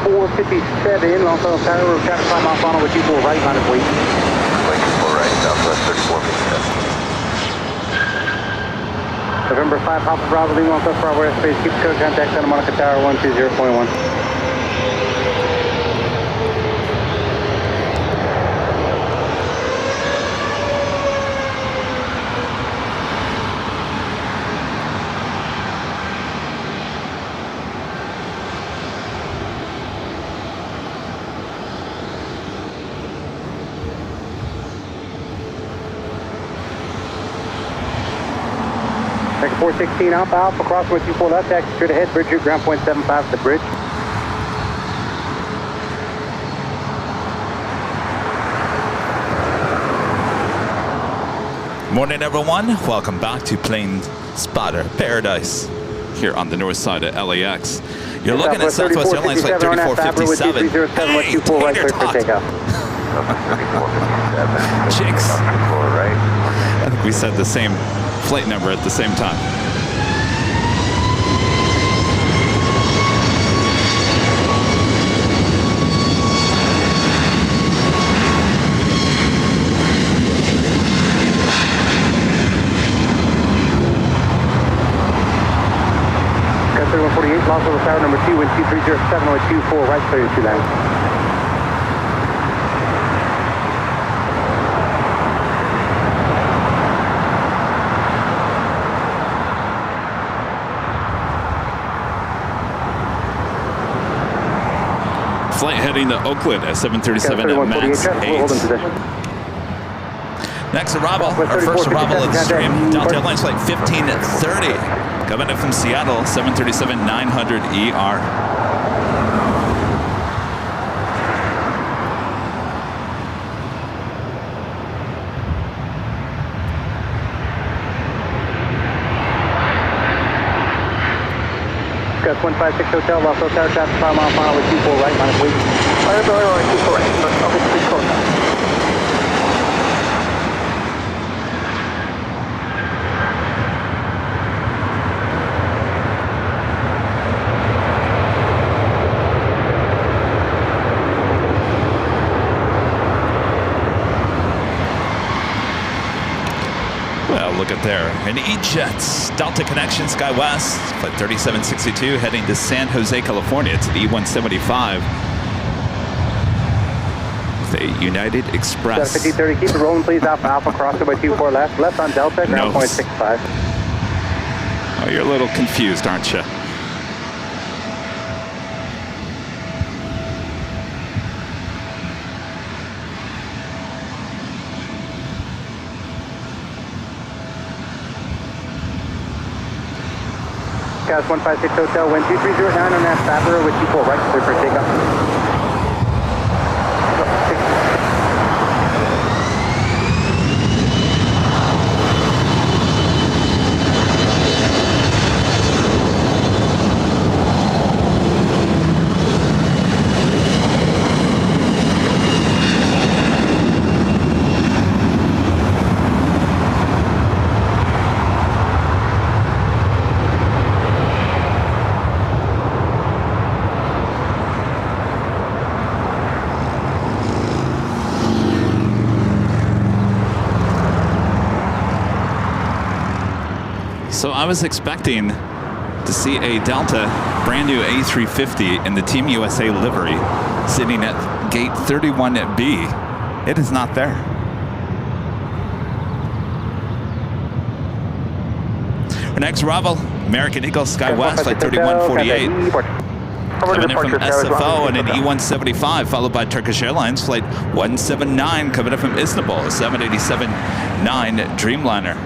3457, Long Island Tower, we're trying to climb off on with 24 right, line of weight. Runway 24 right, Southwest 3457. November 5, Papa Bravo, Lima, Long Island Bravo, airspace, keep code contact, Santa Monica Tower, 120.1. Second 416 Alpha, crossing with 24 left, taxi straight ahead, bridge route, ground point 75 to the bridge. Morning everyone, welcome back to Plane Spotter Paradise here on the north side of LAX. You're looking at Southwest Airlines flight 3457. Hey, tater tot! Jinx! I think we said the same flight number at the same time. Cathay 148, Los Angeles Tower number 2, wind 2307, with 24 right, clear to land. Flight heading to Oakland at 737 at max 8. Next arrival, our first arrival of the stream, Delta Airlines flight 1530. Coming in from Seattle, 737-900ER. Gus 156 Hotel, Los Angeles Tower, traffic 5 mile final with 24 right, line of weight. Fire Billy, 24 right, please close now. Look at there, an E-Jets, Delta Connection, SkyWest, flight 3762, heading to San Jose, California, to the E-175. The United Express. 5030, keep it rolling, please. Alpha, crossing by 24 left on Delta, ground point 65. Oh, you're a little confused, aren't you? Gas 156 Hotel, wind 2309 on that Fabra with 24 right, clear for takeoff. So I was expecting to see a Delta brand new A350 in the Team USA livery sitting at gate 31B. It is not there. Our next arrival, American Eagle SkyWest, flight 3148. Coming in from SFO and an E-175, followed by Turkish Airlines, flight 179, coming in from Istanbul, a 787-9 Dreamliner.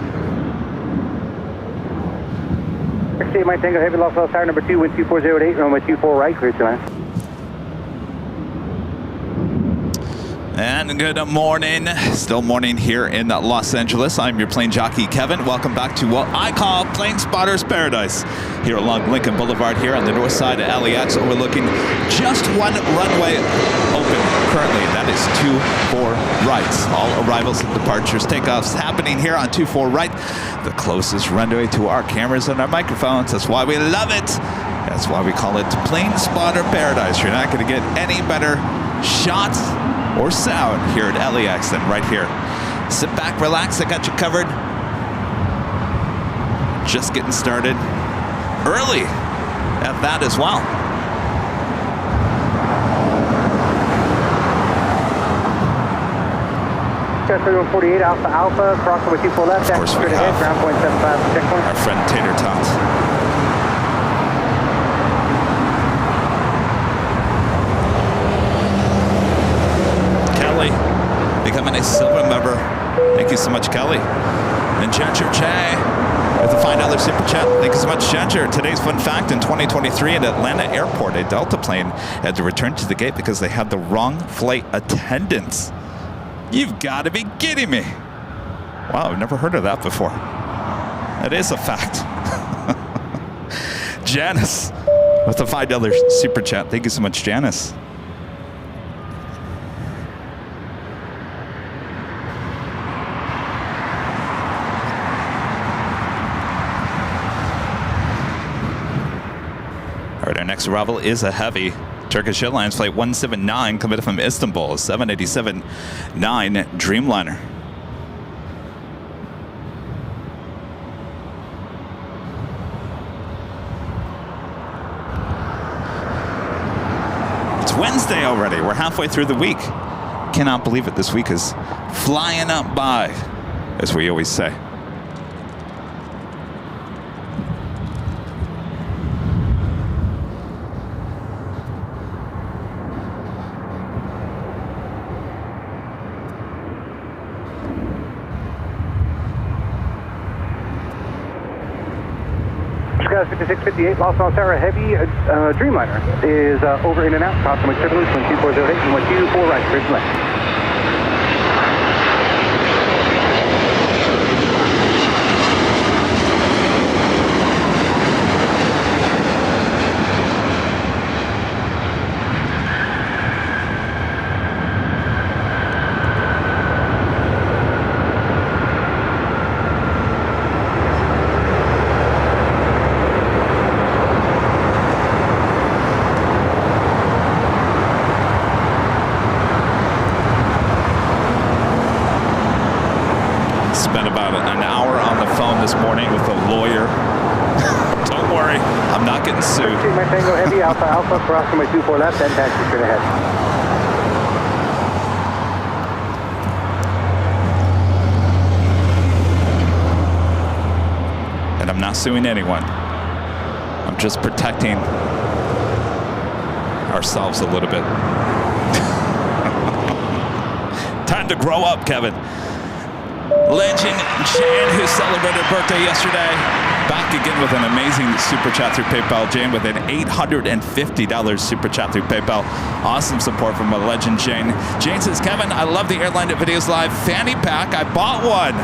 State my Tango Heavy, Los Angeles Tower number 2, wind 2408, runway 24 right, clear to land. And good morning. Still morning here in Los Angeles. I'm your plane jockey, Kevin. Welcome back to what I call Plane Spotter's Paradise here along Lincoln Boulevard here on the north side of LAX, overlooking just one runway open currently. That is 24 rights. All arrivals and departures, takeoffs happening here on 24 right. The closest runway to our cameras and our microphones. That's why we love it. That's why we call it Plane Spotter Paradise. You're not going to get any better shots or sound here at LAX than right here. Sit back, relax, I got you covered. Just getting started early at that as well. Cathay 148 Alpha Alpha, crossing with 24 left, Of course we straight ahead, have ground point 75, checkpoint. our friend Tater Tots. Kelly becoming a silver member. Thank you so much, Kelly. And Ginger J with a $5 super chat. Thank you so much, Ginger. Today's fun fact: in 2023 at Atlanta Airport, a Delta plane had to return to the gate because they had the wrong flight attendants. You've got to be kidding me. Wow, I've never heard of that before. That is a fact. Janice with a $5 super chat. Thank you so much, Janice. All right, our next arrival is a heavy. Turkish Airlines Flight 179 coming from Istanbul, 787-9 Dreamliner. It's Wednesday already. We're halfway through the week. Cannot believe it. This week is flying up by, as we always say. Skies 5658, Los Angeles Heavy Dreamliner is over in and out, crossing with turbulence, wind 2408 and wind 24 right, bridge left. Spent about an hour on the phone this morning with a lawyer. Don't worry, I'm not getting sued. My Tango Heavy, Alpha Alpha, crossing with 24 left, and taxi straight ahead. And I'm not suing anyone. I'm just protecting ourselves a little bit. Time to grow up, Kevin. Legend Jane, who celebrated her birthday yesterday, back again with an amazing super chat through PayPal. Jane with an $850 super chat through PayPal. Awesome support from a legend, Jane. Jane says, Kevin, I love the Airline Videos Live fanny pack. I bought one.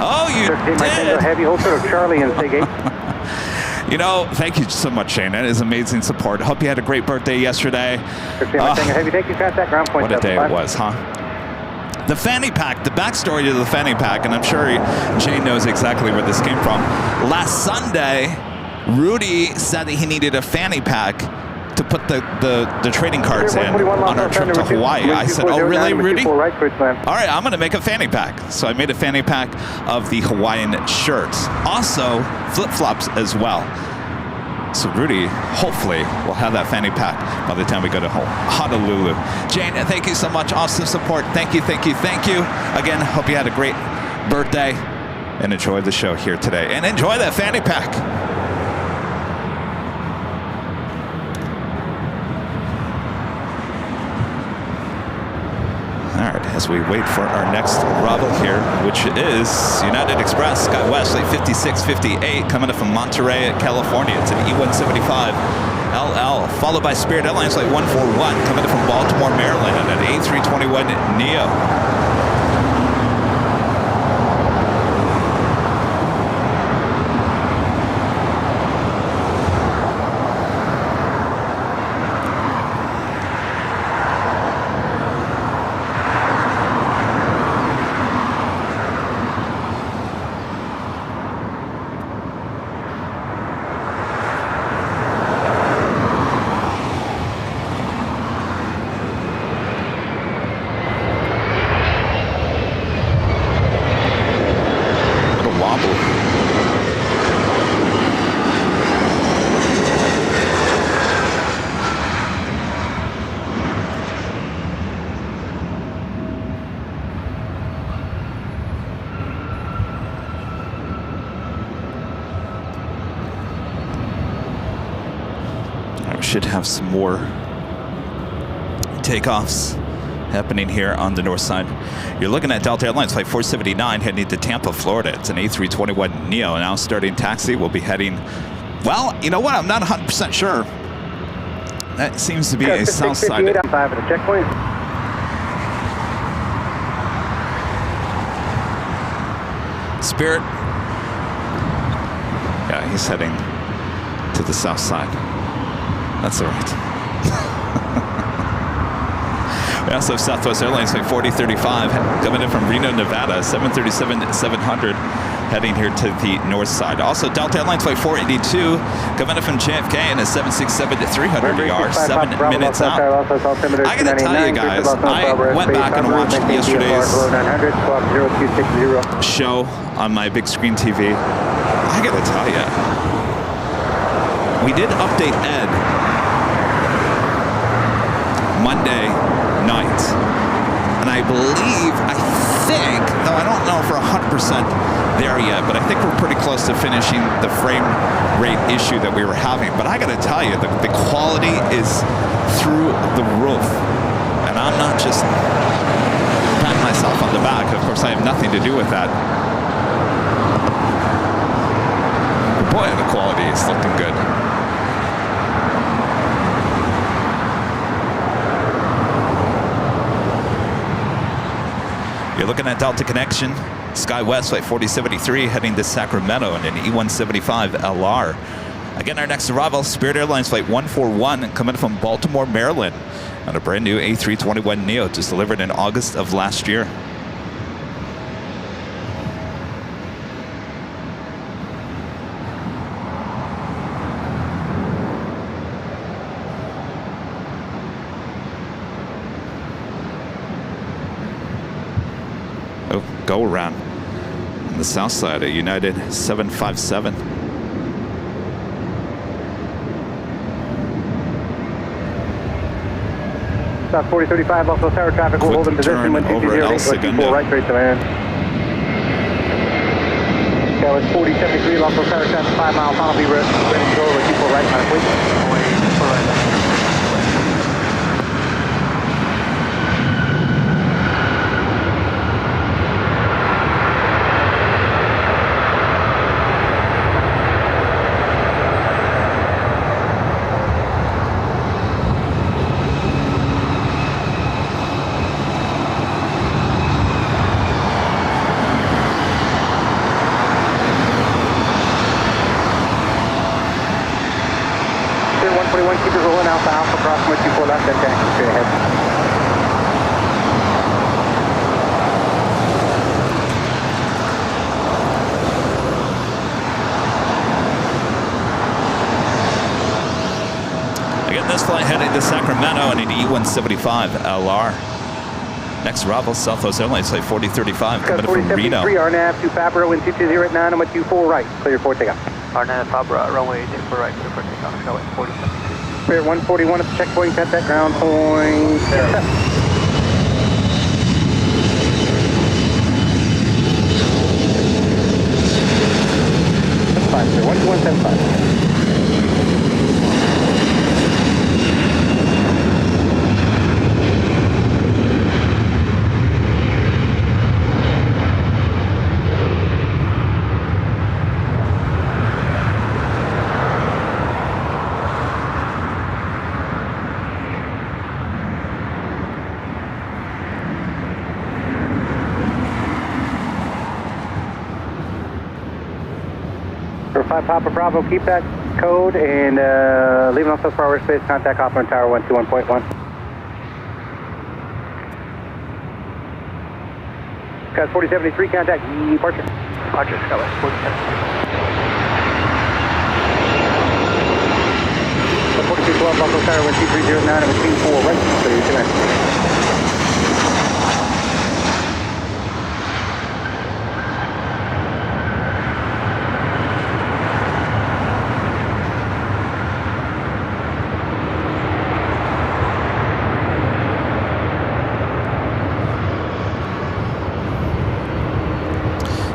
Oh, you did. My Tango Heavy, holster of Charlie and Sig 8. You know, thank you so much, Shane. That is amazing support. Hope you had a great birthday yesterday. My Tango Heavy, thank you, contact ground point. What a day it was, huh? The fanny pack, the backstory to the fanny pack, and I'm sure Jane knows exactly where this came from. Last Sunday, Rudy said that he needed a fanny pack to put the trading cards in on our trip to Hawaii. I said, oh, really, Rudy? All right, I'm going to make a fanny pack. So I made a fanny pack of the Hawaiian shirts. Also, flip-flops as well. So Rudy, hopefully, will have that fanny pack by the time we go to Honolulu. Jane, thank you so much. Awesome support. Thank you, thank you, thank you. Again, hope you had a great birthday and enjoy the show here today. And enjoy that fanny pack. All right, as we wait for our next arrival here, which is United Express, SkyWest, Flight 5658, coming up from Monterey, California. It's an E175 LL, followed by Spirit Airlines Flight 141, coming up from Baltimore, Maryland, on an A321neo. should have some more takeoffs happening here on the north side. You're looking at Delta Airlines Flight 479 heading to Tampa, Florida. It's an A321neo. Now starting taxi. We'll be heading, well, you know what? I'm not 100% sure. That seems to be a south side. 5 at the checkpoint. Spirit. Yeah, he's heading to the south side. That's all right. We also have Southwest Airlines Flight 4035 coming in from Reno, Nevada, 737-700 heading here to the north side. Also, Delta Airlines Flight 482 coming in from JFK in a 767-300ER, 7 minutes out. I gotta tell you guys, I went back and watched yesterday's show on my big screen TV. I gotta tell you, we did update Ed Monday night, and I think, though I don't know for 100% there yet, but I think we're pretty close to finishing the frame rate issue that we were having. But I gotta tell you, the quality is through the roof, and I'm not just patting myself on the back. Of course, I have nothing to do with that. But boy, the quality is looking good. You're looking at Delta Connection, SkyWest Flight 4073 heading to Sacramento in an E175 LR. Again, our next arrival, Spirit Airlines Flight 141 coming from Baltimore, Maryland on a brand new A321neo just delivered in August of last year. Go around on the south side of United 757. South 4035, also tower traffic will hold in position. Turn over at El Segundo. Right, straight to land. That was 4073, also tower traffic 5 miles. I'll be ready to go over 24 right, my please. Heading to Sacramento in an E175 LR. Next arrival, Southwest Airlines Flight 4035 coming from Reno. RNAV to Fabro, wind 220 at 9, and 24 right, clear for takeoff. RNAV Fabro, runway 24 right, clear for takeoff. Skyway 4073. Spirit 141 at the checkpoint, at that ground point. That's fine, sir. 12175. Papa Bravo, keep that code and leaving off those forward space, contact Hopper Tower 121.1. Got 4073, contact departure. Departure, Skyway 4073. 4212, Buffalo Tower 12309, and between 4 right, so you connect.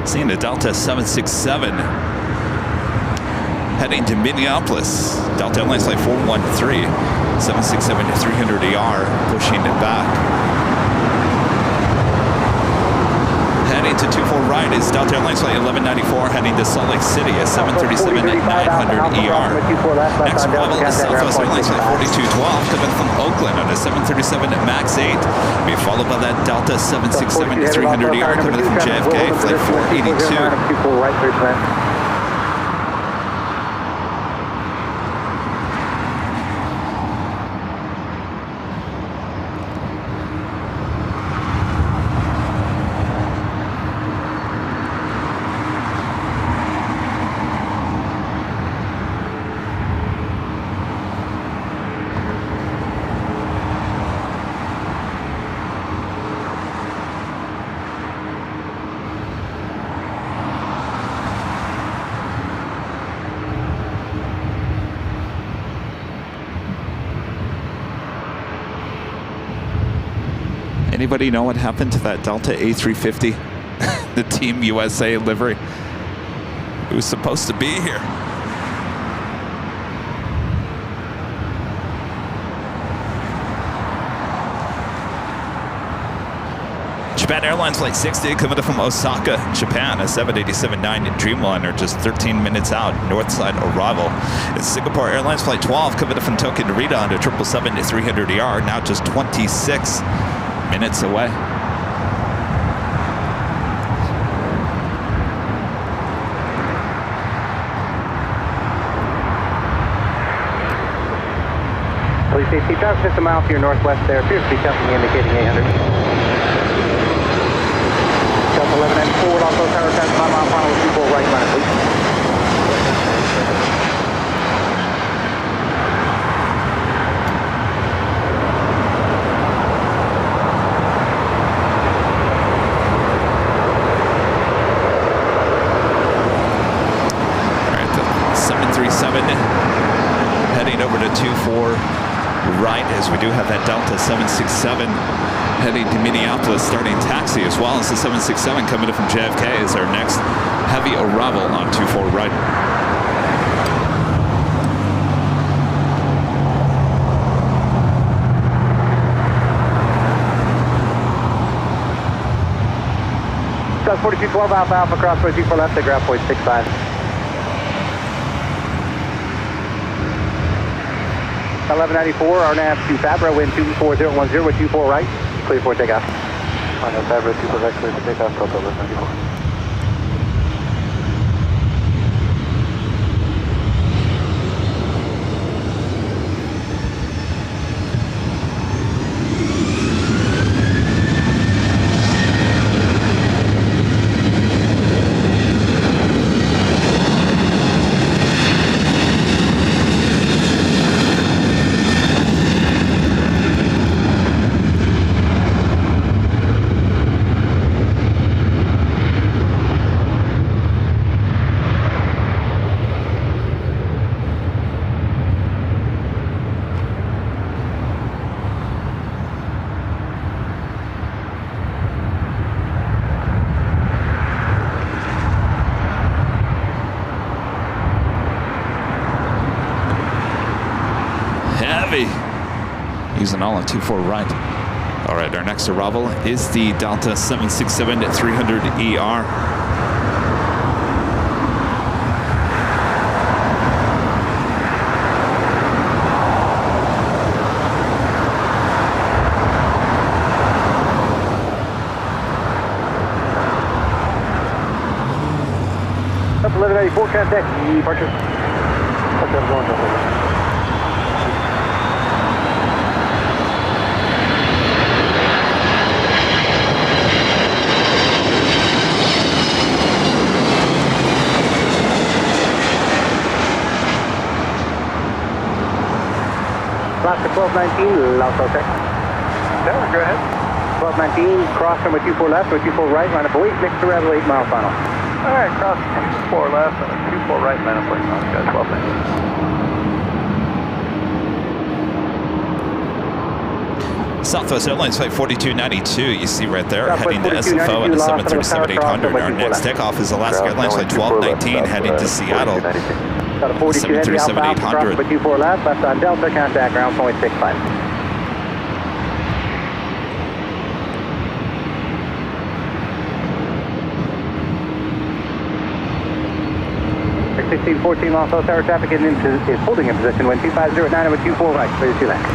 Seeing the Delta 767 heading to Minneapolis. Delta Airlines Flight 413, 767-300ER, pushing it back. Heading to 24 right is Delta Airlines Flight 1194, heading to Salt Lake City, a 737-900ER. Next arrival is Southwest Airlines Flight 4212, coming from Oakland on a 737 MAX 8. Be followed by that Delta 767-300ER coming from JFK, Flight 482. Anybody know what happened to that Delta A350? The Team USA livery? It was supposed to be here. Japan Airlines Flight 60 coming up from Osaka, Japan, a 787-9 Dreamliner, just 13 minutes out, north side arrival. It's Singapore Airlines Flight 12 coming up from Tokyo Narita on a 777-300ER, now just 26 minutes away. Please stay just a mile to your northwest there. Appears to be company indicating 800. Delta 11 and forward, also tower 10 mile final 24 right line, please. Heading over to 24 right as we do have that Delta 767 heading to Minneapolis, starting taxi, as well as the 767 coming up from JFK is our next heavy arrival on 24 right. Gus 4212 Alpha Alpha crossway 24 left at ground point 65. 1194, RNAV to Fabra, wind 24010 with 24 right, clear for takeoff. RNAV Fabra, 24 right, clear for takeoff, Delta 1194. Using all on 24 right. All right, our next arrival is the Delta 767-300ER. Up 1194, contact departure. Alaska 1219, Laos okay. Yeah, go ahead. 1219, cross from a 24 left, with 24 right, line of weight, next to arrival 8 mile final. All right, cross 24 left and a 24 right, man, plane. Got 1219. Southwest Airlines Flight 4292, you see right there, heading to SFO at a 737-800. Our next takeoff is Alaska Airlines Flight 1219, heading to Seattle. Got a 42 heavy alpha alpha cross by 24 left on Delta, contact ground point 65. Air 1614 Los Angeles Tower traffic is holding in position, wind 2509 over 24 right, clear to land.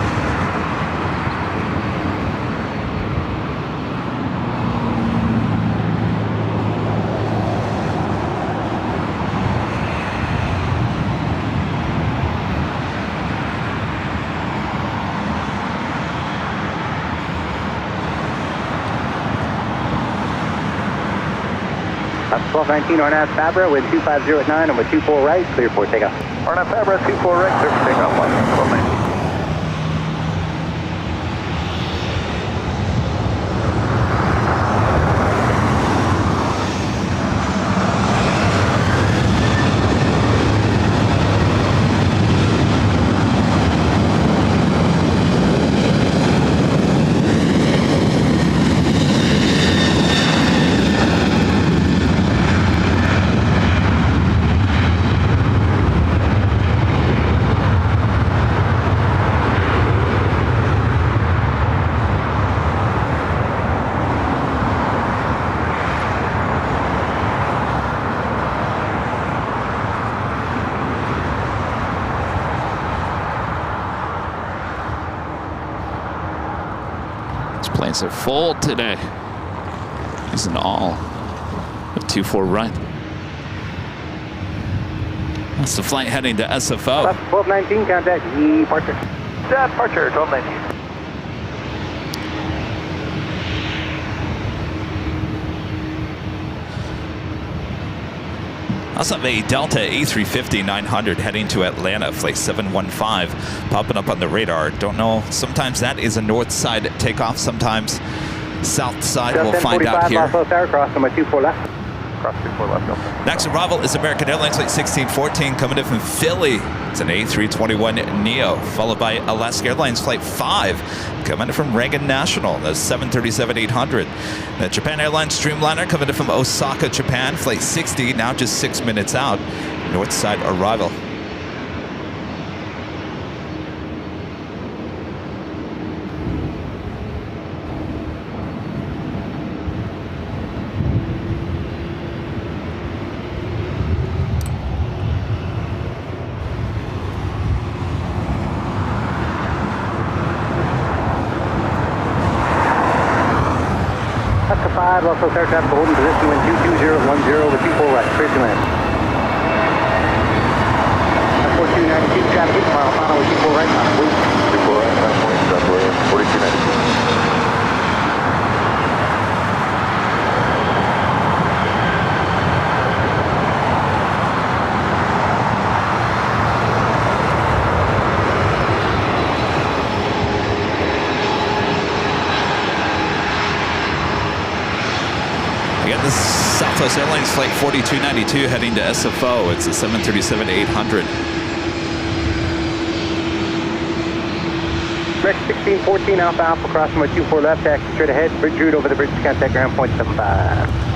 That's 1219 RNAV Fabra, wind 250 at 9, over 24 right, clear for takeoff. RNAV Fabra, 24 right, clear for takeoff, 1219. Planes are full today. It's an all of 24 right. That's the flight heading to SFO. Left 1219, contact departure. Departure, 1219. Also have a Delta A350-900 heading to Atlanta, flight 715, popping up on the radar. Don't know, sometimes that is a north side takeoff, sometimes south side. We'll find out here. Cross number 24 left. Cross 24 left, Delta. Next arrival is American Airlines flight 1614 coming in from Philly. It's an A321neo, followed by Alaska Airlines flight 5 coming in from Reagan National. That's 737-800. The Japan Airlines Streamliner coming in from Osaka, Japan, flight 60, now just 6 minutes out. North side arrival. Los Angeles Air Traffic holding position, wind 22010 with 24 right, clear to land. 4292 traffic, 8 mile final with 24 right, on wait. 24 right, 9 points, Southwest, 4292. This is Southwest Airlines flight 4292 heading to SFO. It's a 737-800. Rex 1614 Alpha Alpha, cross number 24 left, taxi straight ahead, bridge route over the bridge, contact ground point 75.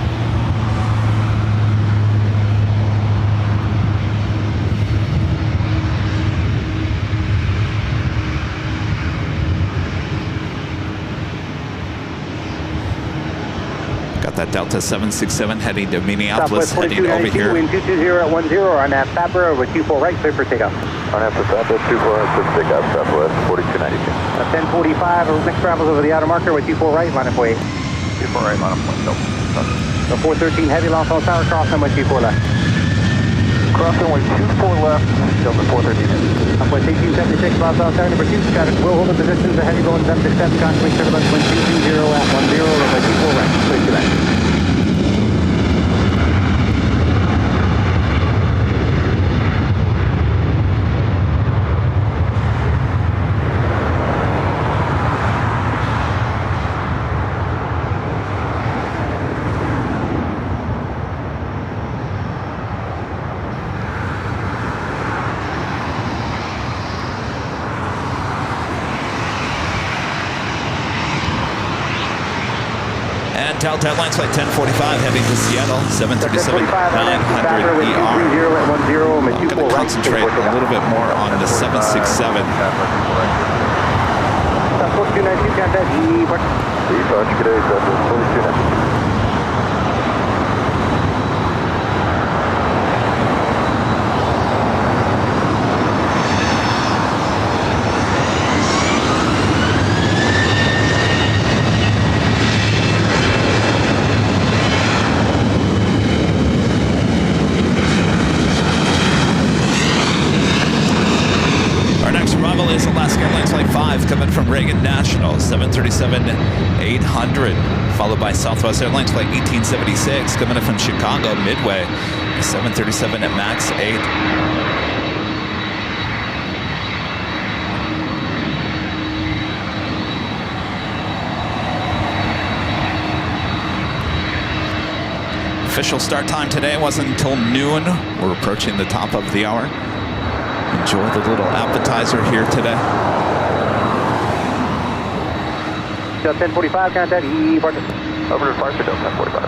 That Delta 767 heading to Minneapolis, heading over here. Wind 220 at 10 on that Fabra over 24 right, clear for takeoff. On that Fabra, 24 right, clear for takeoff, Southwest, 4292. 1045, next travels over the outer marker with 24 right, line up way. 24 right, line up point, Delta. The 413 heavy, Los Angeles Tower, cross number 24 left. Cross runway 24 left, Delta 413. Upward 1876, Los Angeles Tower, number 2, traffic will hold the positions, the heavy going 767, constantly turbulence, wind 220 at 10 over 24 right, clear to land. And Delta Airlines flight 1045 heading to Seattle, 737-900 ER. I'm going to concentrate a little bit more on the 767. That's 4292, contact depart. Departure, good day, 4292. Airlines Flight 5 coming from Reagan National, 737-800, followed by Southwest Airlines Flight 1876 coming in from Chicago Midway, 737 at MAX 8. Official start time today wasn't until noon. We're approaching the top of the hour. Enjoy the little appetizer here today. 1045, contact depart. Over to departure, Delta 1045.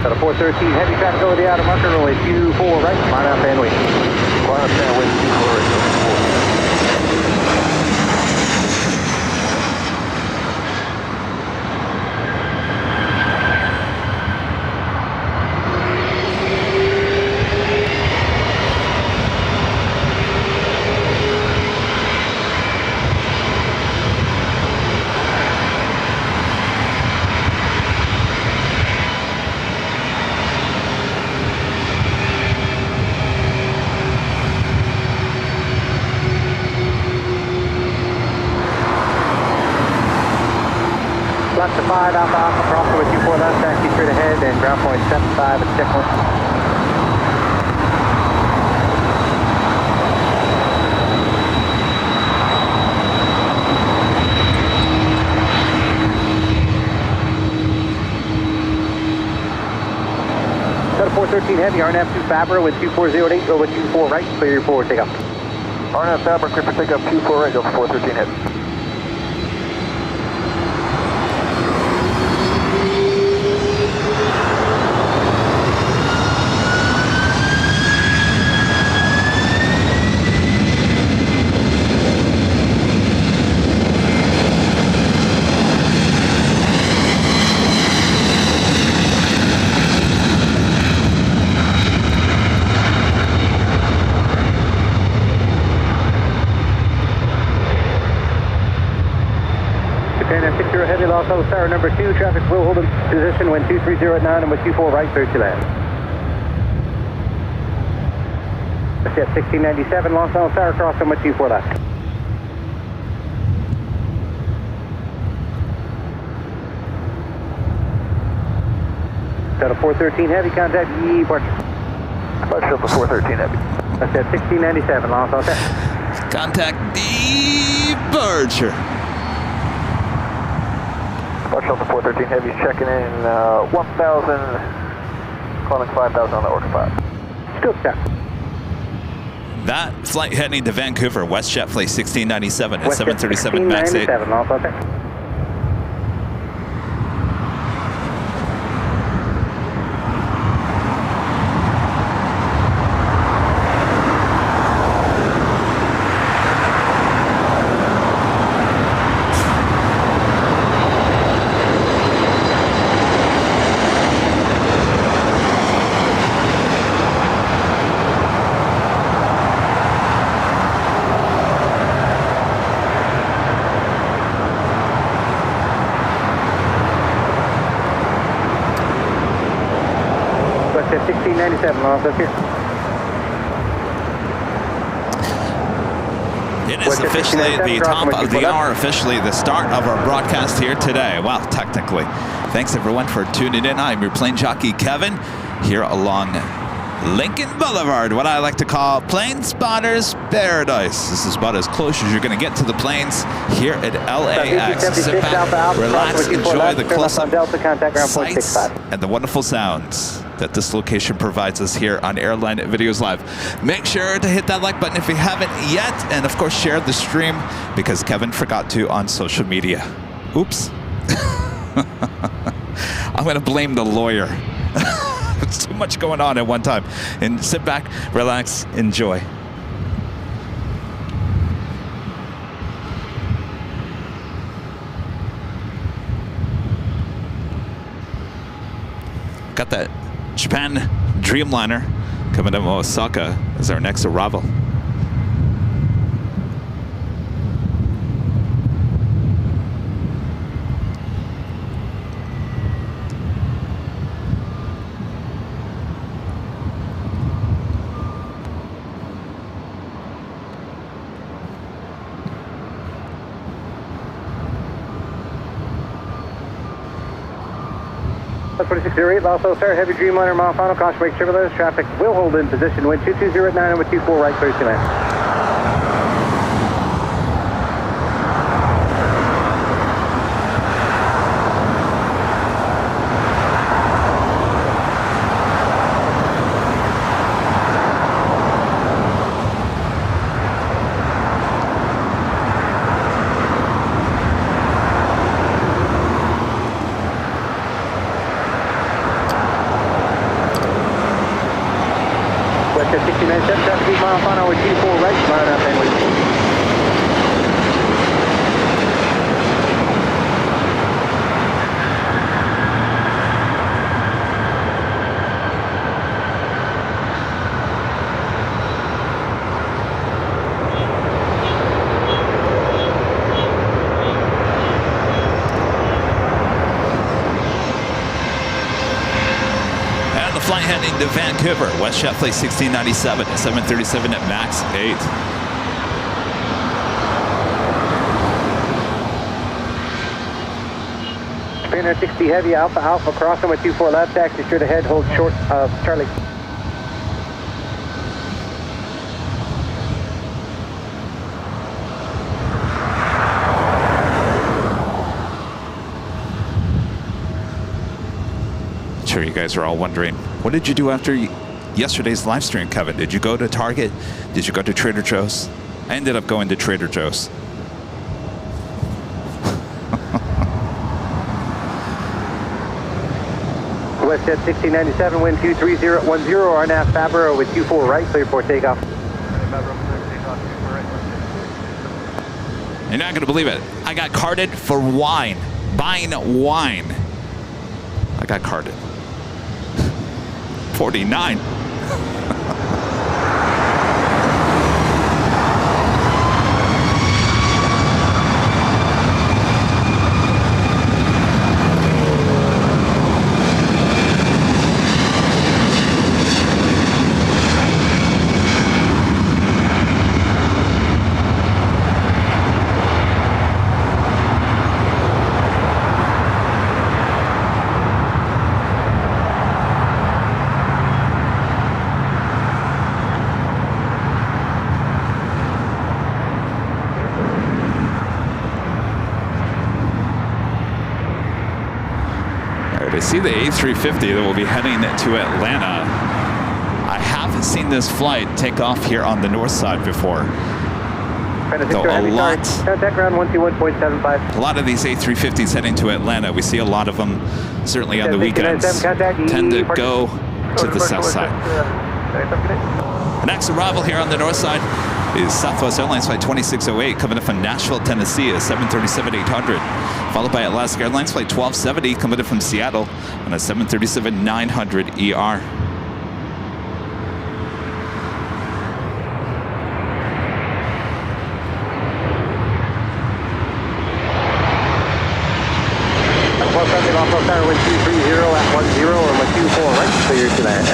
Got a 413 heavy traffic over the outer marker, runway 24 right, line up and wait. Line up and wait, 24 right. Left to 5, Alpha, cross over 24 left, taxi straight ahead, and ground point 75 at checkpoint. Got a 413 heavy, RNAV 2 Fabra with 2408, over 24 right, clear for takeoff. RNAV Fabra, clear for takeoff, 24 right, Delta 413 heavy. Heavy Los Angeles Tower number 2, traffic will hold in position when 230 at 9 and with 24 right, clear to land. Jet 1697, Los Angeles Tower, cross on with 24 left. Got a 413 heavy, contact departure. Departure for 413 heavy. That's Jet 1697, Los Angeles Tower. Contact departure. Delta 413 heavy, checking in 1,000, calling 5,000 on the order 5. Still check. That flight heading to Vancouver, WestJet flight 1697 at 737 MAX 8. 1697, Los Angeles. West 1697, Los Angeles. It is officially the top of the hour, officially the start of our broadcast here today. Well, technically. Thanks everyone for tuning in. I'm your plane jockey Kevin here along Lincoln Boulevard, what I like to call Plane Spotters Paradise. This is about as close as you're going to get to the planes here at LAX. Sit back, relax, enjoy the close-up sights and the wonderful sounds. that this location provides us here on Airline Videos Live. Make sure to hit that like button if you haven't yet, and of course share the stream because Kevin forgot to on social media. Oops. I'm going to blame the lawyer. It's too much going on at one time. And sit back, relax, enjoy. Got that Japan Dreamliner coming to Osaka as our next arrival. That's 4608, also sir, heavy Dreamliner, mile final, caution brake turbulence, traffic will hold in position, wind 220 at 9 with 24 right, clear to land. Heading to Vancouver, WestJet Flight 1697, 737 at max 8. Japan 60 heavy, Alpha Alpha crossing with 24 left, taxi straight ahead, hold short of Charlie. Sure, you guys are all wondering, what did you do after yesterday's live stream, Kevin? Did you go to Target? Did you go to Trader Joe's? I ended up going to Trader Joe's. WestJet 1697, wind 230 at 10, RNAV Fabro with 24 right, clear for takeoff. You're not going to believe it. I got carded for wine, buying wine. I got carded. 49. I see the A350 that will be heading to Atlanta. I haven't seen this flight take off here on the north side before. Though a lot of these A350s heading to Atlanta, we see a lot of them, certainly on the weekends, tend to go to the south side. The next arrival here on the north side is Southwest Airlines Flight 2608 coming in from Nashville, Tennessee, a 737-800, followed by Alaska Airlines Flight 1270 coming in from Seattle on a 737-900ER. Wind 230 at 10 or 24 right, clear to land.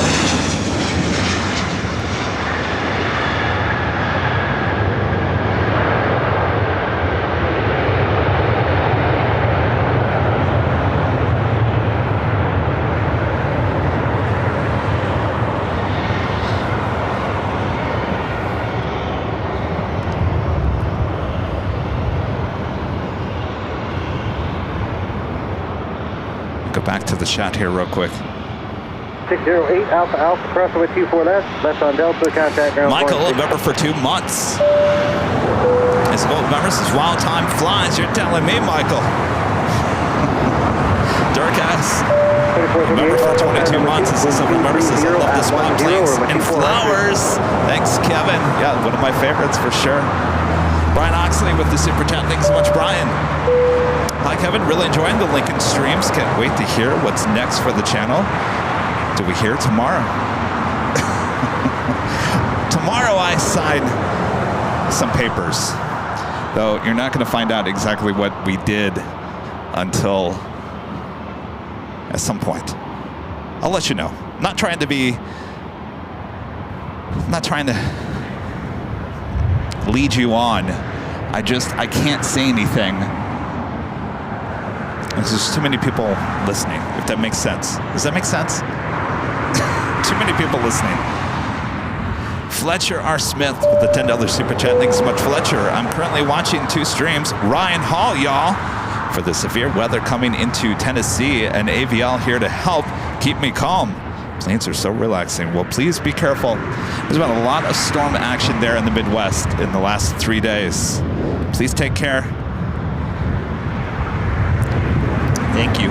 Go back to the shot here real quick. 608 Alpha Alpha, crossing with 24 left on Delta, contact ground. Michael, a member for 2 months. His old member says, wild time flies. You're telling me, Michael. Durkas, member for 22 months. This is a member says, I love the swap planes and flowers. Thanks, Kevin. Yeah, one of my favorites for sure. Brian Oxley with the super chat. Thanks so much, Brian. Hi, Kevin. Really enjoying the Lincoln streams. Can't wait to hear what's next for the channel. Do we hear tomorrow? Tomorrow I sign some papers. Though you're not going to find out exactly what we did until at some point. I'll let you know. I'm not trying to lead you on. I can't say anything. There's just too many people listening, if that makes sense. Does that make sense? Too many people listening. Fletcher R. Smith with the $10 super chat. Thanks so much, Fletcher. I'm currently watching 2 streams. Ryan Hall, y'all, for the severe weather coming into Tennessee, and AVL here to help keep me calm. Planes are so relaxing. Well, please be careful. There's been a lot of storm action there in the Midwest in the last 3 days. Please take care. Thank you.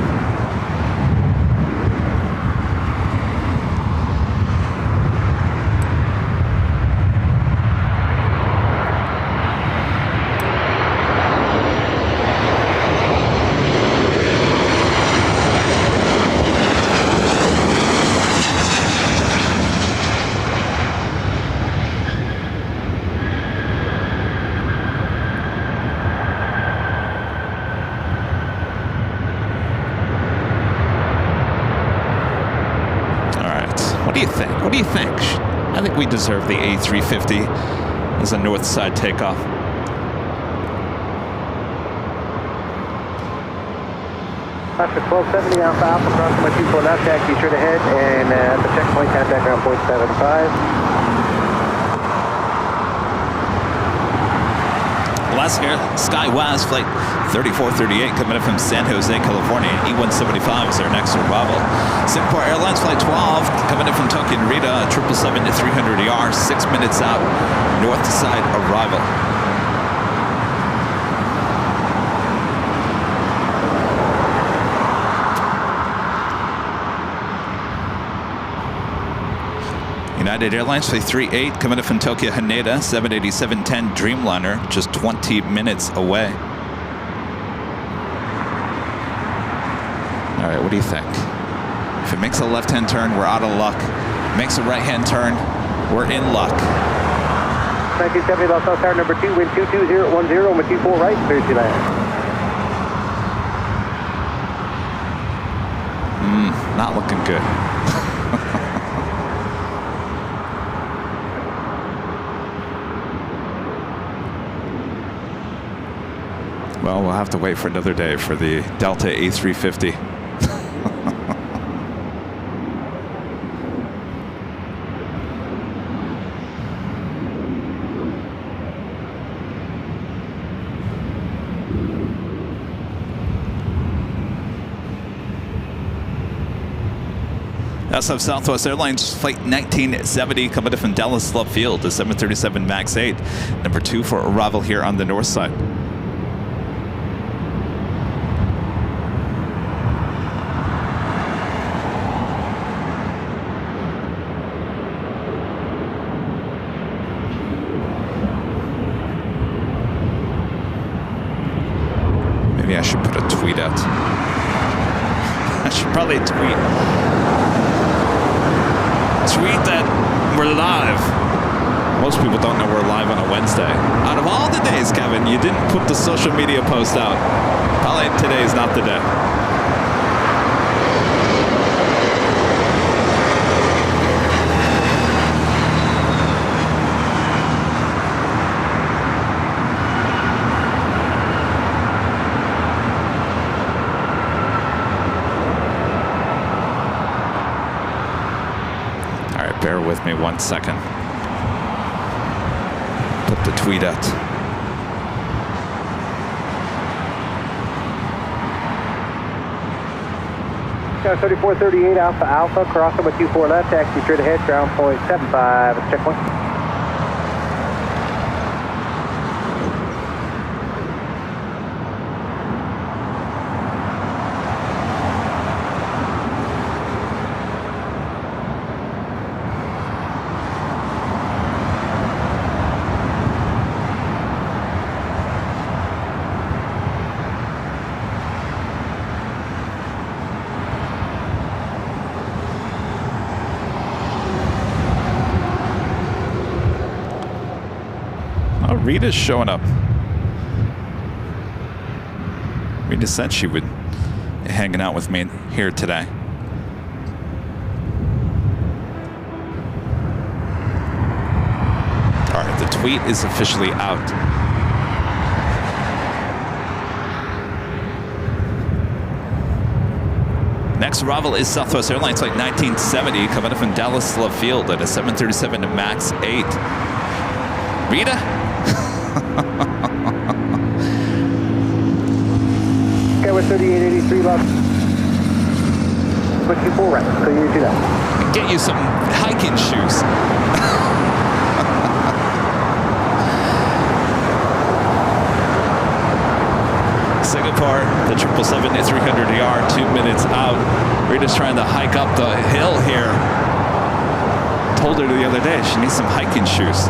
What do you think? I think we deserve the A350 as a north side takeoff. After 1270 Alpha Alpha, crossing my 24 left, taxi straight ahead, and at the checkpoint, contact ground point 75. Last here, SkyWest flight 3438 coming in from San Jose, California. E175 is our next arrival. Singapore Airlines flight 12 coming in from Tokyo Narita, 777-300ER, 6 minutes out, north side arrival. United Airlines flight 38 coming in from Tokyo Haneda, 787-10 Dreamliner, just 20 minutes away. All right, what do you think? If it makes a left-hand turn, we're out of luck. Makes a right-hand turn, we're in luck. 1970 Los Angeles Tower number 2, wind 22010, with 24 right, clear to land. Not looking good. Well, we'll have to wait for another day for the Delta A350. SF Southwest Airlines flight 1970 coming in from Dallas Love Field, the 737 MAX 8, number 2 for arrival here on the north side. Maybe I should put a tweet out. I should probably tweet that we're live. Most people don't know we're live on a Wednesday. Out of all the days, Kevin, you didn't put the social media post out. Probably today is not the day. Bear with me 1 second. Put the tweet out. 3438 Alpha Alpha, cross over 24 left, taxi straight ahead, ground point 75, checkpoint. Rita's showing up. Rita said she would be hanging out with me here today. All right, the tweet is officially out. Next arrival is Southwest Airlines flight 1970 coming up from Dallas Love Field at a 737 to MAX 8. Rita? Okay, we're 3883 left. Put you full right, so you do that. Get you some hiking shoes. Singapore, the 777-300ER, 2 minutes out. Rita's trying to hike up the hill here. Told her the other day she needs some hiking shoes.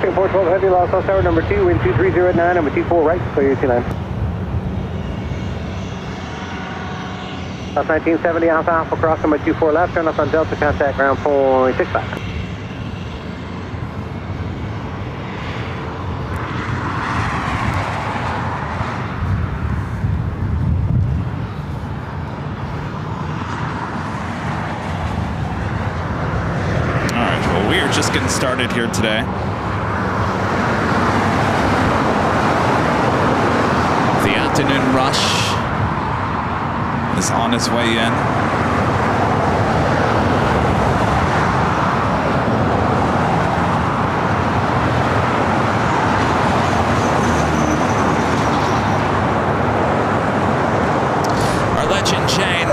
Singapore 12 Heavy, Lost Tower number 2, wind 230 at 9, number 24 right, clear 29. South 1970 Alpha Alpha, cross number 24 left, turn left on Delta, contact ground point 65. All right, well, we are just getting started here today. The afternoon rush is on its way in. Our legend Jane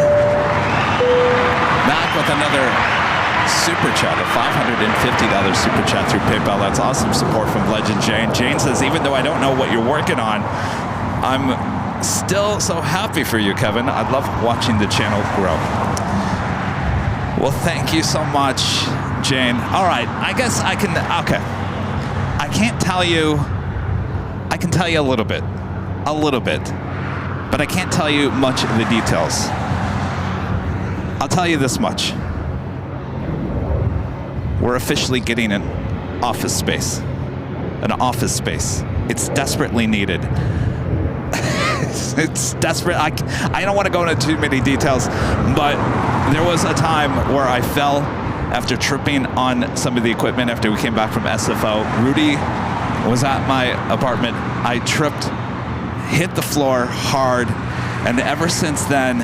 back with another super chat, a $550 super chat through PayPal. That's awesome support from legend Jane. Jane says, even though I don't know what you're working on, I'm still so happy for you, Kevin. I love watching the channel grow. Well, thank you so much, Jane. All right, I guess I can, okay. I can't tell you, I can tell you a little bit, but I can't tell you much of the details. I'll tell you this much. We're officially getting an office space. It's desperately needed. It's desperate. I don't want to go into too many details, but there was a time where I fell after tripping on some of the equipment after we came back from SFO. Rudy was at my apartment. I tripped, hit the floor hard, and ever since then,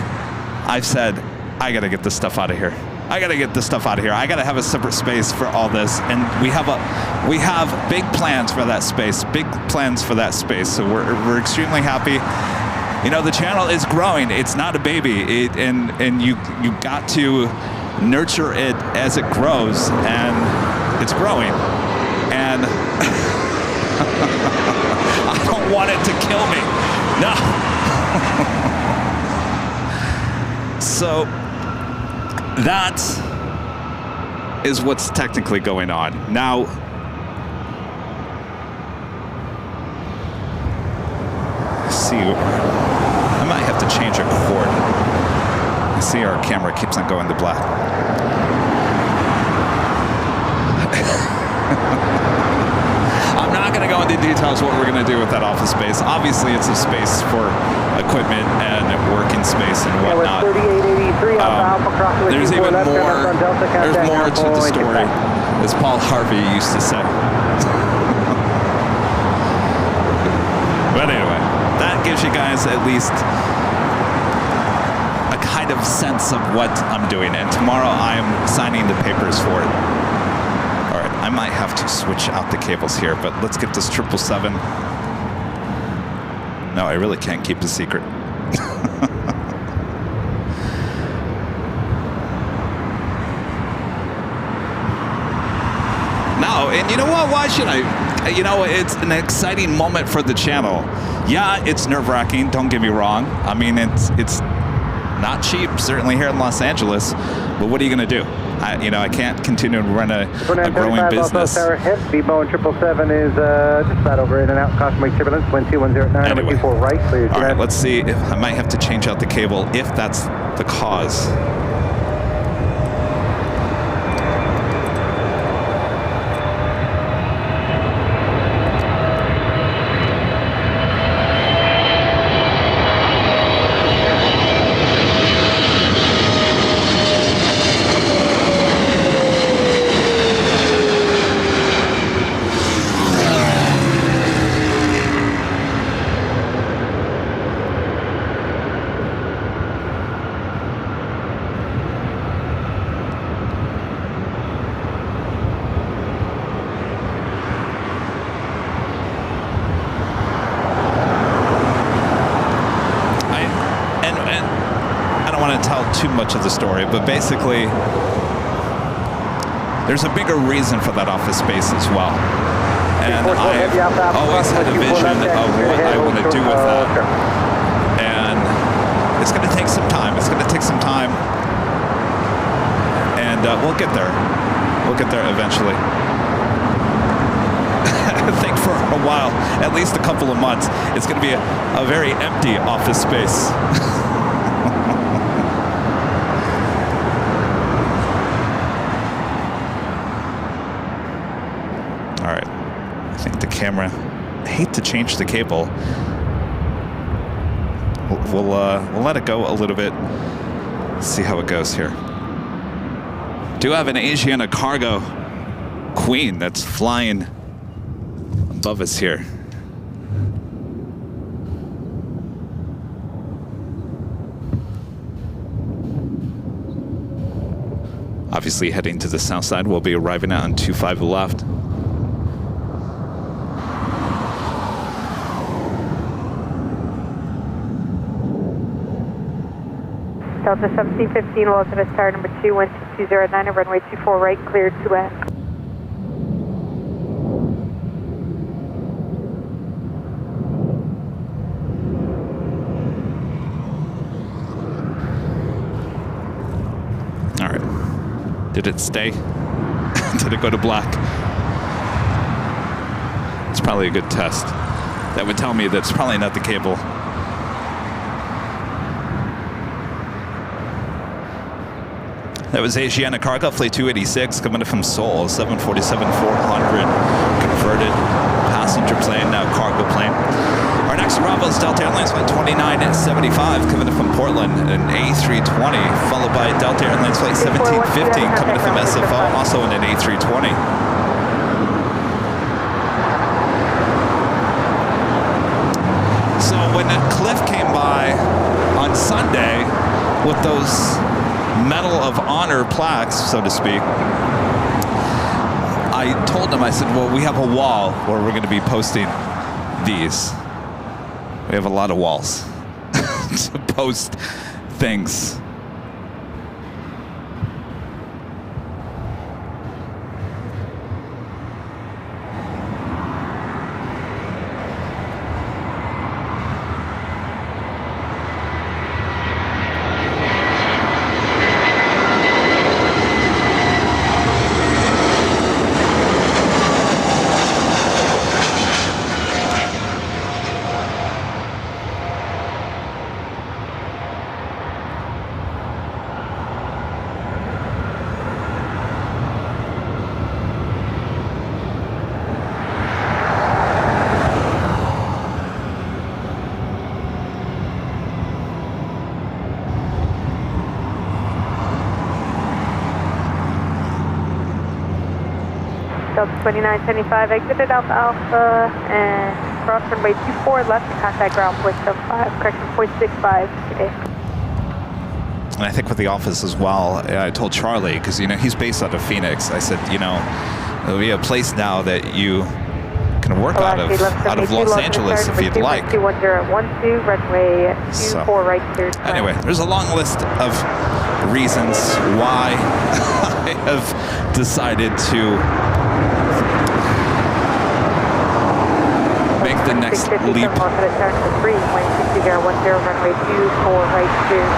I've said, I gotta get this stuff out of here. I gotta have a separate space for all this, and we have big plans for that space. So we're extremely happy. You know, the channel is growing. It's not a baby, and you got to nurture it as it grows, and it's growing. And I don't want it to kill me. No. So that is what's technically going on. Now, see, I might have to change a cord. I see our camera keeps on going to black. I'm not going to go into details what we're going to do with that office space. Obviously, it's a space for equipment and working space and whatnot. There's even more. There's more to the story, as Paul Harvey used to say. But anyway, that gives you guys at least a kind of sense of what I'm doing. And tomorrow I am signing the papers for it. All right, I might have to switch out the cables here, but let's get this 777. No, I really can't keep a secret. No, and you know what? Why should I? You know, it's an exciting moment for the channel. Yeah, it's nerve-wracking, don't get me wrong. I mean, it's not cheap, certainly here in Los Angeles, but what are you going to do? I can't continue to run a growing business. Boeing 777 is just about over in and out, cosmic turbulence, wind 2109, anyway. 24 right, please. All right, let's see if I might have to change out the cable if that's the cause. Too much of the story, but basically there's a bigger reason for that office space as well, and I've always had a vision of what I want to do with that, and it's going to take some time. It's going to take some time, and we'll get there. We'll get there eventually. I think for a while, at least a couple of months, it's going to be a very empty office space. Camera. I hate to change the cable. We'll let it go a little bit. See how it goes here. Do have an Asiana cargo Queen that's flying above us here. Obviously heading to the south side. We'll be arriving out on 25 left. Delta 1715, Elizabeth Tower number 2, wind 2209, runway 24 right, cleared to land. All right. Did it stay? Did it go to black? It's probably a good test. That would tell me that it's probably not the cable. That was Asiana cargo, flight 286, coming in from Seoul, 747-400, converted passenger plane, now cargo plane. Our next arrival is Delta Airlines flight 2975, coming in from Portland, an A320, followed by Delta Airlines flight 1715, coming in from SFO, also in an A320. So when Cliff came by on Sunday with those Medal of Honor plaques, so to speak, I told him, I said, well, we have a wall where we're going to be posting these. We have a lot of walls to post things. Delta 2975, exited Alpha Alpha and cross runway 24 left to contact ground point 75, correction point 65 today. And I think with the office as well, I told Charlie, because, you know, he's based out of Phoenix. I said, you know, there'll be a place now that you can work out of Los Angeles if you'd like. 21012, runway 24 right clear. Anyway, there's a long list of reasons why I have decided to make the next leap. Runway 24 right clear.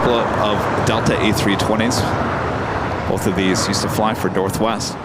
Of Delta A320s. Both of these used to fly for Northwest.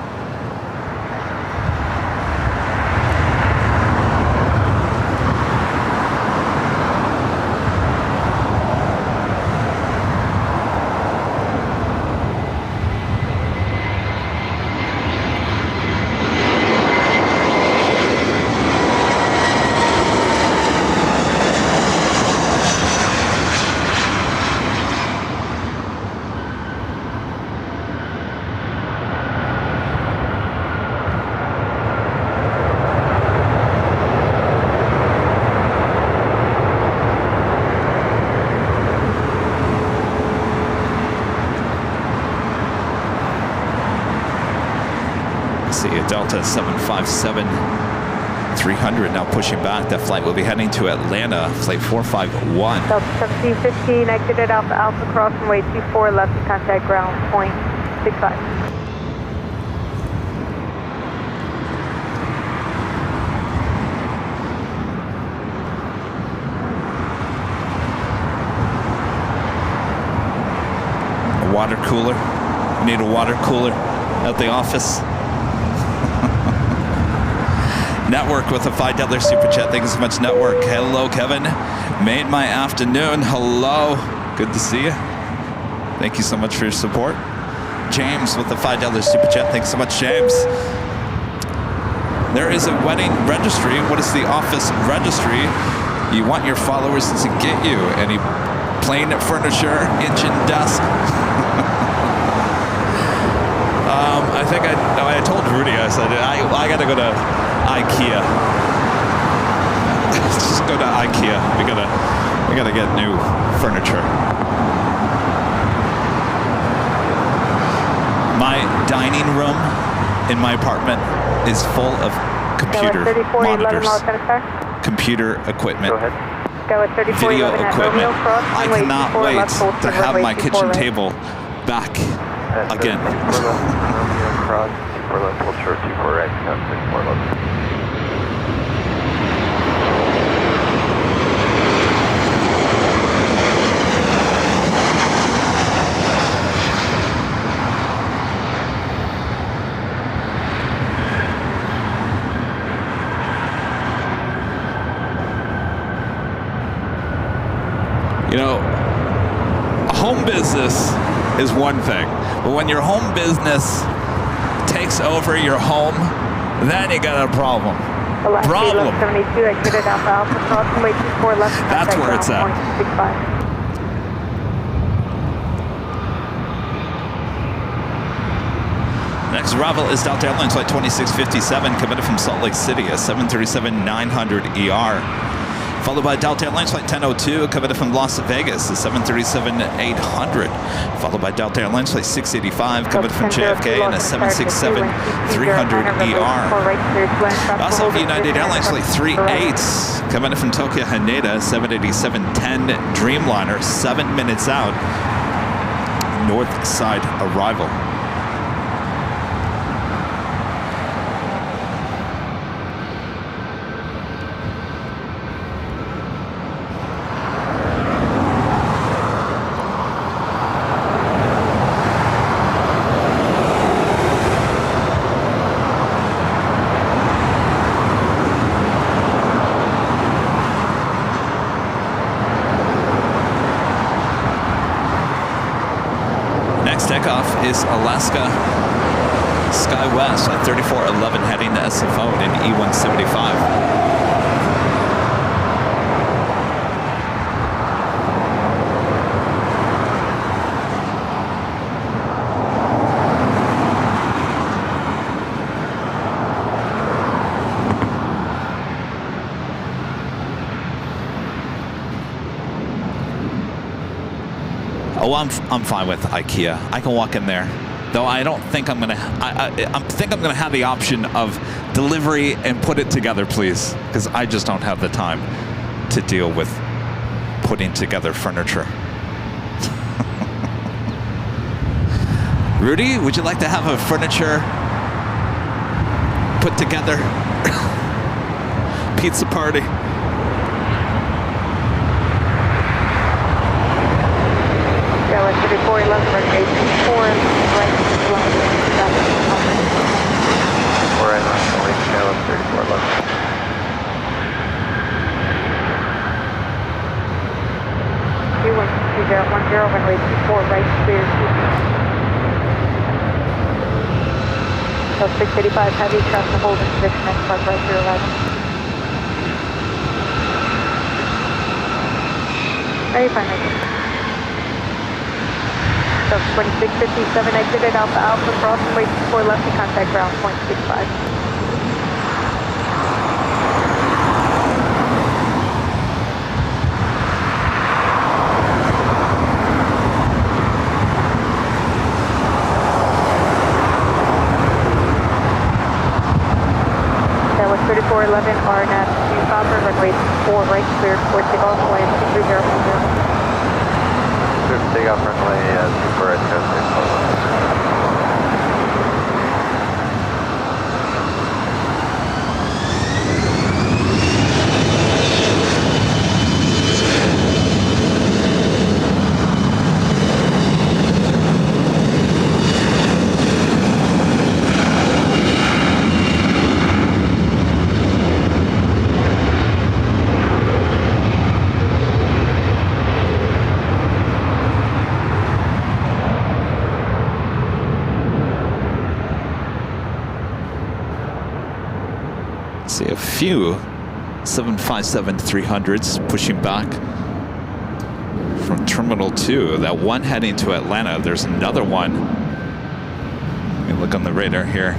Delta 757-300 now pushing back. That flight will be heading to Atlanta, flight 451. Delta 1715, exited Alpha Alpha, cross runway 24 left to contact ground point 65. A water cooler. We need a water cooler at the office. Network with a $5 super chat. Thank you so much, Network. Hello, Kevin. Made my afternoon. Hello. Good to see you. Thank you so much for your support. James with the $5 super chat. Thanks so much, James. There is a wedding registry. What is the office registry? You want your followers to get you any plane furniture, engine, desk. I think I told Rudy, I said, I got to go to IKEA. Let's just go to IKEA. We gotta get new furniture. My dining room in my apartment is full of computer monitors, computer equipment, video equipment. I cannot wait to have my kitchen table back again. You know, home business is one thing, but when your home business takes over your home, then you got a problem. Problem. 72, exited Alpha Alpha, cross runway 24 left. That's where it's at. Next arrival is Delta Airlines flight 2657, committed from Salt Lake City, a 737-900 ER. Followed by Delta Airlines flight 1002, committed from Las Vegas, the 737-800. Followed by Delta Airlines flight 685, committed from JFK, and a 767-300 ER. Also United Airlines flight 38, committed from Tokyo Haneda, 787-10 Dreamliner, 7 minutes out, north side arrival. Takeoff is Alaska SkyWest at 3411 heading to SFO in E175. Oh, I'm fine with IKEA. I can walk in there. Though I don't think I'm gonna. I think I'm gonna have the option of delivery and put it together, please, because I just don't have the time to deal with putting together furniture. Rudy, would you like to have a furniture put together pizza party? Yeah, we're 3411, runway 24, right, We're in Honolulu, scale of 3411. 212010, runway 24, right, clear, so 685 heavy, trust to hold in position, next part, right, 011. Very fine, right. So 2657 exited Alpha Alpha, cross and wait for lefty, contact ground, 0.65. That was 3411, RNAV 2 Copper, runway 4 right, cleared for takeoff, land 23010. Takeoff runway 24 right, See a few 757-300s pushing back from Terminal 2. That one heading to Atlanta. There's another one. Let me look on the radar here.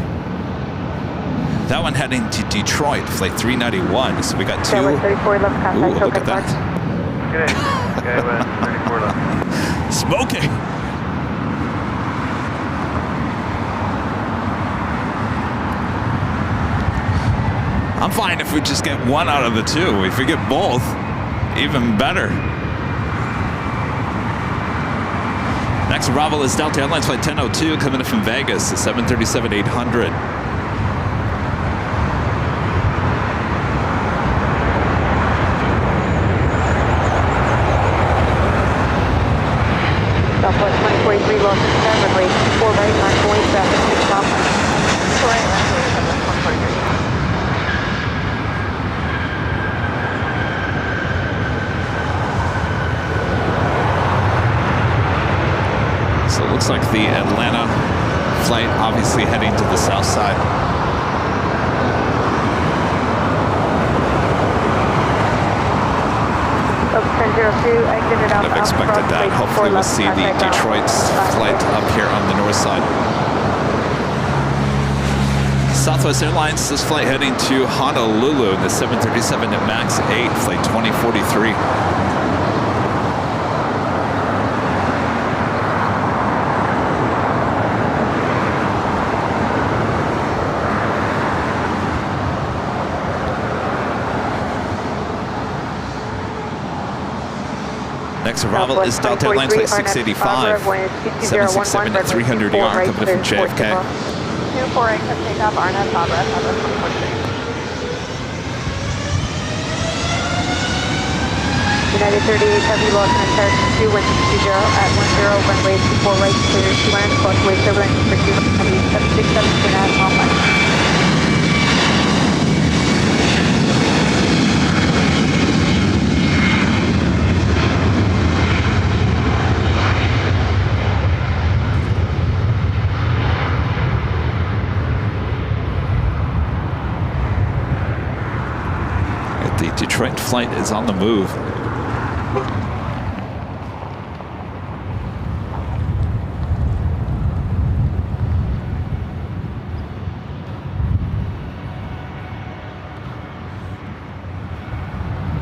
That one heading to Detroit, flight 391. So we got two. That was 3411, contact. Ooh, look at that. Good. Okay, 3411. Smoking. I'm fine if we just get one out of the two. If we get both, even better. Next arrival is Delta Airlines flight 1002 coming in from Vegas, 737-800. Southwest 2043, Los Angeles, runway 24 right, line 47, 6 Alpha. So it looks like the Atlanta flight obviously heading to the south side. I've expected that. Hopefully we'll see the Detroit flight up here on the north side. Southwest Airlines, this flight heading to Honolulu in the 737 MAX 8, flight 2043. Next arrival is Delta Airlines flight 685, 767-300ER coming in from JFK. 248, takeoff, RNAV, Sabra, 2043. United 38 Heavy, Los Angeles, 2, wind 20 at 10, runway 24 right, clear to land, crossway turbulence for 2, Heavy 767, 2.5, online. The Detroit flight is on the move.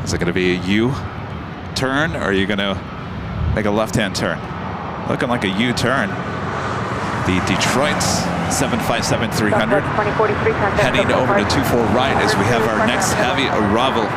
Is it going to be a U-turn, or are you going to make a left-hand turn? Looking like a U-turn. The Detroit 757-300 heading over to 24 right as we have our next heavy arrival.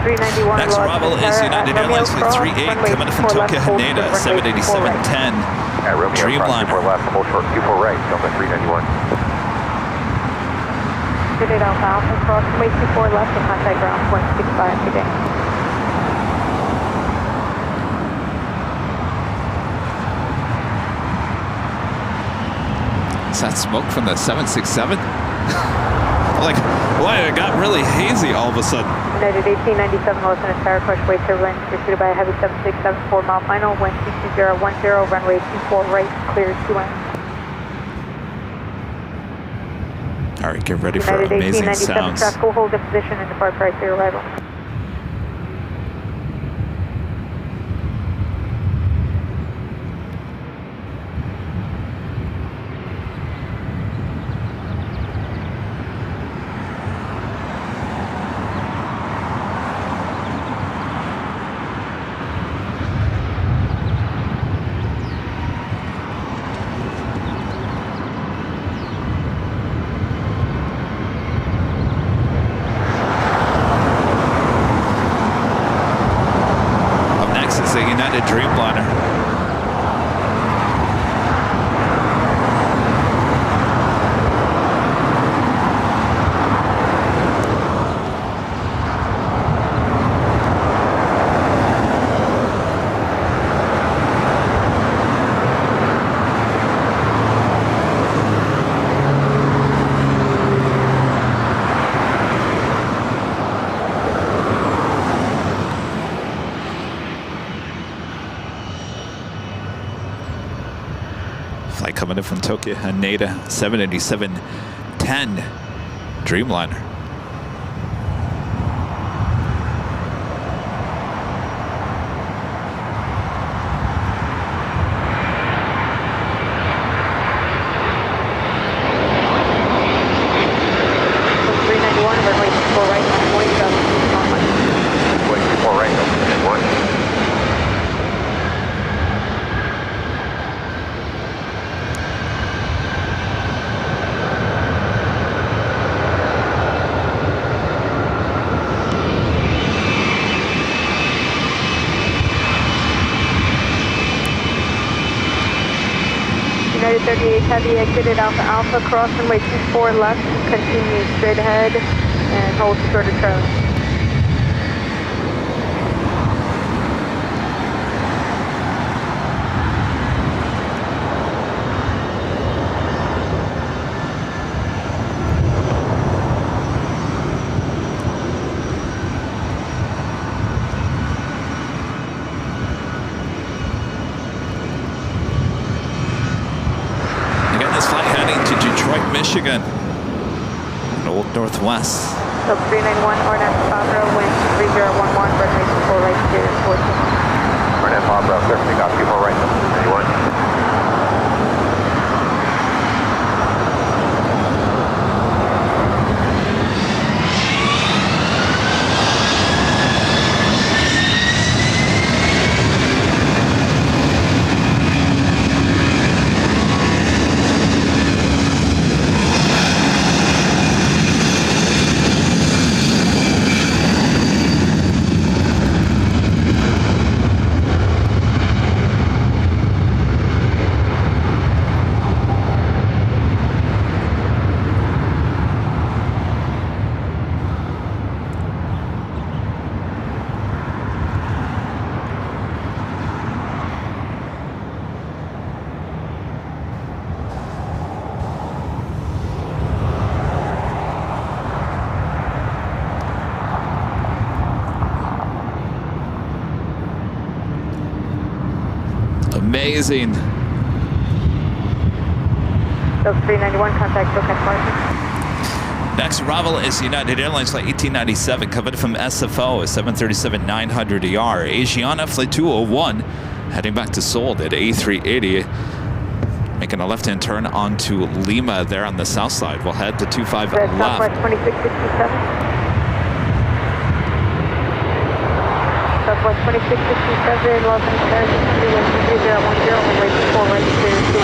Next arrival is United Airlines Flight 38 coming in from Tokyo Haneda 787-10 Dreamliner. 24 left, hold short, 24 right, Delta 391. United Alpha cross runway 24 left and contact ground 165 today. Is that smoke from the 767? Like, boy, it got really hazy all of a sudden. United 1897 Los Angeles Tower, crush weight turbulence pursued by a heavy 767 4-mile final, wind 22010, runway 24 right, clear 2 ends. All right, get ready for United amazing 1897 sounds. traffic will hold in position and depart prior to your arrival. Dreamliner. Flight coming in from Tokyo Haneda 787-10 Dreamliner. United 38 Heavy exited Alpha Alpha, cross runway 24 left, continue straight ahead, and hold shorter trailer. Michigan, Old Northwest. So 391, RNAV Pabra, wind 3011, runway 24 right, clear 14. RNAV Pabra, clear for takeoff, 24 right, 391. Amazing. Delta 391, contact Book Martin. Next arrival is United Airlines flight 1897 coming from SFO, 737-900ER. Asiana flight 201 heading back to Seoul at A380. Making a left-hand turn onto Lima there on the south side. We'll head to 25 left. Southwest 2667. Southwest 2667, Los Angeles, 3010, runway 24 right to 2.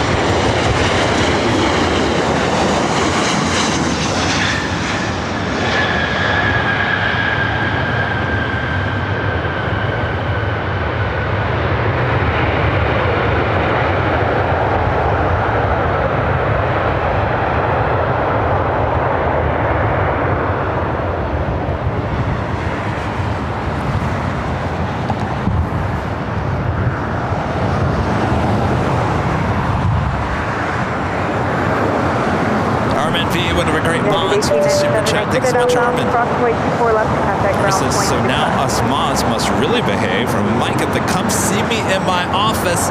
So now us mods must really behave. From Mike at the come see me in my office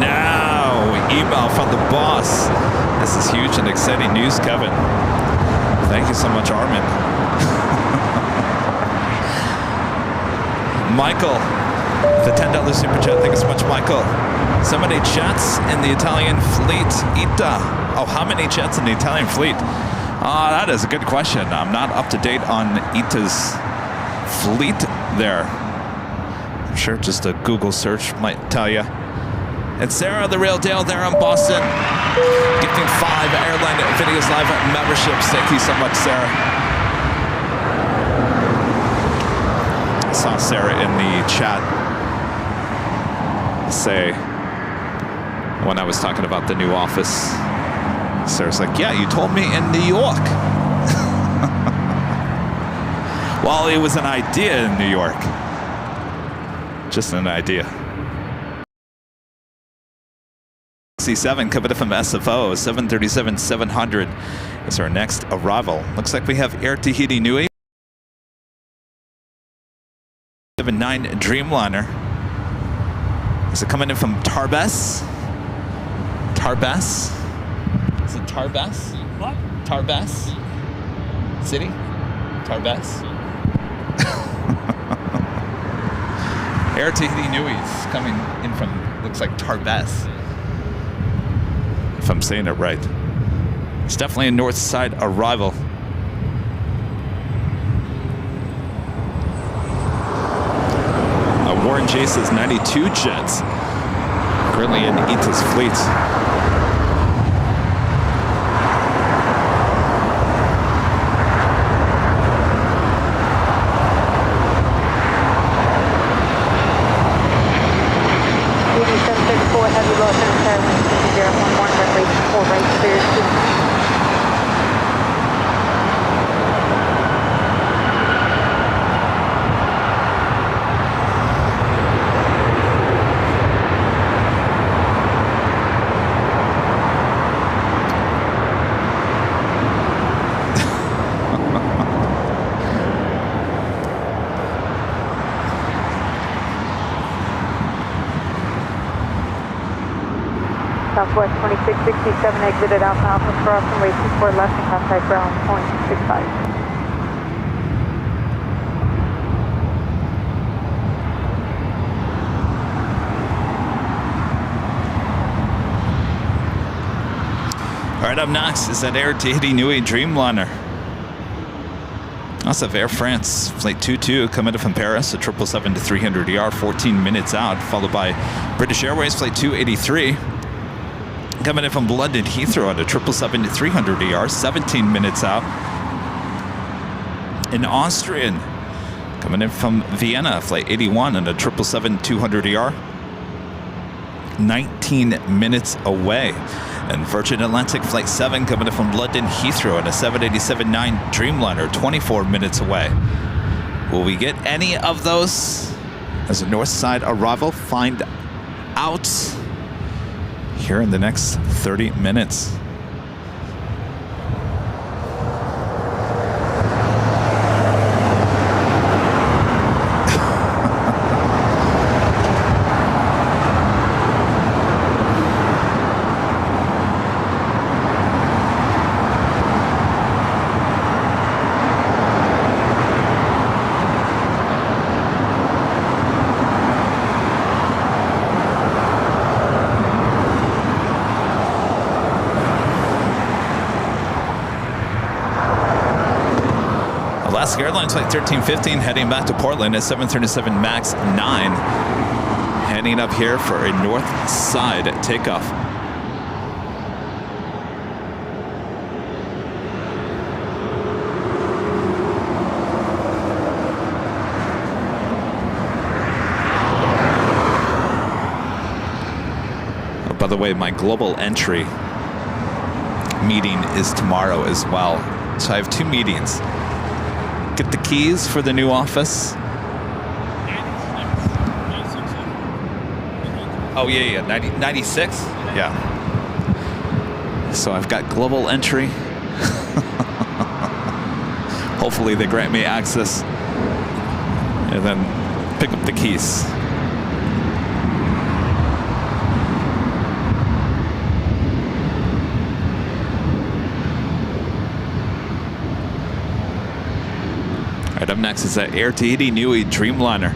now email from the boss. This is huge and exciting news, Kevin. Thank you so much, Armin. Michael, the $10 super chat. Thank you so much, Michael. So many jets in the Italian fleet. Ita. Oh, how many jets in the Italian fleet? That is a good question. I'm not up to date on ITA's fleet there. I'm sure just a Google search might tell you. It's Sarah, the real deal there in Boston. Gifting 5 Airline Videos Live memberships. Thank you so much, Sarah. I saw Sarah in the chat say, when I was talking about the new office, Sarah's like, yeah, you told me in New York. Well, it was an idea in New York. Just an idea. C7 coming from SFO, 737-700 is our next arrival. Looks like we have Air Tahiti Nui. 79 Dreamliner. Is it coming in from Tarbes? Tarbes? Is it Tarbes? What? Tarbes? City? Tarbes? Air Tahiti Nui is coming in from, looks like Tarbes. If I'm saying it right. It's definitely a north side arrival. Warren J says 92 jets currently in ITA's fleet. Southwest 2667 exited Alpha Alpha cross and way 24 left and contact ground 0.65. All right, up next is that Air Tahiti Nui Dreamliner. Also have Air France Flight 22 coming in from Paris, a 777-300ER, 14 minutes out, followed by British Airways Flight 283. Coming in from London Heathrow on a 777-300ER, 17 minutes out. An Austrian coming in from Vienna, Flight 81 on a 777-200ER, 19 minutes away. And Virgin Atlantic Flight 7 coming in from London Heathrow on a 787-9 Dreamliner, 24 minutes away. Will we get any of those as a north side arrival? Find out here in the next 30 minutes. Alaska Airlines flight 1315 heading back to Portland at 737 MAX 9. Heading up here for a north side takeoff. Oh, by the way, my global entry meeting is tomorrow as well. So I have 2 meetings. Get the keys for the new office. Oh, yeah, 96? Yeah. So I've got global entry. Hopefully they grant me access. And then pick up the keys. All right, up next is that Air Tahiti Nui Dreamliner.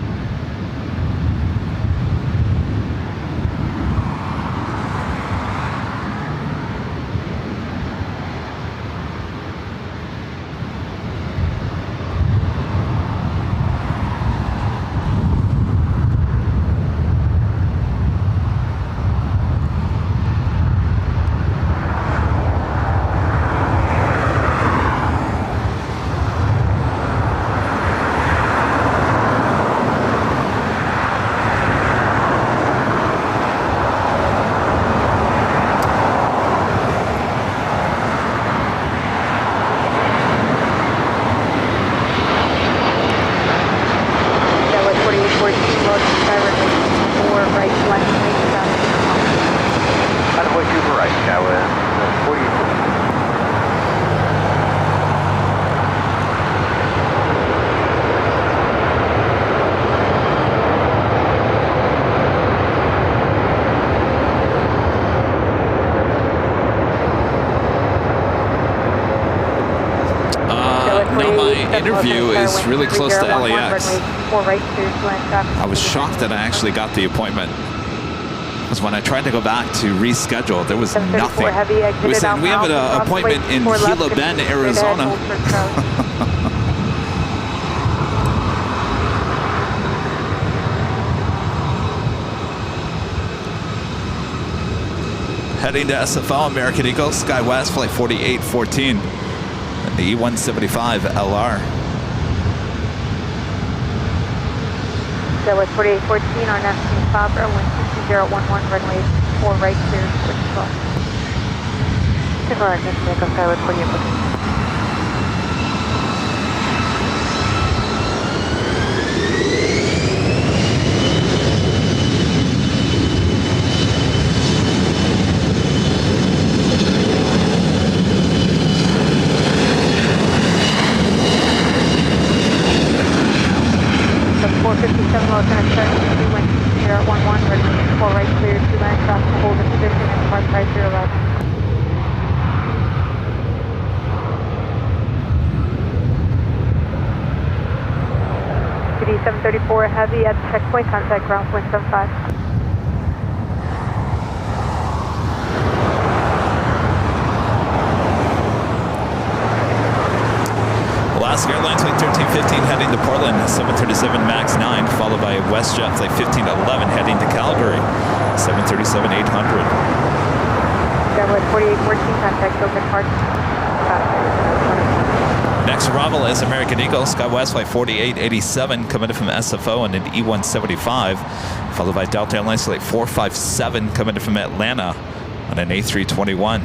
Interview is really close to LAX. I was shocked that I actually got the appointment. Because when I tried to go back to reschedule, there was nothing. It was saying, we have an appointment in Gila Bend, Arizona. Heading to SFO, American Eagle, SkyWest, flight 4814. The E175 LR. That was 4814 on Neptune Fabra, wind 22011, runway 4 right, clear, switch 12. Take our next takeoff, Skyway 4814. Heavy at checkpoint, contact ground point 75. Alaska Airlines flight 1315 heading to Portland, 737 MAX 9, followed by WestJet flight 1511 heading to Calgary, 737-800. That was 4814, contact open park. Next arrival is American Eagle, SkyWest flight 4887, coming in from SFO on an E175, followed by Delta Airlines flight 457, coming in from Atlanta on an A321.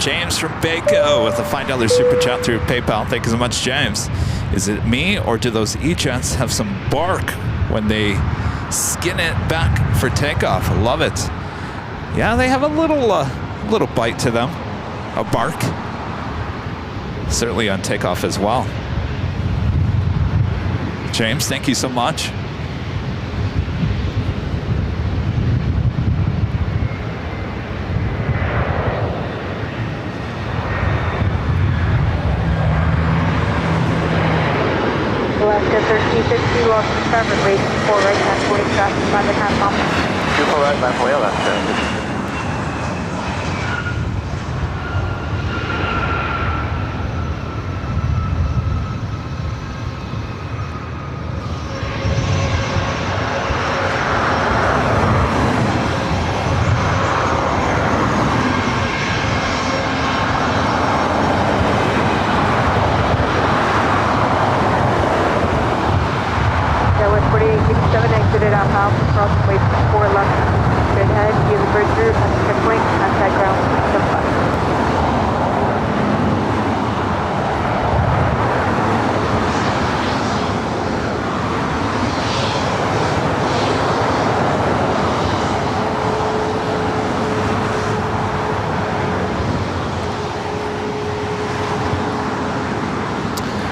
James from Baco with a $5 super chat through PayPal. Thank you so much, James. Is it me, or do those E-jets have some bark when they skin it back for takeoff? I love it. Yeah, they have a little bite to them, a bark. certainly on takeoff as well. James, thank you so much. Alaska 1350, lost in starboard, rate 4 right, 940 traffic, 5.5 miles. 24 right, 940, Alaska. Exited out half, crossing way 4 left, straight ahead, view the bridge route, and checkpoint, contact ground, step 5.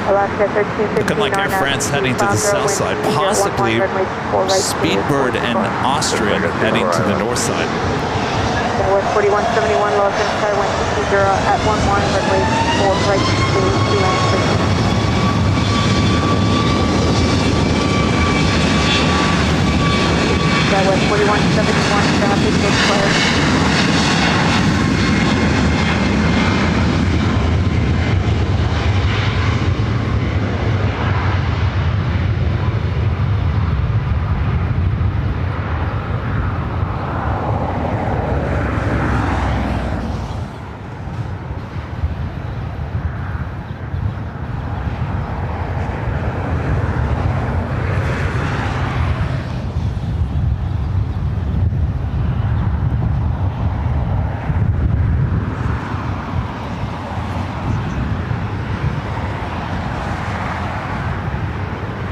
Alaska 1350. Looking like Air France heading to the south side, possibly Speedbird and Austrian heading to the north side. West 4171, low center sky, wind 60 at 11, runway 4 right to 296. West 4171, traffic is clear.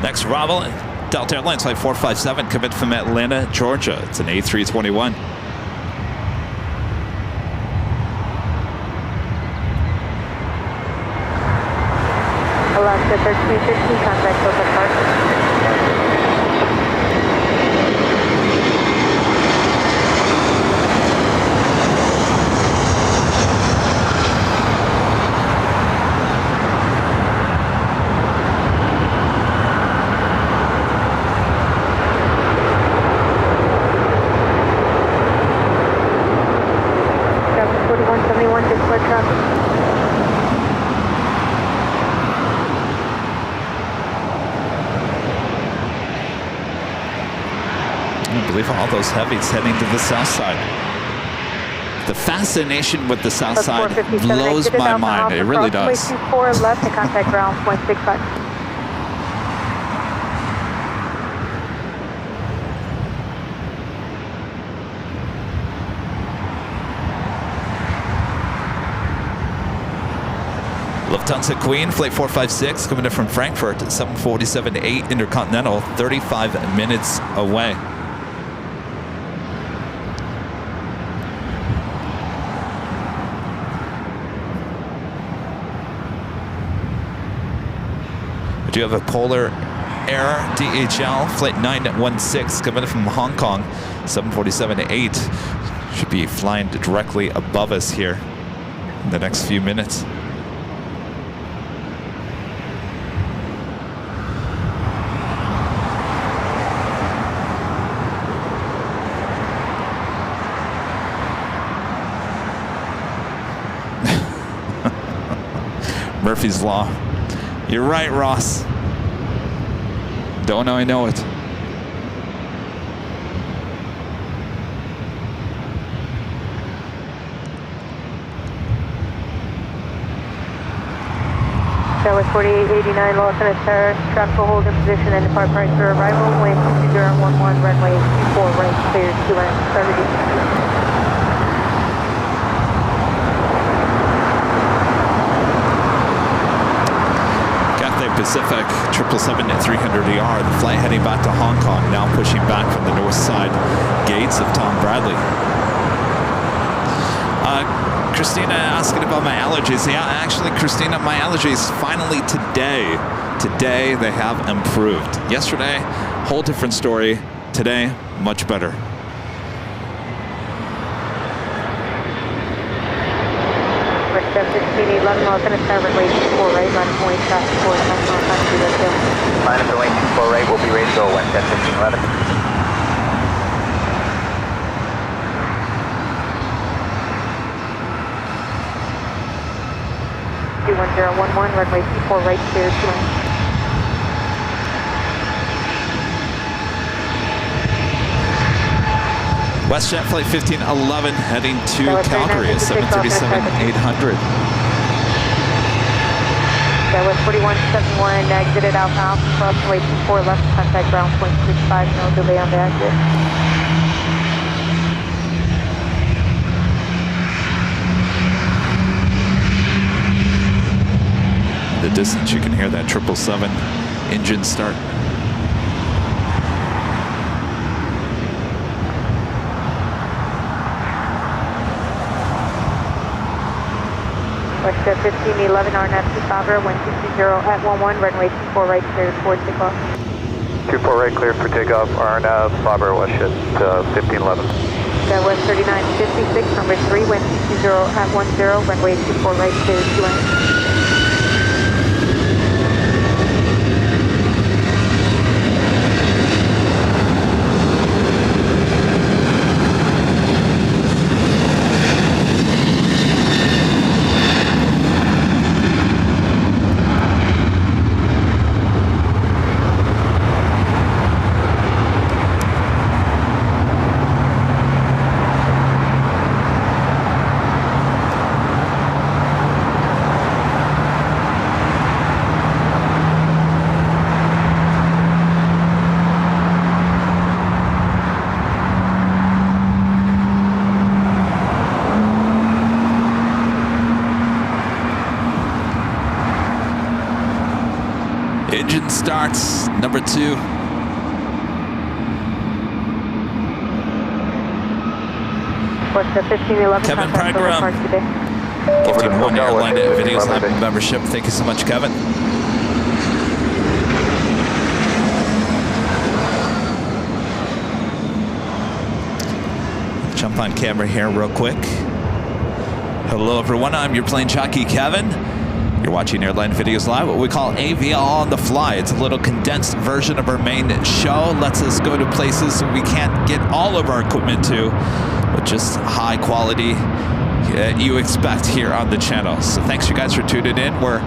Next arrival, Delta Airlines Flight 457, coming from Atlanta, Georgia. It's an A321. Alaska 1350, contact Delta Park. I believe all those heavies heading to the south side. The fascination with the south side blows my mind. It really does. 4 left to contact ground, 0.65. Lufthansa Queen, Flight 456, coming in from Frankfurt at 7:47.8 Intercontinental, 35 minutes away. We do have a Polar Air DHL, Flight 916, coming in from Hong Kong, 7:47.8. Should be flying directly above us here in the next few minutes. Murphy's Law. You're right, Ross. Don't know I know it. That was 4889, Los Angeles, traffic will hold in position and depart price for arrival, wind 2011, runway 24 right, clear 270. Cathay Pacific 777-300ER, the flight heading back to Hong Kong, now pushing back from the north side gates of Tom Bradley. Christina asking about my allergies. Yeah, actually, Christina, my allergies finally today they have improved. Yesterday, whole different story. Today, much better. West 1511, I'll finish starboard right 4 right, runway traffic 4, Line up the lane 24 right, we'll be ready to go, West 1511. 21011, runway 24 right, clear 2 inch. WestJet Flight 1511 heading to Calgary at 737-800. That was 4171, exited Alpha Alpha, cross runway 24 left, contact ground point 65, no delay on the exit. The distance, you can hear that 777 engine start. West 1511, RNAV 25, 1220 at 11, runway 24 right, cleared for takeoff. 24 right, cleared for takeoff, RNAV, Bobber, WestJet 1511. That was 3956, number 3, wind 220 at 10, runway 24 right, cleared 2 inch. Engine starts, number 2. What's the 1511? Kevin Prigram, gifting 1 Airline Videos Lab membership. Thank you so much, Kevin. Jump on camera here real quick. Hello everyone, I'm your plane jockey Kevin. You're watching Airline Videos Live, what we call AVL on the fly. It's a little condensed version of our main show. Lets us go to places we can't get all of our equipment to, but just high quality you expect here on the channel. So thanks you guys for tuning in. We're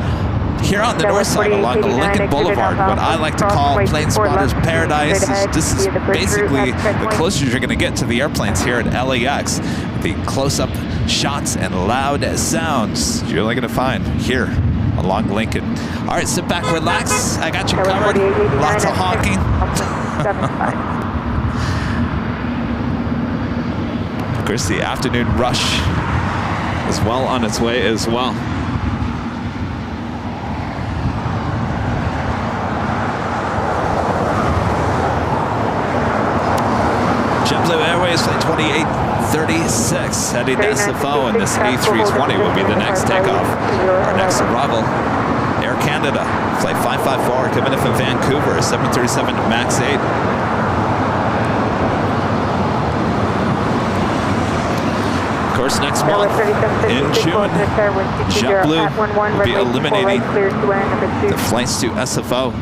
here on the north side along Lincoln Boulevard, what I like to call Plane Spotters Paradise. This is basically the closest you're going to get to the airplanes here at LAX. The close-up shots and loud sounds you're only going to find here along Lincoln. All right, sit back, relax. I got you covered. Lots of honking. Of course, the afternoon rush is well on its way as well. JetBlue Airways Flight 2836 heading to SFO, and this A320 will be the next takeoff. Our next arrival, Air Canada Flight 554 coming in from Vancouver, 737 MAX 8. Of course, next month in June, JetBlue will be eliminating the flights to SFO.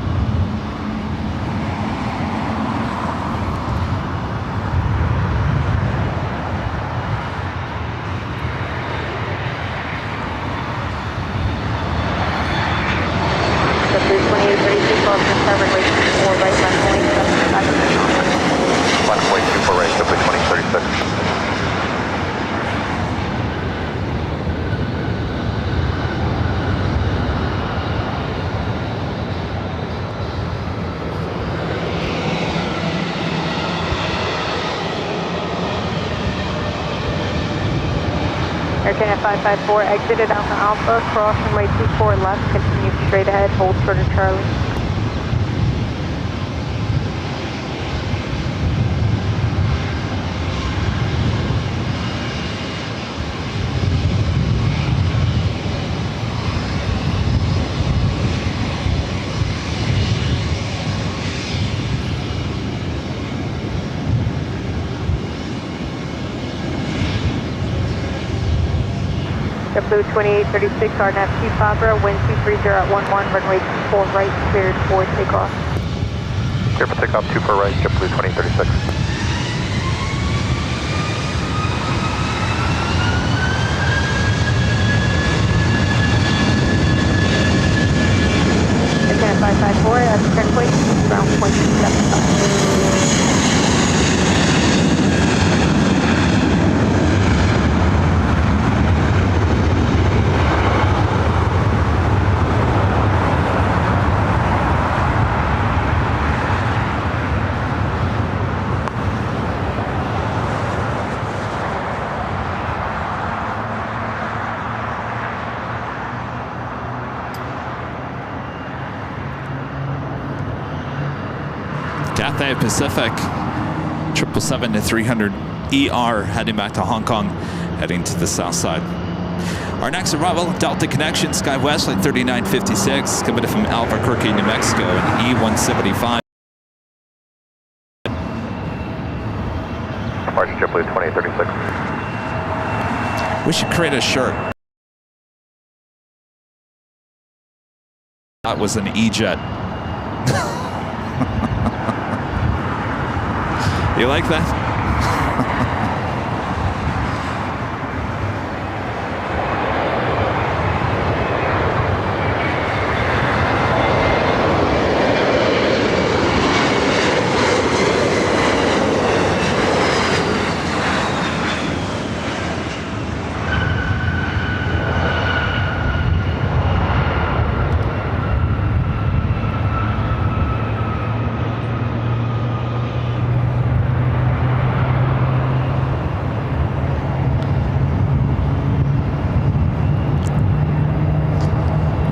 Aircana 554, exited Alpha Alpha, cross runway 24 left, continue straight ahead, hold short of Charlie. JetBlue 2836, RNAV 25, wind 230 at 11, runway 24 right, cleared for takeoff. Clear for takeoff 24 right, JetBlue 2036. Again, 554 at 10 point, ground point 75. Cathay Pacific 777-300 ER heading back to Hong Kong, heading to the south side. Our next arrival, Delta Connection, SkyWest Flight 3956, coming in from Albuquerque, New Mexico, an E175. Departure JetBlue 2036. We should create a shirt. That was an E-Jet. You like that?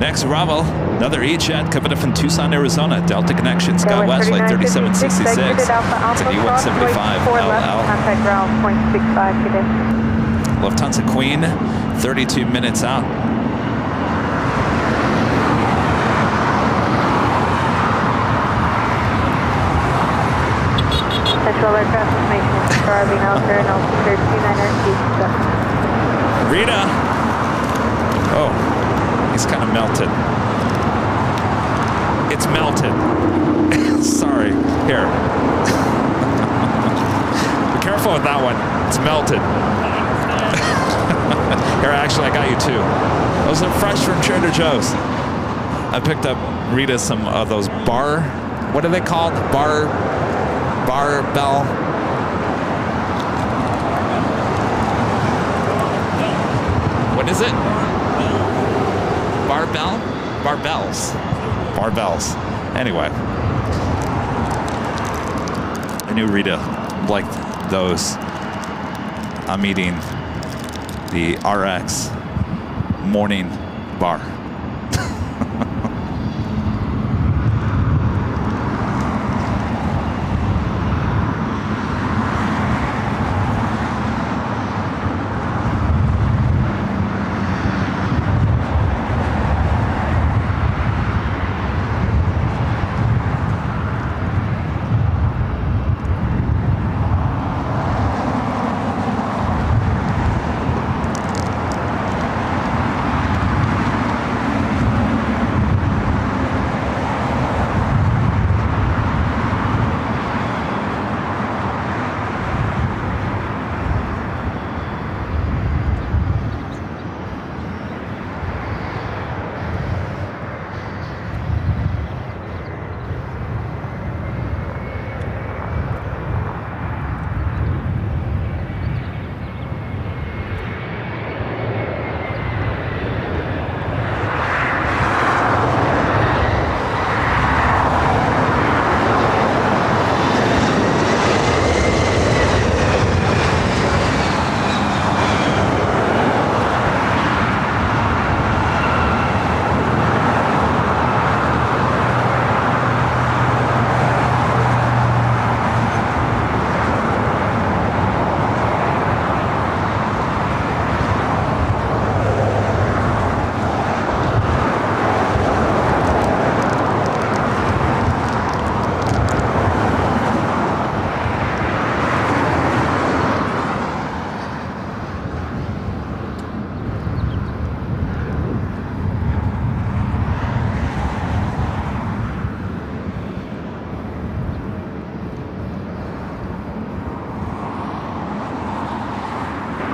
Next arrival, another E-Jet coming in from Tucson, Arizona. Delta Connection, SkyWest Flight 3766. It's an E175 LL. Contact ground point 65 today. Lufthansa Queen, 32 minutes out. Central aircraft information driving out there and altitude 29 Rita! Oh. He's kind of melted. It's melted. Sorry. Here. Be careful with that one. It's melted. Here, actually, I got you two. Those are fresh from Trader Joe's. I picked up Rita some of those bar. What are they called? Barbell. What is it? Barbells. Anyway, I knew Rita liked those. I'm eating the RX morning bar.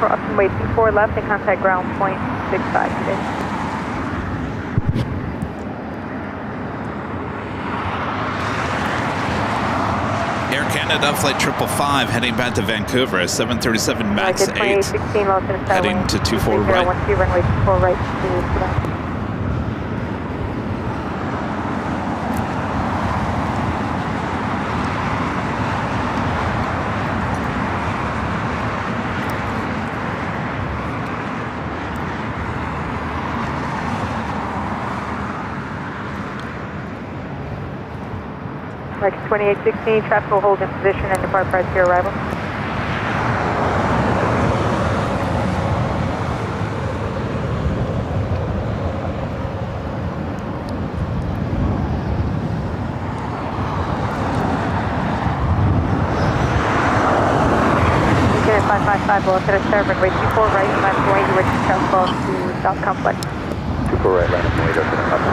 cross runway 24 left and contact ground point 65 today. Air Canada flight 555 heading back to Vancouver, 737 MAX 8, heading to 24 right. Runway 24 right to Quebec. LAX 2816, traffic will hold in position and depart prior to your arrival. Unit 555 will set a start runway 24 right, left going to Richard Southwell to South Complex. 24 right, land up, to the top.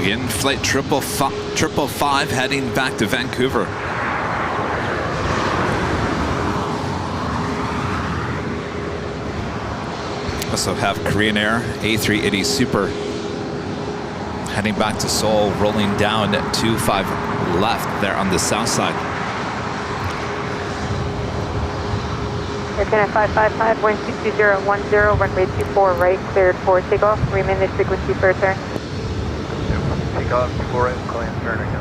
Again, flight 555 heading back to Vancouver. Also have Korean Air A380 Super heading back to Seoul, rolling down 25 left there on the south side. Air Canada 555, wind 22010, runway 24 right, cleared for takeoff. Remain this frequency for return. Takeoff, 24 right, clean, turn again.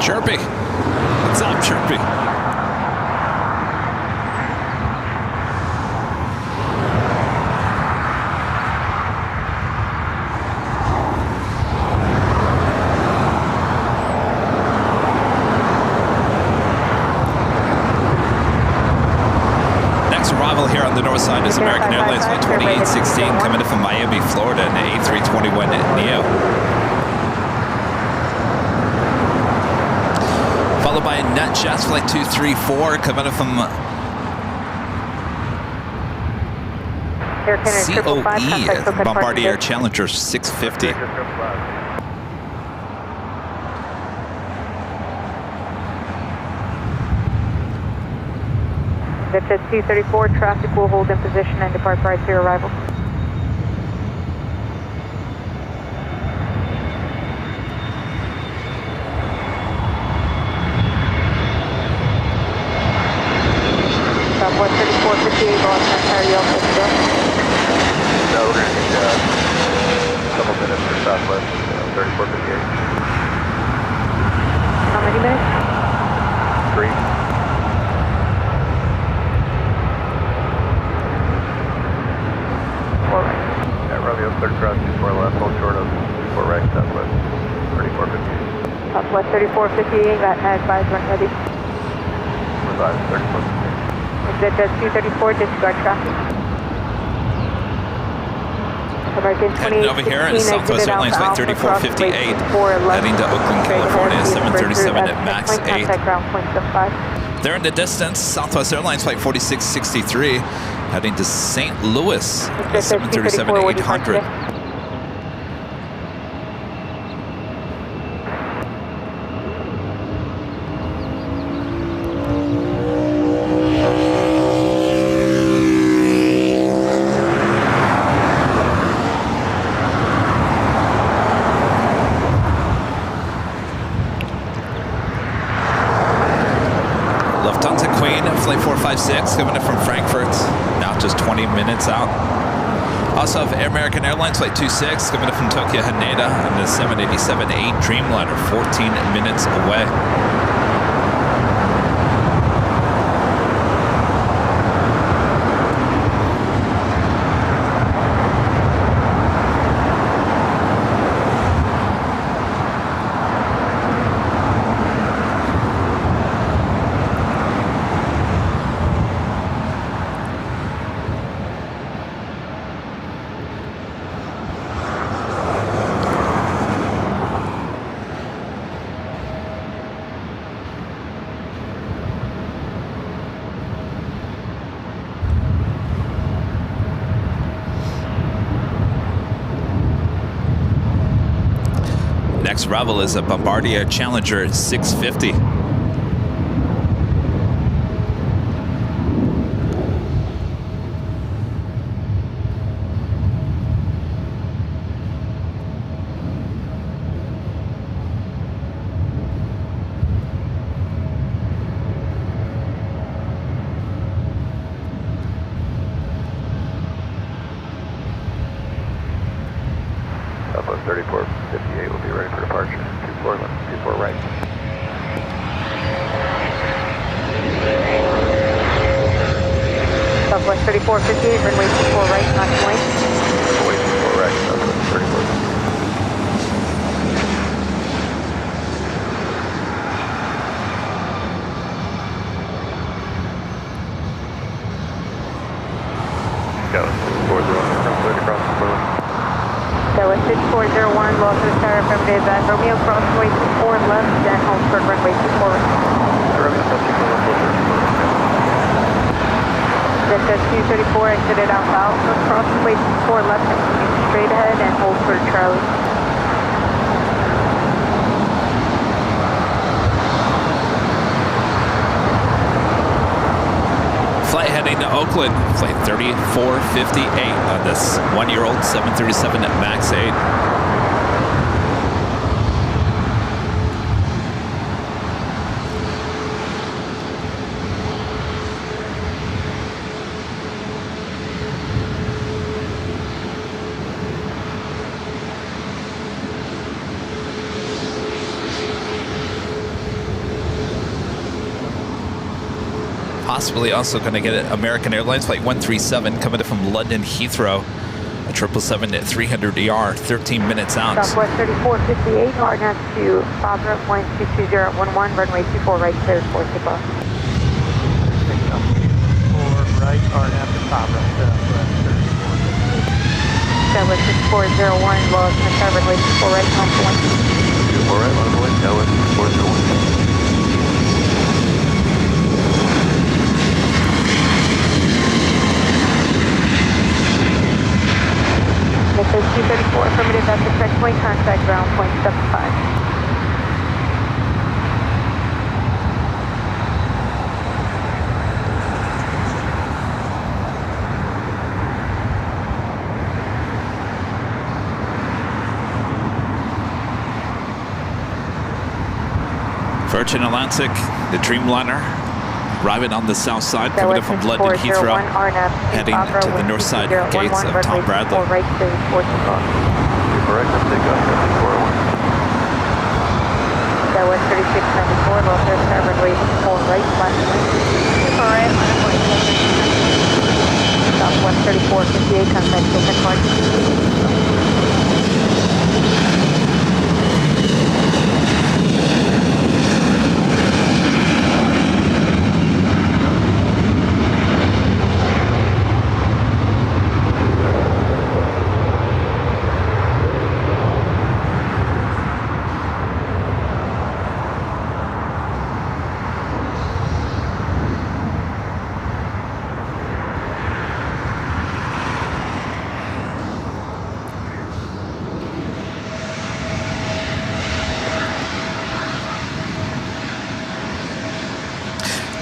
Chirpy. What's up, Chirpy? Next arrival here on the north side is American Airlines flight 2816 coming in from Miami, Florida, in the A321neo. Followed by NetJets flight 234 coming in from COE Bombardier Challenger 650. NetJets 234, traffic will hold in position and depart prior to your arrival. Southwest 3458, Boston, are you okay to go? No, we're going to need a couple minutes for Southwest 3458. How many minutes? 3. Yeah, Romeo, third cross, 24 left, hold short of 24 right, Southwest 3458. Southwest 3458, advise when ready. Revise 3458. NetJets 234, disregard traffic. American Heading over here is Southwest Airlines flight 3458, heading to Oakland, California, 737 at MAX 8. There in the distance, Southwest Airlines flight 4663, heading to St. Louis, 737-800. 156 coming in from Frankfurt, now just 20 minutes out. Also have American Airlines Flight 26 coming in from Tokyo Haneda and the 787-8 Dreamliner, 14 minutes away. Next arrival is a Bombardier Challenger 650. Southwest 3458 will be ready for departure. 24 left, 24 right. Southwest 3458, runway 24 right, not joint. Runway 24 right, Southwest 3458. Dallas 640, across the road. Dallas 6401, lost to the tower, affirmative, Romeo, cross runway 24 left, then Holmesburg, runway 24 right. Romeo, subsequent level 34. Delta 234, exited Alpha Alpha, cross runway 24 left, and continue straight ahead, and hold for Charlie. Flight heading to Oakland, flight 3458 on this one-year-old 737 MAX 8. Possibly also going to get an American Airlines Flight 137 coming in from London Heathrow. A 777-300ER, 13 minutes out. Southwest 3458, RNAV to Fabra, 122011, runway 24 right, cleared for takeoff. 4 right, RNAV to Fabra, Southwest 3458. Southwest 6401, lost in the tower, runway 24 right, on point. 24 right, on point, Dallas 6401. Midday 234, affirmative, that's the checkpoint, contact ground point 75. Virgin Atlantic, the Dreamliner, arriving on the south side, coming in from London Heathrow, heading to the north side gates of Tom Bradley. Right, cleared for takeoff. Correct, let's take off 7401. That was 3694, lost to the tower, runway 4 right, left. 24 right, on point. Southwest 3458, contact open park.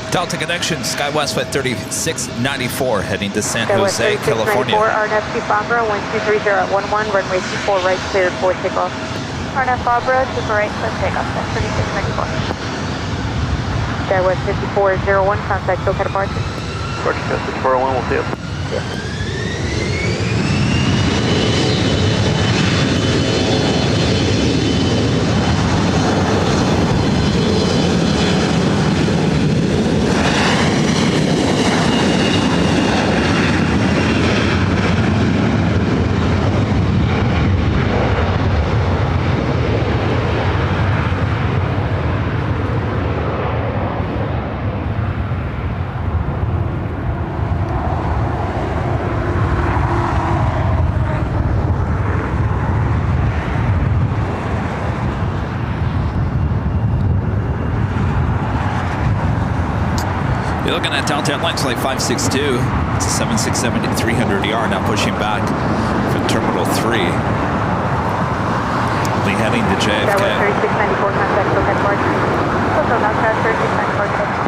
Delta connection, SkyWest Flight 3694, heading to San Jose, California. RNAV to Fabra, 123011, runway 24 right, cleared for takeoff. RNAV Fabra, 24 right, let's take off, that's 3694. That was 5401, contact SoCal departure. Approaching Switch 401, we'll see you. Yeah. You're looking at Delta Airlines Flight 562. It's a 767-300ER now pushing back from Terminal 3. We'll be heading to JFK. That was 3694, contact look at port. Also, that's 3694.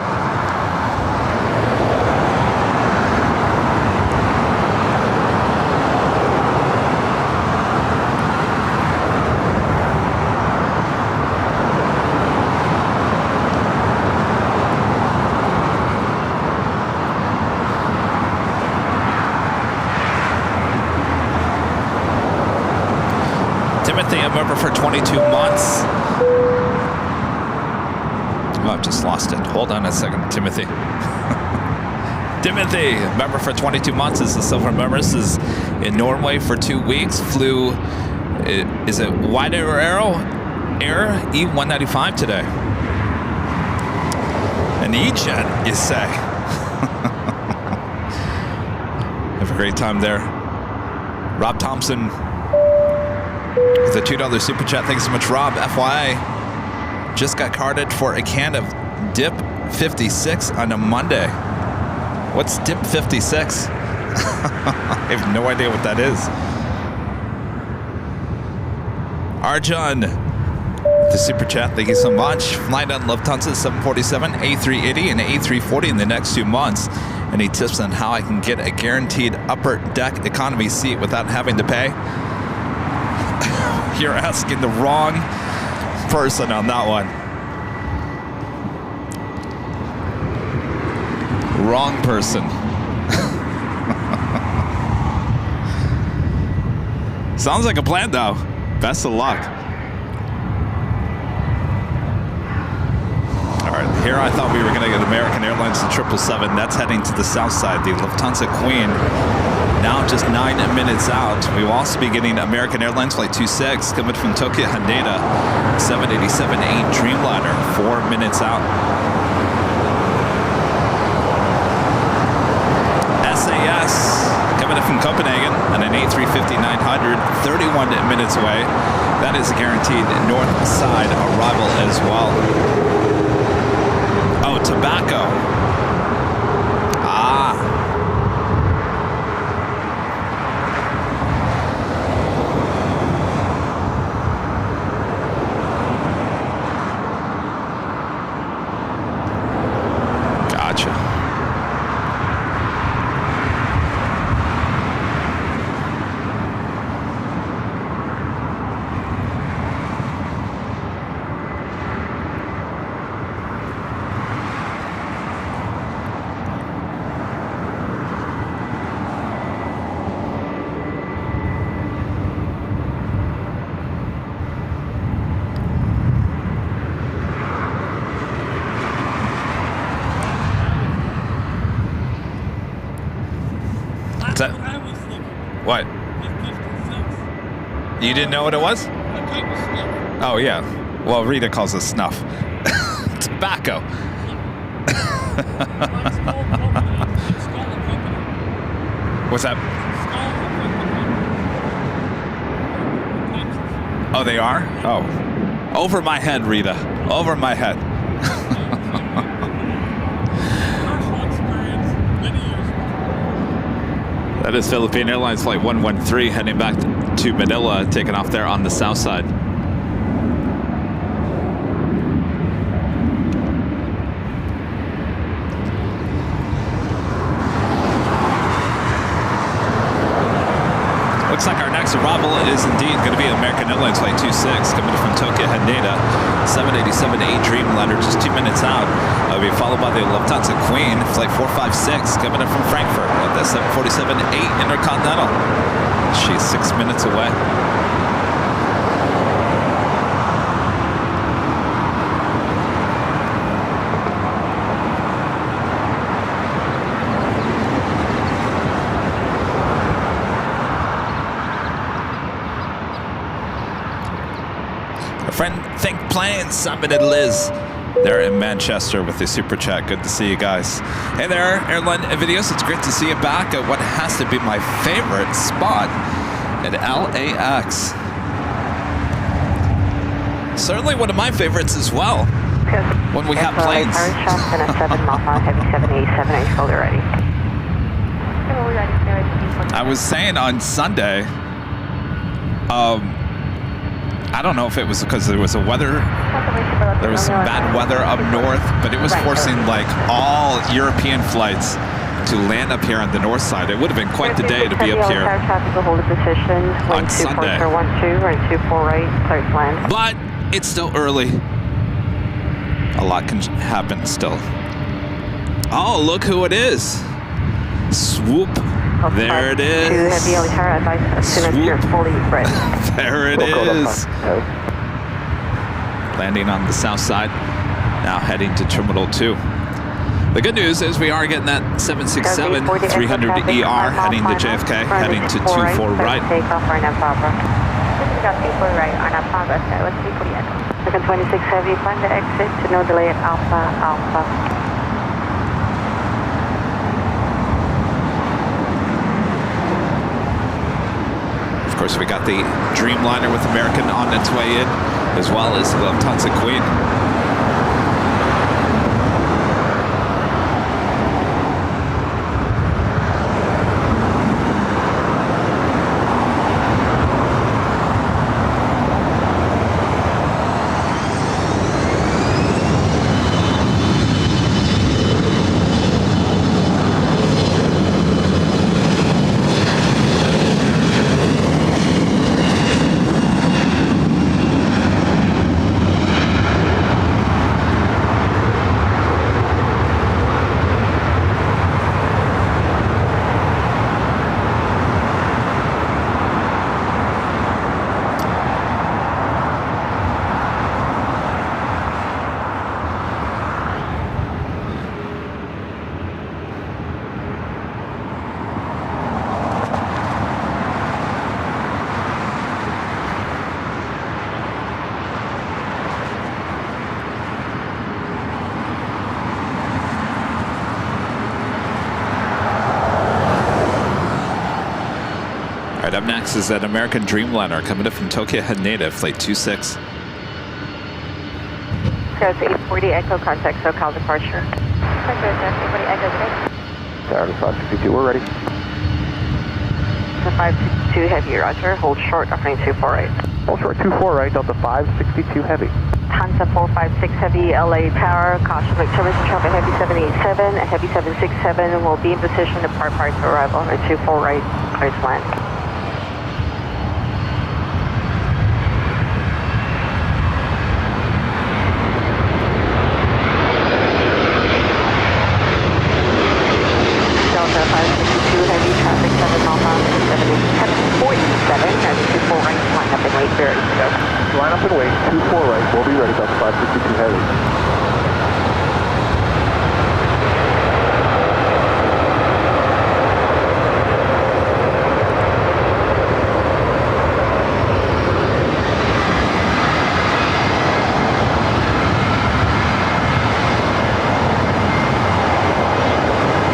Timothy, a member for 22 months. Oh, I've just lost it. Hold on a second, Timothy. Timothy, member for 22 months, is the silver member. This is in Norway for 2 weeks. Flew, is it Wide Arrow Air E195 today? An E-Jet, you say? Have a great time there. Rob Thompson with a $2 super chat. Thanks so much, Rob. FYI, just got carded for a can of Dip 56 on a Monday. What's Dip 56? I have no idea what that is. Arjun, the super chat. Thank you so much. Flight on Lufthansa 747, A380, and A340 in the next 2 months. Any tips on how I can get a guaranteed upper deck economy seat without having to pay? You're asking the wrong person on that one. Wrong person. Sounds like a plan, though. Best of luck. All right, here I thought we were going to get American Airlines to 777. That's heading to the south side. The Lufthansa Queen, now just 9 minutes out. We will also be getting American Airlines Flight 26 coming from Tokyo Haneda, 787-8 Dreamliner, 4 minutes out. SAS coming in from Copenhagen on an A350-900, 31 minutes away. That is a guaranteed north side arrival as well. Oh, tobacco. What? You didn't know what it was? Oh, yeah. Well, Rita calls it snuff. Tobacco. What's that? Oh, they are? Oh. Over my head, Rita. Over my head. That is Philippine Airlines Flight 113 heading back to Manila, taking off there on the south side. Looks like our next next arrival is indeed going to be American Airlines Flight 26 coming from Tokyo Haneda, 787-8 Dreamliner, just 2 minutes out. It'll be followed by the Lufthansa Queen, Flight 456 coming in from Frankfurt at the 747-8 Intercontinental. She's 6 minutes away. Friend Think Planes submitted Liz. They're in Manchester with the super chat. Good to see you guys. Hey there, Airline Videos. It's great to see you back at what has to be my favorite spot at LAX. Certainly one of my favorites as well. When we have planes. I was saying on Sunday, I don't know if it was because there was some bad weather up north, but it was forcing like all European flights to land up here on the north side. It would have been quite the day to be up here on Sunday. But it's still early. A lot can happen still. Oh, look who it is. Swoop. There it is. Swoop. There it is. Landing on the south side. Now heading to Terminal 2. The good news is we are getting that 767-300ER heading to JFK, heading to 24 right. Takeoff for Navabra. We got 24 right on Navabra, so let's see for the end. Second 26 heavy, find the exit to no delay at Alpha, Alpha. Of course, we got the Dreamliner with American on its way in, as well as the Lufthansa Queen. Up next is that American Dreamliner coming up from Tokyo Haneda, Flight 26. Go to 840 Echo, contact SoCal departure. Contact 840 Echo, ready? Saturday 562, we're ready. The 562 heavy, roger. Hold short, offering 24 right. Hold short 24 right, Delta 562 heavy. Hansa 456 heavy, LA Tower, caution McTermott traffic heavy 787, a heavy 767 will be in position to depart prior to arrival. 24 right, clear to land. Line up and wait, 24 right, we'll be ready, Delta 562 heavy.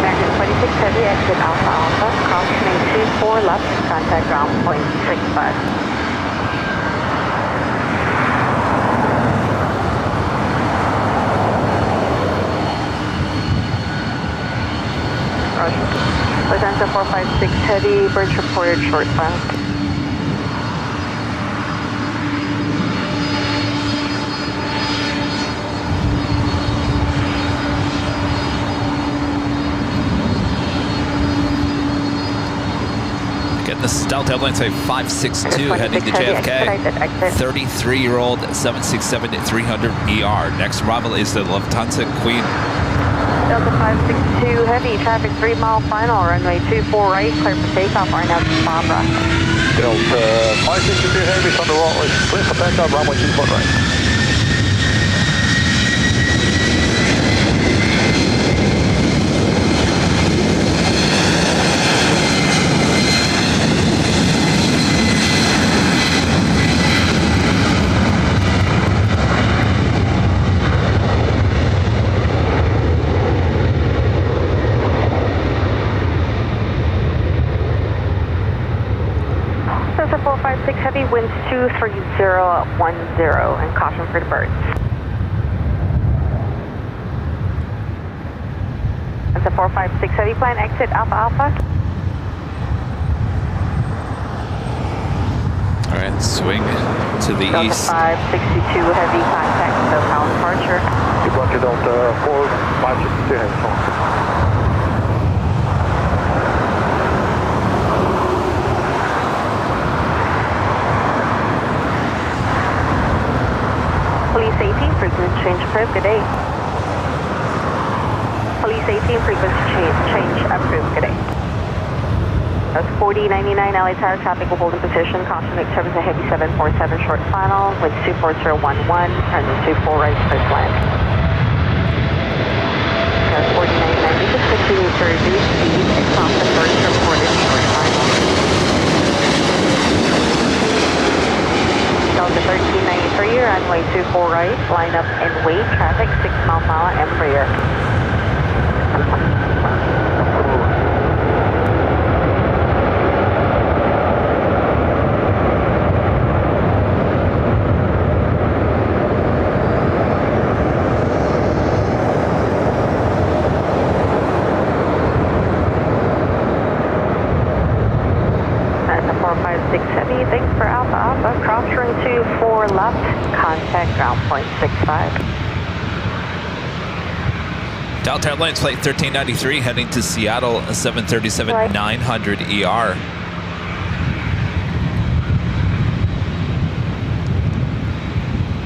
American 26 heavy, exit Alpha Alpha, crossing 24 left, contact ground point 65. Lufthansa 456 heavy, bridge reported short file. Again, Morgan, this is Delta Airlines Flight 562 heading to JFK. 33-year-old 767-300ER. Next arrival is the Lufthansa Queen. Delta 562 Heavy, traffic 3 mile final, runway 24 right, clear for takeoff, right now to Barbara. Delta 562 Heavy, Thunderous, clear for takeoff, runway 24 right. Delta 456 Heavy, winds 23010, and caution for the birds. Delta 456 Heavy, plan exit Alpha Alpha. All right, swing to the Delta east. 562 Heavy, contact SoCal departure. Keep Roger, Delta 4562 Heavy. Police 18, frequency change approved, good day. Police 18, frequency change approved, good day. That's 4099 LA Tower, traffic will hold in position, caution next service a Heavy 747 short final, with 24011, runway 24 right, first land. That's 4099, just continue to reduce speed, exhaust the first reported short final. Delta 1393, runway 24 right, line up and wait, traffic 6 mile per hour, Embraer. That's a 456 Heavy, thanks for Alpha Alpha, cross run 24 left, contact ground point 65. Delta Airlines Flight 1393 heading to Seattle, 737-900ER.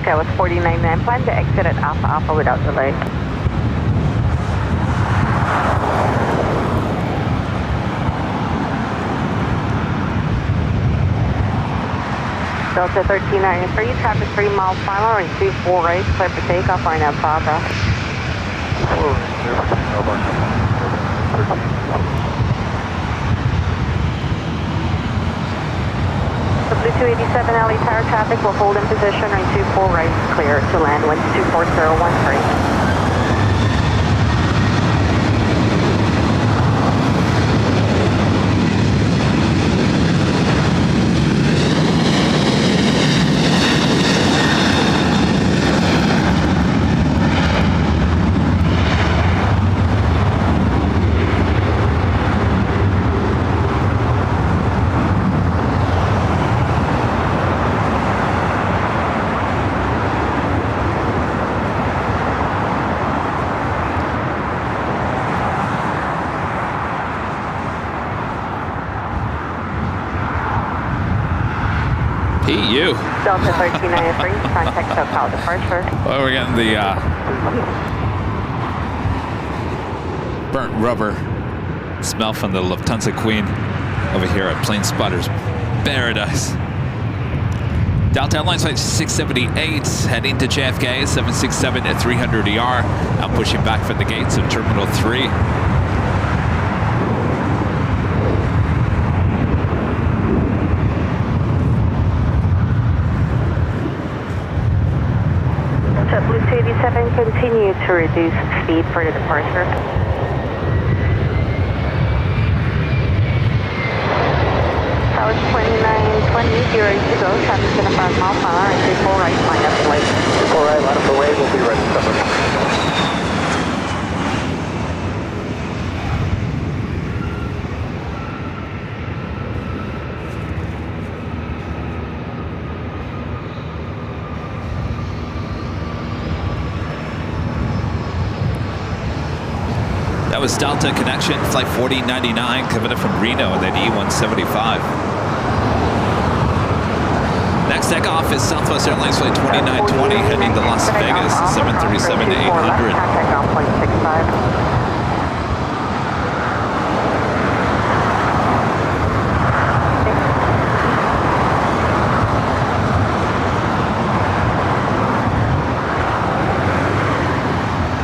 Okay, with 4099, plan to exit at Alpha Alpha without delay. Delta 1393, traffic 3 mile final, right 24 right, clear for takeoff, right now Barbara. The Blue 287 LA Tower, traffic will hold in position, right 24 right, clear to land, winds 24013. PU. Delta 1393, contact SoCal departure. Well, we're getting the burnt rubber smell from the Lufthansa Queen over here at Plane Spotters Paradise. Delta Airlines Flight 678 heading to JFK, 767-300ER. Now pushing back for the gates of Terminal 3. Blue 287, continue to reduce speed for the departure. Tower 2920, you're ready to go. Traffic's in a 5 mile per hour, and 24 right, line up the way. 24 right, line up the way, we'll be ready to cover. That That was Delta Connection, flight 4099, coming in from Reno, and then E175. Next takeoff is Southwest Airlines flight 2920, heading to Las Vegas, 737-800. Contact on 0.65.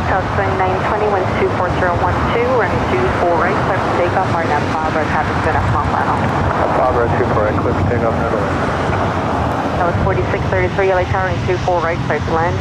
South 2920, winds 24012, running 24 right, clear for takeoff, RNAV 5 right, happy to finish small final. 5 right, 24 right, clear for takeoff, Netherlands. That was 4633, LA Tower, running 24 right, clear to land.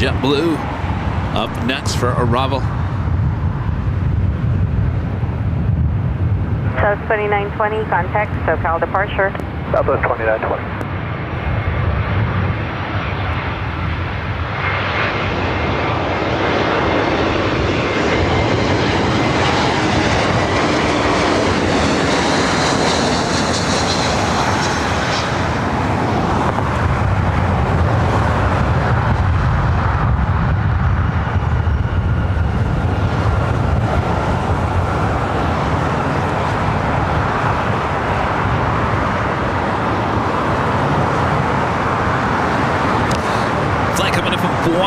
JetBlue up next for arrival. South 2920, contact SoCal departure. Southwest 2920.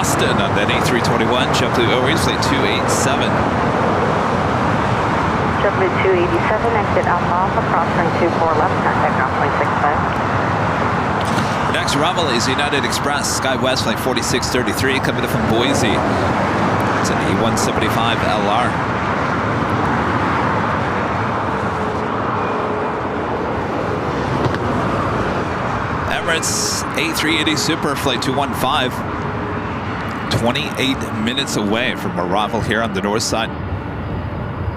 Boston on that A321, JetBlue Airways flight 287. JetBlue 287, exit Alpha, crossing 24 left, contact off 0.65. Next arrival is United Express, SkyWest flight 4633, coming in from Boise. It's an E175 LR. Emirates A380 Super flight 215. 28 minutes away from arrival here on the north side.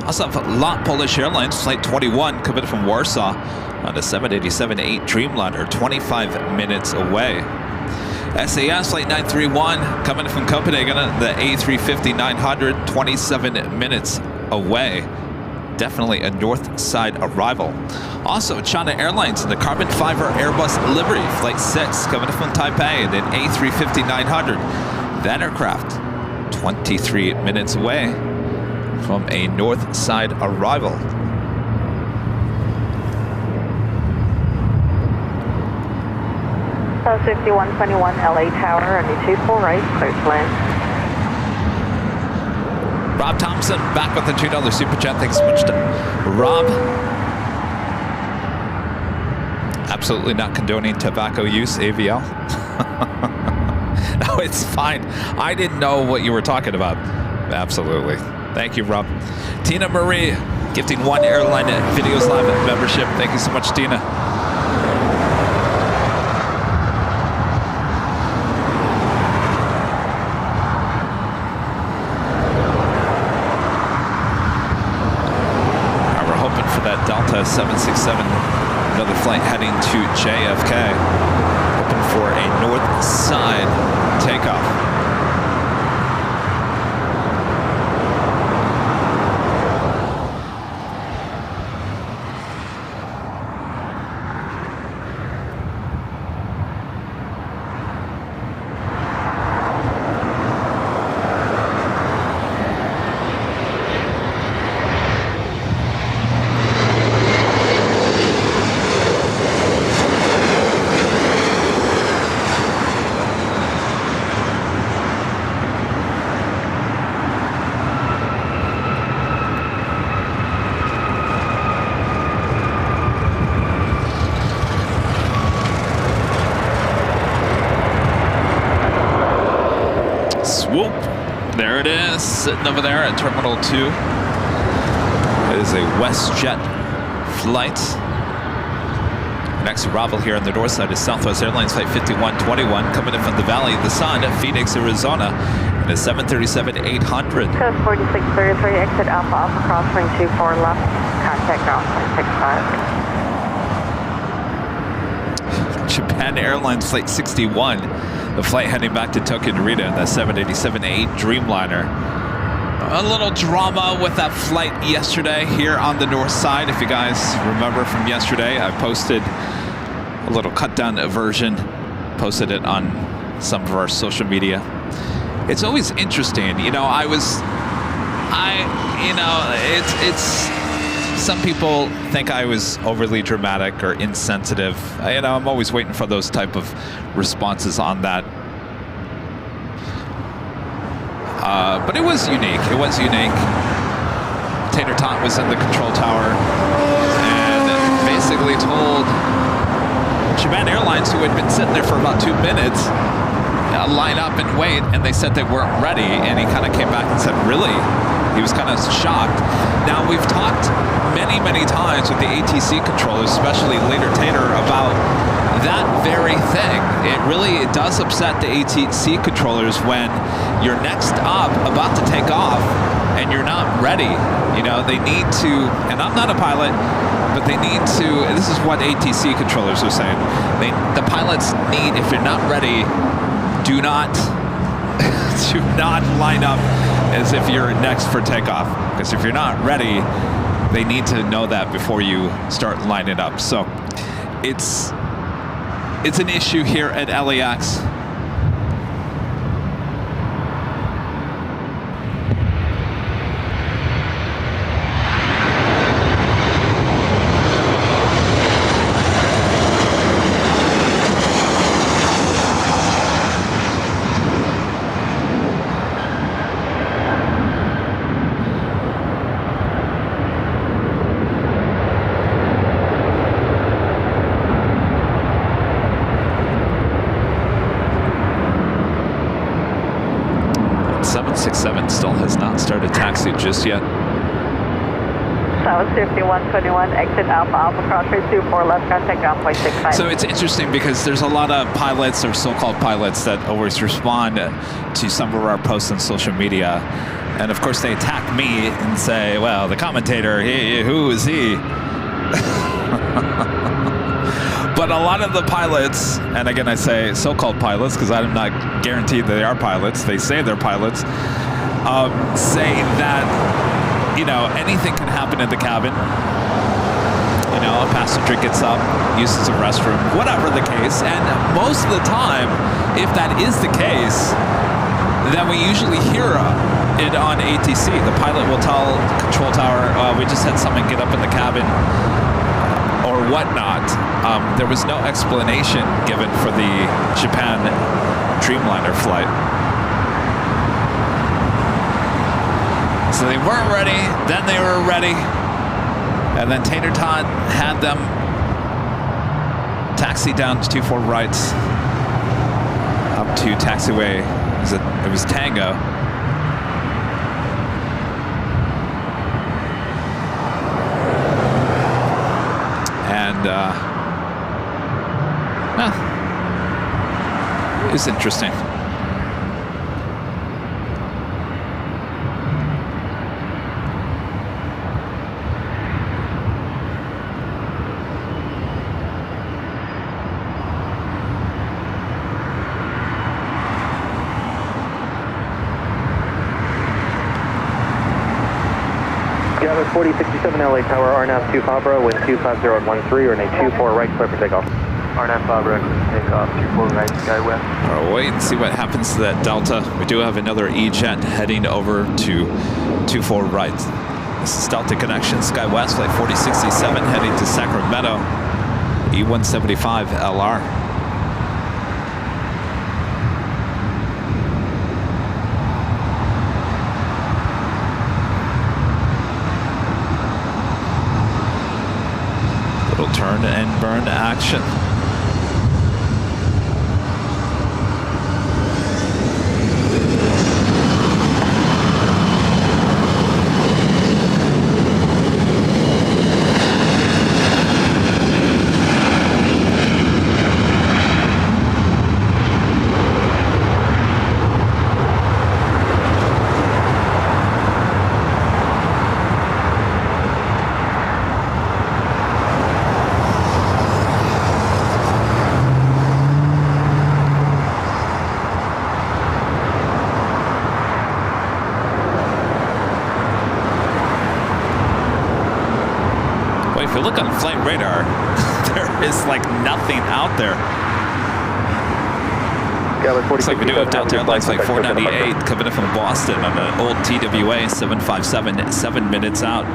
Also have LAX Polish Airlines flight 21 coming from Warsaw on the 787-8 Dreamliner, 25 minutes away. SAS flight 931 coming from Copenhagen on the A350-900, 27 minutes away. Definitely a north side arrival. Also, China Airlines in the carbon fiber Airbus livery flight 6 coming from Taipei, and then A350-900. That aircraft, 23 minutes away from a north side arrival. South 6121 LA Tower, runway 24 right, clear to land. Rob Thompson back with the $2 super chat. Thanks so much to Rob. Absolutely not condoning tobacco use, AVL. No, it's fine. I didn't know what you were talking about. Absolutely. Thank you, Rob. Tina Marie, gifting 1 Airline Videos Live membership. Thank you so much, Tina. We're hoping for that Delta 767, another flight heading to JFK. Hoping for a north side takeoff. There it is, sitting over there at Terminal 2. It is a WestJet flight. Next arrival here on the north side is Southwest Airlines Flight 5121, coming in from the Valley of the Sun at Phoenix, Arizona. And a 737-800. Code 4633, exit Alpha Alpha, crossing 24 left, contact ground 65. Japan Airlines Flight 61, the flight heading back to Tokyo Narita in the 787-8 Dreamliner. A little drama with that flight yesterday here on the north side. If you guys remember from yesterday, I posted a little cut down version, posted it on some of our social media. It's always interesting, you know, it's some people think I was overly dramatic or insensitive. You know, I'm always waiting for those type of responses on that. But it was unique. It was unique. Tater Tot was in the control tower and basically told Japan Airlines, who had been sitting there for about 2 minutes, line up and wait, and they said they weren't ready, and he kind of came back and said, really? He was kind of shocked. Now, we've talked many, many times with the ATC controllers, especially later Tater, about that very thing. It does upset the ATC controllers when you're next up, about to take off, and you're not ready. You know, they need to, and I'm not a pilot, but they need to, this is what ATC controllers are saying, the pilots need, if you're not ready, do not line up as if you're next for takeoff. Because if you're not ready, they need to know that before you start lining up. So it's an issue here at LAX. Still has not started taxi just yet. South 5121, exit Alpha Alpha, crossing 24 left, contact ground 65. So it's interesting because there's a lot of pilots or so-called pilots that always respond to some of our posts on social media. And of course they attack me and say, well, the commentator, who is he? But a lot of the pilots, and again I say so-called pilots because I'm not guaranteed that they are pilots, they say they're pilots, say that, you know, anything can happen in the cabin. You know, a passenger gets up, uses a restroom, whatever the case. And most of the time, if that is the case, then we usually hear it on ATC. The pilot will tell the control tower, we just had someone get up in the cabin or whatnot. There was no explanation given for the Japan Dreamliner flight. So they weren't ready, then they were ready, and then Tater Tot had them taxi down to 24 rights up to taxiway. It was Tango. And it was interesting. Java 4067 LA Tower, RNAV 25 wind 25013, or name 24 right, clear for takeoff. RNAV 5 takeoff, 24 right, sky west. I'll wait and see what happens to that Delta. We do have another E-Jet heading over to 24 right. This is Delta Connection, Sky West, flight 4067, heading to Sacramento, E175 LR. Little turn and burn action. you look on flight radar, there is like nothing out there. Looks like we do have Delta Airlines Flight 498 coming in from Boston on an old TWA 757, 7 minutes out.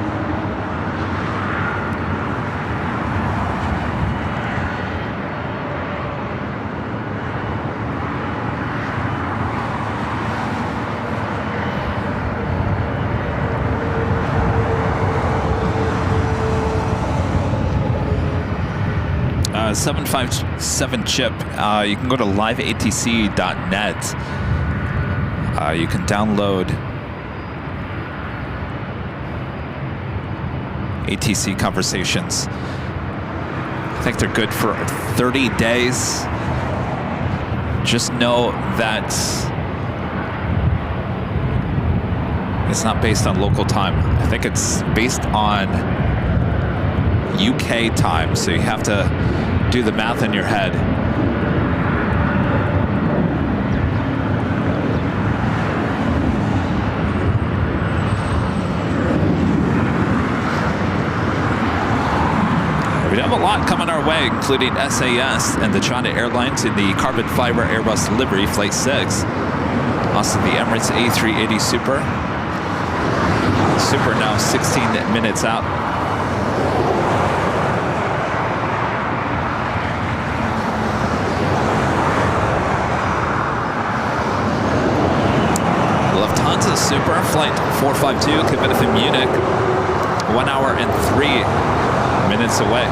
Uh, 757 chip. You can go to liveatc.net. You can download ATC conversations. I think they're good for 30 days. Just know that it's not based on local time. I think it's based on UK time, so you have to do the math in your head. We have a lot coming our way, including SAS and the China Airlines in the carbon fiber Airbus livery Flight 6. Also the Emirates A380 Super. Super now 16 minutes out. Lufthansa Super Flight 452 committed from Munich, 1 hour and 3 minutes away.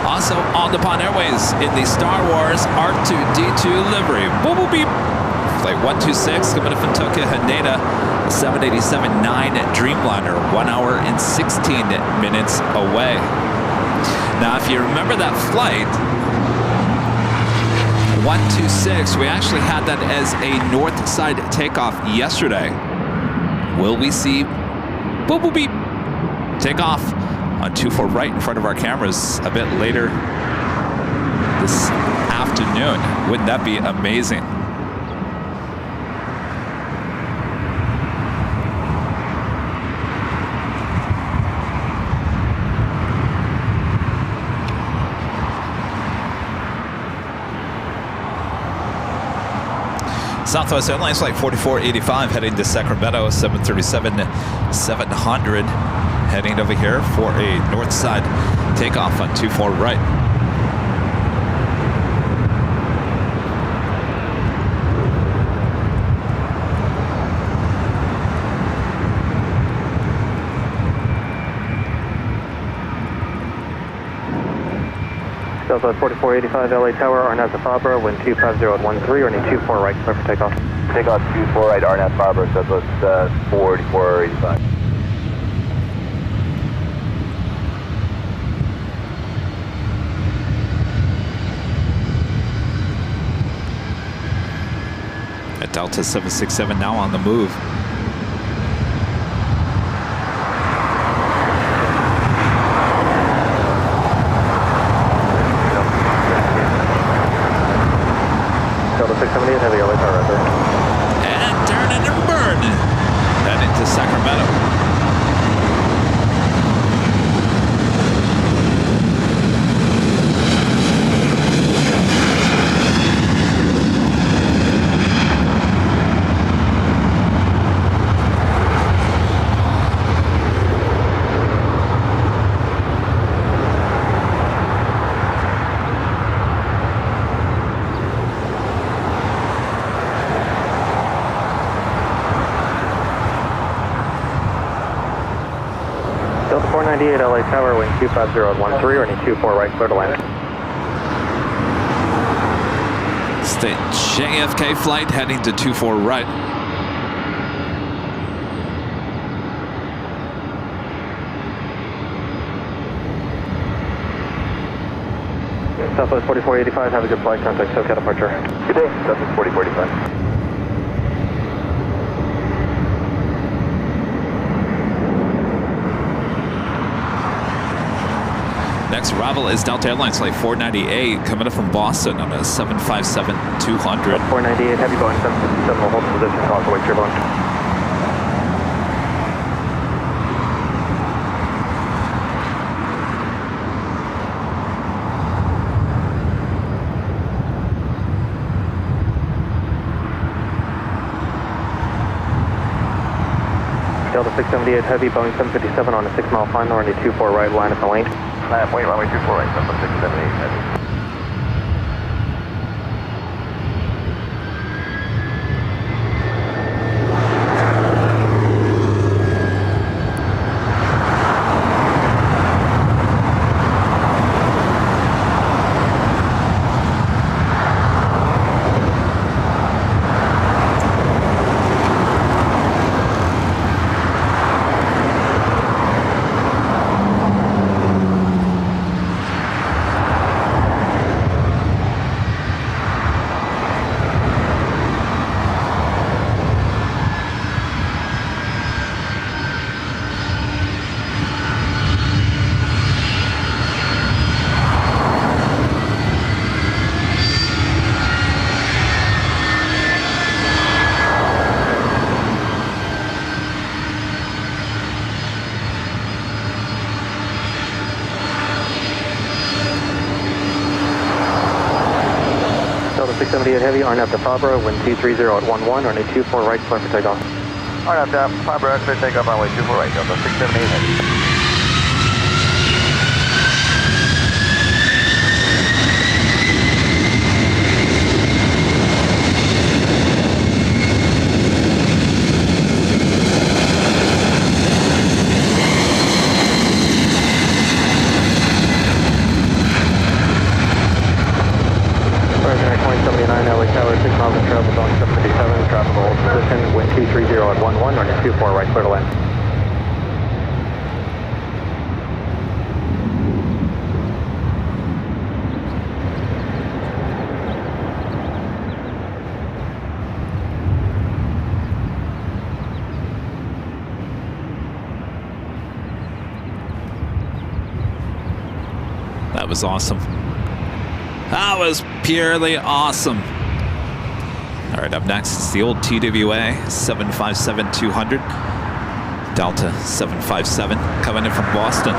Also on the Nippon Airways in the Star Wars R2-D2 livery. Boop, boop, beep. Flight 126 coming from Tokyo Haneda, 787-9 Dreamliner, 1 hour and 16 minutes away. Now, if you remember that flight, 126, we actually had that as a north side takeoff yesterday. Will we see boop, boop, beep take off on 24 right in front of our cameras a bit later this afternoon? Wouldn't that be amazing? Southwest Airlines Flight 4485 heading to Sacramento, 737-700 heading over here for a north side takeoff on 24 right. Southwest 4485 LA Tower, RNAV Fabra, wind 250 at 13, or need 24 right, clear for takeoff. Takeoff 24 right, RNAV Fabra, Southwest 4485. A Delta 767 now on the move. Delta 678, heavy LA Tower right there. And turn it and burn. Heading to Sacramento. Delta 498 LA Tower, wind 250 at 13, or need 24 right, clear to land. State JFK flight heading to 24 right. Southwest 4485, have a good flight, contact SoCal departure. Good day, Southwest 4485. Next arrival is Delta Airlines Flight 498 coming up from Boston on a 757-200. 498, heavy Boeing 757 will hold position, call for wait, turbulent. Delta 678 Heavy, Boeing 757 on a 6 mile final, runway 24 right, line up the lane. Wait, runway 24 right, Delta 678 Heavy. Delta 678 Heavy, RNAV to Fabra, wind 230 at 11, runway 24 right, clear for takeoff. RNAV to Fabra, clear takeoff, runway 24 right, Delta 678 Heavy. LA Tower, 6 miles of travel, Boeing 757, traffic hold position, wind 230 at 11, running 24 right, clear to land. That was awesome. That was purely awesome. All right, up next is the old TWA 757-200. Delta 757 coming in from Boston.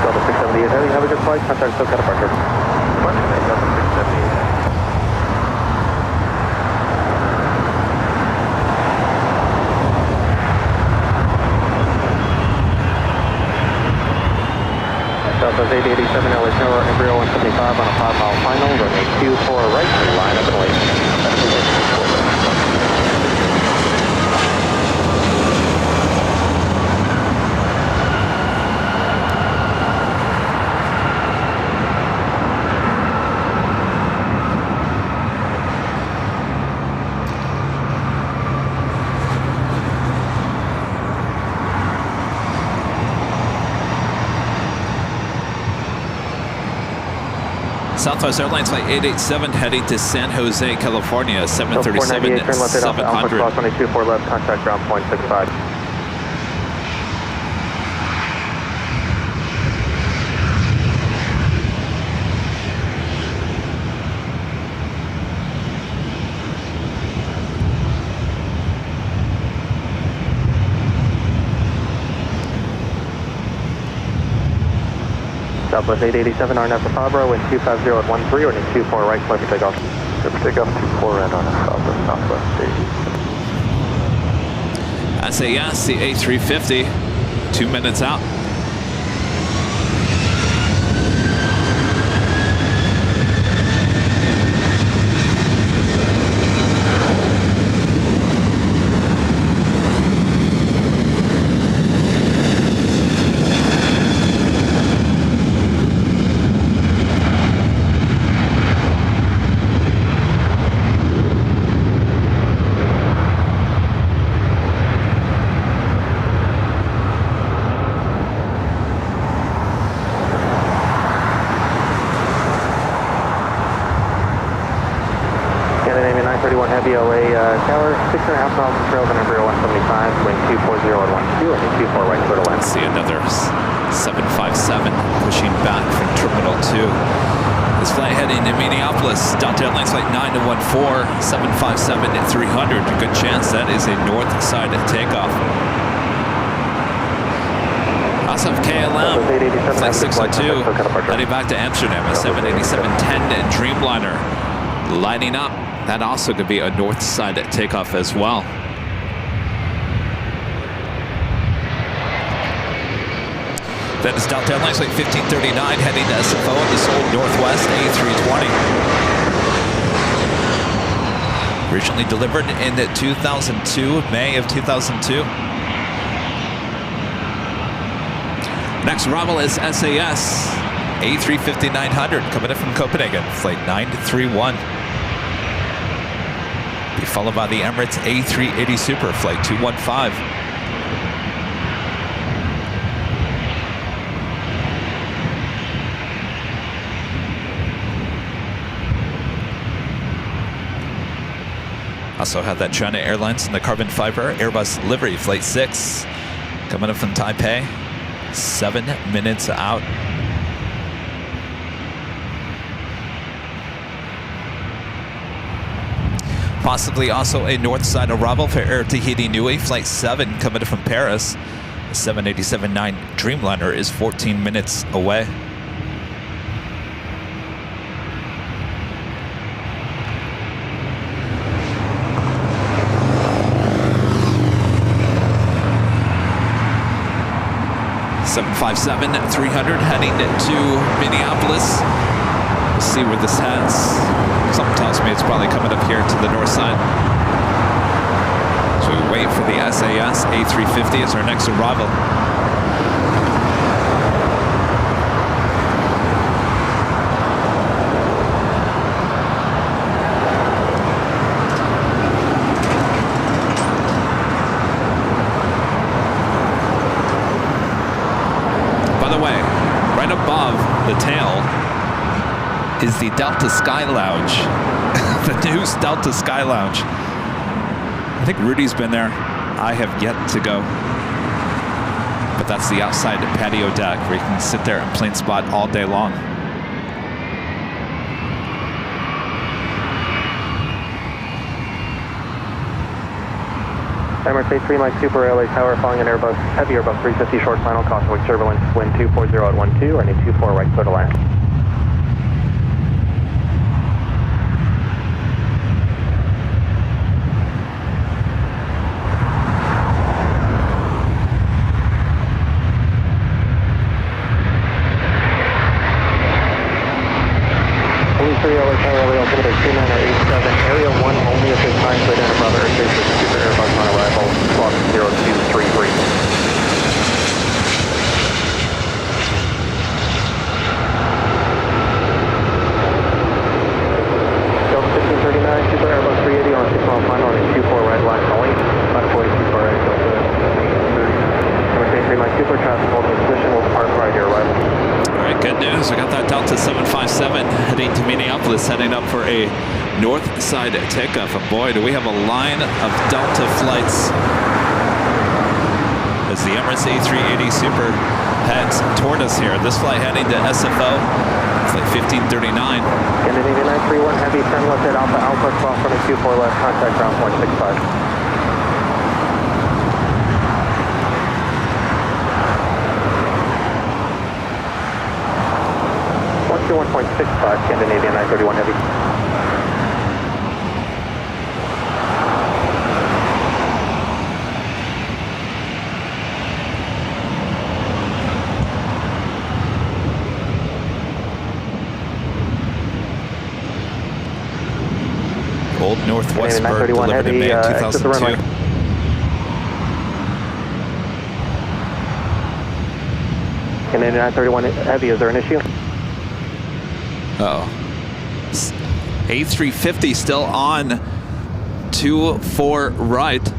Delta 678 Heavy, have a good flight. Contact SoCal departure. Delta 678. Delta 887 LA Tower, Embryo 175 on a 5 mile final, runway 24 right, line up and wait. Southwest Airlines flight 887 heading to San Jose, California, 737 turn left at Alpha 700. Cross 24 left, contact ground point 65. Southwest 887, RNAV to Fabra, wind 250 at 13, running 24 right, clear for takeoff. Clear for takeoff, 24 right on Fabra, Southwest 887. I say yes, the A350, 2 minutes out. Scandinavian 931 Heavy, LA Tower, 6.5 miles of trail, then Embryo 175, wind 240 at 12, running 24 right, clear to land. See another 757 pushing back from Terminal 2. This flight heading to Minneapolis, Delta Airlines flight 914, 757 at 300. A good chance that is a north side takeoff. Also have KLM, flight 602, heading back to Amsterdam, a 787-10 Dreamliner lining up. That also could be a north side takeoff as well. That is Delta Airlines Flight 1539 heading to SFO in the Seoul Northwest A320. Originally delivered in 2002, May of 2002. Next arrival is SAS A350-900 coming in from Copenhagen, flight 931. Be followed by the Emirates A380 Super, flight 215. Also have that China Airlines and the carbon fiber Airbus livery, flight 6, coming up from Taipei, 7 minutes out. Possibly also a north side arrival for Air Tahiti Nui, flight 7, coming from Paris. The 787-9 Dreamliner is 14 minutes away. Seven 300 heading to Minneapolis. We'll see where this heads. Something tells me it's probably coming up here to the north side. So we wait for the SAS A350 as our next arrival. The tail is the Delta Sky Lounge. The new Delta Sky Lounge. I think Rudy's been there. I have yet to go. But that's the outside patio deck where you can sit there and plane spot all day long. Emirates A3 Mike Super LA Tower following an Airbus, heavy Airbus 350 short final, caution with turbulence, wind 240 at 12, running 24 right, clear to land. Police 3 LA Tower LA altimeter 2987, area 1 only at this time, so down above Earth Base with Super Airbus on arrival, clock 0233. Delta 1539, Super Airbus 380 on a 6-mile final on a 24 right line only, 542 for right, Delta 1539. Emirates A3 Mike Super, traffic holding position, will depart prior to your arrival. All right, good news. We got that Delta 757 heading to Minneapolis, heading up for a north side takeoff. And boy, do we have a line of Delta flights as the Emirates A380 Super heads toward us here. This flight heading to SFO, flight 1539. Scandinavian 931 heavy, 10 left at Alpha Alpha, cross running 24 left, contact ground point 65. 1.65, Scandinavian 931 heavy. Old Northwest Bird delivered in May 2002. Canadian 931 heavy, is there an issue? Uh-oh. A350 still on 2-4 right.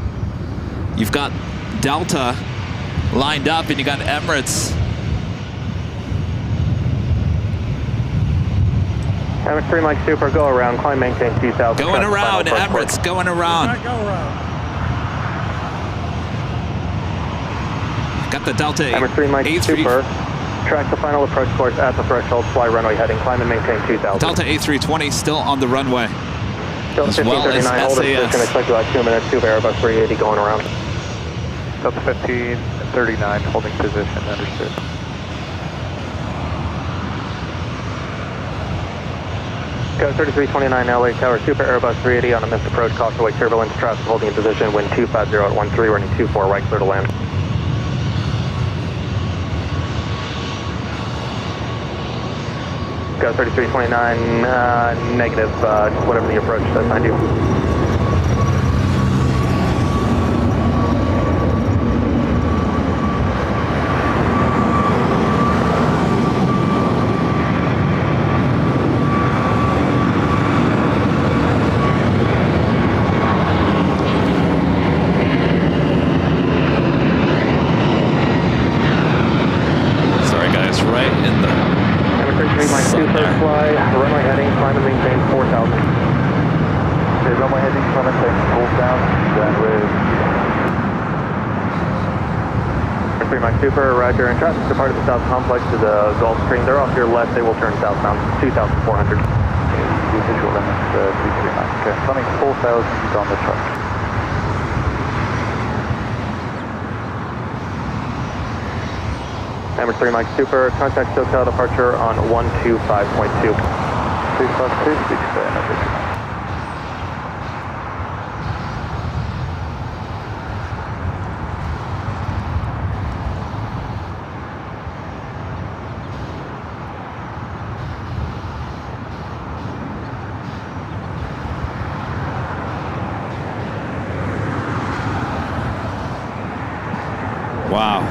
You've got Delta lined up and you got Emirates. Emirates 3 Mike Super, go around, climb maintain 2000. Going around, Emirates, going around. Got the Delta Emirates 3 Mike Super. Track the final approach course at the threshold, fly runway heading, climb and maintain 2000. Delta A320 still on the runway. Delta 1539, hold it position, expect about 2 minutes, Super Airbus 380 going around. Delta 1539, holding position, understood. Go 3329 LA Tower, Super Airbus 380 on a missed approach, caution away turbulence, traffic holding in position, wind 250 at 13, running 24 right, clear to land. Go 3329, negative, whatever the approach does behind you. Super, roger, and traffic departed the south complex to the Gulf Stream. They're off your left, they will turn southbound, 2,400. Visual limits, 339. Okay, running 4,000 on the truck. Number 3 Mike Super, contact SoCal departure on 125.2. 352, speak to number 3. Wow.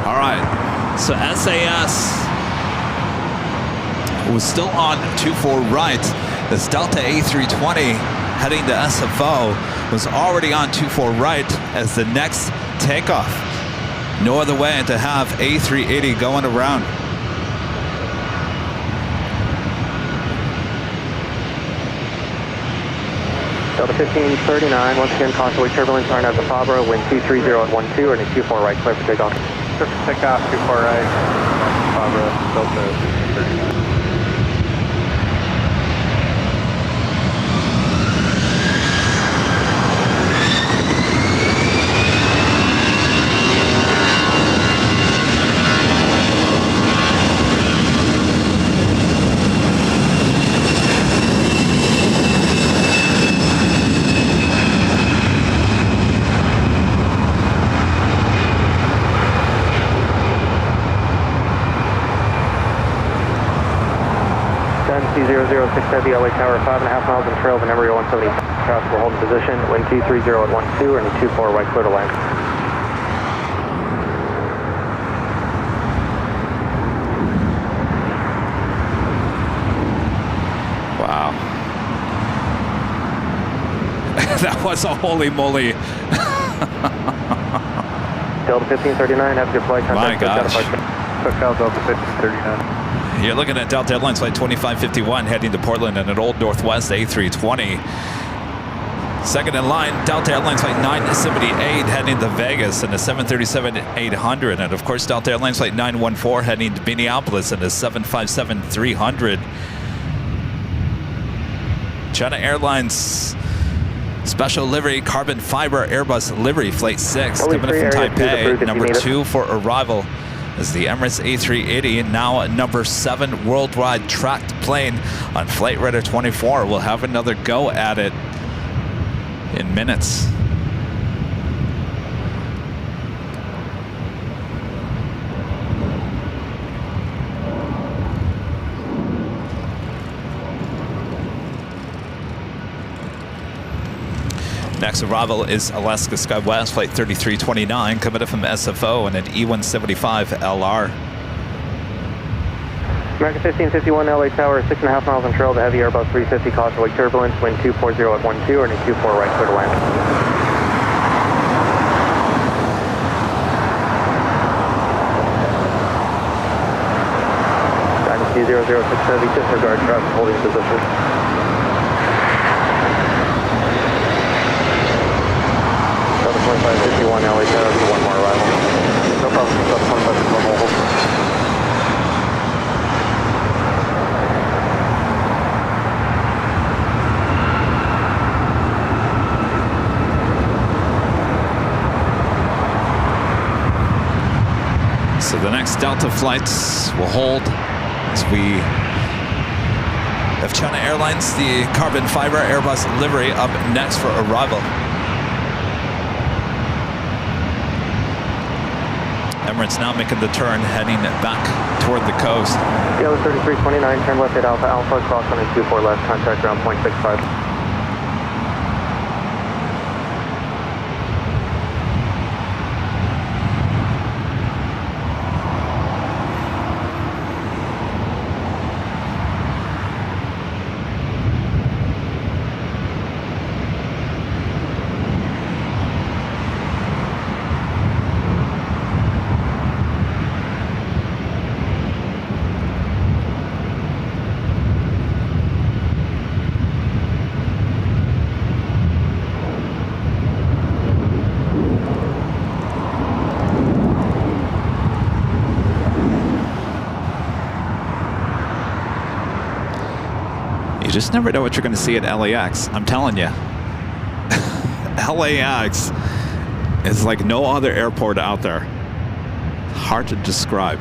All right. So SAS was still on 24 right. This Delta A320 heading to SFO was already on 24 right as the next takeoff. No other way to have A380 going around. Delta 1539, once again, constantly turbulence, RNAV to Fabra, wind 230 at 12, or 24 right, clear for takeoff. Clear for takeoff, 24 right, Fabra, Delta 1539. C006 Heavy, LA Tower, 5.5 miles and trail, the number 170. Traffic will hold in position, wind 230 at 12, and 24 right, clear to land. Wow. That was a holy moly. Delta 1539, have your flight contact. My gosh. SoCal Delta 1539. You're looking at Delta Airlines flight 2551 heading to Portland and an old Northwest A320. Second in line, Delta Airlines flight 978 heading to Vegas and a 737-800. And of course, Delta Airlines flight 914 heading to Minneapolis and a 757-300. China Airlines special livery carbon fiber Airbus livery flight 6 coming in from Taipei. Number 2 for arrival is the Emirates A380, now number 7 worldwide tracked plane on Flight Radar 24. We'll have another go at it in minutes. Next arrival is Alaska SkyWest Flight 3329 coming in from SFO and an E175 LR. American 1551 LA Tower, 6.5 miles on trail, the heavy Airbus 350, caution wake turbulence, wind 240 at 12, or 24 right, clear to land. Dynasty 006 Heavy, disregard traffic holding position. Delta 2551 LA Tower, one more arrival. No problem, Delta 2551 hold. So the next Delta flights will hold as we have China Airlines, the carbon fiber Airbus livery up next for arrival. Emirates now making the turn, heading back toward the coast. Yellow 3329, turn left at Alpha Alpha, cross on 24 left, contact ground point 65. You just never know what you're going to see at LAX. I'm telling you. LAX is like no other airport out there. Hard to describe.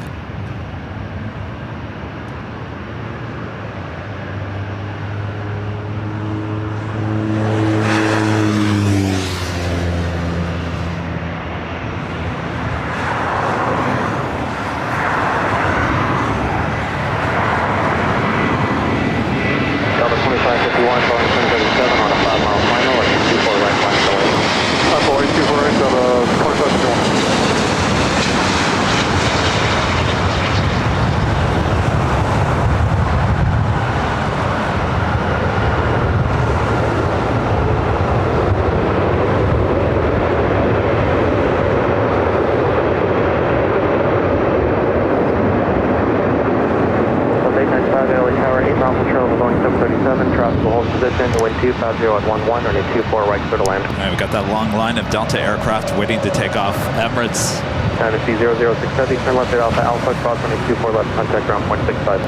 Runway 24 right, clear to land. All right, we've got that long line of Delta aircraft waiting to take off. Emirates. China C00670, turn left at Alpha Alpha, cross runway 24 left, contact ground point 65.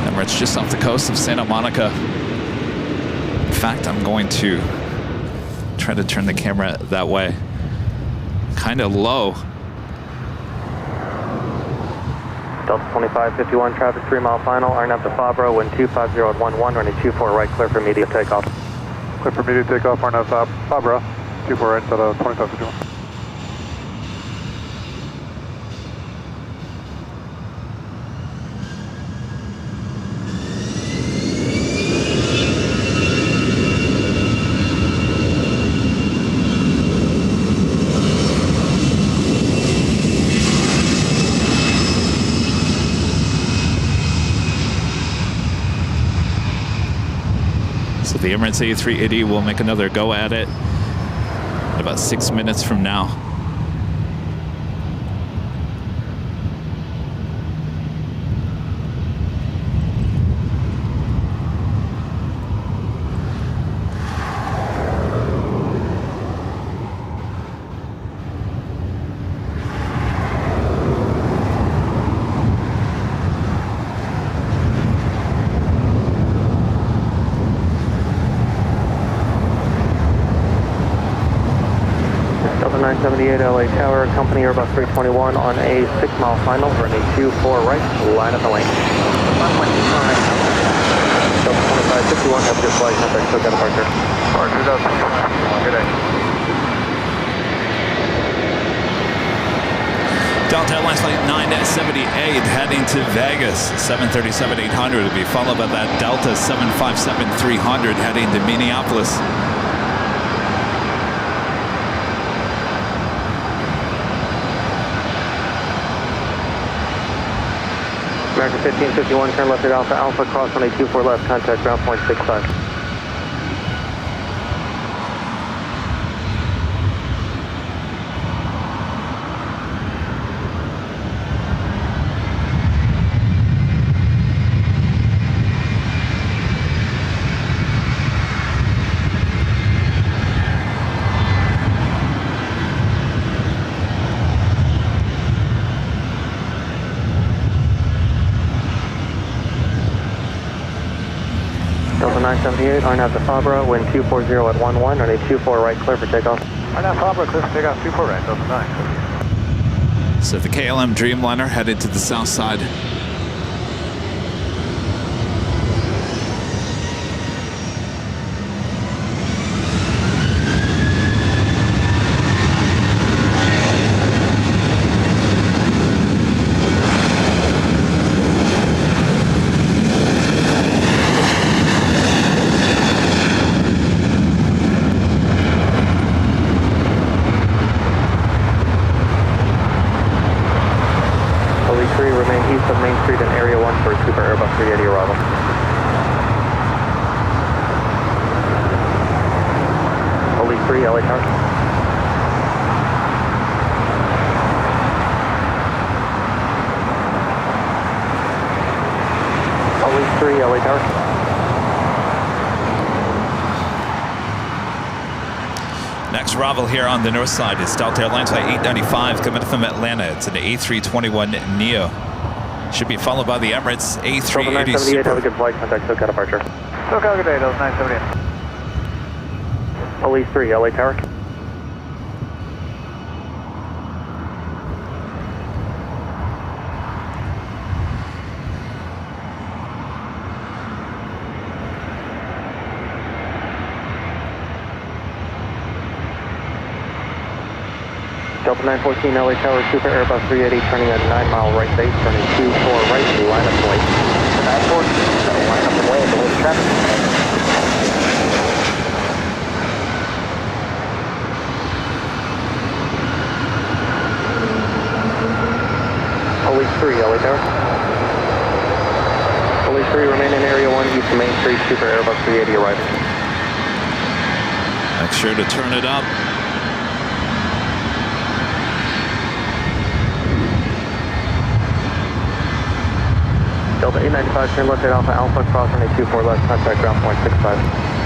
Emirates just off the coast of Santa Monica. In fact, I'm going to try to turn the camera that way. Kind of low. Delta 2551, traffic 3 mile final, RNAV to Fabro, wind 250 at 11, running 24 right, clear for immediate takeoff. Clear for immediate takeoff, RNAV Fabro, 24 right, 2551. The Emirates A380 will make another go at it in about 6 minutes from now. LA Tower, company Airbus 321 on a 6 mile final, running 24 right, line up the lane. Delta 2551, have your flight, contact SoCal departure. Departure, Delta 2551, good day. Delta Airlines flight 978 heading to Vegas, 737-800 will be followed by that Delta 757-300 heading to Minneapolis. American 1551, turn left at Alpha Alpha, cross runway 24 left, contact ground point 65. Delta 978, RNAV to Fabra, wind 240 at 11, runway 24 right, clear for takeoff. RNAV Fabra, clear for takeoff, 24 right, Delta 9. So the KLM Dreamliner headed to the south side. 3, LA Tower. Police 3, LA Tower. Next arrival here on the north side is Delta Airlines Flight 895 coming from Atlanta. It's an A321neo. Should be followed by the Emirates A380 978, Super. have a good flight. Contact SoCal departure. SoCal, good day, that was 978. Police 3, LA Tower. Delta 914, LA Tower, Super Airbus 380, turning at 9 mile right base, turning 24 right, line up and wait. 914, line up and wait, the wait traffic. Police 3, LA Tower. Police 3, remain in Area 1, East Main Street, Super Airbus 380 arriving. Make sure to turn it up. Delta 895, turn left at Alpha Alpha, cross runway 24 left, contact ground point 65.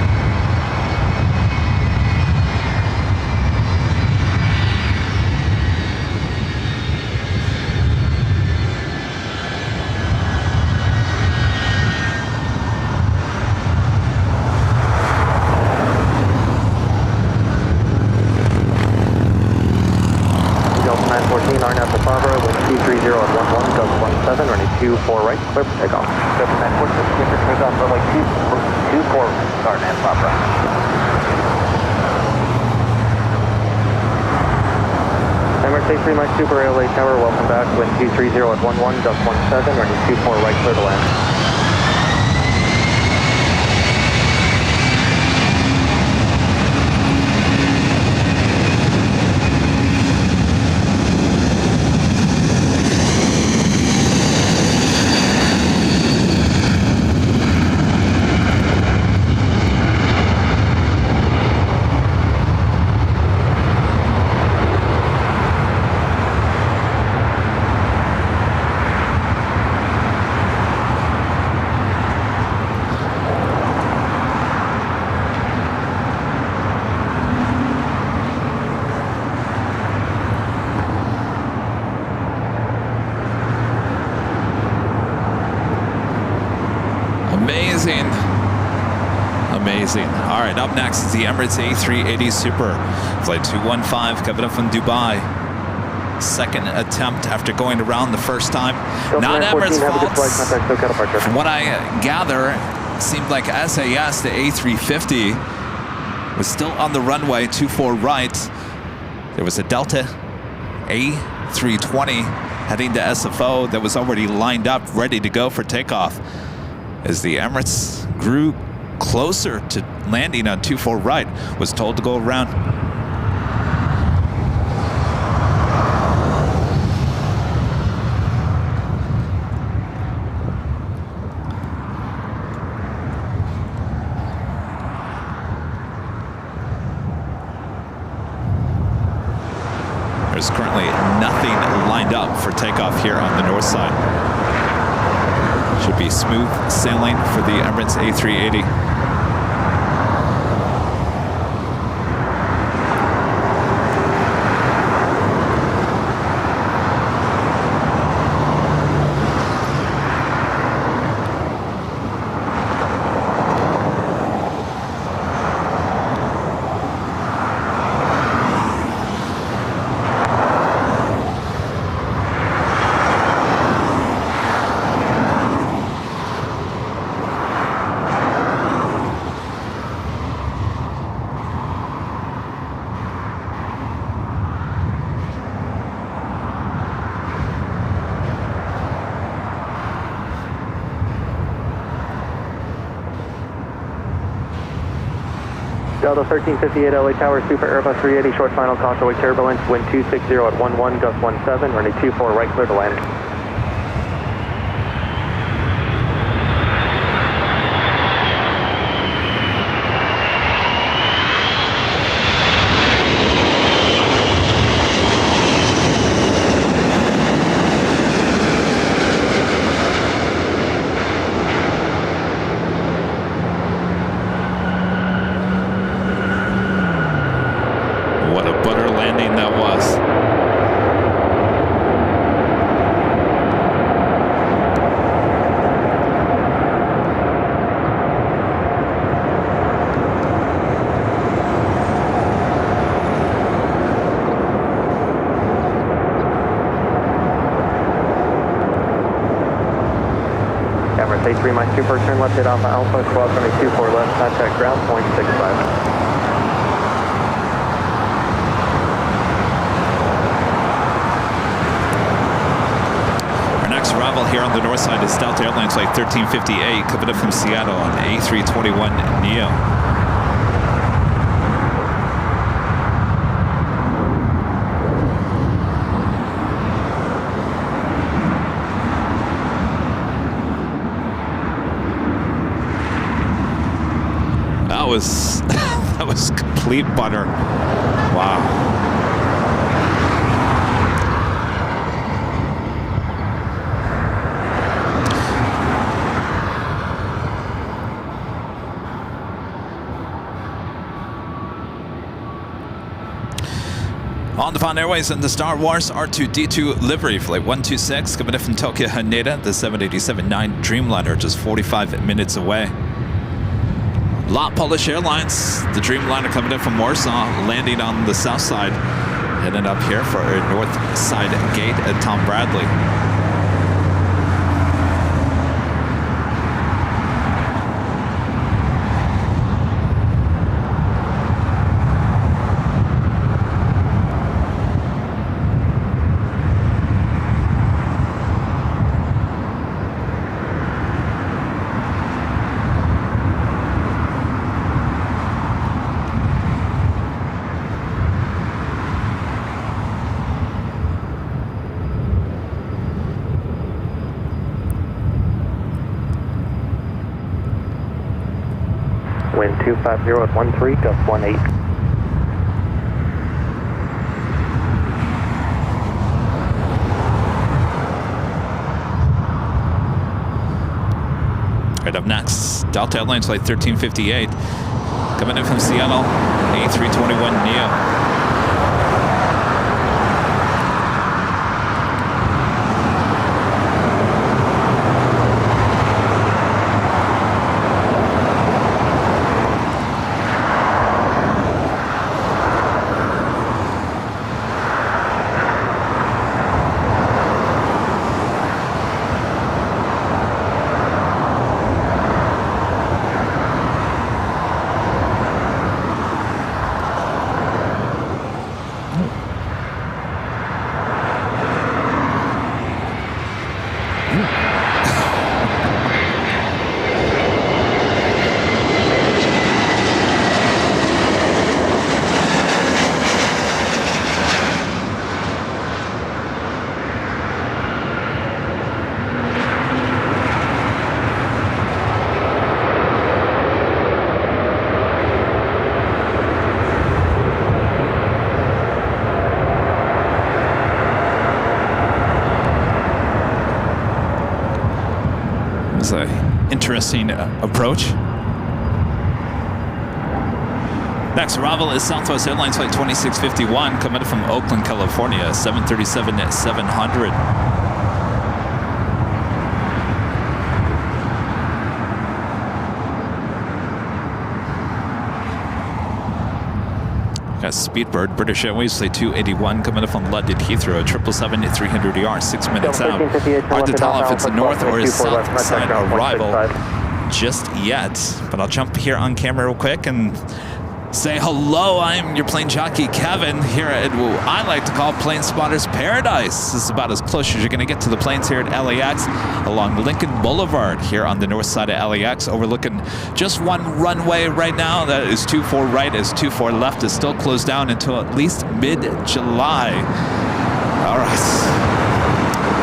Delta 914, RNAV to Barbara, wind 230 at 11, Delta 17, running 24 right, clear for takeoff. Delta 914, skipper turns off for like 24, RNAV Barbara. Emirates A3 Mike Super LA Tower, welcome back, wind 230 at 11, Delta 17, running 24 right, clear to land. Amazing. Amazing. All right, up next is the Emirates A380 Super. Flight 215 coming up from Dubai. Second attempt after going around the first time. Not Emirates' fault. From what I gather, it seemed like SAS, the A350, was still on the runway 24 right. There was a Delta A320 heading to SFO that was already lined up, ready to go for takeoff. As the Emirates grew closer to landing on 24 right, was told to go around. There's currently nothing lined up for takeoff here on the north side. Should be smooth sailing for the Emirates A380. Delta 1358 LA Tower, Super Airbus 380, short final caution, await turbulence, wind 260 at 11, gust 17, running 24 right, clear to land. landing that was. Emirates 83, my super, turn left at Alpha Alpha, squawk 22-4 left, contact ground, 0.65. Arrival here on the north side is Delta Airlines flight 1358 coming up from Seattle on A321neo. That was complete butter. Wow. On the Fun Airways and the Star Wars R2-D2 livery flight 126 coming in from Tokyo Haneda, the 787-9 Dreamliner just 45 minutes away. Lot Polish Airlines, the Dreamliner coming in from Warsaw, landing on the south side, heading up here for a north side gate at Tom Bradley. Wind 250 at 13, gust 18. Right up next, Delta Airlines flight 1358 coming in from Seattle, A321neo. Interesting approach. Next arrival is Southwest Airlines flight 2651 coming in from Oakland, California, 737-700. Got Speedbird, British Airways flight 281 coming in from London Heathrow, 777-300ER, 6 minutes out. Hard to tell if it's a north or a south side arrival just yet, but I'll jump here on camera real quick and say hello. I'm your plane jockey Kevin here at what I like to call Plane Spotters Paradise. This is about as close as you're going to get to the planes here at LAX along Lincoln Boulevard here on the north side of LAX, overlooking just one runway right now. That is 24 right, as 24 left is still closed down until at least mid-July. All right.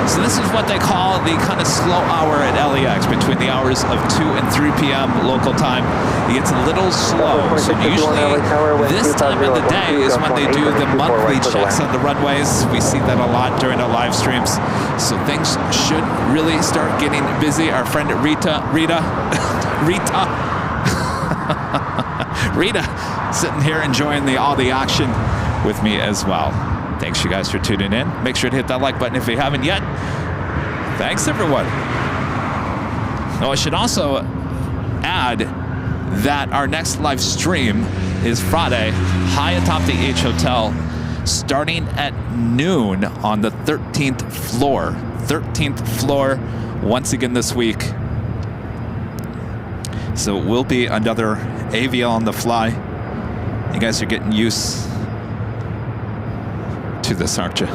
So this is what they call the kind of slow hour at LAX, between the hours of 2 and 3 p.m. local time. It gets a little slow. So usually this time of the day is when they do the monthly checks on the runways. We see that a lot during our live streams. So things should really start getting busy. Our friend Rita, sitting here enjoying all the action with me as well. Thanks you guys for tuning in. Make sure to hit that like button if you haven't yet. Thanks everyone. Oh, I should also add that our next live stream is Friday, high atop the H Hotel, starting at noon on the 13th floor. 13th floor once again this week. So it will be another AVL on the fly. You guys are getting used to this, aren't you?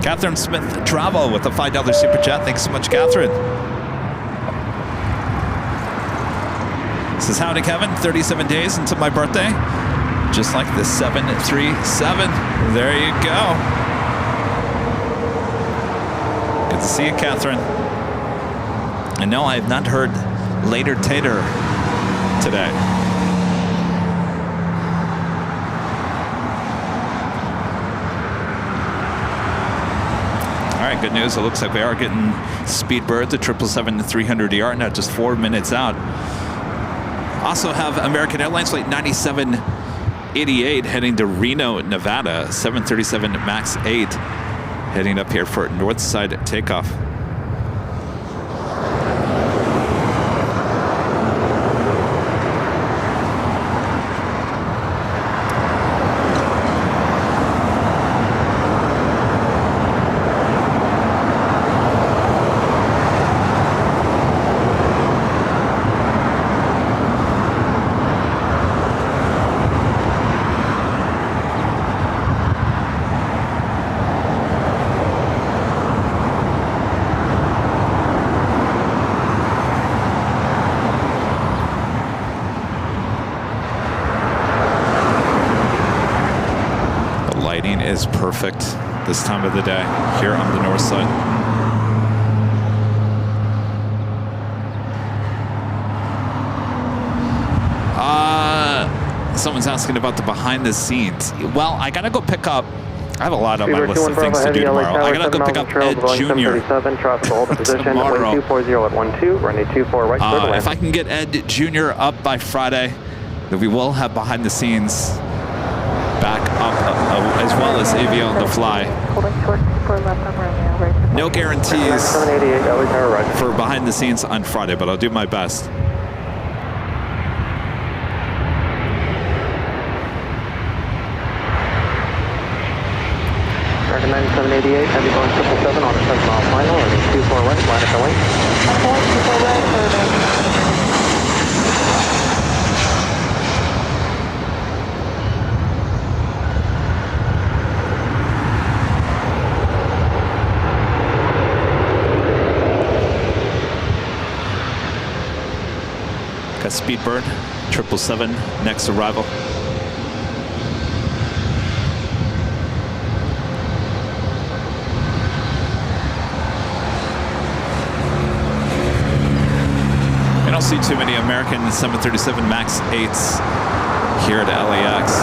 Catherine Smith Travel with a $5 super chat. Thanks so much, Catherine. Says, howdy, Kevin. 37 days until my birthday. Just like the 737. There you go. Good to see you, Catherine. And no, I have not heard Later Tater today. All right, good news. It looks like we are getting Speedbird, the 777-300ER, now just 4 minutes out. Also have American Airlines flight 9788 heading to Reno, Nevada, 737 MAX 8 heading up here for north side takeoff. Is perfect this time of the day here on the north side. Someone's asking about the behind the scenes. Well, I gotta go pick up. I have a lot on my list of things to do tomorrow. I gotta go pick up Ed Jr. tomorrow. If I can get Ed Jr. up by Friday, then we will have behind the scenes back up as well as AVL on the fly. No guarantees for behind the scenes on Friday, but I'll do my best. American 9788, heavy Boeing 777 on a 7-mile final, and 24 right, line up the lane. 24 right, Got Speedbird, 777, next arrival. I don't see too many American 737 MAX 8s here at LAX.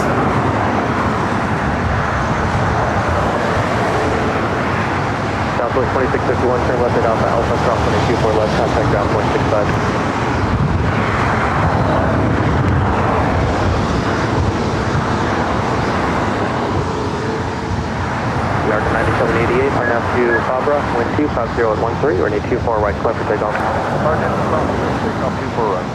Southwest 2651, turn left at Alpha Alpha, cross 124 left, contact ground 165. American 9788, are now to Fabra, wind 250 or need 24 right, clear for takeoff. Target, takeoff 24 right.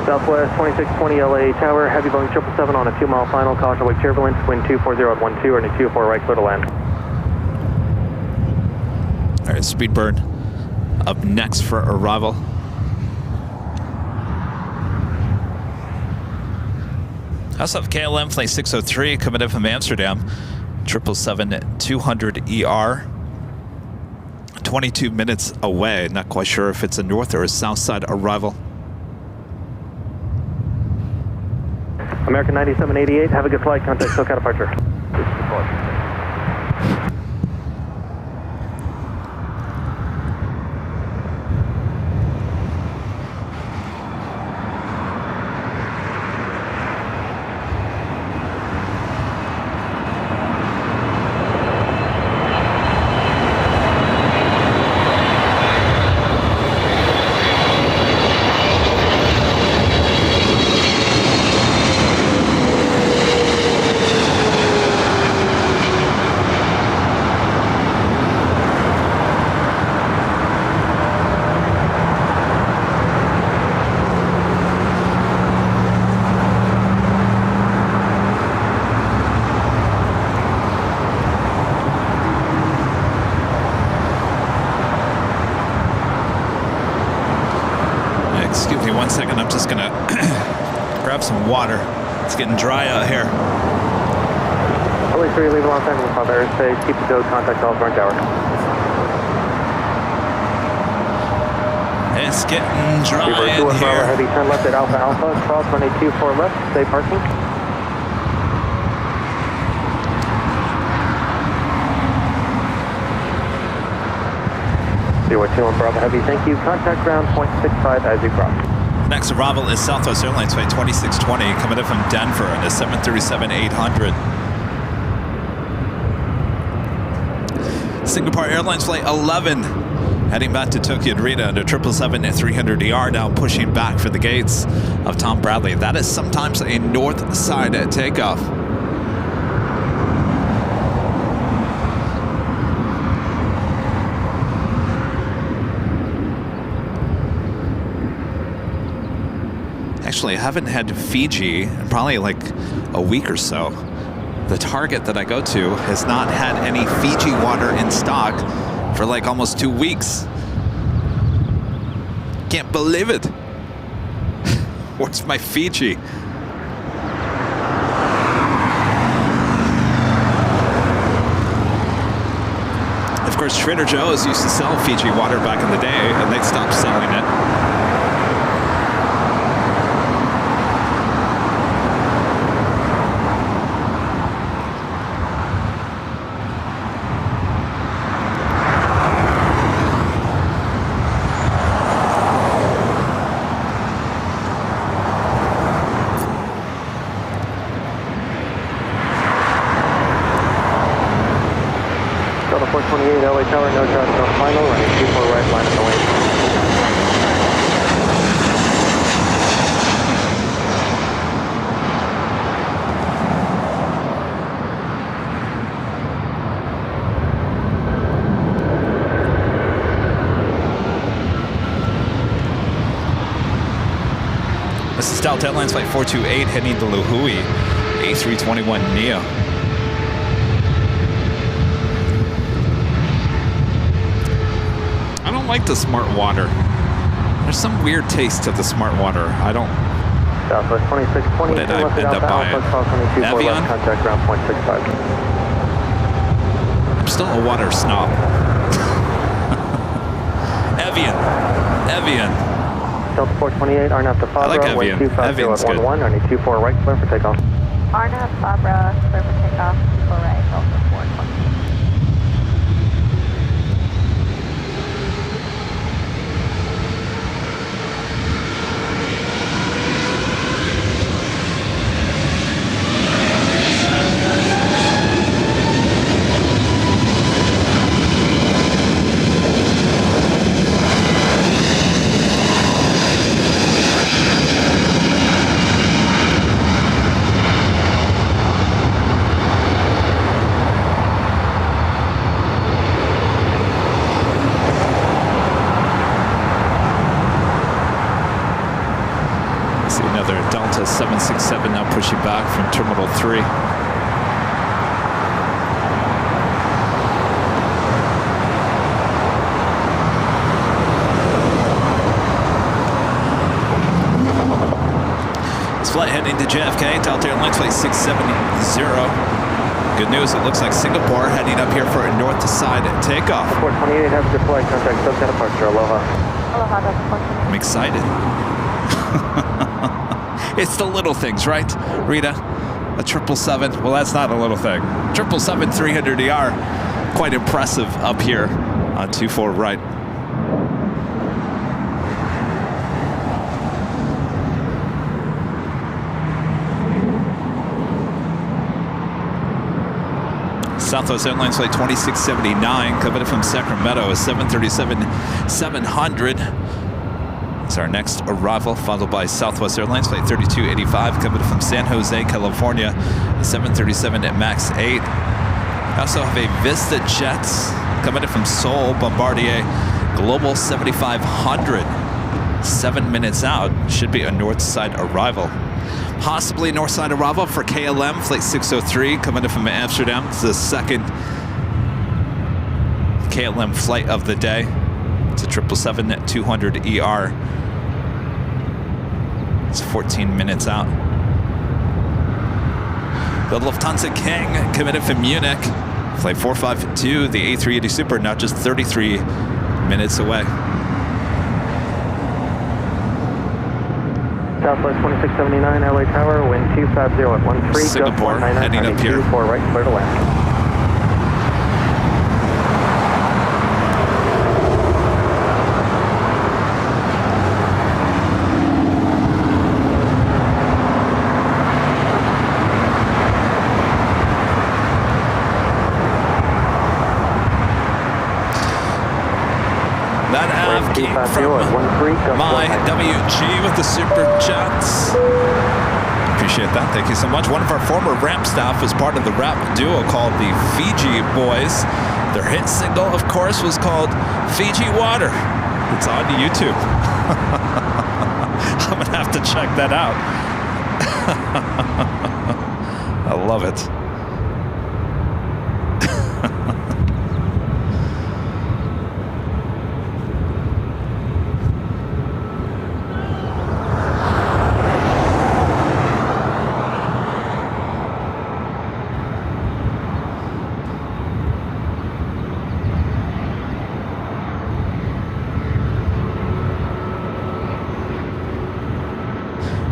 Southwest 2620 LA Tower, heavy Boeing 777 on a 2-mile final, caution wake turbulence, wind 240 at 12, or need 24 right, clear to land. All right, Speedbird up next for arrival. Also have KLM flight 603 coming in from Amsterdam, 777-200 ER. 22 minutes away. Not quite sure if it's a north or a south side arrival. American 9788, have a good flight. Contact SoCal departure. Excuse me 1 second, I'm just gonna grab some water. It's getting dry out here. Always free, leave Los Angeles on airspace, keep the code, contact all front tower. It's getting dry in Bravo, here. heavy 10 left at Alpha Alpha, cross runway 24 left, stay parking. Zero 2 on Bravo Heavy, thank you. Contact ground 0.65 as you cross. Next arrival is Southwest Airlines flight 2620 coming in from Denver on a 737-800. Singapore Airlines flight 11 heading back to Tokyo Narita under 777-300ER, now pushing back for the gates of Tom Bradley. That is sometimes a north side takeoff. Actually, I haven't had Fiji in probably like a week or so. The Target that I go to has not had any Fiji water in stock for like almost 2 weeks. Can't believe it. Where's my Fiji? Of course, Trader Joe's used to sell Fiji water back in the day, and they stopped selling it. Delta 428, LA Tower, no traffic on final, running 24 right, line of the lane. This is Delta Airlines flight 428 heading to Lihue, A321neo. I don't like the smart water. There's some weird taste to the smart water. I don't. Southwest 2620, What did I left at end up Alpha buying? Alpha, cross runway 24 Evian? left, contact ground 0.65. I'm still a water snob. Evian. Delta 428, RNAV to Fabra, I like Evian. 1250 Evian's at good. 11, running 24 right, clear for takeoff. RNAV, Fabra, clear for takeoff, 24 right, Delta 420. See another Delta 767 now pushing back from Terminal 3. Next flight heading to JFK, Delta Airlines flight 670. Good news, it looks like Singapore heading up here for a north to side takeoff. 428, have a good flight. Contact Subjet departure. Aloha. Aloha, that's 428. I'm excited. It's the little things, right, Rita? A 777, well, that's not a little thing. 777 300ER, quite impressive up here on 24 right. Southwest Airlines flight 2679 coming in from Sacramento, a 737-700. It's our next arrival, followed by Southwest Airlines flight 3285 coming in from San Jose, California, a 737 MAX 8. We also have a Vista Jets coming in from Seoul, Bombardier Global 7500. 7 minutes out, should be a north side arrival. Possibly north side arrival for KLM flight 603 coming in from Amsterdam. It's the second KLM flight of the day. It's a 777-200ER. It's 14 minutes out. The Lufthansa King coming in from Munich, flight 452, the A380 Super, now just 33 minutes away. Southwest 2679, LA Tower, wind 250 at 13. Singapore heading up here. 4 right, clear to land. That Av came from my WG with the Super Jets. Appreciate that. Thank you so much. One of our former ramp staff was part of the rap duo called the Fiji Boys. Their hit single, of course, was called Fiji Water. It's on YouTube. I'm going to have to check that out. I love it.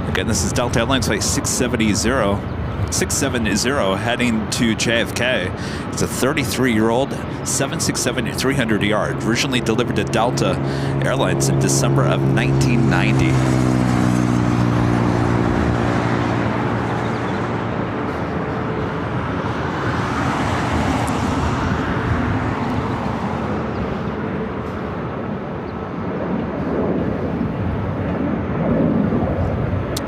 Again, this is Delta Airlines flight 670 heading to JFK. It's a 33-year-old 767-300ER, originally delivered to Delta Airlines in December of 1990.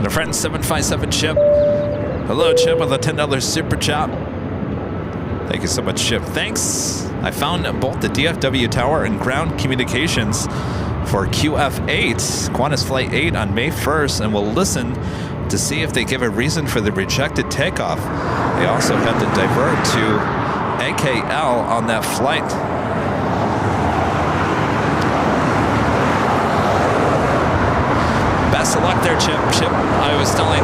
Our friend 757 Chip. Hello, Chip, with a $10 super chat. Thank you so much, Chip. Thanks. I found both the DFW tower and ground communications for QF8, Qantas Flight 8, on May 1st, and we'll listen to see if they give a reason for the rejected takeoff. They also had to divert to AKL on that flight. Best of luck there, Chip. I was telling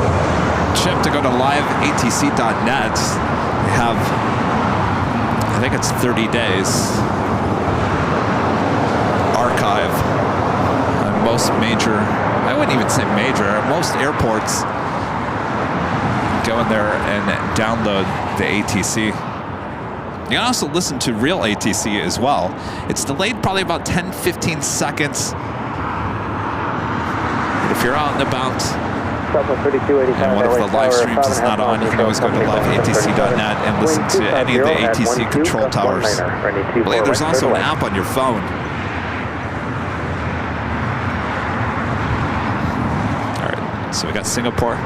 Chip to go to liveatc.net. They have, I think it's 30 days archive on most major, I wouldn't even say major, most airports. Go in there and download the ATC. You can also listen to real ATC as well. It's delayed probably about 10-15 seconds. If you're out and about and one of the live streams is not on, you can always go to liveatc.net and listen to any of the ATC control towers. I believe there's also an app on your phone. All right, so we got Singapore,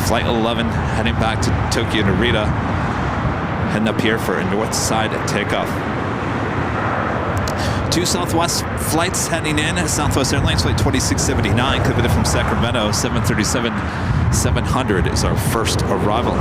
Flight 11 heading back to Tokyo Narita, heading up here for a north side takeoff. Two Southwest flights heading in. Southwest Airlines flight 2679 coming in from Sacramento. 737-700 is our first arrival.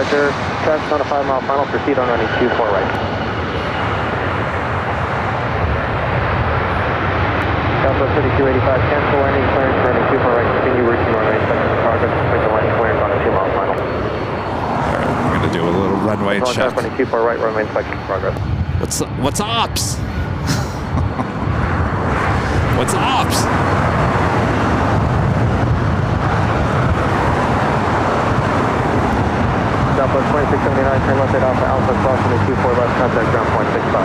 Roger. Traffic on a 5 mile final, proceed on running 24 right. Southwest 3285, cancel landing clearance, running 24 right, continue routine runway inspection progress, make the landing clearance on a 2 mile final. We're going to do a little runway check. Running 24 right, runway inspection progress. What's ops? What's ops? Southwest 2679, turn left at Alpha Alpha, crossing the 24 left, contact ground point 65.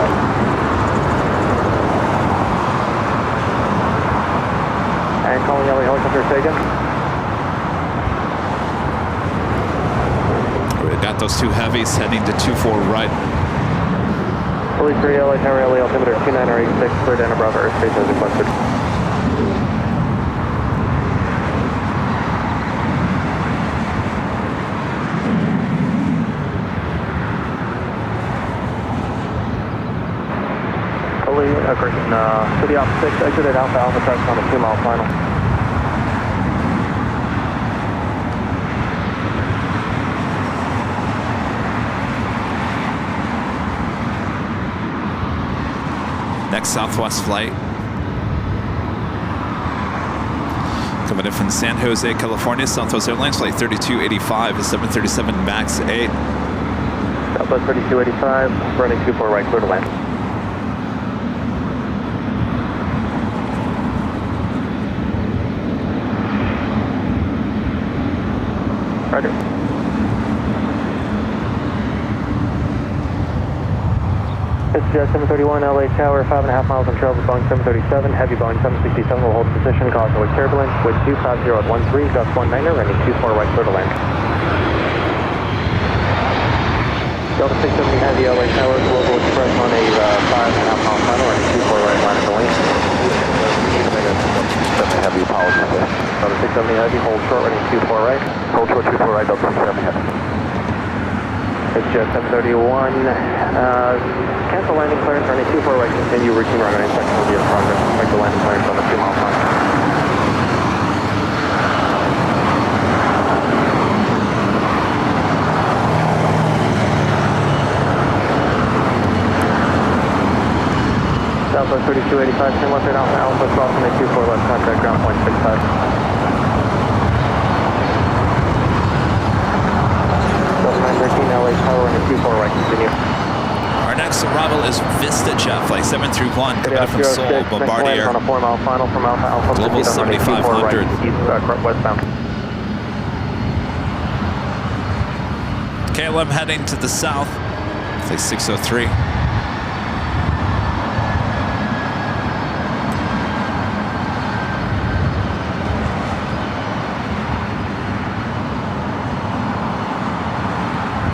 And calling LA helicopter, say again. We got those two heavies heading to 24 right. Police 3, LA Tower, LA altimeter 2986, cleared Anna Bravo, airspace as requested. To the opposite, exit at Alpha Alpha, traffic on a 2 mile final. Next Southwest flight. Coming in from San Jose, California, Southwest Airlines, flight 3285 is 737 MAX 8. Southwest 3285, running 24 right, clear to land. Roger. This is Jet 731, LA Tower, 5.5 miles on trail with Boeing 737, heavy Boeing 767 will hold position, cause with turbulence, wind 250 at 13, gust 19er, running 24 right, clear to land. Delta 670 Heavy, LA Tower, Global Express on a 5.5 mile final, running 24 right, line of the lane. Heavy, apologies. Delta 670 Heavy, hold short, running 24 right. Hold short, 24 right, Delta 670 Heavy. It's Jet 731, cancel landing clearance, running 24 right, continue routine runway inspection will be in progress. Make the landing clearance on the 2 mile final. Southwest 3285, turn left at Alpha Alpha, crossing the 24 left, contact ground point 65. Delta 913, LA Tower, and the 24 right, continue. Our next arrival is VistaJet, flight 731, coming in from Seoul, Bombardier. On a 4 mile final from Alpha Alpha, Global 7500. right, east, westbound. KLM heading to the south, flight 603.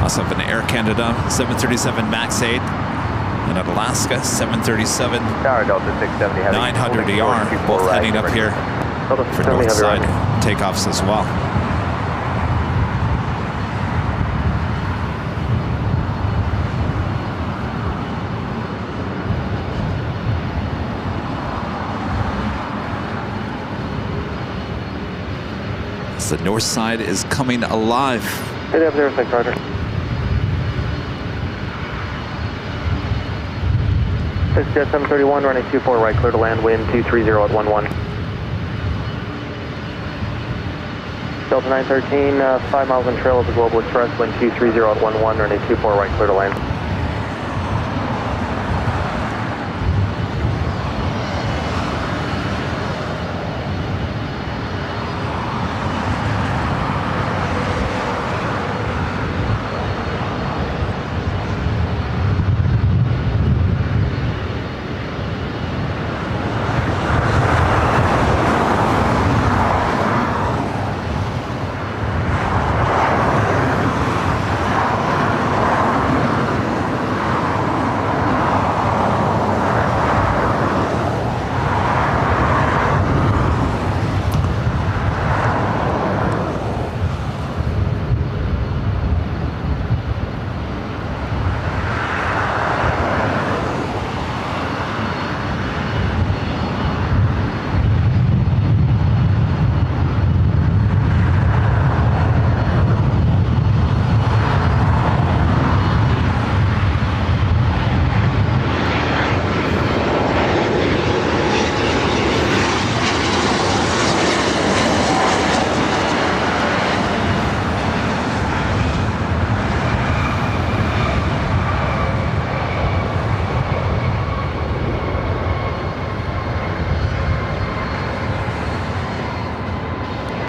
Also up in Air Canada, 737 MAX 8. And at Alaska, 737 Tower Delta 670 Heavy. 900ER, both heading up here for north side takeoffs as well. So the north side is coming alive. Hey, up there, 06, Roger. This is Jet 731, running 24 right, clear to land, wind 230 at 11. Delta 913, 5 miles on trail of the Global Express, wind 230 at 11, running 24 right, clear to land.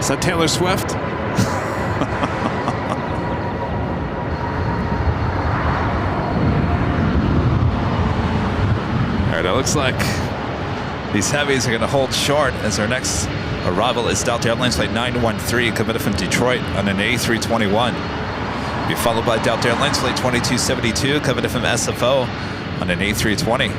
Is that Taylor Swift? All right, it looks like these heavies are going to hold short as our next arrival is Delta Airlines flight 913 coming from Detroit on an A321. Be followed by Delta Airlines flight 2272 coming from SFO on an A320.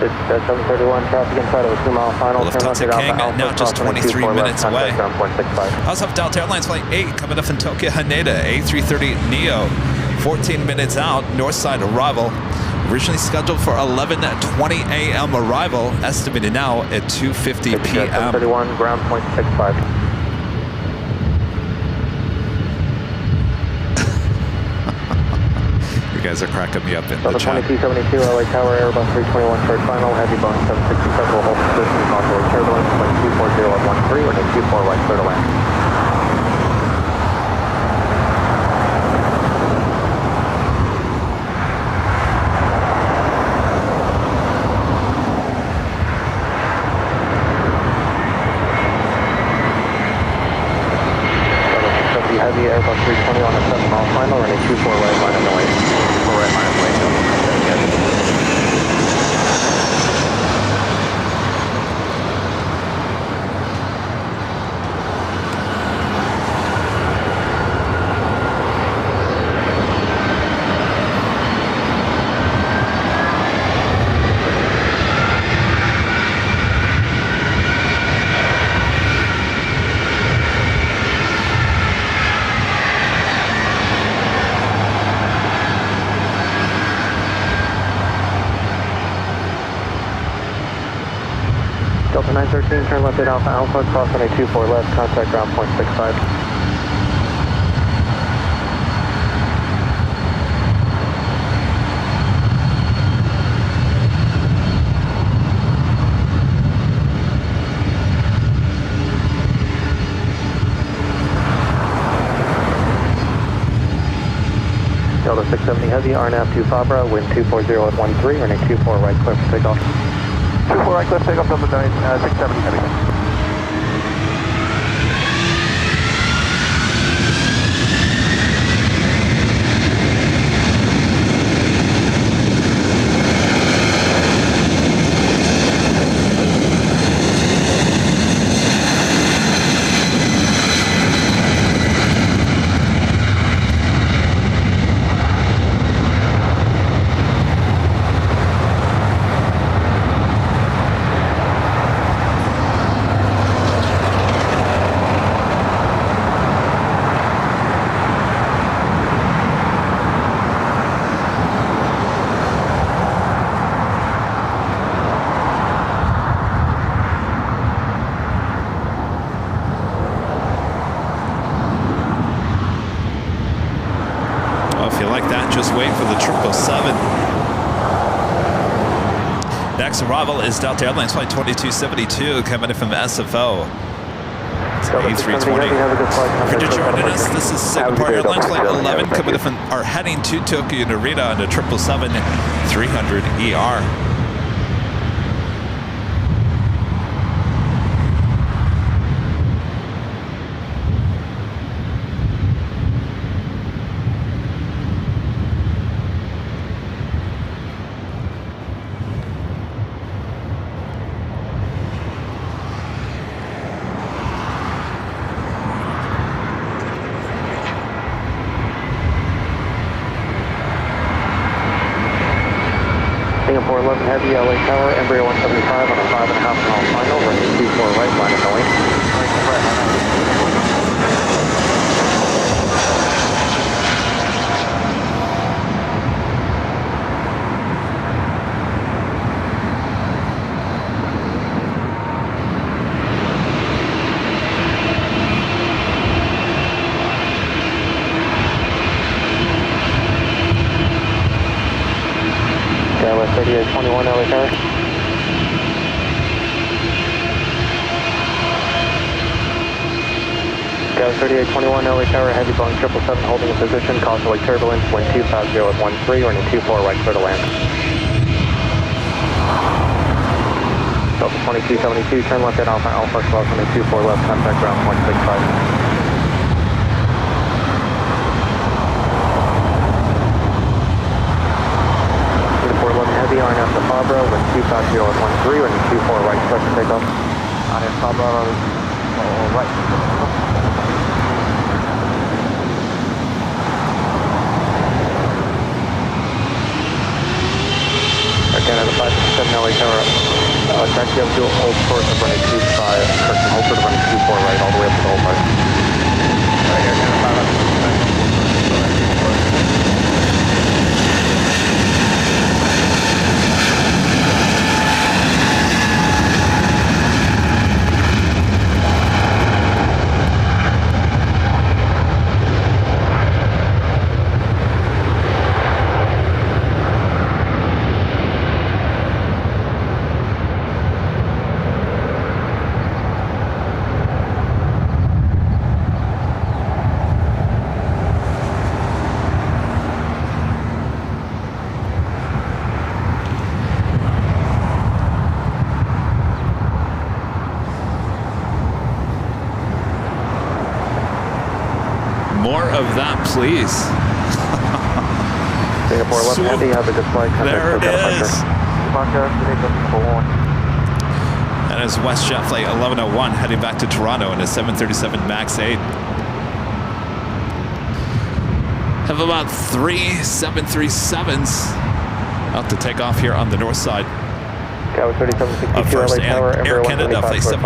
It's 731 traffic inside of a 2-mile final. Lufthansa King now just 23 minutes away. I also have Delta Airlines flight 8 coming up from Tokyo Haneda, A330 Neo, 14 minutes out, north side arrival. Originally scheduled for 11:20 a.m. arrival, estimated now at 2:50 p.m. 731 ground point 65. You guys are cracking me up in the Delta chat. 2272 LA Tower, Airbus 321 short final, heavy Boeing 767 will hold position, possible turbulence, wind 240 at 13, runway 24 right, clear to land. Delta 670 heavy, Airbus 320 on a 7-mile final, running 24 right, line of noise. Right line of way, Delta 913, turn left at Alpha Alpha, cross on a 24 left, contact ground point 65. Delta 670 heavy, RNAV 2 Fabra, wind 240 at 13, running 24 right, clear for takeoff. 24 right, clear for takeoff, Delta 670 heavy. Just wait for the 777. Next arrival is Delta Airlines flight 2272 coming in from SFO. It's an A320. For joining us, this is Singapore Airlines flight 11 coming in from, or heading to Tokyo Narita on the 777-300ER. Singapore 11 heavy, LA Tower, Embraer 175 on a 5.5-mile final, running 24 right, line of noise. Dallas 3821 LA Tower. Dallas 3821 LA Tower, heavy Boeing 777 holding a position, causeway turbulence, wind 250 at 13, running 24 right, clear to land. Delta 2272, turn left at Alpha, Alpha, cross runway 24 left, contact ground point 65. 2411 heavy, RNF to Fabra, with 250 at 13, running 24 right, clear for takeoff. RNF Fabra, right. Canada 557 LA Tower, taxi up to Old Port of running 25, correction, Old Port of running 24 right, all the way up to the Old Port. Right here, Canada 557. More of that, please. Singapore left heavy, have a good flight. There it is. That is WestJet flight 1101 heading back to Toronto in a 737 MAX 8. Have about 3 737s out to take off here on the north side. Tower 3762 First, LA Tower, Air Canada flight Air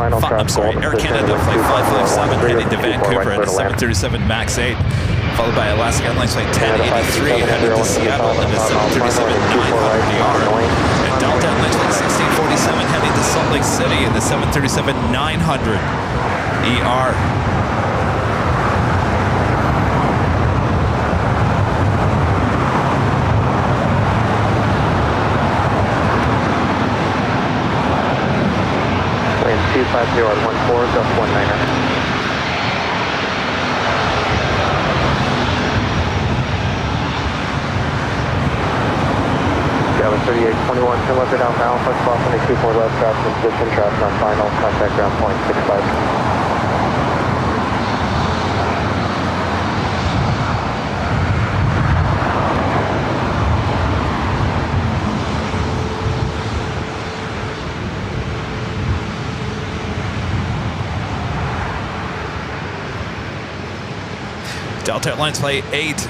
Canada flight 557 heading to Vancouver in a 737 MAX 8, followed by Alaska Airlines flight 1083 headed to Seattle in a 737-900ER, and Delta Airlines flight 1647 heading to Salt Lake City in the 737-900ER. Wind 250 at 14, gust 19er. Tower 3821, turn left at Alpha Alpha, cross runway 24 left, traps in position, traps on final, contact ground point 65. Delta Airlines flight 8,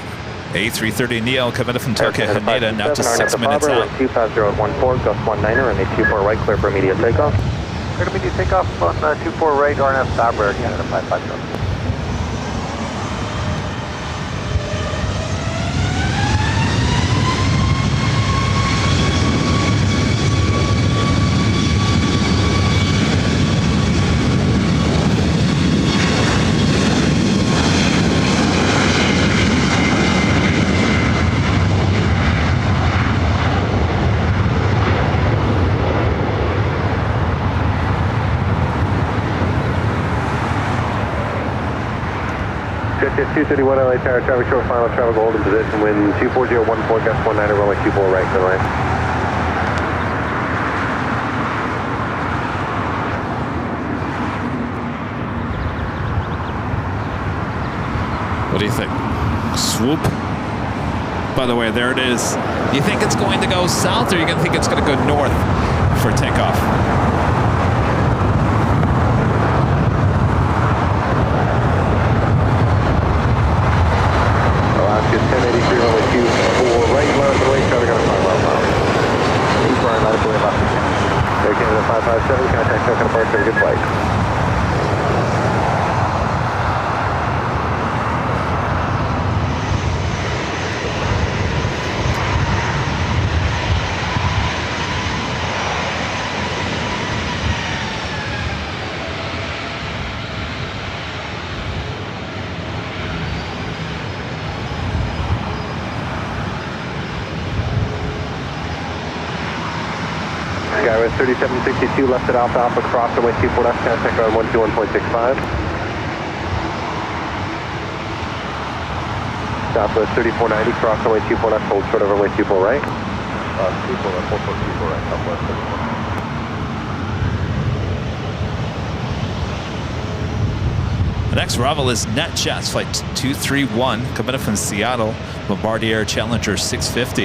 A330 Neo coming from Tokyo Haneda, now just 6 minutes out. 250 at 14, gust 19er, and a 24 right, clear for immediate takeoff. Clear to immediate takeoff on 24 right, RNF Fabra, Canada 550. Jet 231 LA Tower, traffic short final, travel hold in position, wind 24014, gust 19er, runway 24 right, clear line. What do you think? Swoop? By the way, there it is. Do you think it's going to go south, or are you going to think it's going to go north for takeoff? Alaska 1083, runway 24 right, left away, traffic on 5 miles an hour. Keep running right away, left. Air Canada 557, contact Tokyo departure, good flight. Skywest 3762, left at Alpha Alpha, cross runway 24 left, contact ground 121.65. Southwest 3490, cross runway 24 left, hold short of runway 24 right. 24 left, hold short 24 right, Southwest 34. The next arrival is NetJets Flight 231 coming in from Seattle, Bombardier Challenger 650.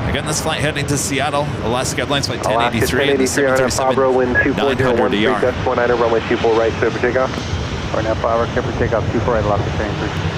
Again, this flight heading to Seattle, Alaska Airlines Flight 1083 and the 737 wind 900 ER. Dutch 19 runway 24 right, clear for takeoff. Right now, Fabra, clear for takeoff, 24 right, Alaska 1083.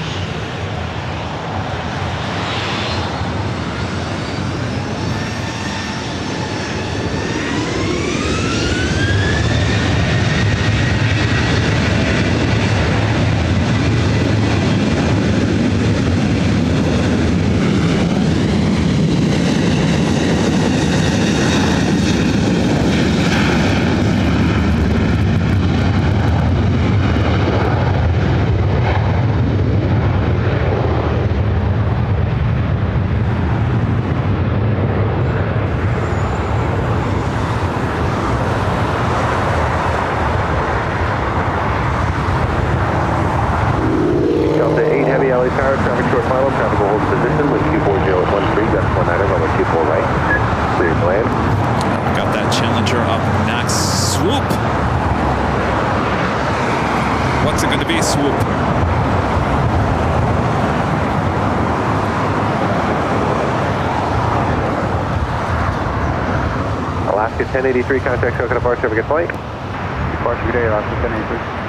Alaska 1083, contact Coconut Departure, have a good flight. Departure, good day, Alaska 1083.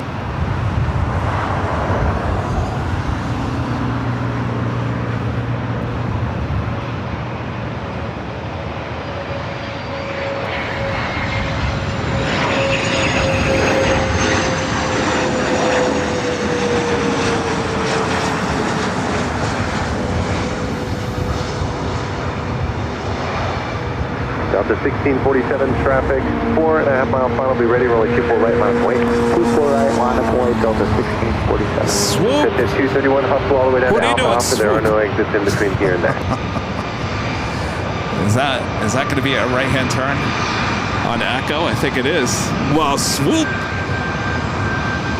Delta 1647 traffic, 4.5 mile final, be ready, rolling 24 right, line of point. 24 right, line of point, Delta 1647. Swoop! At 231, hustle all the way down to Alpha, there are no exits in between here and there. Is that going to be a right-hand turn on Echo? I think it is. Well, swoop!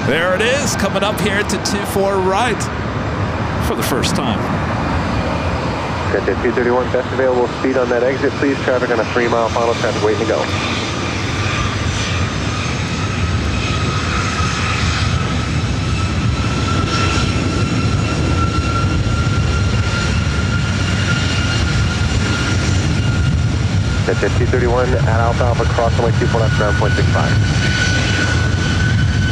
There it is, coming up here to 24 right for the first time. At 231, best available speed on that exit, please. Traffic on a 3 mile final, traffic waiting to go. At 231, at Alpha, cross runway 24 left, ground point 65.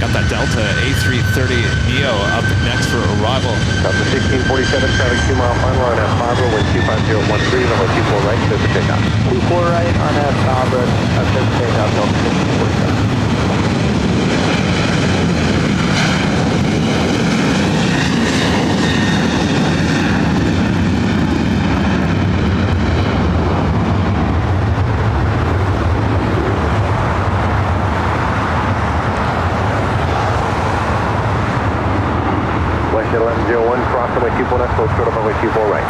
Got that Delta A330 Neo up next for arrival. Delta 1647, traffic 2 mile final on Fabra, wind 25013, runway 24 right, clear for takeoff. 24 right on Fabra, clear for takeoff, Delta 1647. West 1101, cross runway 24 left, close short of runway 24 right.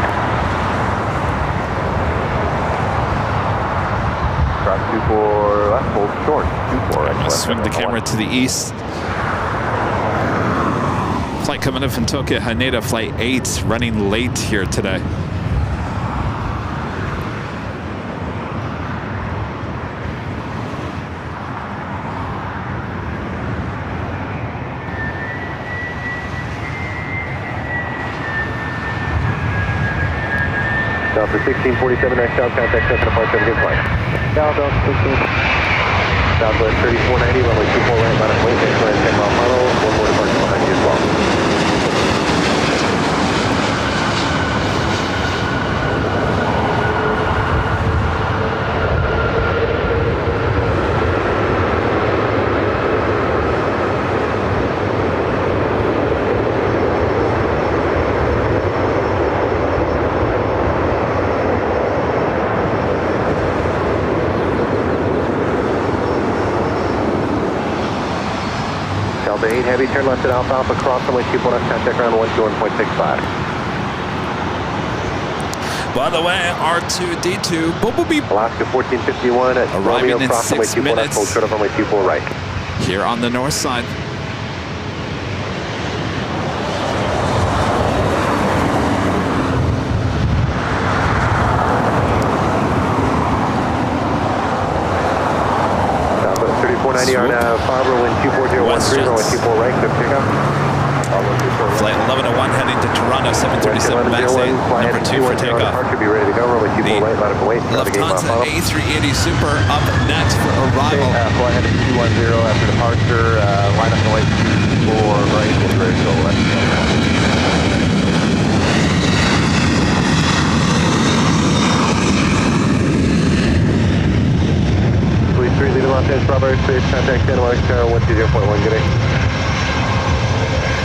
Cross 24 left, hold short, 24 right. I'm going to swing the camera to the east. Flight coming in from Tokyo, Haneda, Flight 8, running late here today. Delta 1647, next down, contact Coconut Departure, have a good flight. Delta 16. Southwest 3490, runway 24 right, line of point, next line 10 mile final, one more departure behind you as well. Delta 8 Heavy, turn left at Alpha, cross runway 24 left, contact ground 121.65. By the way, R2D2, Bumblebee Alaska 1451 at arriving Romeo, in cross runway 6 24 left, hold minutes short of runway 24 right. here on the north side. Southwest 3490 on Fabra, wind 24013, runway 24 right, clear for takeoff. 737 MAX 8, number 2 for takeoff. Departure, be ready to go. Runway 24 right, line up and wait. Lufthansa A380 Super up next for arrival. Fly ahead at 210 after departure. Line up and wait. 4 right, get ready to go. Let's go. 3 leading Los Angeles, Strawberry Space, contact San Juan, 120.1, good day.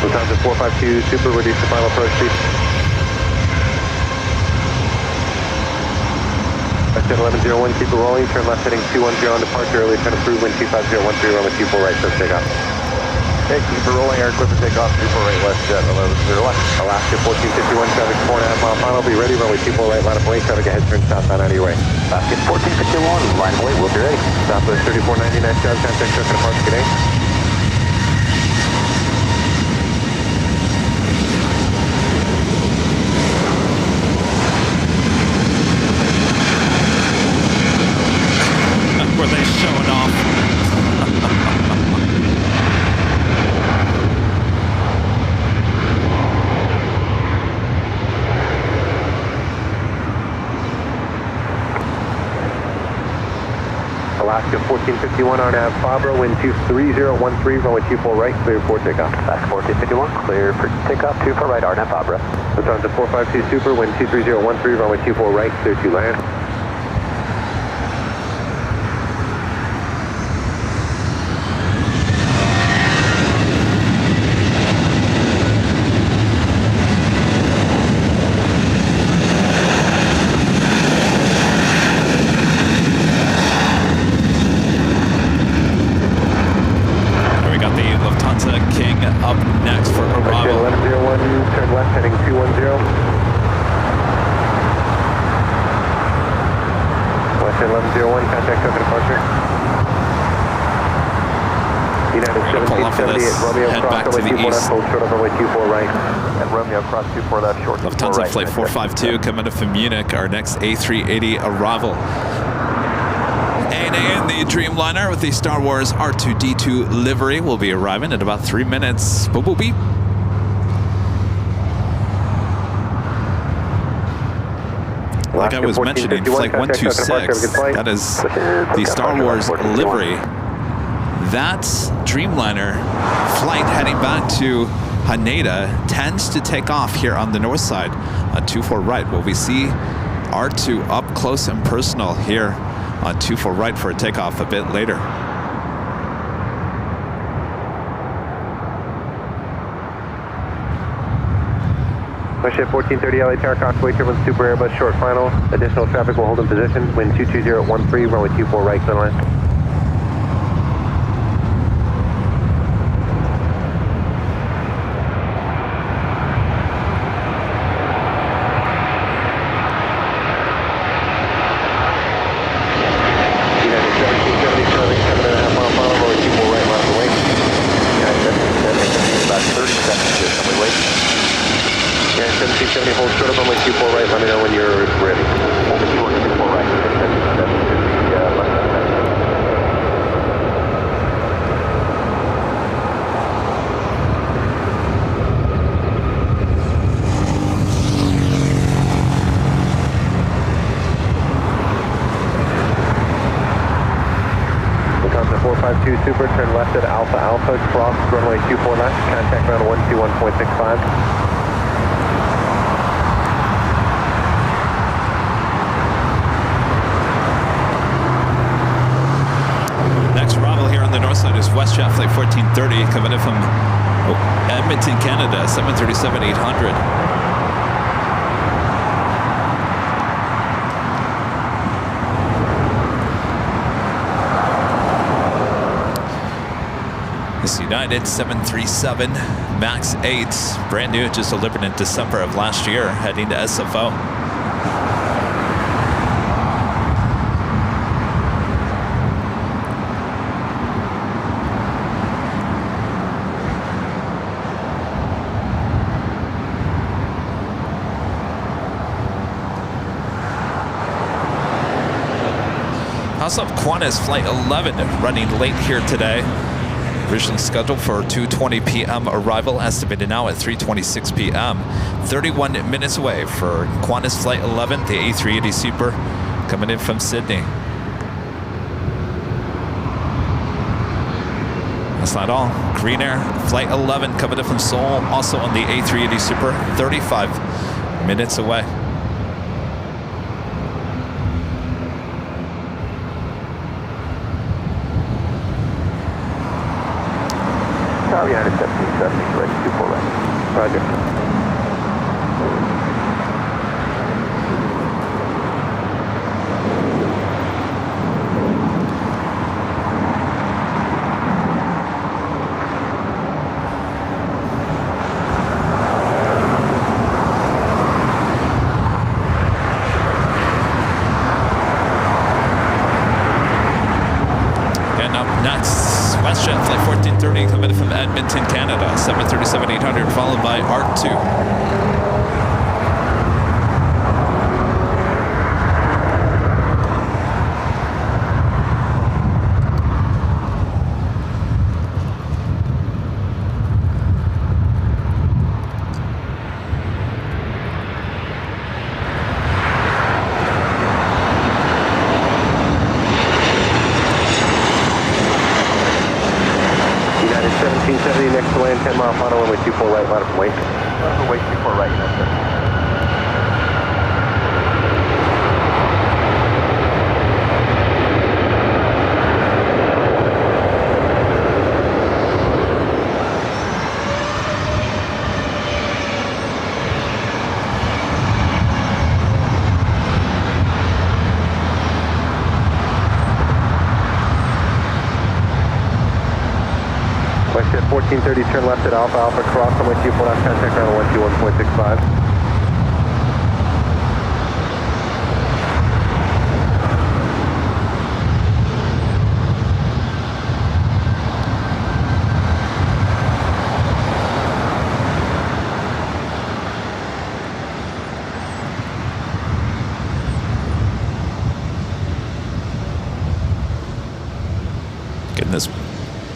Lufthansa 452 Super, reduce the final approach speed. Question 1101, keep it rolling, turn left heading 210 on departure, early turn approved, wind 25013, runway 24 right, so take off. Okay, keep it rolling, air equipment take off, 24 right, west jet, 1101. Alaska 1451, traffic 4.5 mile final, be ready, runway 24 right, line up lane, traffic ahead, turn southbound out of your way. Alaska 1451, line of wait, we'll be ready. Southwest 3499, South contact truck and departure, good day. Were they showing off? Alaska 1451 RNAV Fabra, wind 23013, runway 24 right, clear for takeoff. Alaska 1451, clear for takeoff, 24 right, RNAV Fabra. Lufthansa 452 Super, wind 23013, runway 24 right, clear to land. Up next for arrival. 1101, turn left heading 210. West 1101, contact truck and departure. United 1778, Romeo head cross back to runway the 24 east. left, hold short of runway 24 right. And Romeo cross 24 left, short 24 Lufthansa right. flight 452 coming in from Munich, our next A380 arrival. ANA in the Dreamliner with the Star Wars R2-D2 livery will be arriving in about 3 minutes. Boop, boop, beep. Like I was mentioning, flight 126, that is the Star Wars livery. That Dreamliner flight heading back to Haneda tends to take off here on the north side on 24 right. Will we see R2 up close and personal here on 24 right for a takeoff a bit later. Push at 1430 LA Tower, Coxway, Turbine Super Airbus, short final. Additional traffic will hold in position. Wind 22013, runway 24 right, clear line. Hold short of runway 24 right, let me know when you're ready. Hold 24 right. Lufthansa 452 Super, turn left at Alpha Alpha, cross runway 24 left, contact ground 121.65. Is WestJet flight 1430 coming in from Edmonton, Canada, 737-800. This United 737 MAX 8, brand new, just delivered in December of last year, heading to SFO. Also, Qantas Flight 11 running late here today. Originally scheduled for 2:20 p.m. arrival, estimated now at 3:26 p.m. 31 minutes away for Qantas Flight 11, the A380 Super, coming in from Sydney. That's not all. Green Air Flight 11 coming in from Seoul, also on the A380 Super, 35 minutes away. United 1770, ready, 24 right. Roger. And up next, WestJet Flight 1430 coming in from Edmonton, Canada, 737-800, followed by ART2. United 1770, next to land, 10 mile final, runway 24 right, line from Wake. Wake 24 right, United 1770. WestJet 1430, turn left at Alpha Alpha, cross runway 24 left, contact ground 121.65. This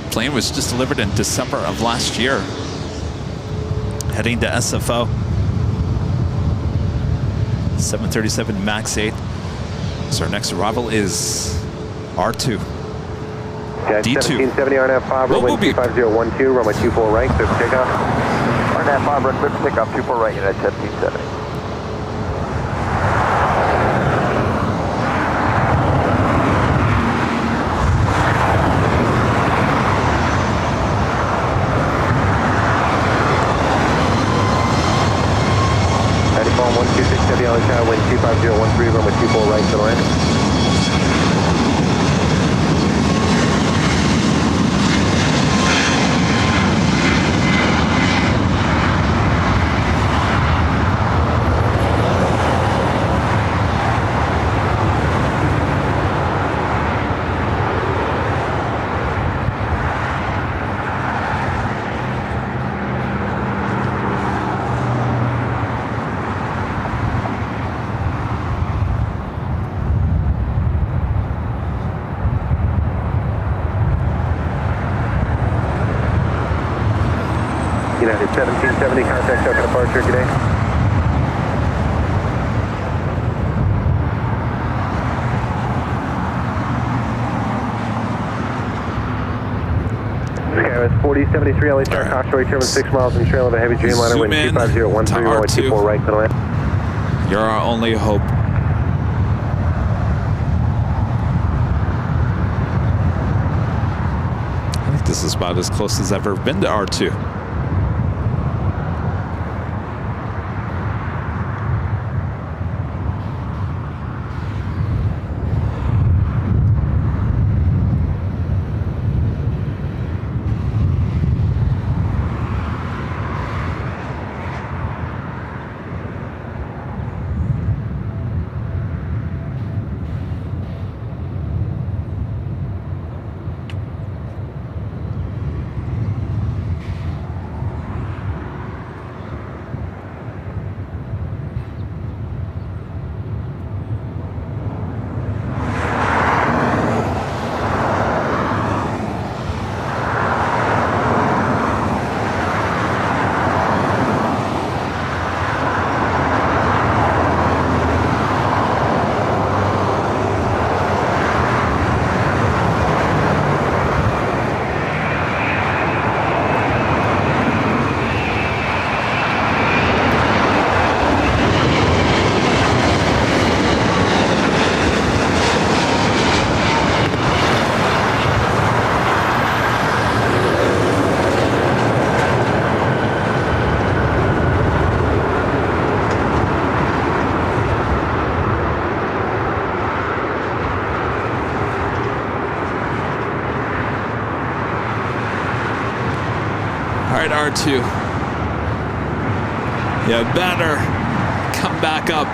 plane was just delivered in December of last year, heading to SFO. 737 MAX 8. So our next arrival is R2. D2. 1770 RNAV 5, runway 25012, runway 24 right, clear for takeoff. RNAV 5, run clear for takeoff, 24 right, United 1770. Heading 126 heavy on China, wind 25013, runway 24 right to land. United 1770, contact Chuck departure today. Skywest 4073, LA Tower, Coxswain, Chairman 6 miles and trail of a heavy Dreamliner, wind 25013, runway 24 right, to land. You're our only hope. I think this is about as close as I've ever been to R2. R2. You better come back up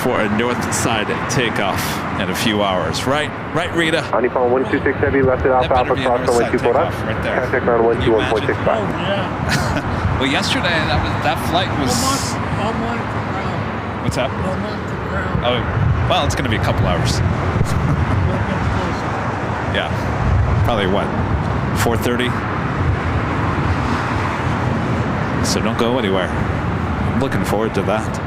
for a north side takeoff in a few hours. Right, Rita? Honeycomb 126 Heavy, left it off That Alpha, better be a cross north on side 124 takeoff right there. Contact ground Can you imagine? 121.65. Yeah. Well, yesterday that flight was. I'll monitor ground. What's up? I'll monitor ground. Oh, well, it's going to be a couple hours. Yeah, probably what, 4:30. So don't go anywhere. I'm looking forward to that.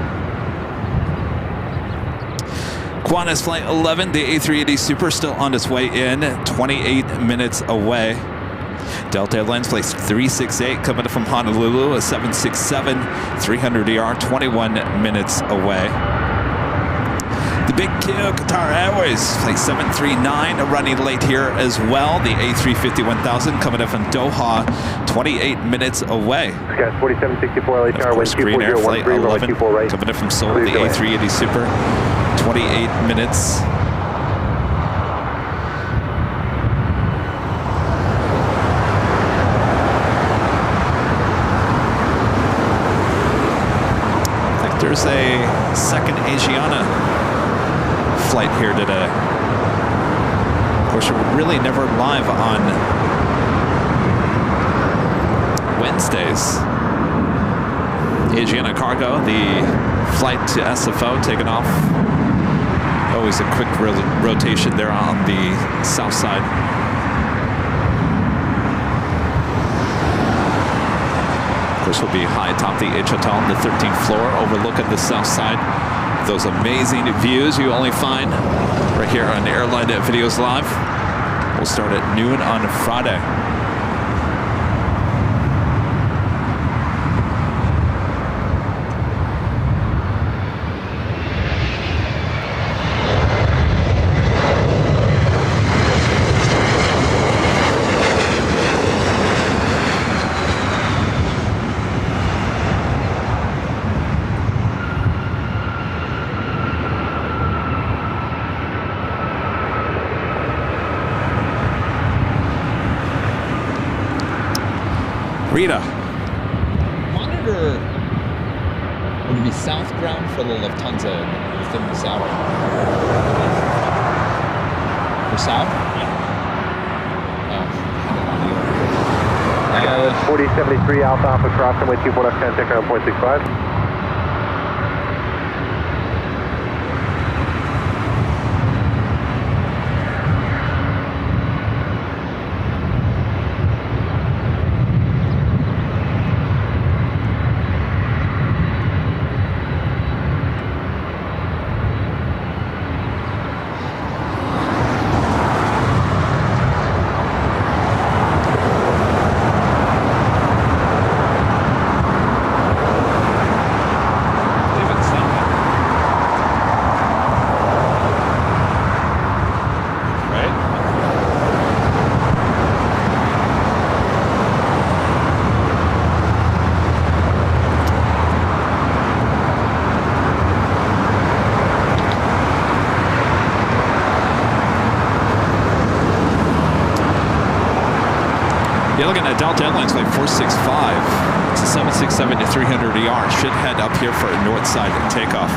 Qantas Flight 11, the A380 Super, still on its way in, 28 minutes away. Delta Airlines Flight 368 coming from Honolulu, a 767, 300ER, 21 minutes away. The Big Q, Qatar Airways, Flight 739, running late here as well. The A350-1000 coming up from Doha, 28 minutes away. Sky 4764 Of LHR, course, Green Air Flight 11 124 right. coming up from Seoul, Please the go ahead. A380 Super, 28 minutes. I think there's a second Asiana flight here today. Of course, we're really never live on Wednesdays. Asiana Cargo, the flight to SFO taking off. Always a quick rotation there on the south side. Of course, we'll be high atop the H Hotel on the 13th floor, overlooking the south side. Those amazing views you only find right here on Airline Videos Live. We'll start at noon on Friday. Rita. Monitor would be south ground for the Lufthansa within this hour. For south? Yeah. 4073 Alpha Alpha crossing with 24 left, contact ground 0.65. You're looking at Delta Airlines Flight 465. It's a 767 to 300ER. Should head up here for a north side takeoff.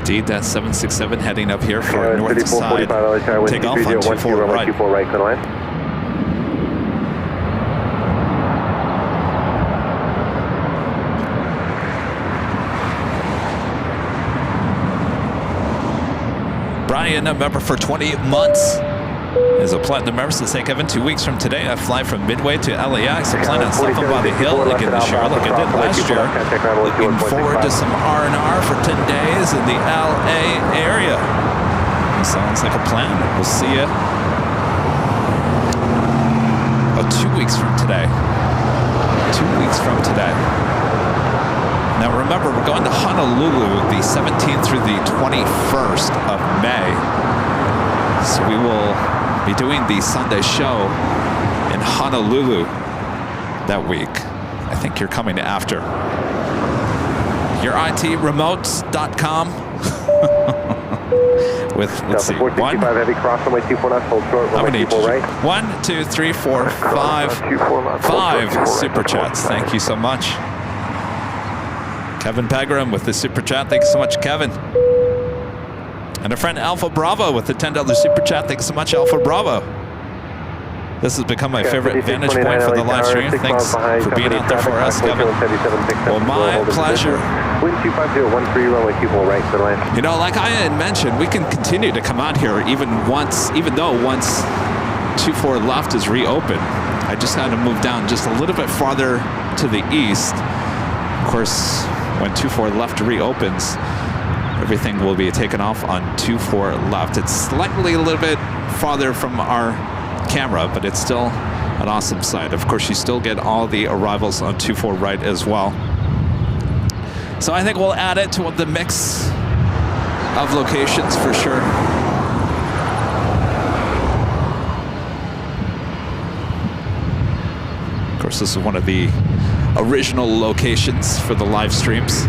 Indeed, that 767 heading up here for a north side takeoff on 24 right. 24 right, clear line. Brian, a member for 28 months. Is a platinum member to say, Kevin, 2 weeks from today, I fly from Midway to LAX. I plan on stopping by the hill again this year, like I did last year. Looking forward to some R&R for 10 days in the LA area. Sounds like a plan. We'll see you 2 weeks from today. 2 weeks from today. Now remember, we're going to Honolulu the 17th through the 21st of May. So we will be doing the Sunday show in Honolulu that week. I think you're coming after. YourITremotes.com with, let's see, one, heavy cross runway 24 left, hold short, how many? right. 1, 2, 3, 4, 5, 5 super chats. Thank you so much. Kevin Pegram with the super chat. Thank you so much, Kevin. And our friend Alpha Bravo with the $10 super chat. Thanks so much, Alpha Bravo. This has become my favorite vantage point for the live stream. Thanks for being out there for us, Kevin. Well, my pleasure. Wind 25013, runway 24 right to the land. You know, like I had mentioned, we can continue to come out here even though once 24 left is reopened. I just had to move down just a little bit farther to the east. Of course, when 24 left reopens, everything will be taken off on 24 left. It's slightly a little bit farther from our camera, but it's still an awesome sight. Of course, you still get all the arrivals on 24 right as well. So I think we'll add it to the mix of locations for sure. Of course, this is one of the original locations for the live streams.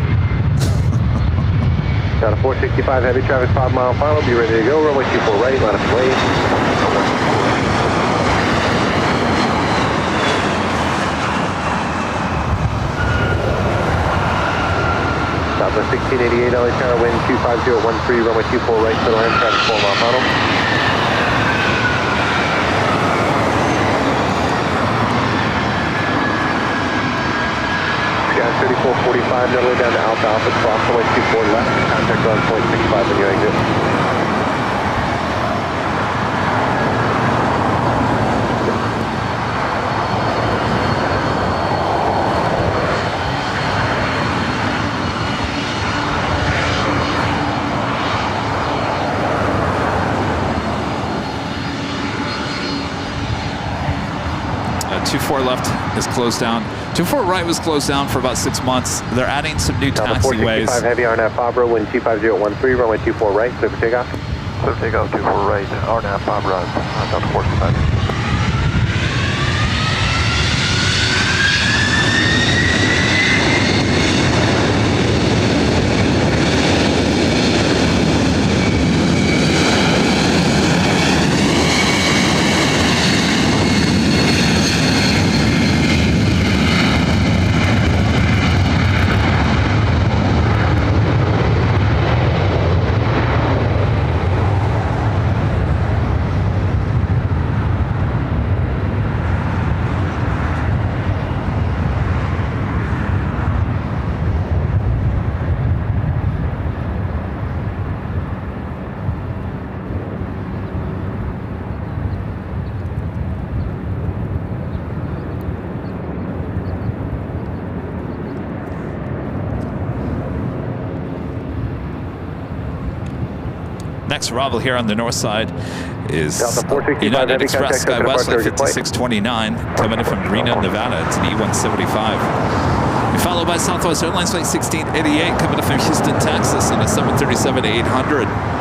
Got a 465 heavy traffic, 5 mile final. Be ready to go. Runway 24 right, line of way. Southwest 1688 LA Tower, wind 25013, runway 24 right to the land, traffic 4 mile final. Sky 3445, middle down to Alpha Alpha, cross runway 24 left, contact on 0.65 when you exit. Two-4 left is closed down. 24 right was closed down for about 6 months. They're adding some new taxiways. 465 heavy RNAV Fabra, wind 25013, runway 24 right, clear for takeoff. Clear for takeoff, 24 right, RNAV Fabra, down to 465. Next arrival here on the north side is United Express SkyWest Flight 5629 coming in from Reno, Nevada. It's an E175. Followed by Southwest Airlines Flight 1688 coming in from Houston, Texas on a 737-800.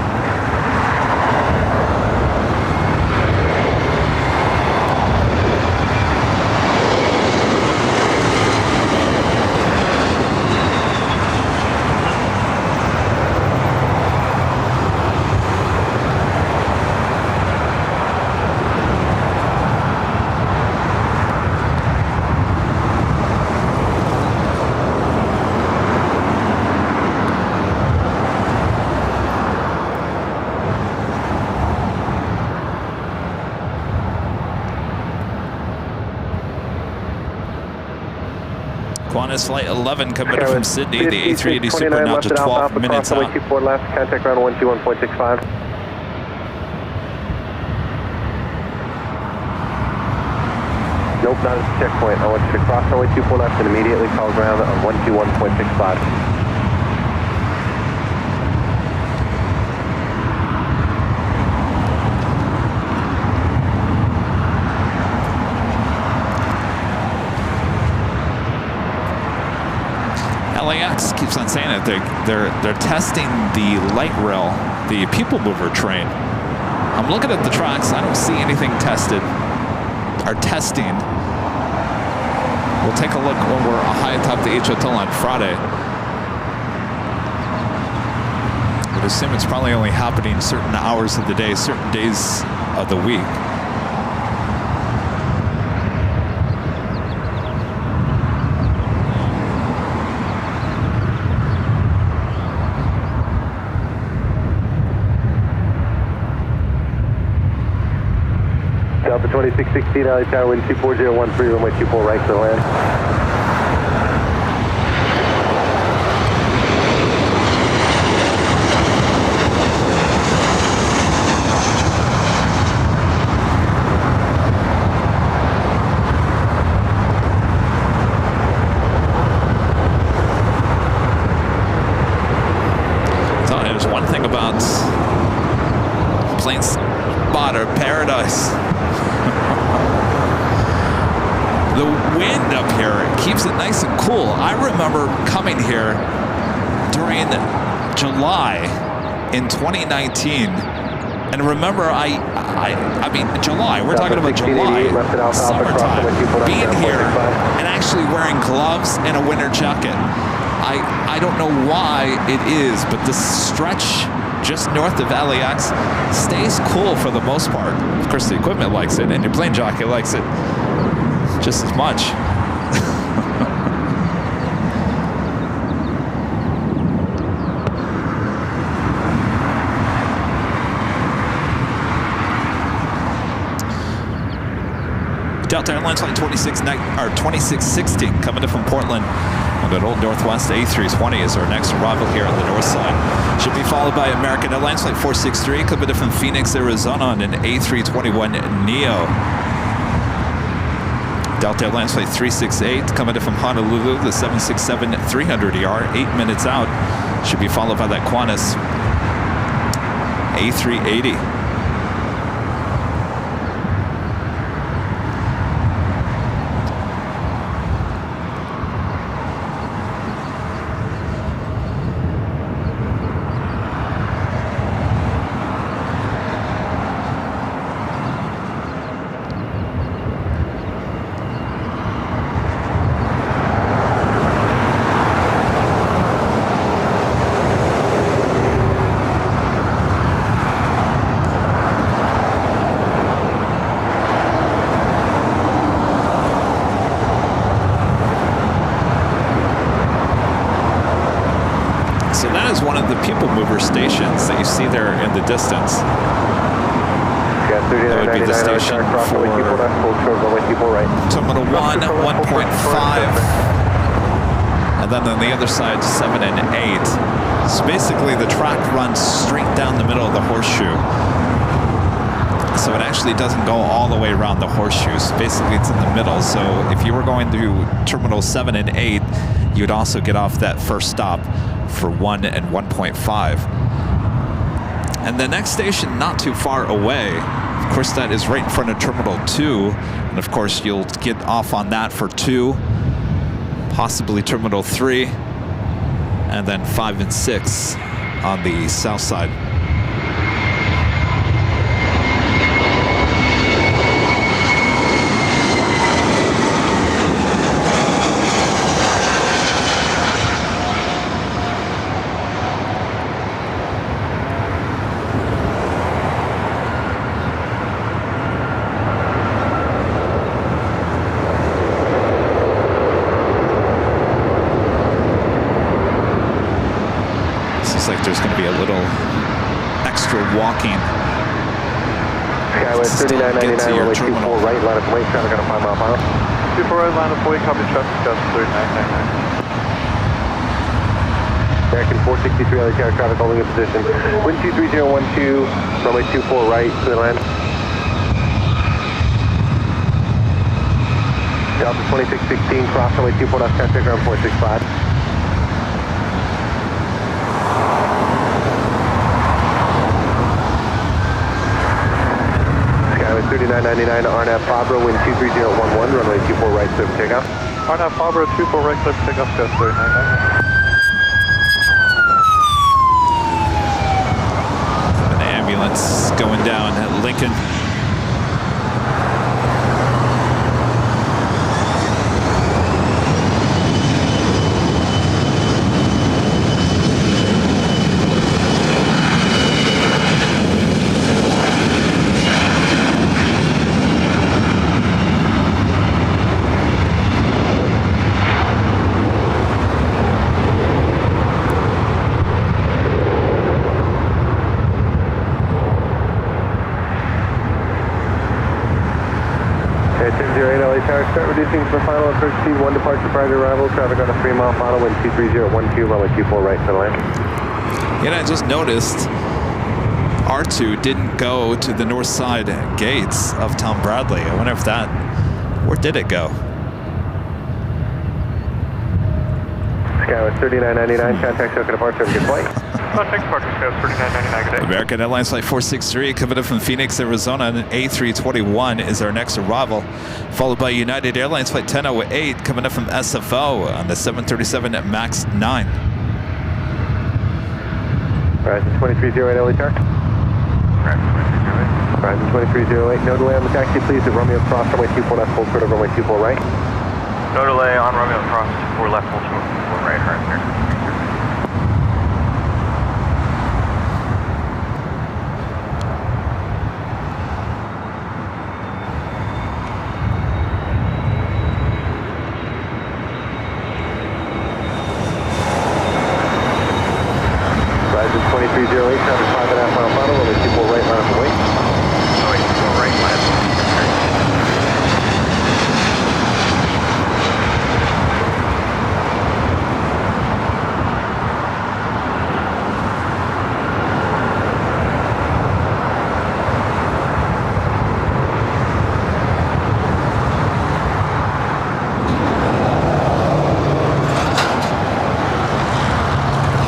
Qantas Flight 11 coming in from Sydney, the A380 Super now to 12 minutes out. 24 left, contact ground 121.65. That is checkpoint. I want you to cross runway 24 left and immediately call ground on 121.65. LAX keeps on saying it. They're testing the light rail, the people mover train. I'm looking at the tracks. I don't see anything tested or testing. We'll take a look when we're high atop the H Hotel on Friday. I would assume it's probably only happening certain hours of the day, certain days of the week. Delta 2616, LA Tower, wind 24013, runway 24 right to land. So there's one thing about plane spotter paradise. The wind up here keeps it nice and cool. I remember coming here during July in 2019, and remember, I mean July. We're talking about July, summertime. Being here and actually wearing gloves and a winter jacket. I don't know why it is, but this stretch just north of LAX stays cool for the most part. Of course, the equipment likes it, and your plane jockey likes it just as much. Delta Airlines flight 2616 coming in from Portland on that old Northwest A320 is our next arrival here on the north side. Should be followed by American Airlines flight 463 coming in from Phoenix, Arizona on an A321neo. Delta Airlines flight 368 coming in from Honolulu, the 767-300ER, 8 minutes out. Should be followed by that Qantas A380. Stations that you see there in the distance. That would be the station for Terminal 1, 1.5, and then on the other side, 7 and 8. So basically the track runs straight down the middle of the horseshoe. So it actually doesn't go all the way around the horseshoes. Basically it's in the middle. So if you were going to Terminal 7 and 8, you'd also get off that first stop for 1 and 1.5. And the next station not too far away, of course that is right in front of Terminal 2, and of course you'll get off on that for 2, possibly Terminal 3, and then 5 and 6 on the south side. Like there's going to be a little extra walking. Skyway 3999, runway 24 right, line of way, traffic on a 5 mile final. 24 right, line of way, copy traffic, Delta 3999. American 463, LA Tower, traffic holding in position. Wind 23012, runway 24 right, clear land. Delta 2616, cross runway 24 left, contact ground 465. Skyway 3999, RNAV Fabra, wind 23011, runway 24 right, clear for takeoff. RNAV Fabra 24 right, clear for takeoff, Jet 3999. Ambulance going down at Lincoln. Start reducing for final approach speed, 1 departure prior to arrival, traffic on a 3-mile final, wind 23012, runway 24 right, center line. Yeah, I just noticed R2 didn't go to the north side gates of Tom Bradley. I wonder if that, where did it go? Skyway 3999, contact Soka departure, have a good flight. Contact departure, Skyway 3999, good day. American Airlines Flight 463 coming in from Phoenix, Arizona, and A321 is our next arrival, followed by United Airlines Flight 1008 coming in from SFO on the 737 MAX 9. Horizon 2308, LA chart. Horizon 2308, no delay on the taxi, please. The Romeo cross, runway 24 left, full short of runway 24 right. No delay on Romeo cross, 4 left, full short, 4 right, hard here. Horizon 2308, traffic 5.5 mile final, runway 24 right, line up and wait. Runway 24 right, line up.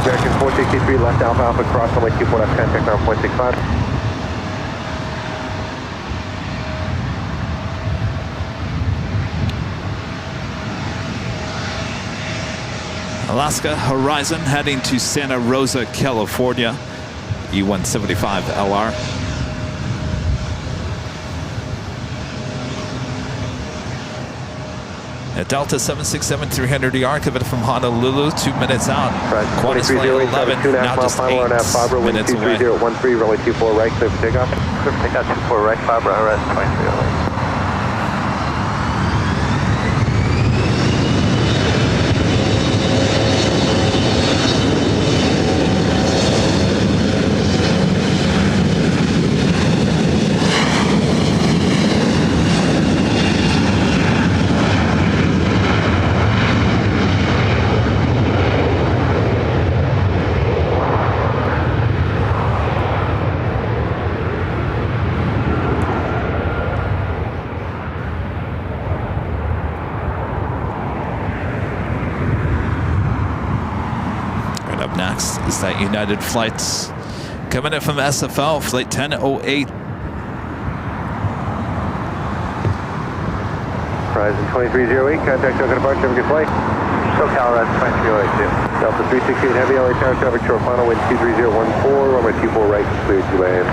American 463, left Alpha Alpha, cross runway 24 left, contact ground 0.65. Alaska Horizon heading to Santa Rosa, California, E175 LR. At Delta 767-300ER coming from Honolulu, 2 minutes out. Qantas Flight 11, now just 8 minutes away. 2308, runway 24 right, clear for takeoff. Clear for takeoff, 24 right, Fabra, Horizon 2308. Next is that United flights coming in from SFL, flight 1008. Horizon 2308, contact Soka departure, have a good flight. SoCal, Horizon 2308 too. Delta 368 heavy, LA tower traffic, short final, wind 23014, runway 24 right, clear to land.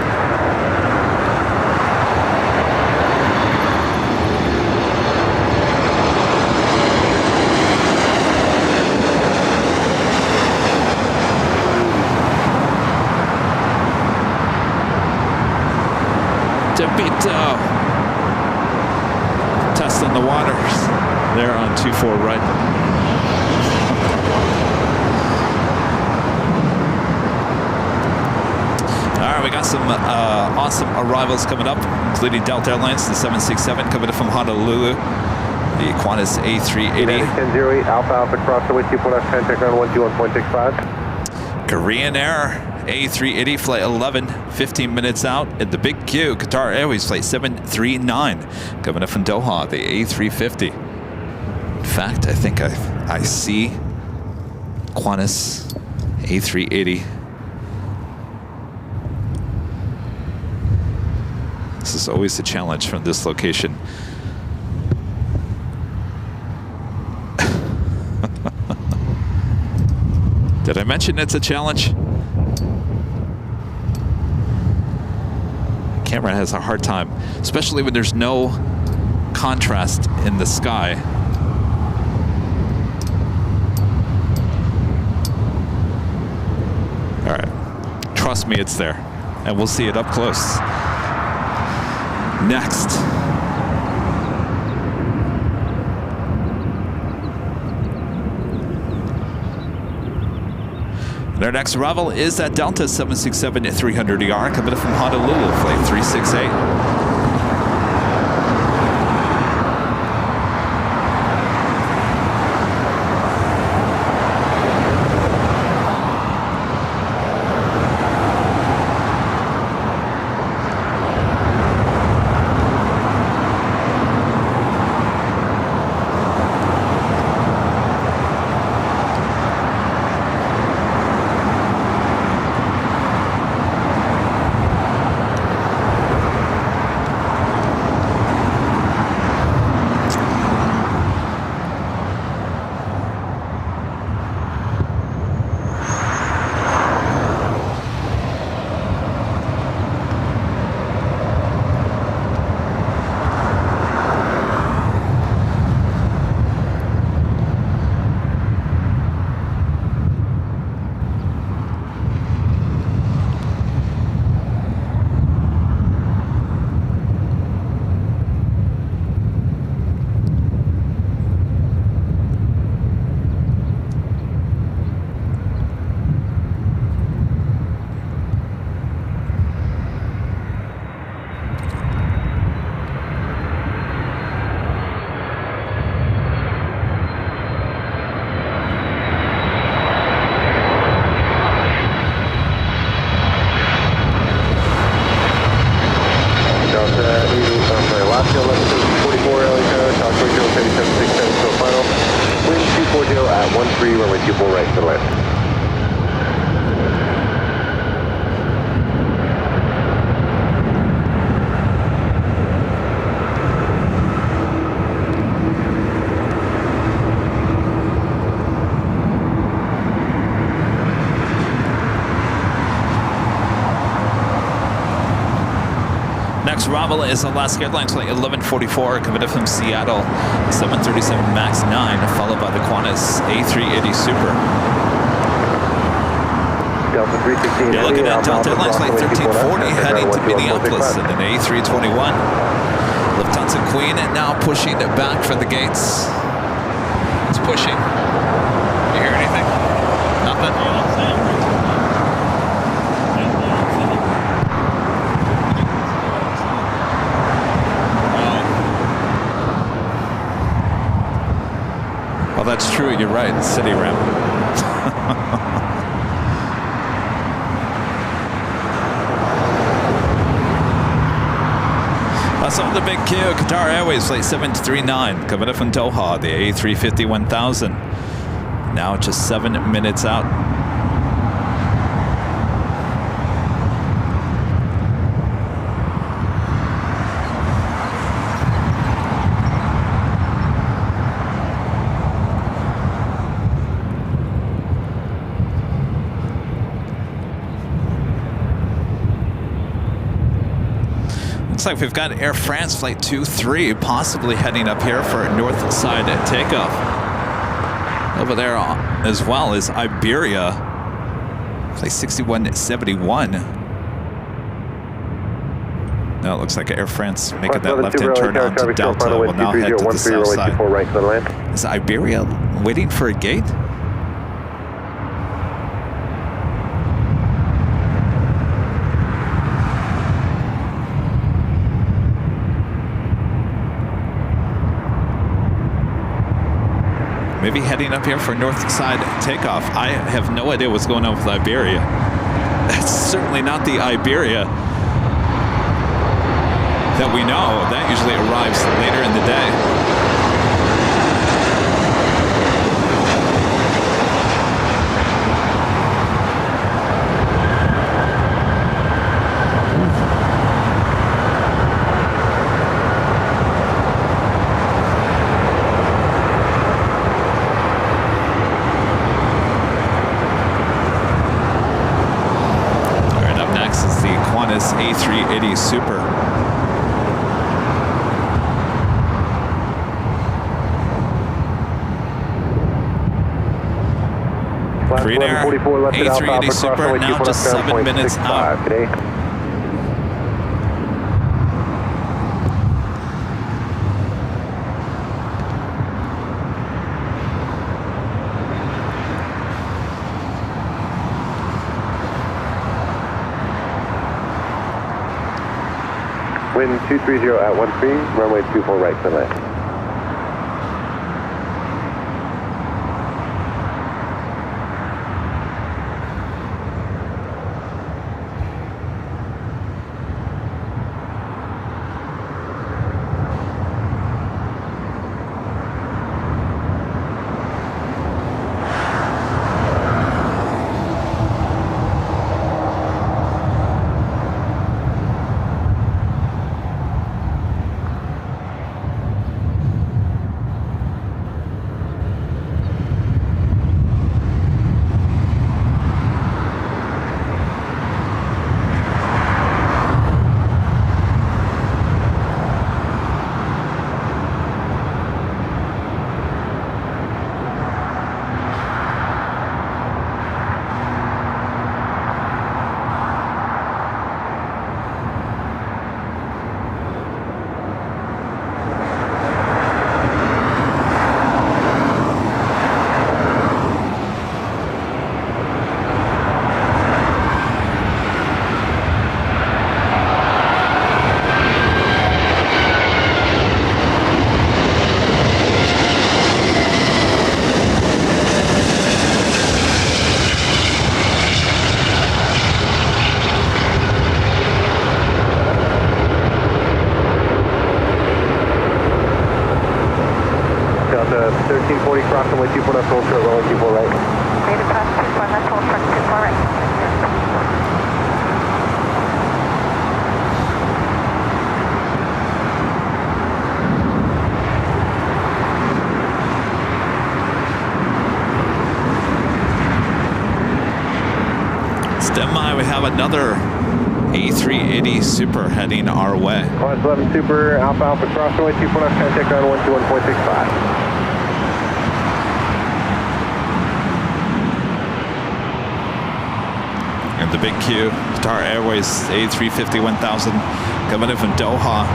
DeVito testing the waters there on 24 right. All right, we got some awesome arrivals coming up, including Delta Airlines, the 767 coming in from Honolulu, the Qantas A380. 1008, Alpha Alpha, cross the way 24 left, contact ground 121.65. Korean Air A380 flight 11, 15 minutes out. At the big Q, Qatar Airways flight 739 coming up from Doha, the A350. In fact, I think I see Qantas A380. This is always a challenge from this location. Did I mention it's a challenge? The camera has a hard time, especially when there's no contrast in the sky. All right, trust me, it's there, and we'll see it up close. Next. Our next arrival is at Delta 767-300ER, coming from Honolulu, flight 368. Next arrival is Alaska Airlines flight 1144, coming from Seattle, 737 MAX 9, followed by the Qantas A380 Super. Delta 316. You're looking at Delta Airlines flight 1340, heading to Minneapolis, and an A321. Lufthansa Queen now pushing back for the gates. It's pushing. You hear anything? Nothing? Well, that's true. You're right. City ramp. That's on the big queue. Qatar Airways flight 739 coming up from Doha, the A350 1000. Now just 7 minutes out. Looks like we've got Air France flight 23 possibly heading up here for north side takeoff. Over there as well is Iberia flight 6171. Now it looks like Air France making that left-hand turn on to Delta. Will now head to the south side. Is Iberia waiting for a gate? Maybe heading up here for north side takeoff. I have no idea what's going on with Iberia. That's certainly not the Iberia that we know. That usually arrives later in the day. this A380 Super. Green Air, A380 Super, now just 7 minutes out. Today. Wind 230 at 13, runway 24 right to land. Delta 1340 cross runway 24 left, hold short, runway 24 right. Rated cross 24 left, hold short, 24 right. Stand by, we have another A380 Super heading our way. Class 11 Super, Alpha Alpha cross runway 24 left, contact ground 121.65. And the big Q, Qatar Airways A350 1000 coming in from Doha.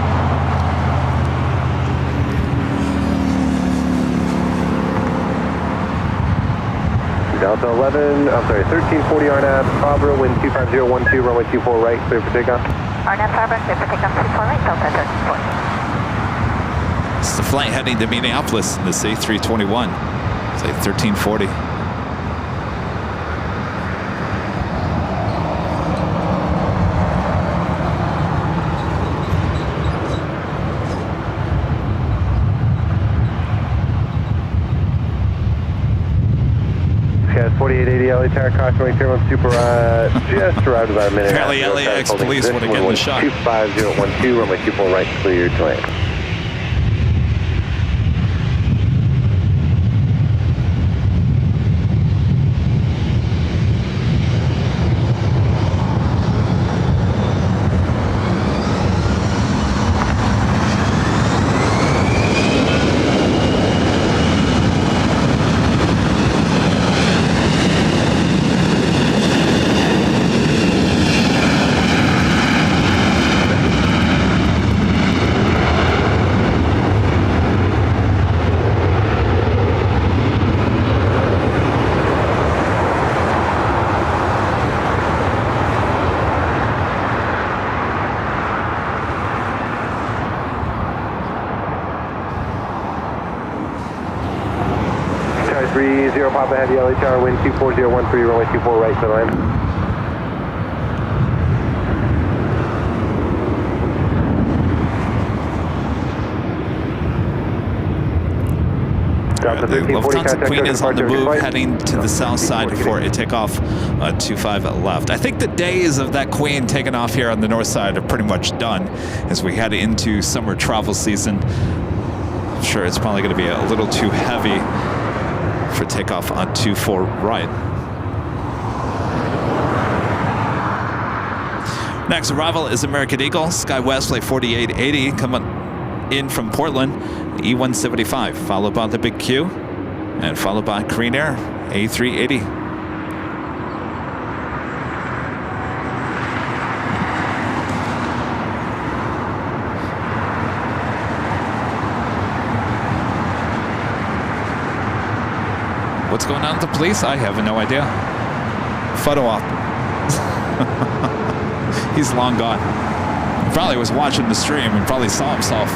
Delta 11, I'm sorry, 1340 RNAV, Fabra, wind 25012, runway 24 right, clear for takeoff. RNAV Fabra, clear for takeoff 24 right, Delta 1340. It's the flight heading to Minneapolis in this A321. It's like 1340. Cat 4880 LA Tower, cross runway 31 Super, just arrived about a minute. Apparently LAX police want to get in the shot. 25012, runway 24 right, clear to land. Charlie 30 Papa Heavy LA Tower, wind 24013, runway 24 right to land. The Lufthansa Queen is on the move, heading to the south side for a takeoff 25 left. I think the days of that Queen taking off here on the north side are pretty much done as we head into summer travel season. I'm sure it's probably going to be a little too heavy for takeoff on 24 right. Next arrival is American Eagle, SkyWest Flight 4880, coming in from Portland, E175, followed by the Big Q, and followed by Korean Air, A380. What's going on with the police? I have no idea. Photo op. He's long gone. He probably was watching the stream and probably saw himself.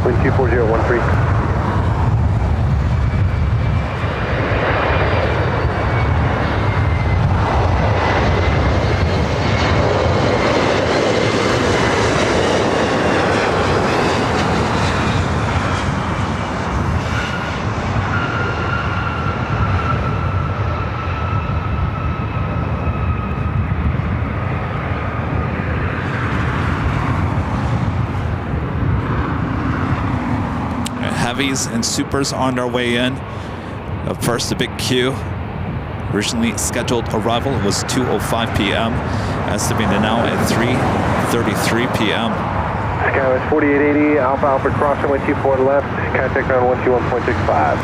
Wind 24013. Heavies and supers on their way in. Up first, the Big Q. Originally scheduled arrival was 2:05 p.m. Estimated now at 3:33 p.m. SkyWest 4880, Alpha Alpha crossing 124 left, contact ground 121.65.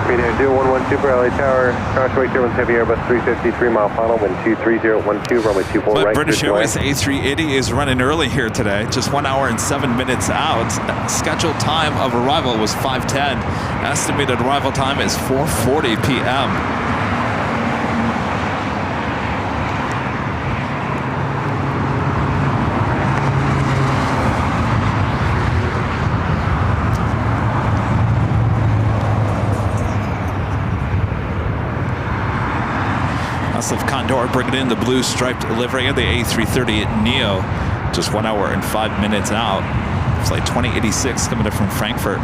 Midday 011 Super LA Tower, crossway turbulence heavy Airbus 350, 3-mile final, wind 23012, runway 24 But right. British Airways A380 is running early here today, just 1 hour and 7 minutes out. Scheduled time of arrival was 5:10. Estimated arrival time is 4:40 p.m. Of Condor bringing in the blue striped livery of the A330 Neo, just 1 hour and 5 minutes out. Flight 2086 coming in from Frankfurt.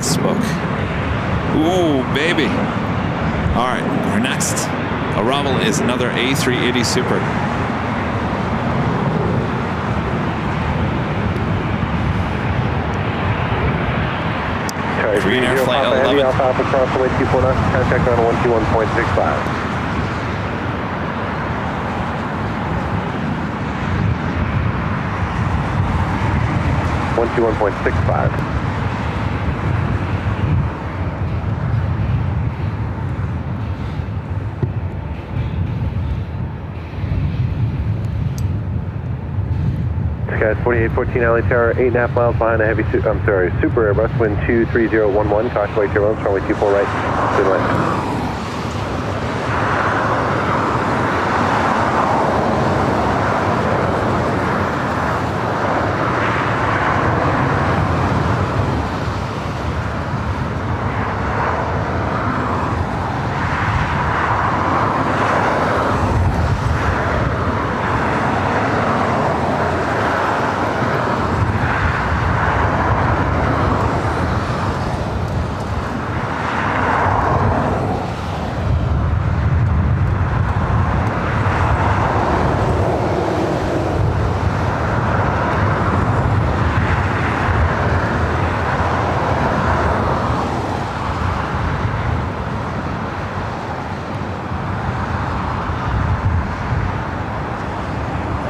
Smoke. Ooh, baby. All right, our next arrival is another A380 Super. Korean Air Flight 11. Alpha Alpha cross the way 24 knots, contact ground 121.65. 121.65. Sky 4814 LA Tower, 8.5 miles behind a heavy, Super Airbus, wind 23011, caution turbulence, runway 24 right, good left.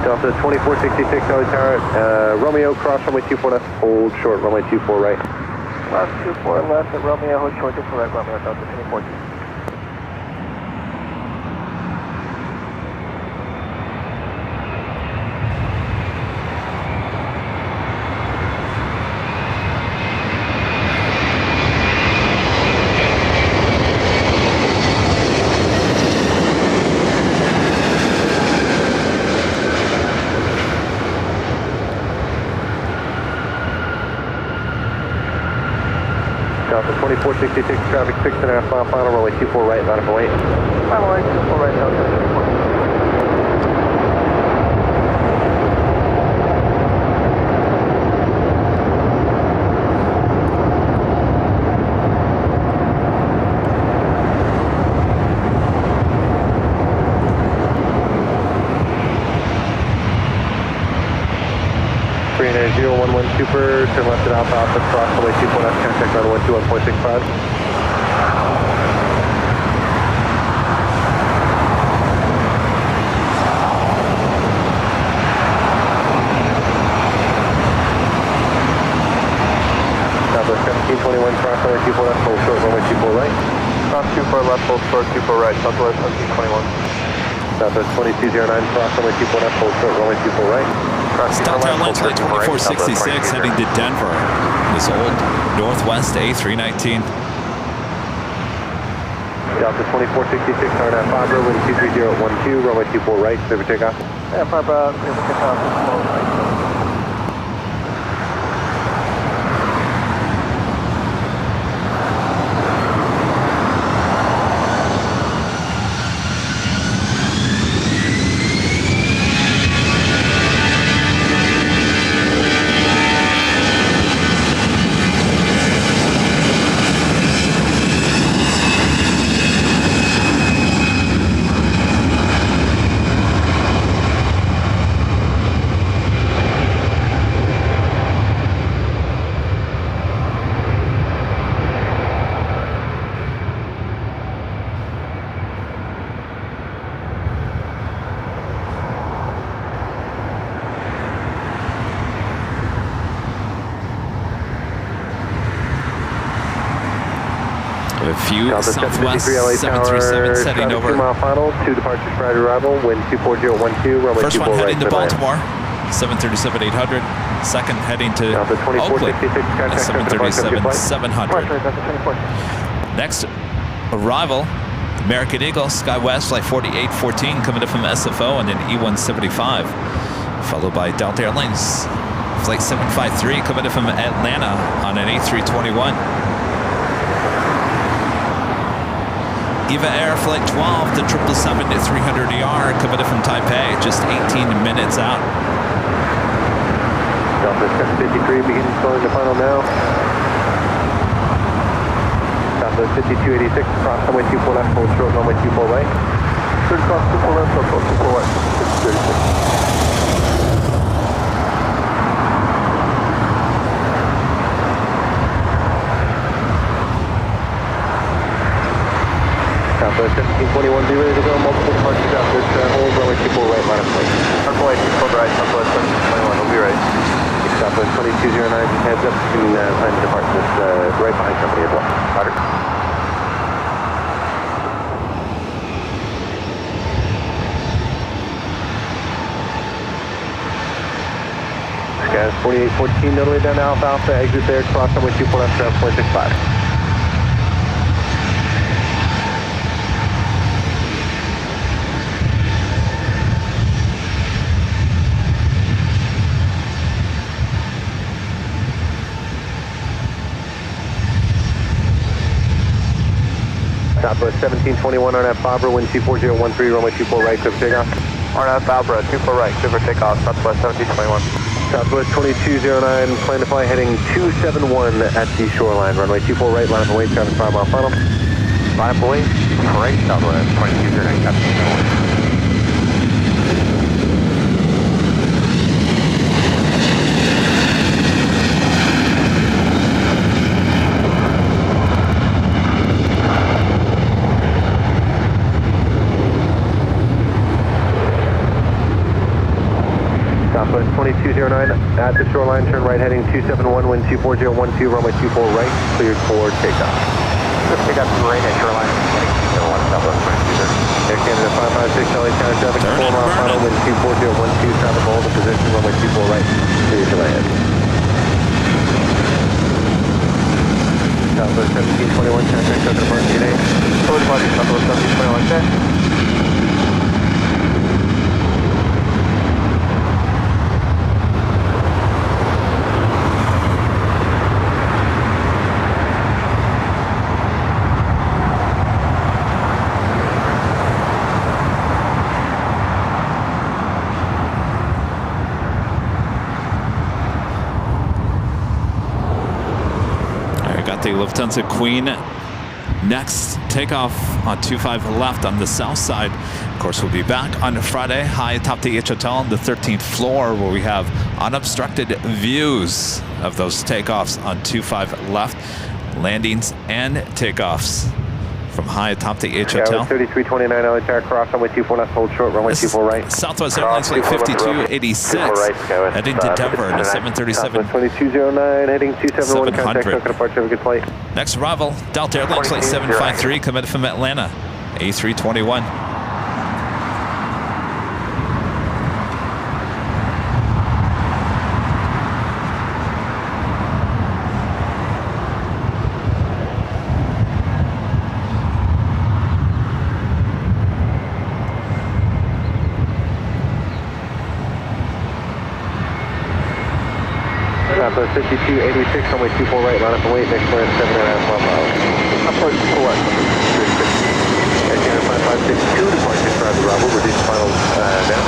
Delta 2466, Charlie Tower, Romeo, cross runway 24 left, hold short, runway 24 right. Left 24 left at Romeo, hold short 24 right, Romeo, Delta 24. Delta 2466, traffic 6.5 mile final, runway 24 right, line up and wait. Final right, 24 right, Delta 24. Super, turn left at Alpha Alpha, cross runway 24 left, contact on 121.65. Southwest 1721, cross runway 24 left, hold short, runway 24 right. Cross 24 left, hold short 24 right, Southwest 1721. Southwest 2209, cross runway 24 left, hold short, runway 24 right. Delta Airlines Flight 2466 heading to Denver. This old Northwest A319. Delta 2466, RNAV Fabra, wind 23012, runway 24 right, clear for takeoff. Yeah, Fabra, clear for takeoff. A few Delta Southwest 753 LA 737 Tower, setting over. 2 mile final, 2 departures prior to arrival, wind 24012, runway First 24 one heading right, to midline. Baltimore, 737-800. Second heading to Delta 2466, Oakland, contact 737-700. Next arrival, American Eagle, SkyWest, flight 4814, coming in from SFO and an E175. Followed by Delta Airlines, flight 753, coming in from Atlanta on an A321. Eva Air Flight 12 to 777-300ER, coming in from Taipei, just 18 minutes out. Delta 753, begin slowing the final now. Delta 5286, cross runway 24 left, hold short, runway 24 right. Third cross 24 left, hold 24 right, 636. Southwest 1721, be ready to go, multiple departures out this hold, runway 24 right, line of flight. Runway 24 right, Southwest 1721, we'll be right. Southwest 2209, heads up, you can plan to depart this right behind company as well. Roger. Skies 4814, all the way down to Alpha Alpha, exit there, cross runway 24 left, 0.65. Southwest 1721 on Fabra, wind 24013, runway 24 right, clear for takeoff. RNAV Fabra, 24 right, clear for takeoff, Southwest 1721. Southwest 2209, plan to fly heading 271 at the shoreline, runway 24 right, line up and wait, traffic 5 mile final. Line up and wait, right, Southwest 2209, Captain. Southwest 2209 at the shoreline, turn right heading 271, wind 24012, runway 24 right, cleared for takeoff. Take off to right at shoreline, heading 271, Southwest 2209. Air Canada 556, LA tower traffic, 4 mile final, wind 24012, traffic hold in position, runway 24 right, clear to land. Southwest 1721, contact token apart today. Forward departure, Southwest 1721, set. The Lufthansa Queen next takeoff on 25 left on the south side. Of course, we'll be back on Friday high atop the H Hotel on the 13th floor where we have unobstructed views of those takeoffs on 25 left, landings and takeoffs from high atop the H Hotel. 3329 LA tower cross, runway 24 left, hold short, runway 24 right. Southwest Airlines flight 5286 heading to Denver in a 737. 2209 heading 271, contact token apart, have a good flight. Next arrival, Delta Airlines flight 753 coming from Atlanta, A321. Southwest 5286, runway 24 right, line up and wait, next clearance 7.5 miles. Approach to what? Air Canada 5562, departure for the Bravo, reduce final down.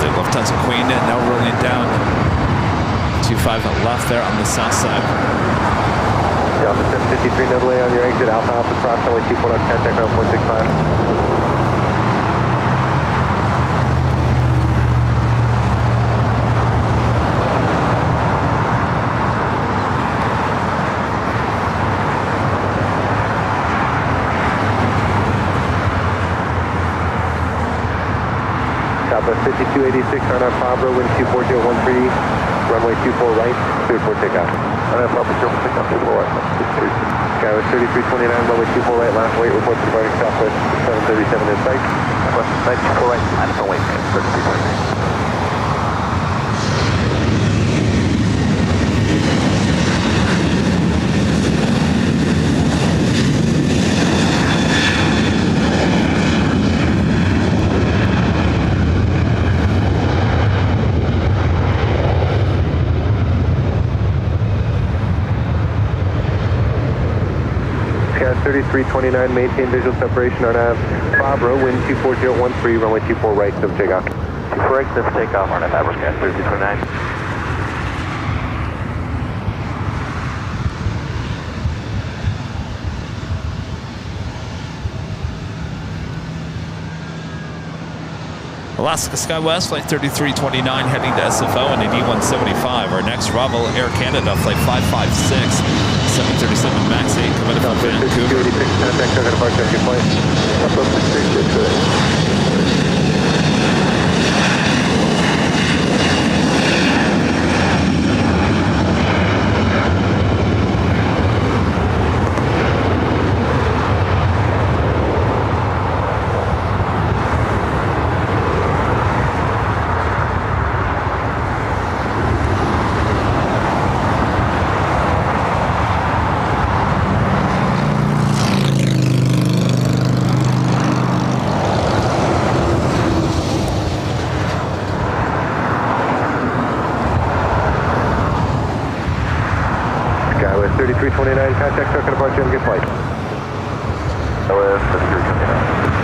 The Lufthansa Queen now rolling down. 25 left there on the south side. Delta 753, no delay on your exit, Alpha Alpha cross, runway 24 left, contact ground 465. Southwest 5286, Arnaud Pablo, wind 24013, runway 24 right, clear for takeoff. Arnaud Pablo, takeoff 24 right, Skywest 3329, runway 24 right, last wait, report departing Southwest 737 in sight. Southwest 24 right, last wait, 3329. Sky 3329, maintain visual separation on nav. Fabro, wind 24013, runway 24 right, clear for takeoff. 24 right, clear for takeoff, Arnaud Fabro, Sky 3329. Alaska SkyWest flight 3329 heading to SFO and an E175. Our next arrival, Air Canada flight 556, 737 MAX 8 coming from Vancouver. 286, contact token departure, good flight. Skywest 3329, contact token departure, have a good flight. Southwest 3329.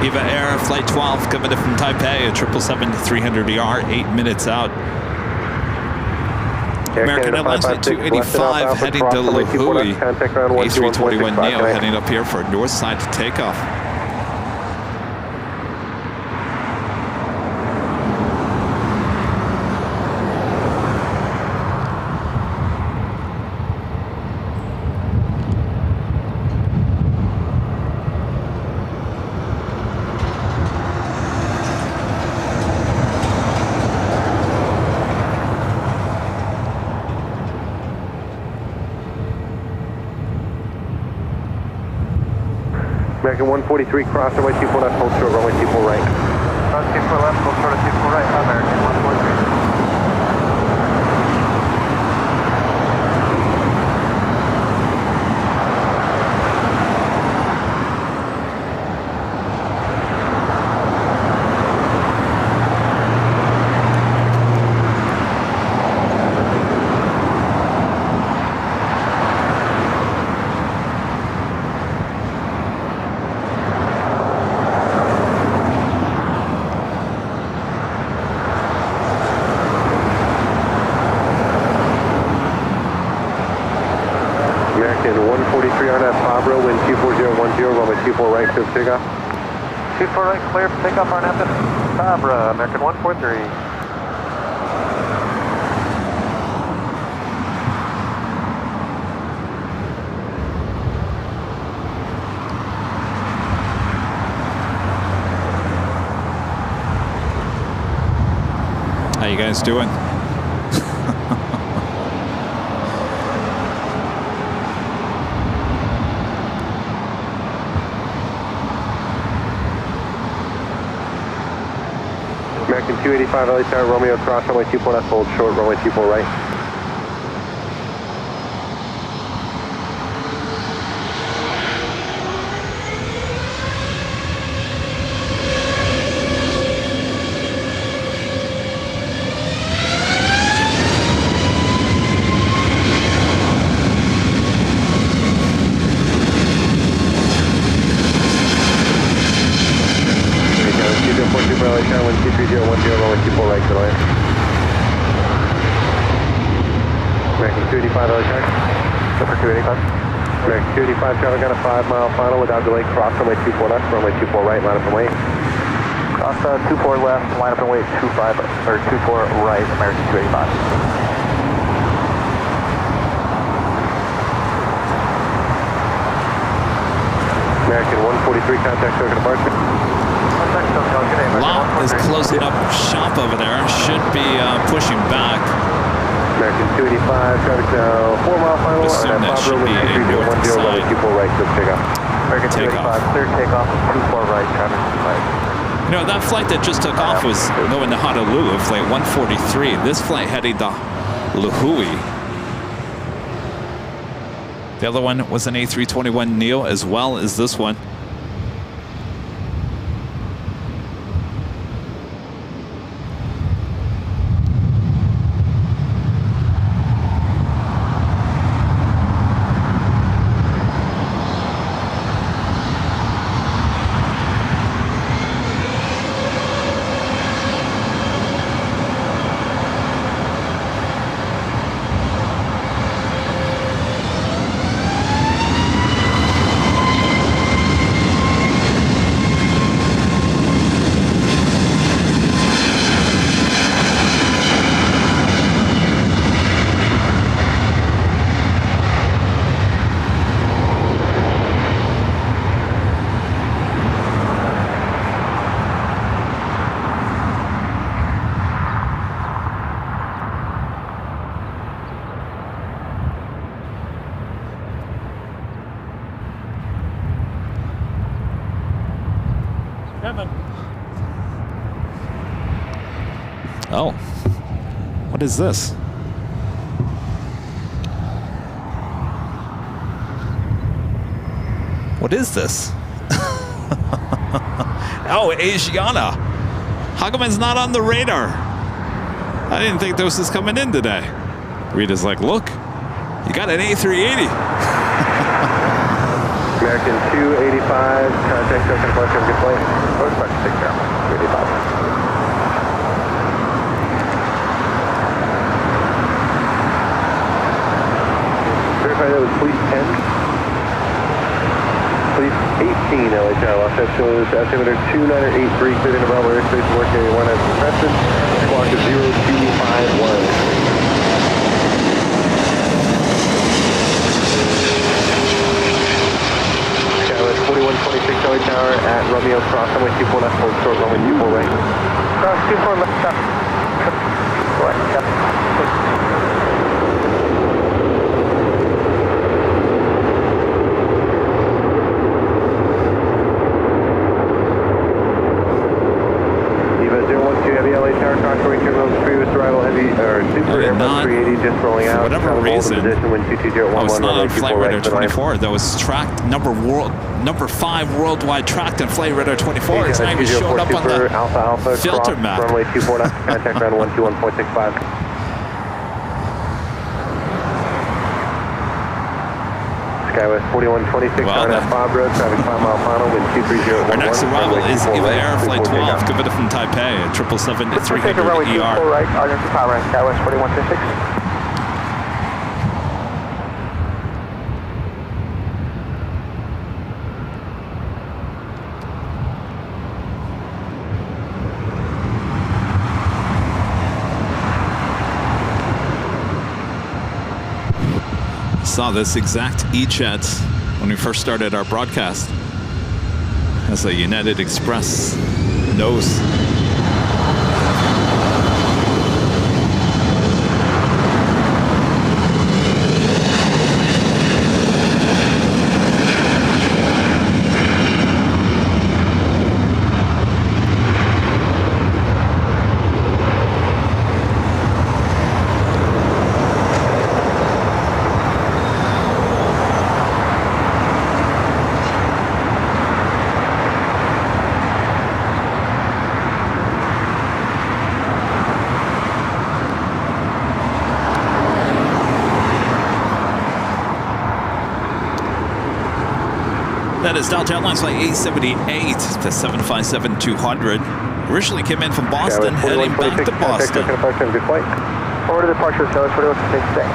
Eva Air Flight 12 coming in from Taipei at 777-300ER, 8 minutes out. American Airlines at 285 heading to Lihue. A321neo heading up here for north side to takeoff. American 143, cross runway 24 left, hold short, runway 24 right. Cross 24 left, hold short at 24 right, American 143. Takeoff. 24 right, clear for takeoff on F Fabra, American 143. How you guys doing? American 285 LA Tower, Romeo cross runway 24 left, hold short, runway 24 right. American 285 traffic on a 5-mile final without delay, cross runway 24 left, runway 24 right, line up and wait. Cross 24 left, line up and wait, 24 right, American 285. American 143, contact Tokyo departure. Lot is closing up shop over there, should be pushing back. American 285, traffic now 4-mile final, Assume that should be a north side. 24 right, so takeoff. American 285, clear takeoff, 24 right, traffic right. You know, that flight that just took off was going to Honolulu, flight 143. This flight heading to Lihue. The other one was an A321neo as well as this one. Kevin. Oh, what is this? What is this? Oh, Asiana. How come it's not on the radar? I didn't think this was coming in today. Rita's like, look, you got an A380. American 285, contact token departure, have a good flight. First flight, take care. 285. That was Fleet 10. Fleet 18, LHR, Los Angeles, altimeter 2983, cleared into Bravo airspace, work area 1 as requested, squawk is 0251. Skywest 4126 LA Tower at Romeo Cross, runway 24 left, hold short, runway 24 right. Cross 24 left, stop. Right, stop. Super Airbus 380 just rolling out. For whatever reason, I was not on Flight Radar 24. That was tracked number 5 worldwide tracked in Flight Radar 24. It's not even showing up on the Alpha, filter cross, map. Runway 24 left, contact ground 121.65. Skywest 4126 on F5 Road, traffic 5 mile final, wind 23011. Our next arrival is EVA Air Flight 12, committed from Taipei, 777-300 ER. Right, Argentine power, Skywest 4126. Saw this exact E-Jet when we first started our broadcast as a United Express nose. That is Delta Airlines Flight 878 to 757-200. Originally came in from Boston, heading back to Boston. Forward to departure, Skywest 4126 today.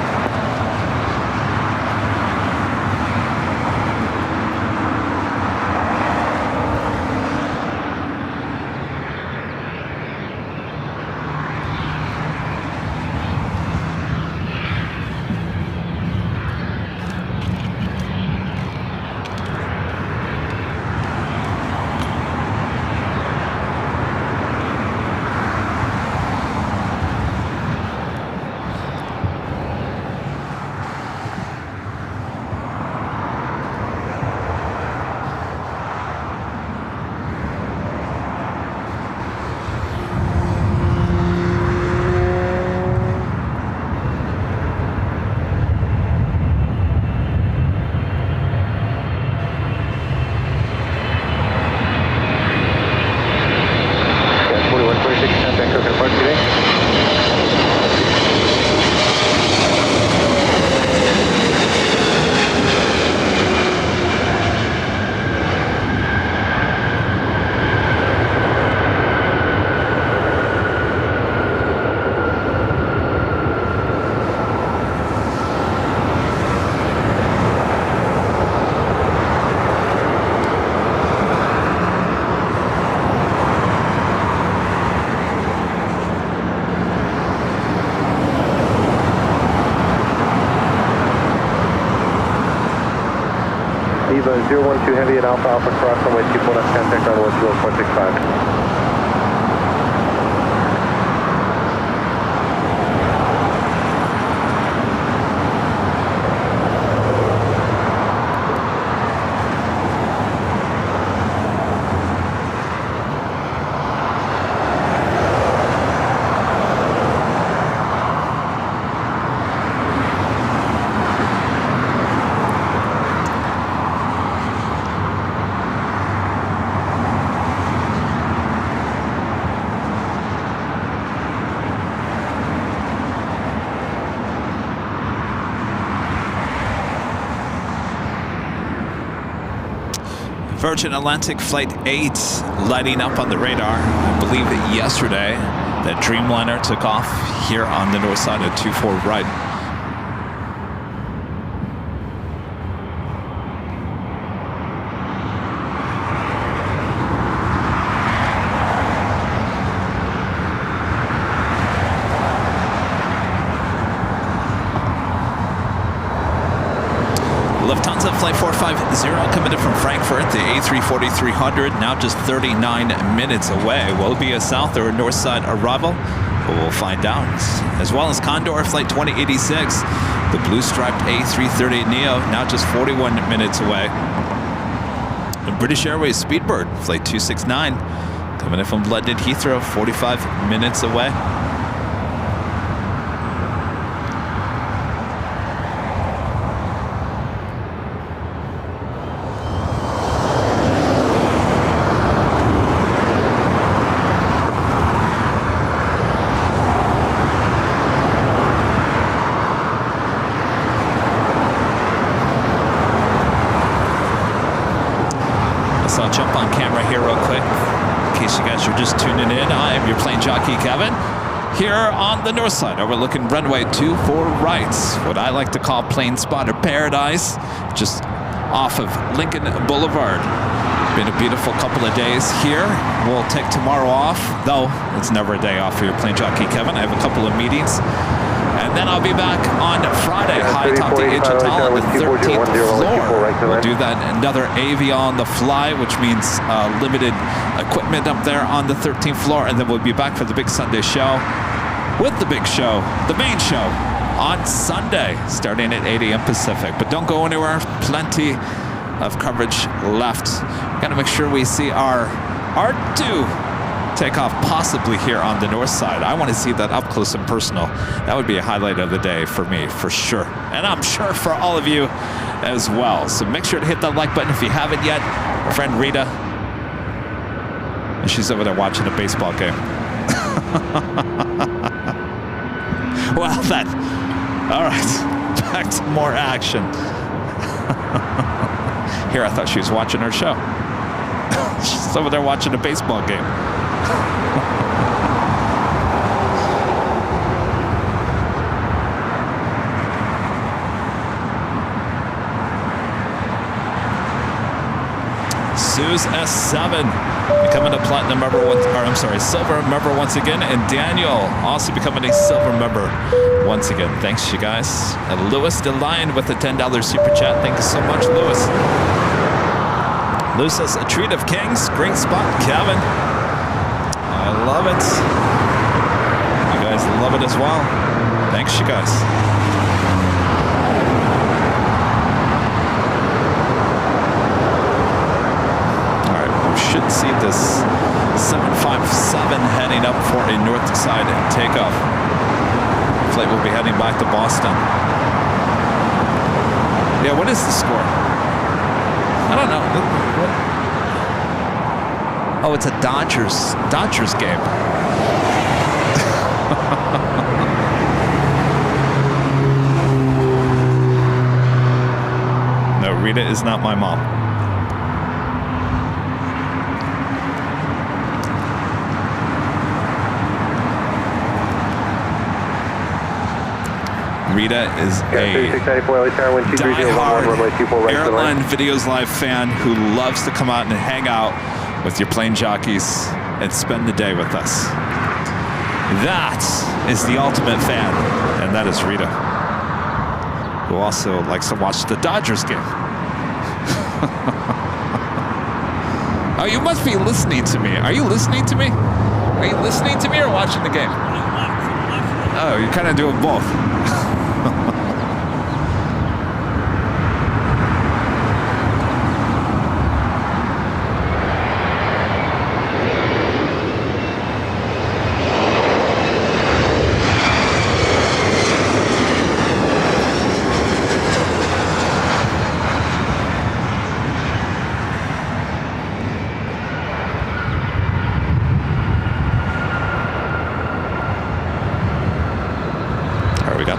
Eva 012 Heavy at Alpha Alpha cross runway 24 left, contact ground 121.65. Virgin Atlantic Flight 8 lighting up on the radar. I believe that yesterday that Dreamliner took off here on the north side at 24 right. Lufthansa Flight 450 coming in from Frankfurt, the A340-300, now just 39 minutes away. Will it be a south or a north side arrival? Well, we'll find out. As well as Condor Flight 2086, the blue-striped A330neo, now just 41 minutes away. And British Airways Speedbird Flight 269, coming in from London Heathrow, 45 minutes away. So I'll jump on camera here real quick, in case you guys are just tuning in. I am your plane jockey, Kevin, here on the north side, overlooking runway 24 right, what I like to call plane spotter paradise, just off of Lincoln Boulevard. Been a beautiful couple of days here. We'll take tomorrow off, though it's never a day off for your plane jockey, Kevin. I have a couple of meetings. And then I'll be back on Friday, high top to Asiana on the 13th floor. We'll do that, another AV on the fly, which means limited equipment up there on the 13th floor. And then we'll be back for the big Sunday show with the big show, the main show, on Sunday, starting at 8 a.m. Pacific. But don't go anywhere, plenty of coverage left. Gotta make sure we see our R2 take off possibly here on the north side. I want to see that up close and personal. That would be a highlight of the day for me, for sure. And I'm sure for all of you as well. So make sure to hit that like button if you haven't yet. Our friend Rita, and she's over there watching a baseball game. Well then, all right, back to more action. Here, I thought she was watching her show. She's over there watching a baseball game. Suze S7 becoming a platinum member silver member once again, and Daniel also becoming a silver member once again. Thanks, you guys. And Lewis DeLion with a $10 super chat. Thank you so much, Lewis. Lewis says, a treat of kings. Great spot, Kevin. I love it. You guys love it as well. Thanks, you guys. All right, we should see this 757 heading up for a north side takeoff. Flight will be heading back to Boston. Yeah, what is the score? I don't know. What? Oh, it's a Dodgers game. No, Rita is not my mom. Rita is a die-hard Airline Videos Live fan who loves to come out and hang out with your plane jockeys and spend the day with us. That is the ultimate fan, and that is Rita, who also likes to watch the Dodgers game. Oh, you must be listening to me. Are you listening to me? Are you listening to me or watching the game? Oh, you're kind of doing both.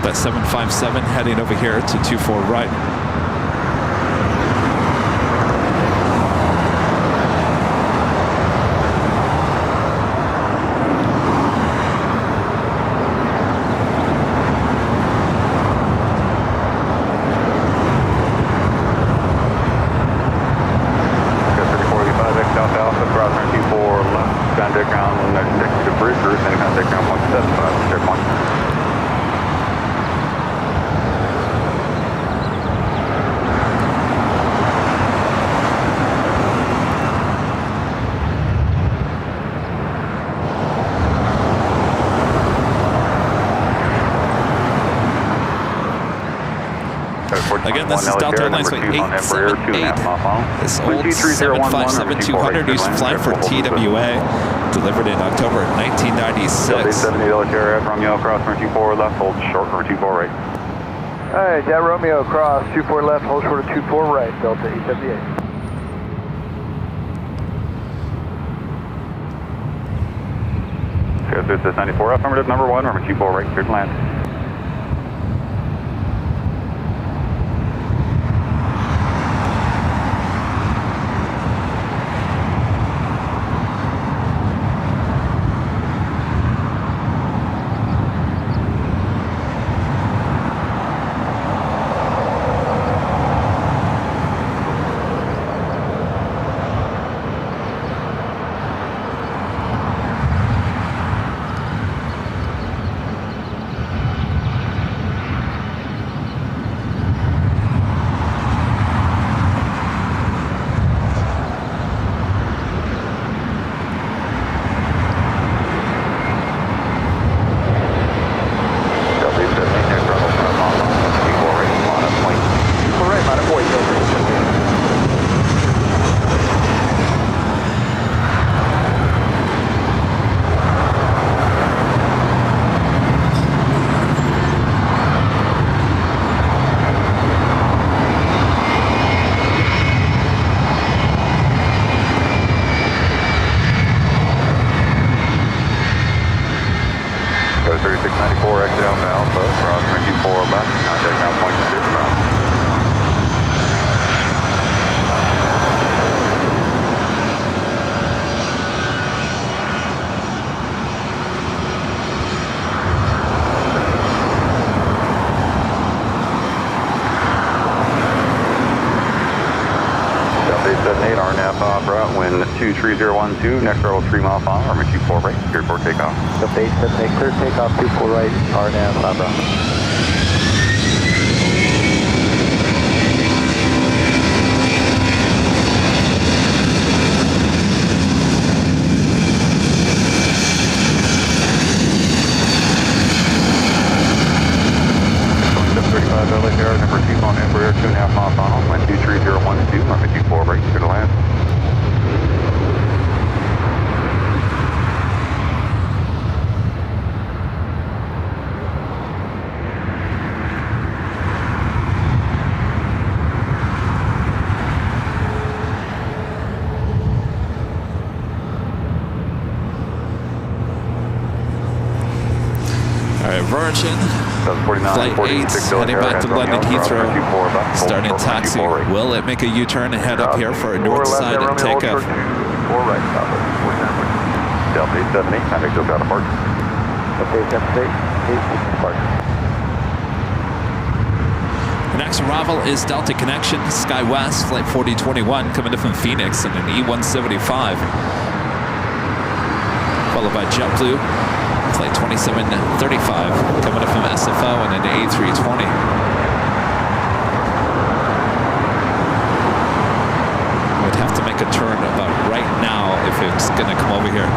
That 757 heading over here to 24 right. Again, this is Delta Airlines Flight 878. This old 757-200 used to fly for TWA, delivered in October 1996. 70 Delta Romeo cross runway 24 left, hold short runway 24 right. Alright, Jet Romeo cross, 24 left, hold short of 24 right, Delta 878. This is 94, affirmative number 1, runway 24 right, cleared to land. Wind 23012, next level 3 mile final, runway 24 right, cleared for takeoff. Delta 878, clear takeoff, 24 right, RNAV, Fabra. Number 2 on Embraer, 2.5 mile final, wind 23012, runway 24 right, clear to land. Virgin, Flight 8, heading back to London Heathrow, starting taxi. Will it make a U-turn and head up here for a north side takeoff? Delta 878, I think they've got a park. Delta 878, park. The next arrival is Delta Connection, SkyWest, Flight 4021, coming in from Phoenix in an E175. Followed by JetBlue, Flight 2735, coming up from SFO and an A320. Would have to make a turn about right now if it's going to come over here.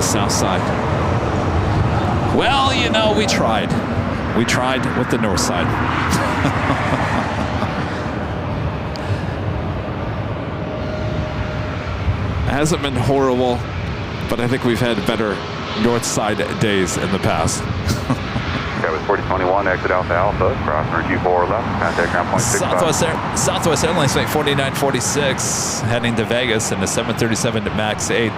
South side. Well, you know, we tried. We tried with the north side. It hasn't been horrible, but I think we've had better north side days in the past. That was 4021, exit Alpha Alpha, cross runway 24 left, contact ground point 65. Southwest Airlines Flight 4946, heading to Vegas in the 737 MAX 8.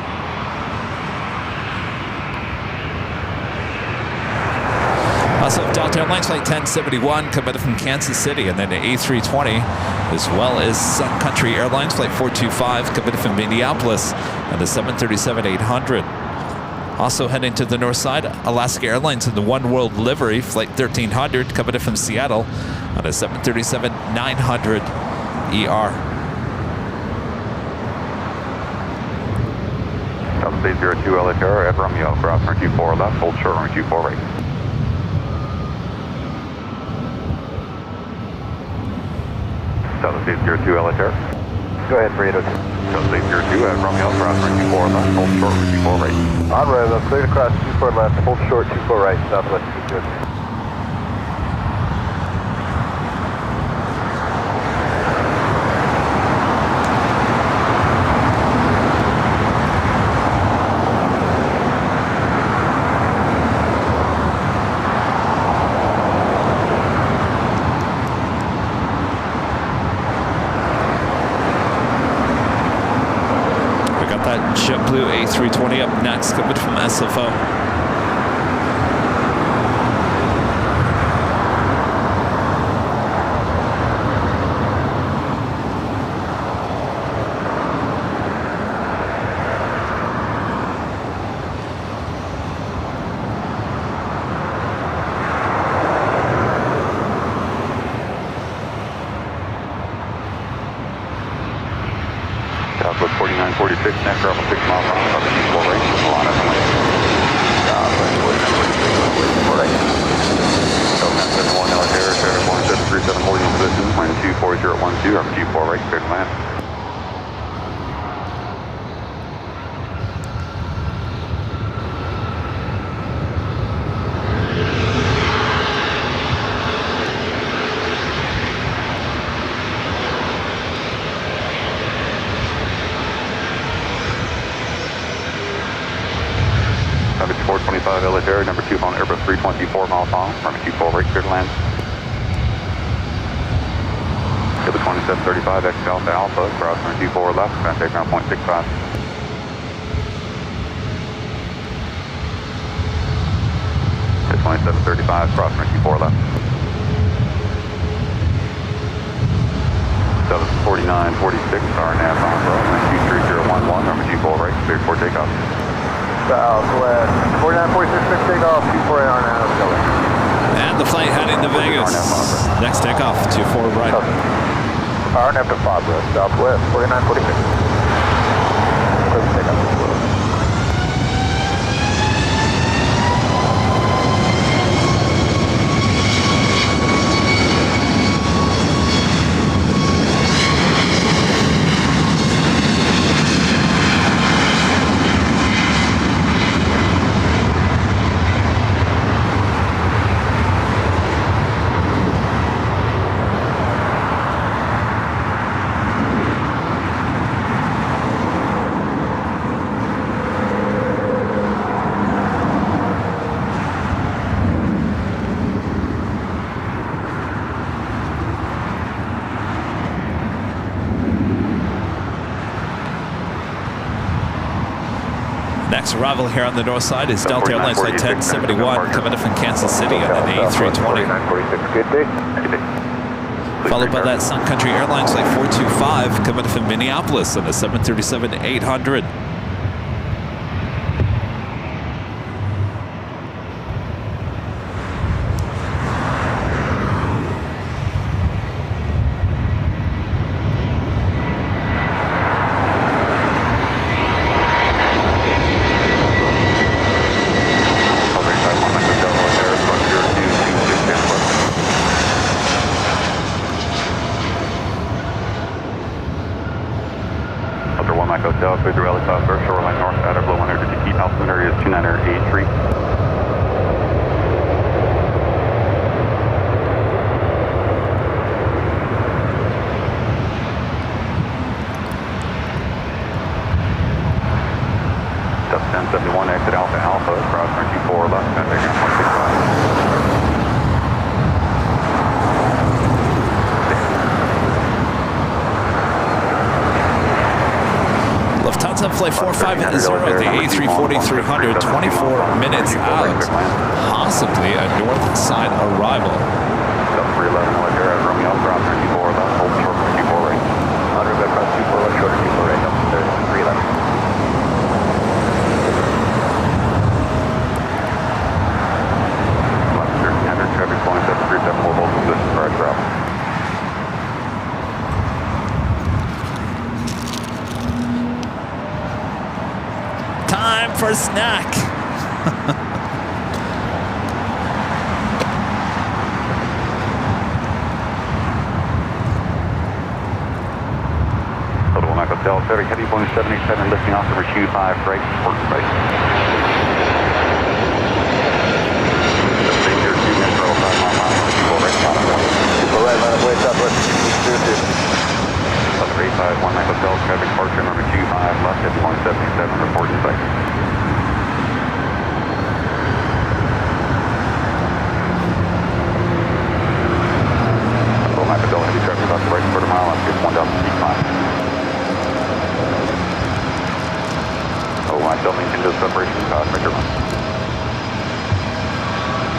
Also, Delta Airlines Flight 1071 coming from Kansas City, and then an A320, as well as Sun Country Airlines Flight 425 coming from Minneapolis, and the 737-800. Also heading to the north side, Alaska Airlines in the One World livery, Flight 1300 coming in from Seattle, on a 737-900 ER. South 802 LHR at Romeo, cross runway 24 left, hold short runway 24 right. South 802 LHR. Go ahead, Burrito. South 802 at Romeo, cross runway 24 left, hold short runway 24 right. On Romeo, clear to cross 24 left, hold short 24 right, southwest 22. JetBlue A320 up next, coming from SFO. Southwest 4946, next travel 6 miles an hour, up to 4 right, Alana, Southwest 4946, 4 right. Southwest 71 LHR, Sierra 1737, holding position, wind 24012, up to 4 right, clear to land. Number 425 LHR, number 2 on Airbus 324 miles an hour, runway 24 right, clear to land. Airbus 2735, X Delta Alpha, cross runway 24 left, contact ground point 65. Airbus 2735, cross runway 24 left. 74946, RNAV on runway 23011, runway 24 right, cleared for takeoff. Southwest 4946, takeoff, 24 hour now, going. And the flight heading to Vegas. Next takeoff, 24 right. RNAV to Fabra, Southwest 4946. Clear takeoff. Next arrival here on the north side is Delta Airlines Flight 1071 coming in from Kansas City on an A320. Good day. Followed by that Sun Country Airlines Flight 425 coming in from Minneapolis on a 737-800. Hotel, clear to rally southwest, shoreline north, out of below 100 feet, altitude area is 2983. South 1071, exit Alpha Alpha, cross runway 24 left, contact ground 165. Lufthansa Flight 450, the A340-300, 24 minutes out, possibly a north side arrival. South 311, LHR, Romeo, cross runway 24 left, hold short runway 24 right. On Romeo, cross 24 left, shorter 24 right, up to 311. Left 1300, traffic flowing 7374, hold position for our travel. for a snack. Total Michael Delta, very heavy, Boeing 787, lifting off number 25, right, port space. Right, line up way southwest. 351 Michael Delta, traffic departure number 25, left, heavy, Boeing 787, report in sight. Total Michael Delta, heavy traffic about the right quarter mile, left, 1,000 feet 5. Line Delta just separation, measure run.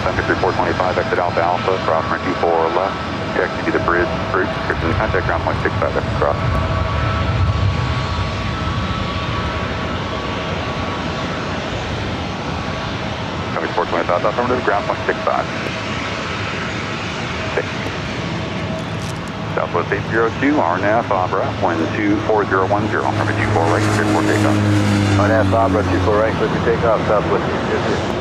Center 3425, exit Alpha Alpha, cross run 24 left, taxi to the bridge, description, contact ground point 65, exit cross. Coming 425, affirmative, ground point 65. 6. Southwest 802, RNAV, Abra, wind 24010, number 24 right, clear for takeoff. RNAV, Abra, 24 right, clear for takeoff, southwest 802.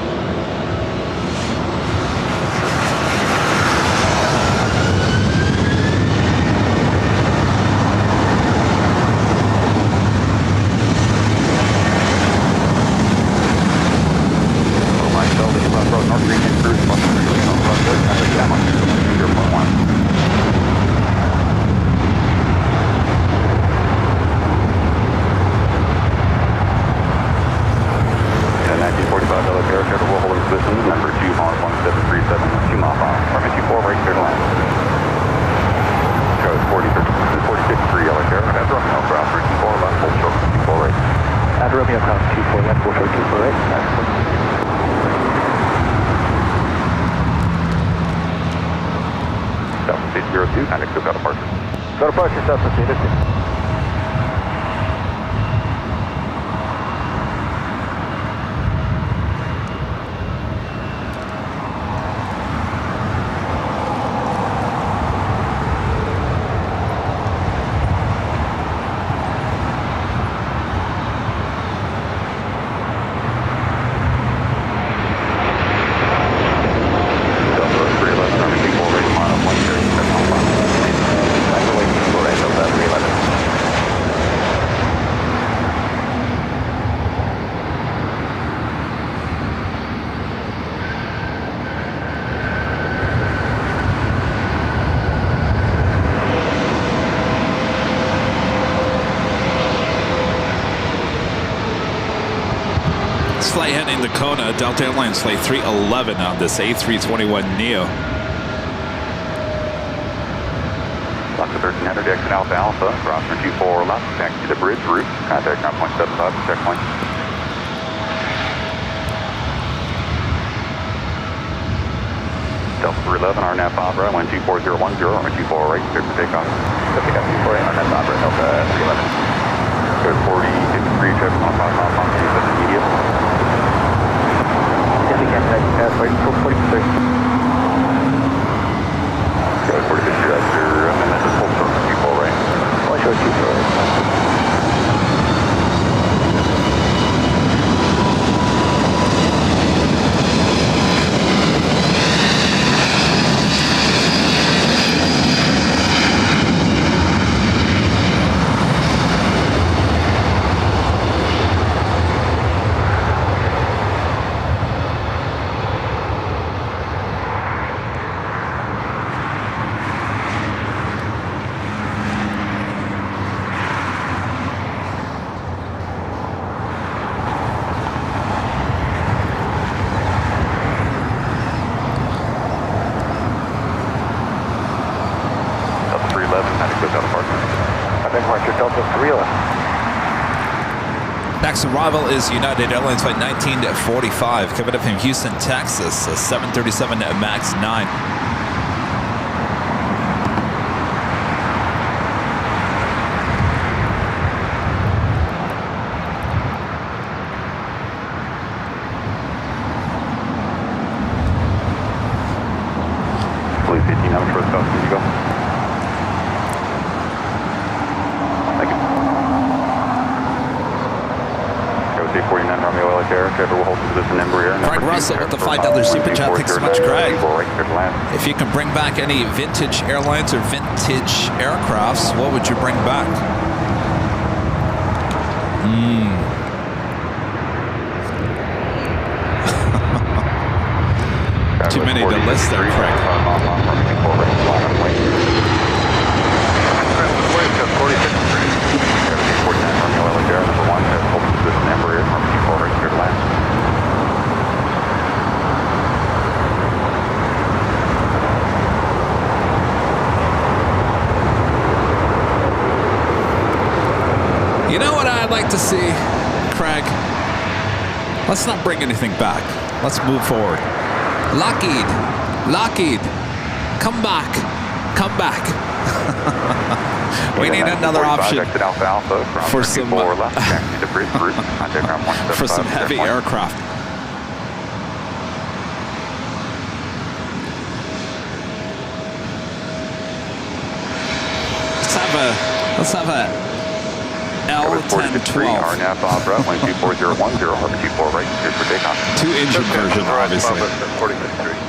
Go to park yourself, let's see this. Flight heading to Kona, Delta Airlines Flight 311 on this A321neo. Lots of 1300, exit Alpha Alpha, cross run 24 left, taxi to the bridge route, contact ground point 75, checkpoint. Delta 311, RNAV Abra, wind 24010, runway 24 right, clear for takeoff. Pick up 24 RNAV Abra, Delta 311. Code 4053, traffic on 5 miles, on 27 immediate. Code 43. Code 43, that's your, and then this is full circle, 24 right. I'll show 24 right. Next arrival is United Airlines Flight 1945, coming up from Houston, Texas, a 737 MAX 9. Please 15 out of first class, can you go? Thank you. Go C49 Romeo LA position Embraer. Craig Russell with the $5 super chat. Thanks so much, Craig. If you can bring back any vintage airlines or vintage aircrafts, what would you bring back? Too many to list there, Craig. You know what I'd like to see, Craig? Let's not bring anything back. Let's move forward. Lockheed, come back. We need another option for some for some heavy aircraft. Let's have a L1012. RNAV Bravo, 24010, Harvard 24 right, clear for takeoff. 2-engine version, obviously. 46.3.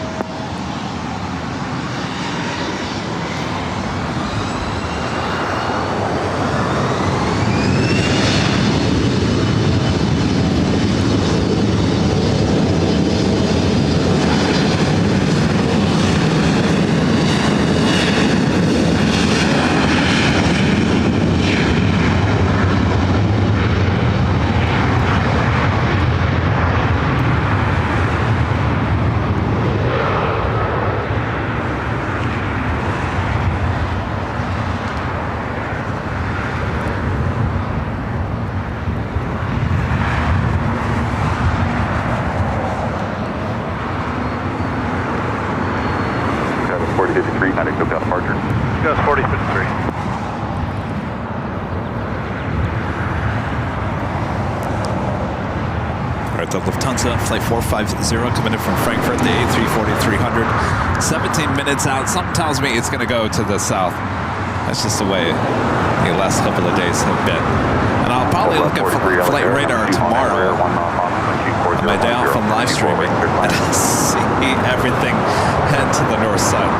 Flight 450 coming in from Frankfurt, the A340-300. 17 minutes out. Something tells me it's going to go to the south. That's just the way the last couple of days have been. And I'll probably look at flight radar tomorrow on my day off from live streaming, and I'll see everything head to the north side.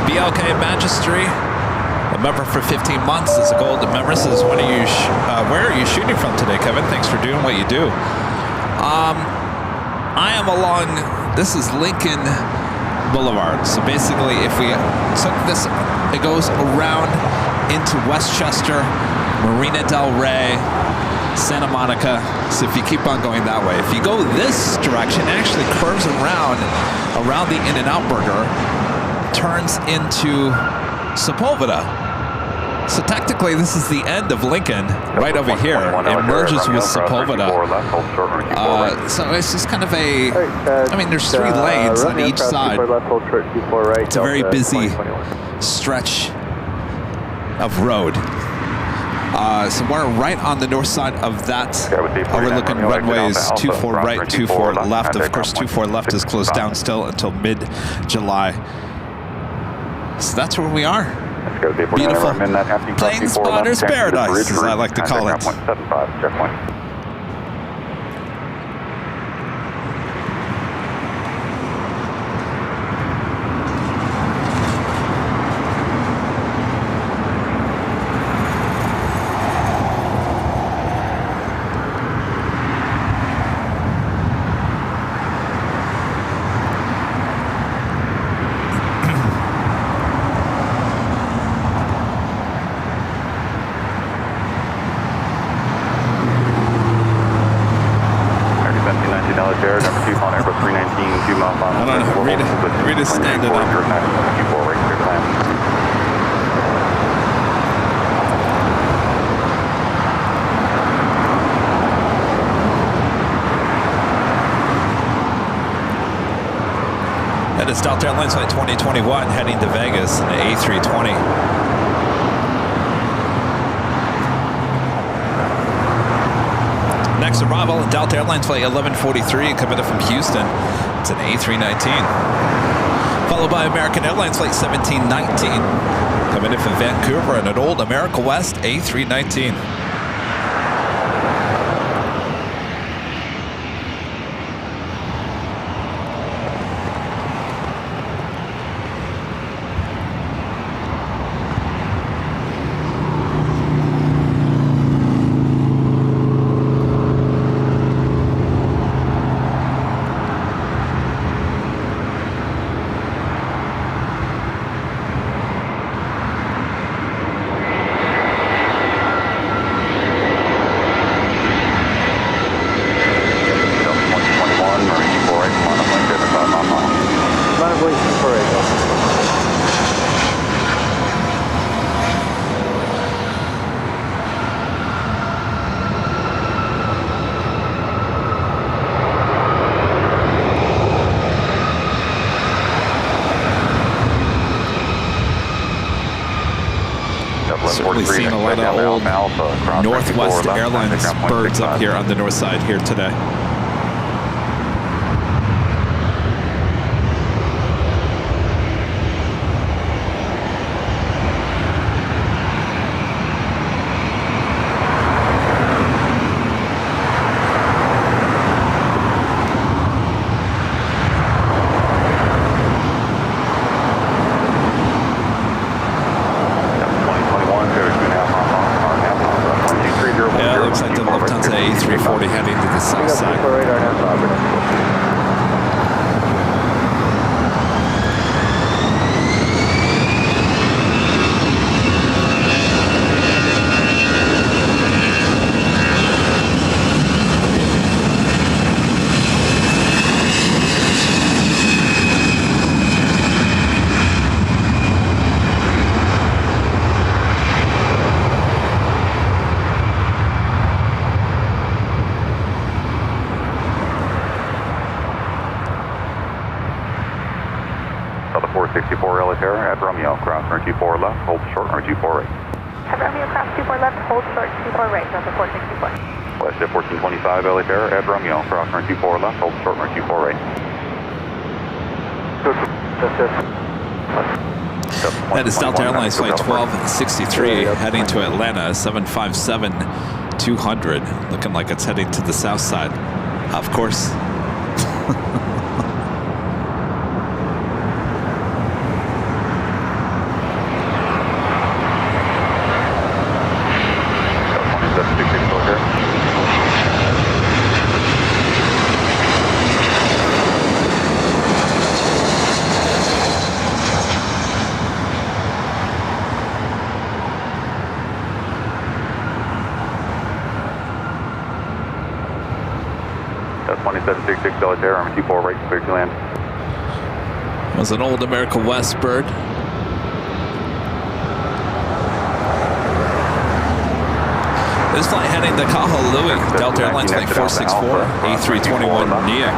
BLK Magistry, a member for 15 months, is a gold member. Says, where are you shooting from today, Kevin? Thanks for doing what you do. I am along, this is Lincoln Boulevard. So basically, if we took this, it goes around into Westchester, Marina Del Rey, Santa Monica. So if you keep on going that way, if you go this direction, it actually curves around the In-N-Out Burger, turns into Sepulveda. So technically, this is the end of Lincoln, right over here. It merges with Sepulveda. So it's just kind of a, I mean, there's 3 lanes on each side. It's a very busy stretch of road. So we're right on the north side of that, overlooking runways 24 right, 24 left. Of course, 24 left is closed down still until mid-July. So that's where we are. Beautiful plane spotter's paradise, as I like to call it. It's Delta Airlines flight 2021 heading to Vegas in the A320. Next arrival, Delta Airlines flight 1143 coming in from Houston. It's an A319. Followed by American Airlines flight 1719 coming in from Vancouver and an old America West A319. Certainly seen a lot of old Northwest Airlines birds up here on the north side here today. That is Delta Airlines Flight 1263 heading to Atlanta, 757-200. Looking like it's heading to the south side. Of course. Was an old America West bird. This flight heading to Honolulu, Delta Airlines Flight 464, A321 NEO.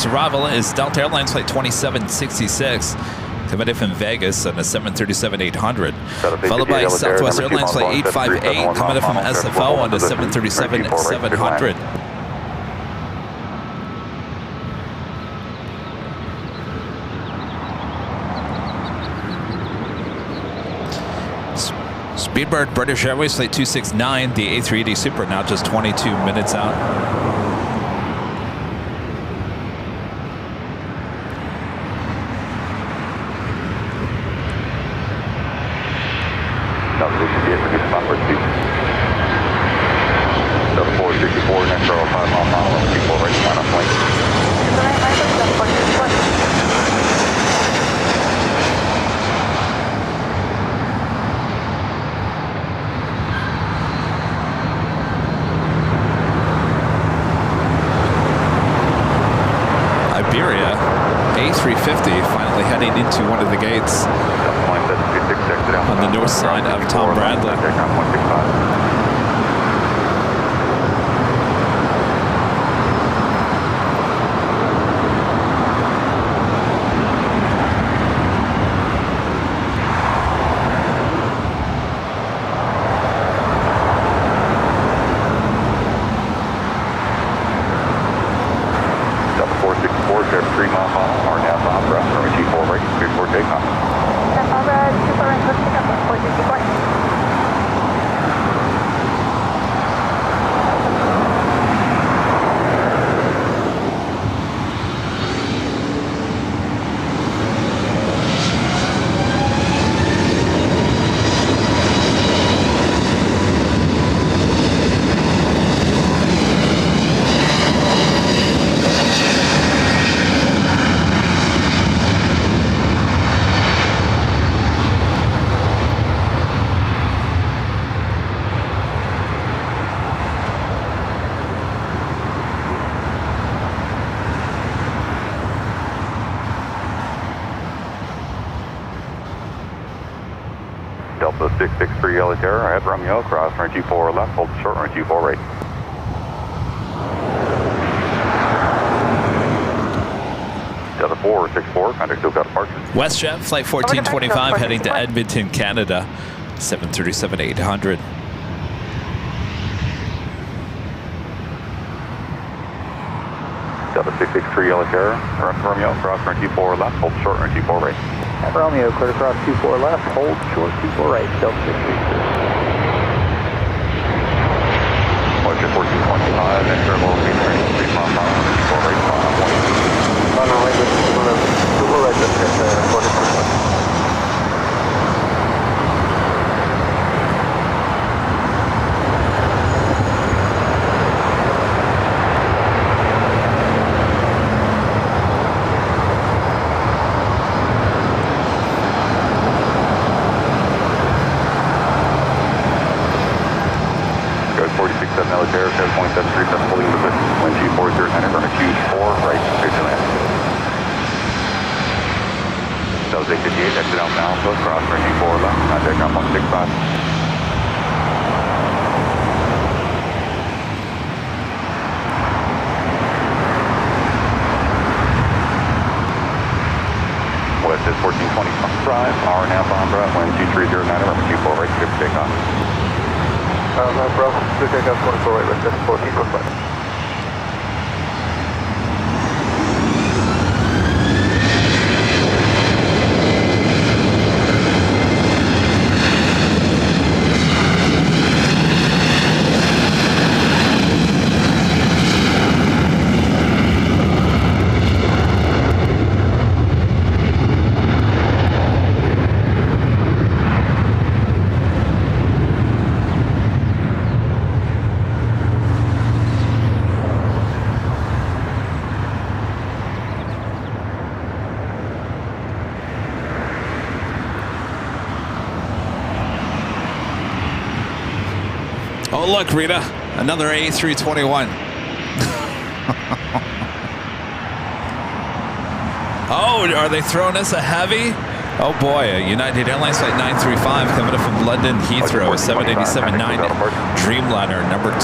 Next arrival is Delta Airlines Flight 2766, coming from Vegas on a 737-800, followed by Southwest Airlines Flight 858, coming from SFO on a 737-700. Speedbird British Airways Flight 269, the A380 Super, now just 22 minutes out. A350 finally heading into one of the gates on the north side of Tom Bradley. Delta 663 Yellow Terror, ahead Romeo, cross runway 24 left, hold short runway 24 right. Delta 464, contact SoCal departure. WestJet, flight 1425, heading to Edmonton, Canada, 737-800. Delta 663 Yellow Terror, Romeo, cross runway 24 left, hold short runway 24 right. At Romeo, clear across 24 left, hold short 24 right, Delta 663. Watch at 1425, next terminal, speed 3 miles per hour, 24 right, On the right, super right, just at 1425. Military 7.737, holding position, wind G409, from a Q4, right, clear to land. That was 858, exit outbound, so cross for G4 left, contact ground 165. West is 1425, hour and a half on Brett, wind G309, from a Q4, right, clear for takeoff. Bravo, clear takeoff 24 right, left, 1425. Oh, look, Rita, another A321. Oh, are they throwing us a heavy? Oh boy, a United Airlines flight 935 coming up from London Heathrow, 787-9 Dreamliner, number 2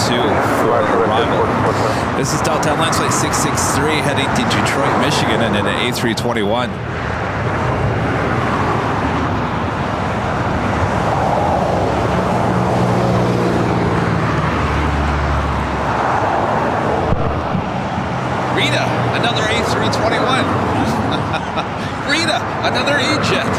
for arrival. This is Delta Airlines flight 663 heading to Detroit, Michigan, and an A321. Rita, another A321. Rita, another E-Jet.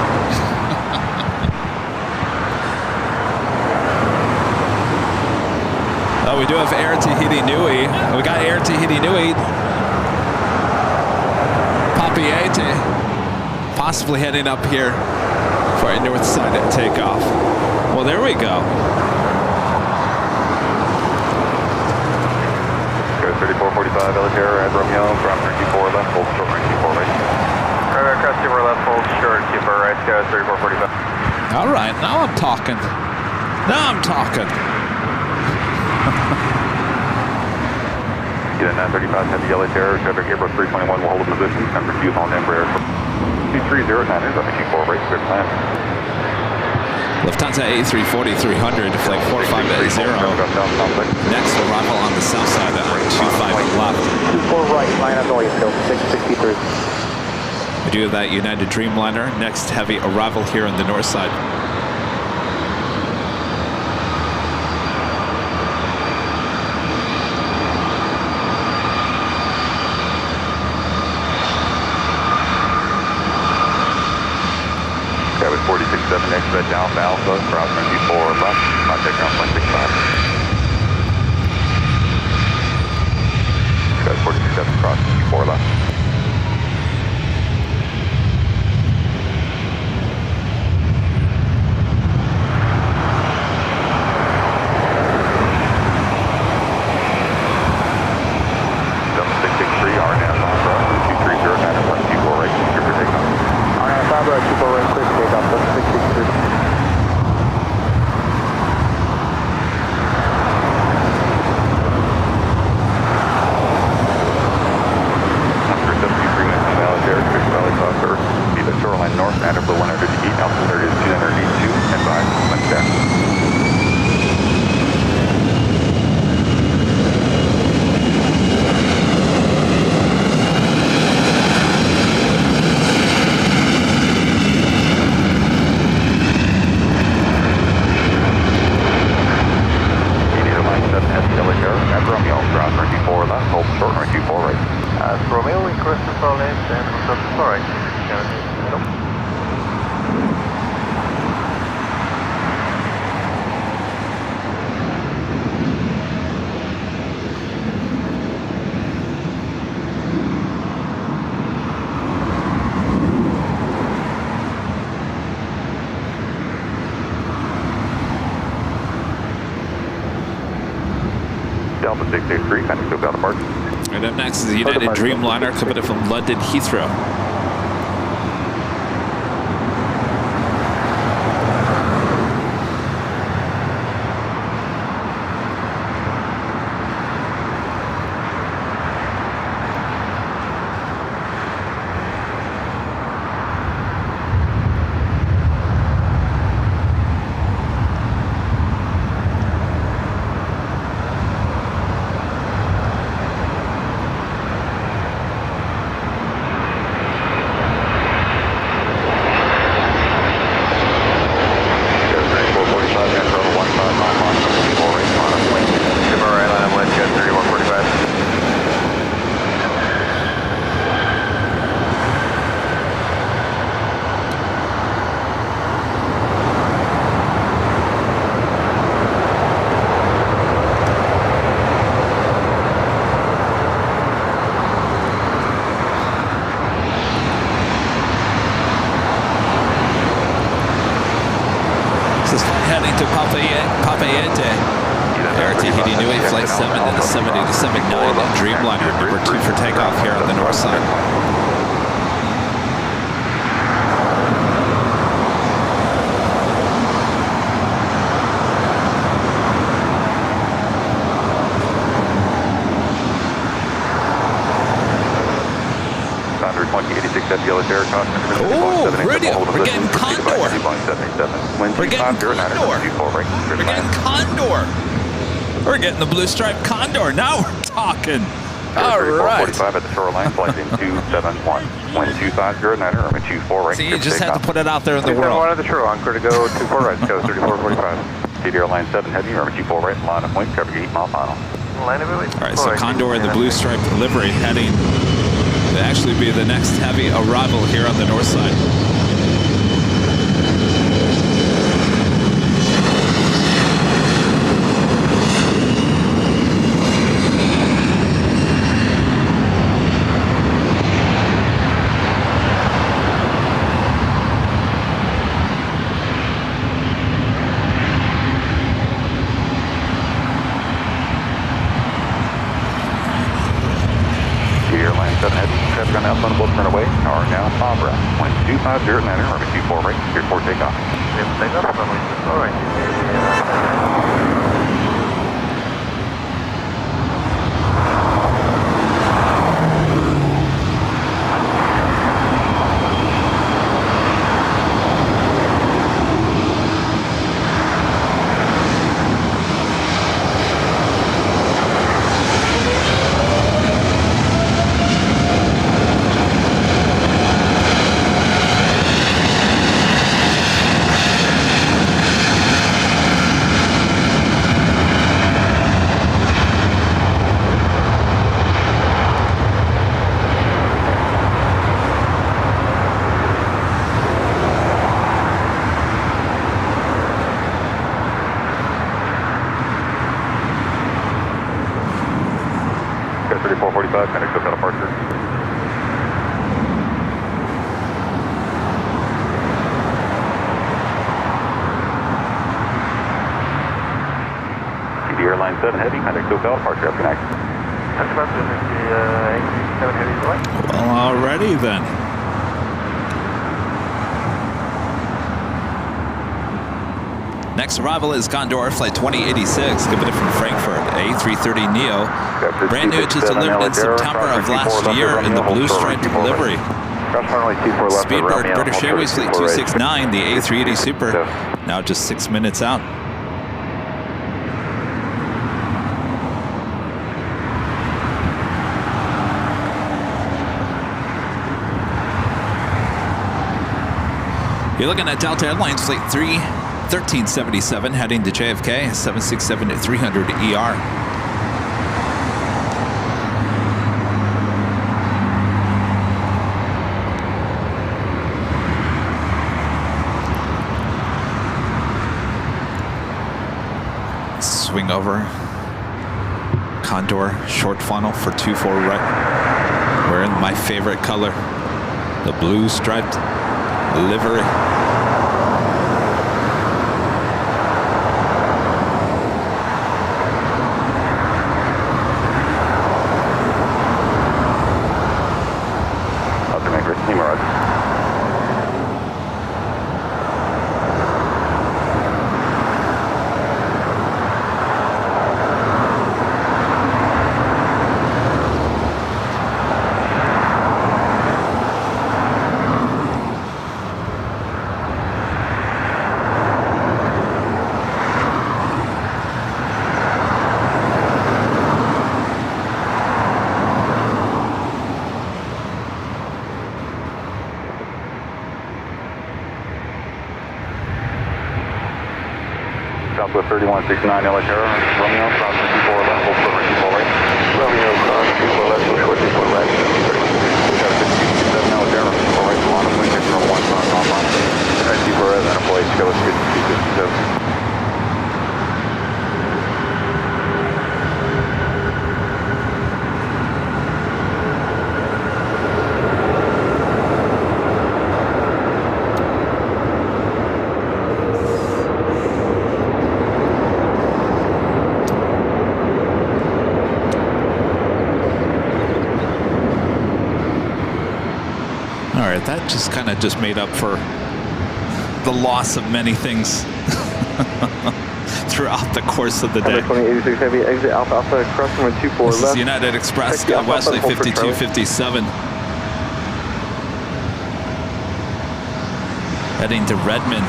Oh, we do have Air Tahiti Nui. We got Air Tahiti Nui. Papiete, possibly heading up here for a north side at takeoff. Well, there we go. 3445 Military at Romeo, ground 34 left, hold short range 24 right. Cross 24 left, hold short 24 right, guys, 3445. All right, now I'm talking. Now I'm talking. Get a 935 Heavy Yellow Terror, traffic Airbus 321 will hold a position, number 2 on Embraer 2309 is on the Q4 right, clear to land. Lufthansa A340-300, flight 4580. Next arrival on the south side on 25 left. 24 right, line up noise, still 663. We do have that United Dreamliner. Next heavy arrival here on the north side. That was 46.7 exit down Alpha, cross runway 4 left, contact ground 165. Got 46.7 cross runway 4 left. Delta 663, RNAV on Bravo, 2309 and 124 right, clear for takeoff. RNAV Bravo, 24 right, clear for takeoff, Delta 663. Delta 683, kind of go apart. And up next is the United Dreamliner coming in from London Heathrow. Air Tahiti Nui, Flight 7 and the 787-9 Dreamliner, number 2 for takeoff here on the north side. Oh, radio, we're getting Condor. We're getting Condor. We're getting the blue stripe Condor. Now we're talking. All right. 45 at the shoreline, flight in 271. Wind 250, niner, runway 24 right. See, you just have to put it out there in the world. 271 at the shoreline, clear to go 24 right, go 3445. City Airline 7 heavy, runway 24 right, line of wind, cover 8 mile final. All right, so Condor in the blue stripe livery heading to actually be the next heavy arrival here on the north side. Wind 250, niner, runway 24 right, clear for takeoff. Takeoff, runway 24 right. Airline 7 heavy, contact SoCal, departure after next. Well, already then. Next arrival is Condor, flight 2086, coming from Frankfurt, A330neo. Brand new, just delivered in September of last year in the blue striped livery. Speedbird, British Airways Fleet 269, the A380 Super, now just 6 minutes out. You're looking at Delta Airlines Flight 1377 heading to JFK, 767-300 ER. Swing over. Condor short funnel for 24 right. Wearing my favorite color, the blue striped livery. Southwest 3169, LA Terra, Romeo, crossing 24 left, hold short right 24 right. Romeo, cross 24 left, hold short 24 right. We got a 5227 LA Terra, 24 right, Solana, wind chicken from 1 knots on line. Alright, 24 right, and a plate, go with 5257. All right, that just kind of just made up for the loss of many things throughout the course of the day. 2086 Heavy, exit Alpha Alpha, crossing with 24 This left. is United Express, Taxi Alpha Wesley Alpha, hold for 5257. Heading to Redmond.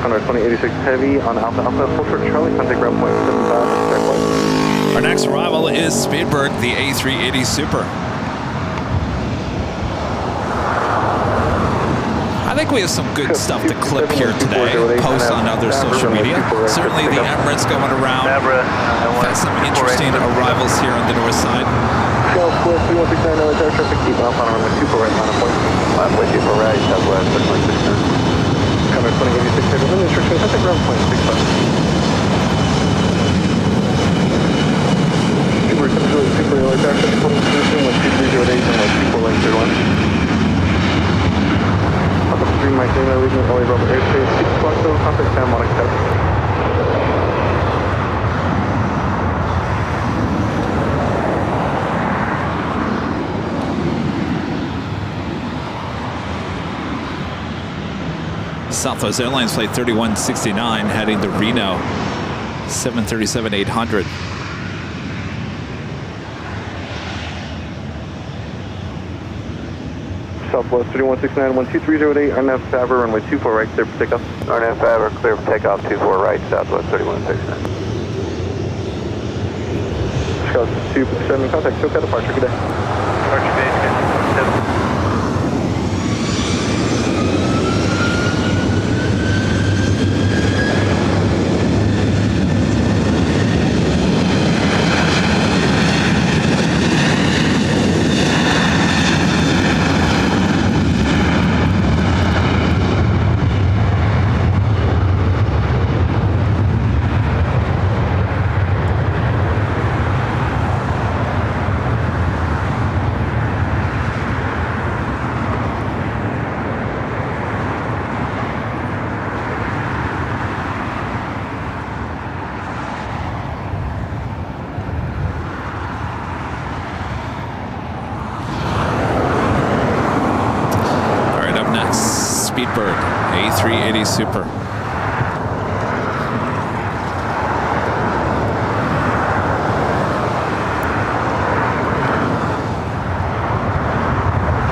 2086 Heavy on Alpha Alpha, hold for Charlie, contact ground point 75, Our next arrival is Speedbird, the A380 Super. I think we have some good stuff to clip here today, post on other social media. Certainly the Emirates going around. Got some interesting arrivals here on the north side. Southwest 3169 LA Tower traffic, keep off on runway 24 right, line of point. Left way 24 right, Southwest 3169. Cover 2086 Heavy, wind instruction, contact ground point 65. Super LA Tower traffic, holding position with 2308 and with 24 lane 31. My team, leaving LA Bravo airspace, 6 Foxtrot, contact San Monica Tower. Southwest Airlines flight 3169 heading to Reno, 737-800. Southwest 3169, 12308, RNAV Favre, runway 24 right, clear for takeoff. RNAV Favre, clear for takeoff, 24 right, Southwest 3169. Scout 257, contact SoCal departure, good day. Departure base, good. Speedbird, A380 Super.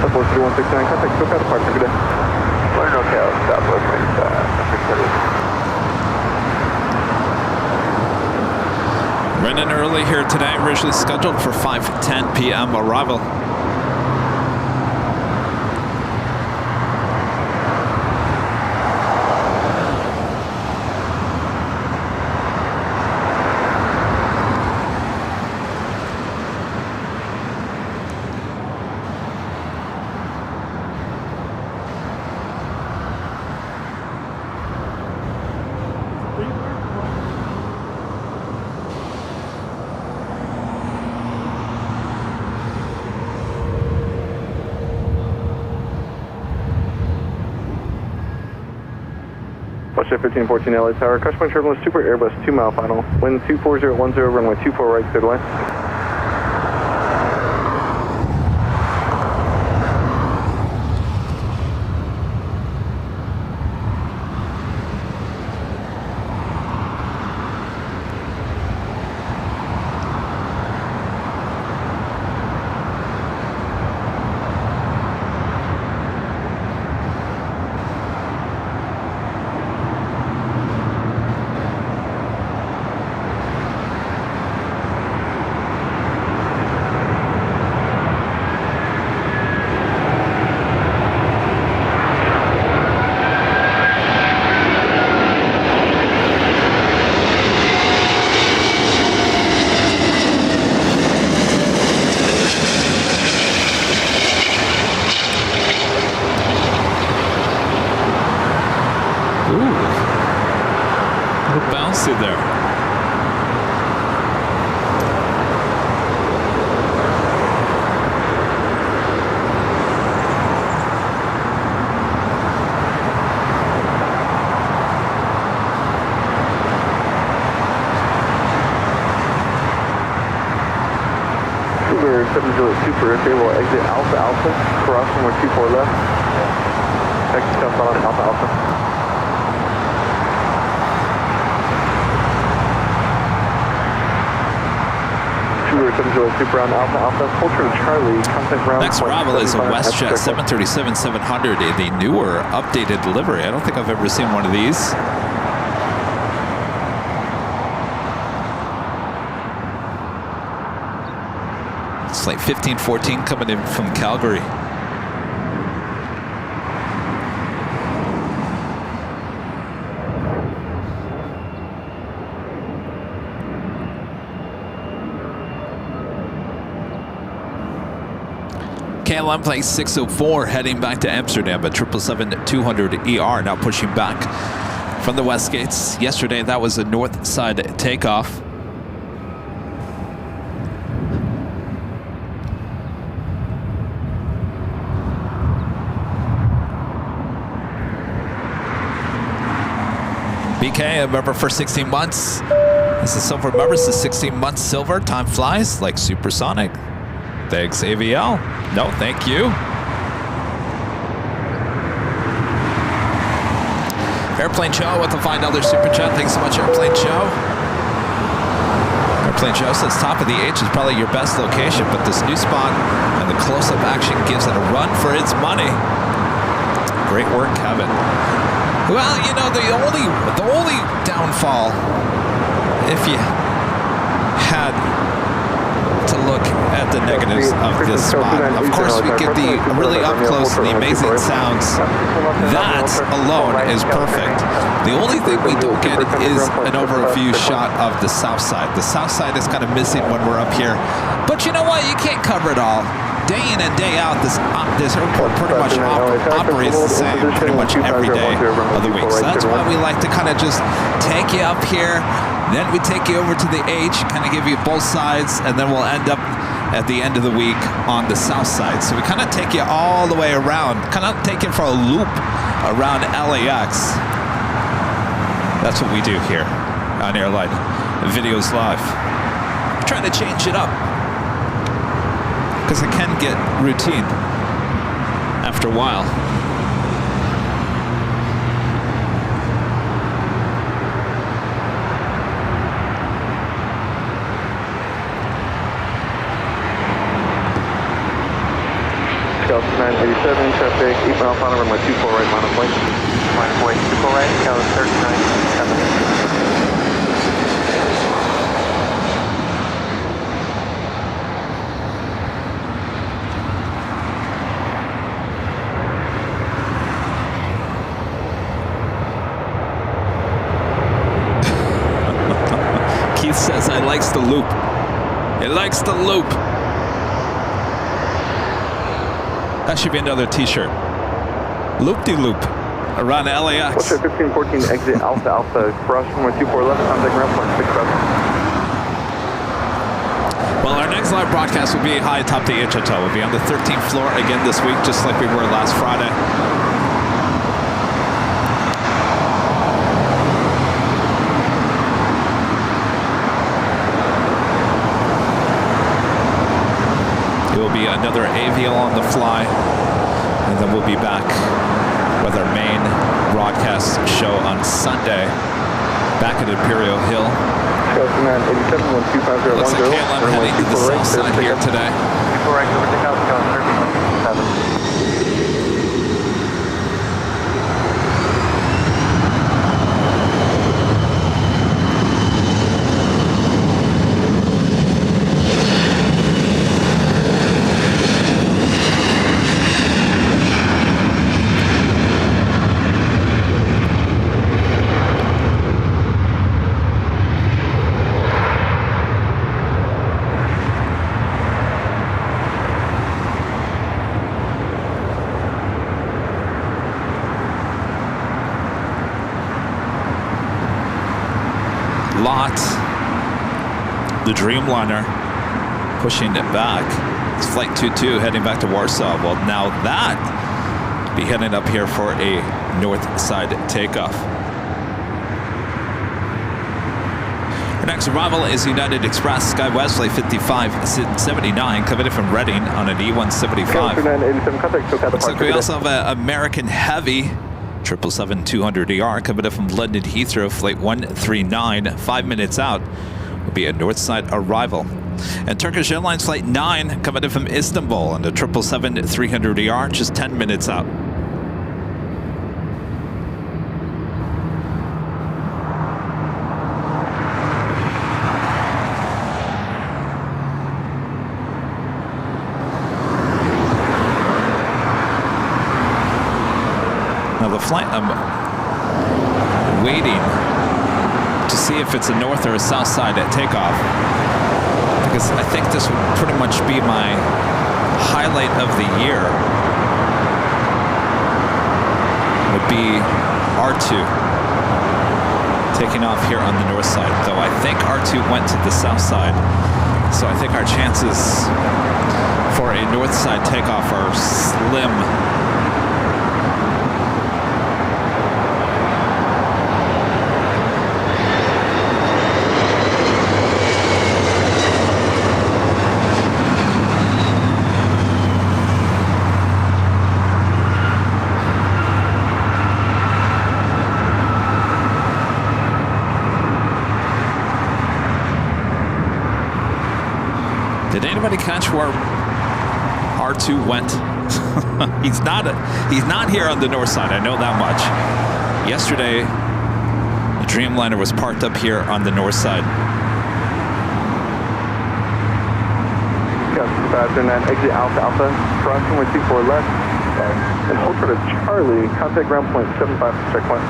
Southwest 3169, contact SoCal departure, good day. NorCal, Southwest 630. Running early here today, originally scheduled for 5:10 p.m. arrival. Russia 1514 LA Tower, Cushman Turbulence Super Airbus 2 mile final, wind 24010, runway 24 right, cleared away. Ooh. A little bouncy there. Cougar 702 per airfield will exit Alpha Alpha, cross runway 24 left. Exit jump on Alpha Alpha. Cougar 702 per on Alpha Alpha, hold true to Charlie, contact ground. Next arrival is a WestJet 737-700, the newer, updated livery. I don't think I've ever seen one of these. It's like 1514 coming in from Calgary. KLM plane 604 heading back to Amsterdam at 777-200ER, now pushing back from the west gates. Yesterday that was a north side takeoff. BK, a member for 16 months. This is silver members, the 16 months silver. Time flies like supersonic. Thanks, AVL. No, thank you. Airplane Joe with a $5 super chat. Thanks so much, Airplane Joe. Airplane Joe says top of the H is probably your best location, but this new spot and the close-up action gives it a run for its money. Great work, Kevin. Well, you know, the only downfall, if you had to look at the negatives of this spot, of course we get the really up close and the amazing sounds. That alone is perfect. The only thing we don't get is an overview shot of the south side. The south side is kind of missing when we're up here. But you know what? You can't cover it all. Day in and day out, this airport pretty much operates the same pretty much every day of the week. So that's why we like to kind of just take you up here, then we take you over to the H, kind of give you both sides, and then we'll end up at the end of the week on the south side. So we kind of take you all the way around, kind of take you for a loop around LAX. That's what we do here on Airline Videos Live. We're trying to change it up, because it can get routine after a while. Scout 987, traffic, eastbound Alpha, runway 24 right, minus point. Minus point, 24 right, Scout 3970. Says I likes the loop. It likes the loop. That should be another t-shirt. Loop-de-loop around LAX. What's 1514 exit Alpha Alpha, cross runway 24 left, contact ground point 6 left. Well, our next live broadcast will be high atop the H Hotel. We'll be on the 13th floor again this week, just like we were last Friday. Be another AVL on the fly, and then we'll be back with our main broadcast show on Sunday back at Imperial Hill. Looks like KLM heading to the south side here today. Lot, the Dreamliner, pushing it back. It's flight 22 heading back to Warsaw. Well, now that be heading up here for a north side takeoff. Our next arrival is United Express SkyWest flight 5579, coming in from Reading on an E175. Looks like we also have an American Heavy 777-200ER coming in from London Heathrow flight 139, 5 minutes out. Will be a north side arrival. And Turkish Airlines flight 9 coming in from Istanbul on the 777-300ER, just 10 minutes out. Now the flight, I'm waiting to see if it's a north or a south side at takeoff, because I think this would pretty much be my highlight of the year. Would be R2 taking off here on the north side, though I think R2 went to the south side, so I think our chances for a north side takeoff are slim. Did anybody catch where R2 went? He's not here on the north side, I know that much. Yesterday, the Dreamliner was parked up here on the north side. Faster than exit Alpha Alpha, cross runway 24 left, and hold for the Charlie, contact ground point 75 checkpoint.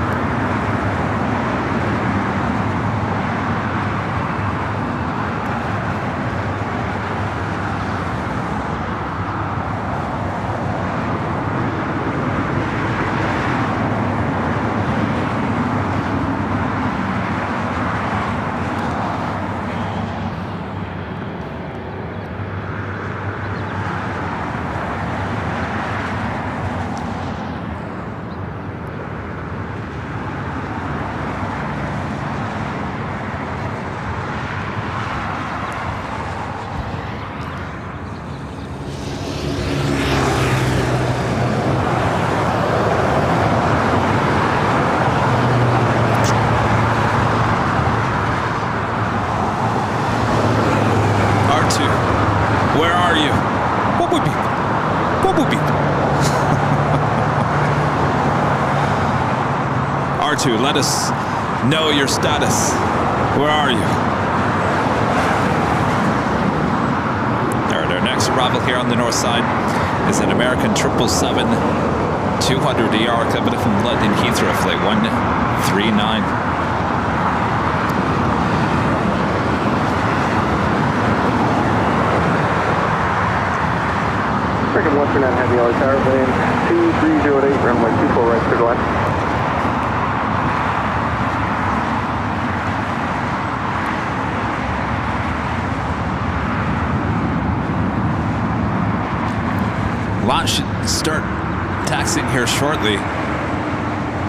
Let us know your status. Where are you? All right, our next arrival here on the north side is an American 777-200ER coming from London Heathrow flight 139. American 139 Heavy Yellow Tower, plane 2308, runway 24 right, clear to line. Lot should start taxiing here shortly.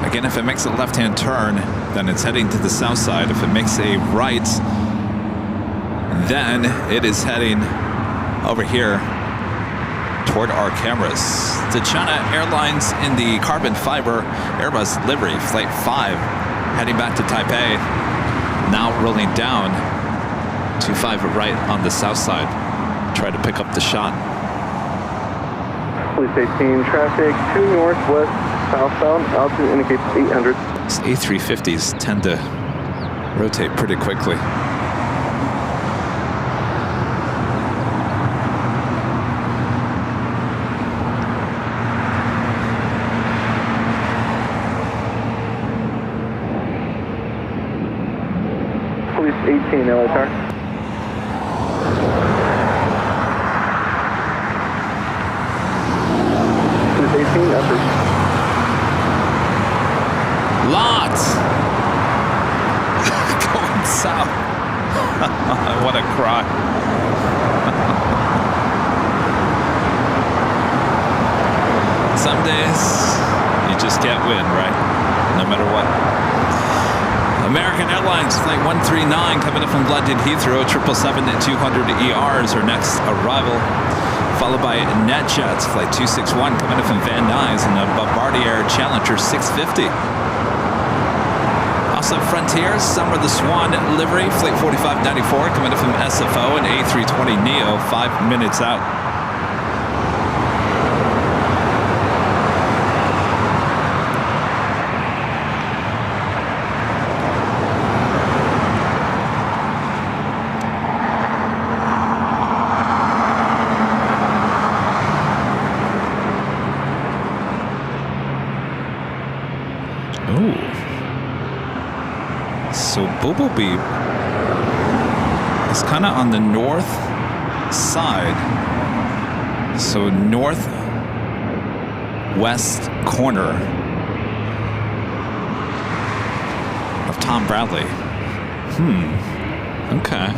Again, if it makes a left-hand turn, then it's heading to the south side. If it makes a right, then it is heading over here toward our cameras. To China Airlines in the carbon fiber Airbus livery, flight 5, heading back to Taipei. Now rolling down to 5 right on the south side. Try to pick up the shot. Police 18, traffic 2 northwest, southbound, altitude indicates 800. These A350s tend to rotate pretty quickly. Police 18, LA Tower. Lots going south. What a cry. Some days you just can't win, right? No matter what. American Airlines Flight 139 coming up from London Heathrow, 777-200 ER is our next arrival, followed by NetJets Flight 261 coming up from Van Nuys and a Bombardier Challenger 650. Also Frontier, Summer the Swan livery, Flight 4594 coming up from SFO and A320neo 5 minutes out. So Bumblebee is kind of on the north side. So northwest corner of Tom Bradley. Okay.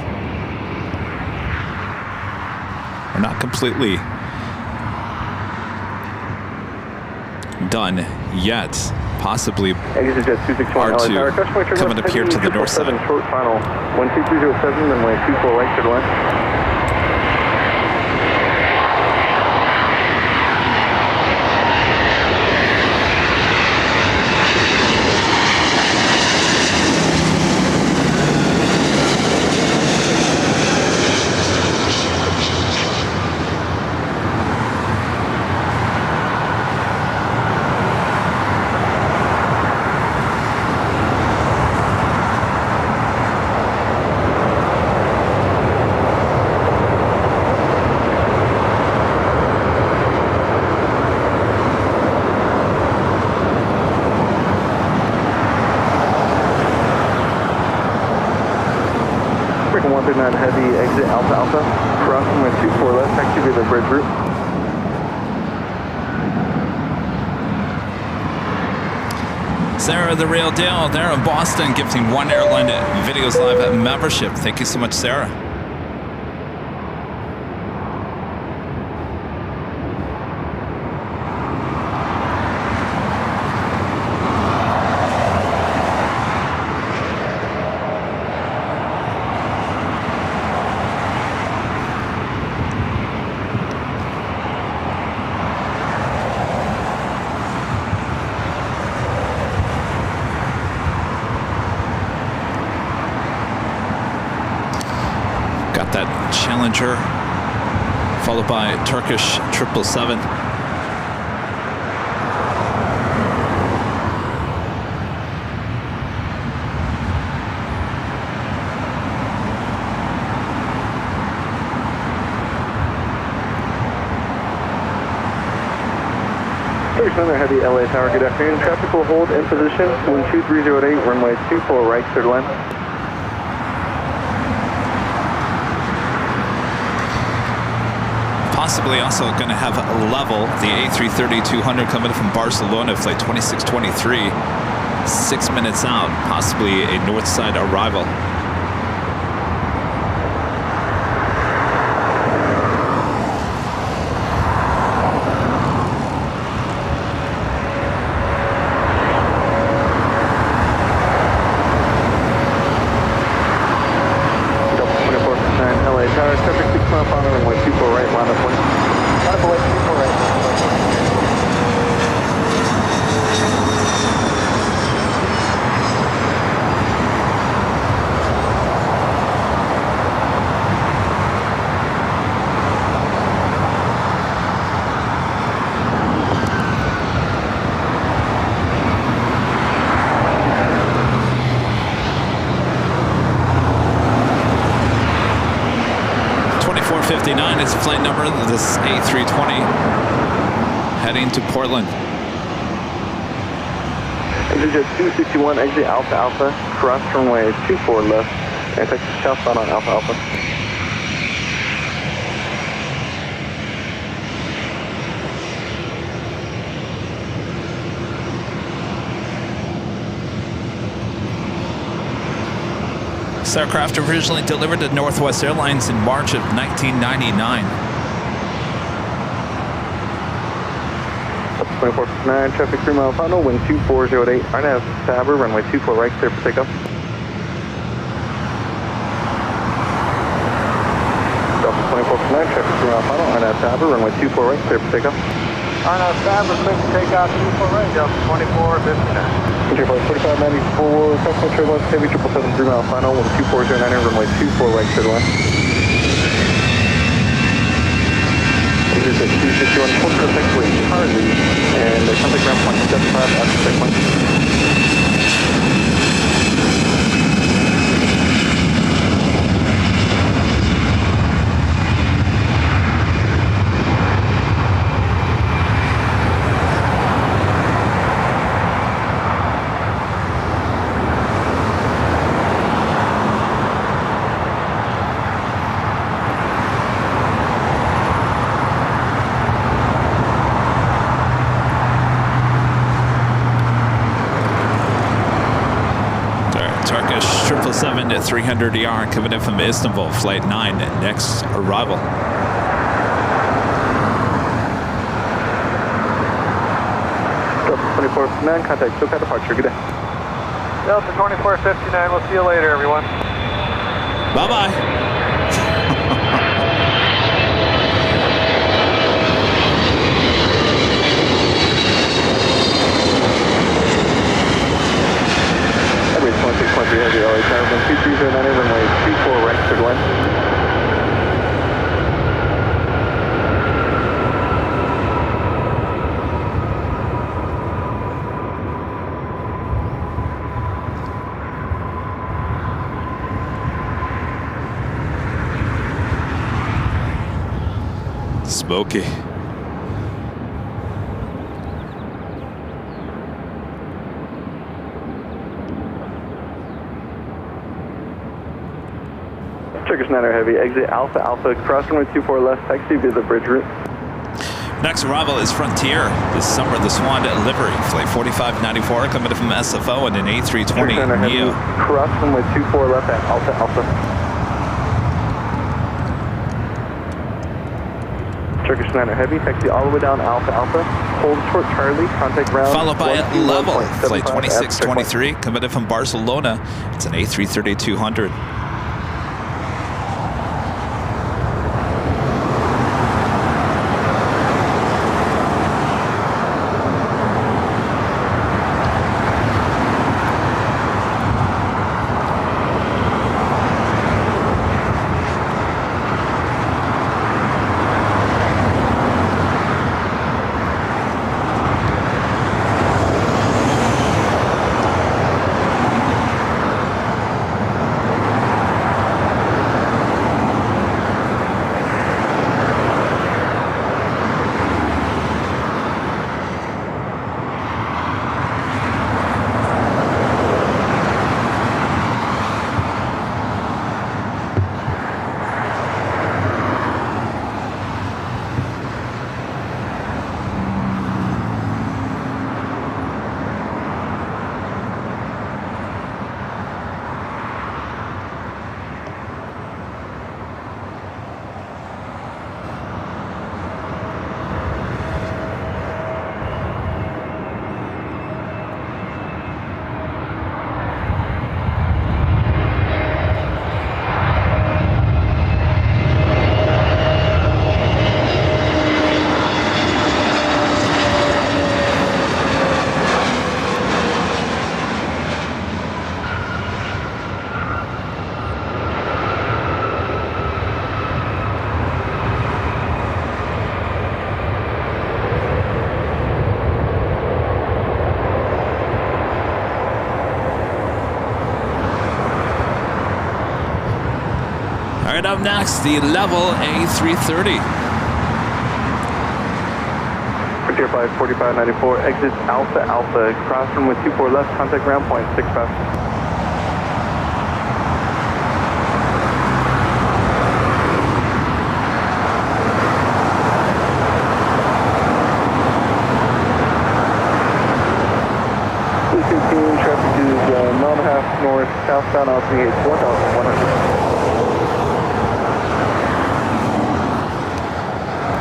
We're not completely done yet. Possibly R2 coming up here to the north side. Short final, 12307, then way 24 right to the left. Heavy exit Alpha Alpha, crossing with 24 left, activate the bridge route. Sarah the Real Deal there in Boston, gifting one Airline Videos Live membership. Thank you so much, Sarah. Challenger, followed by Turkish 777. Heavy LA Tower, good afternoon. Traffic will hold in position, 12308, runway 24 right, clear to land. Possibly also going to have a level, the A330-200 coming from Barcelona, flight 2623, 6 minutes out, possibly a north side arrival. Is the flight number of this A320 heading to Portland. Exit 261, exit Alpha Alpha, cross runway 24 left, and take southbound on Alpha Alpha. This aircraft originally delivered to Northwest Airlines in March of 1999. 2459, traffic 3 mile final, wind 2408, RNAV Sabre, runway 24 right, clear for takeoff. Delta 2459, traffic 3 mile final, RNAV Sabre, runway 24 right, clear for takeoff. RNAV Sabre, clear for takeoff, 24 right, Delta 2459. Flight 4594, Customer Turbulence, Heavy 777, 3 mile final, wind 2409, runway 24 right, clear to land. This is a 261 Ultra Taxiway Charlie, and the contact ground point 75 after checkpoint. Turkish 777 300ER coming in from Istanbul, flight 9, next arrival. Delta 2459, contact SoCal departure, good day. Delta 2459, we'll see you later, everyone. Bye-bye. Emirates 16.3 heavy, LA Tower, wind 2309, runway 24 right, clear to land. Smoky. Turkish 9 heavy, exit Alpha Alpha, cross runway 24 left, taxi via the bridge route. Next arrival is Frontier. This summer, the Swan livery, flight 4594, coming in from SFO and an A320 Neo. Cross runway 24 left at Alpha Alpha. Turkish 9 heavy, taxi all the way down Alpha Alpha, hold short Charlie, contact ground. Followed by a level, flight 26. 2623, coming in from Barcelona. It's an A330-200. All right, up next, the level A330. Frontier 4594, exit Alpha Alpha, cross runway 24 left, contact ground point 65. Traffic is 9.5 north, southbound altitude 1,100.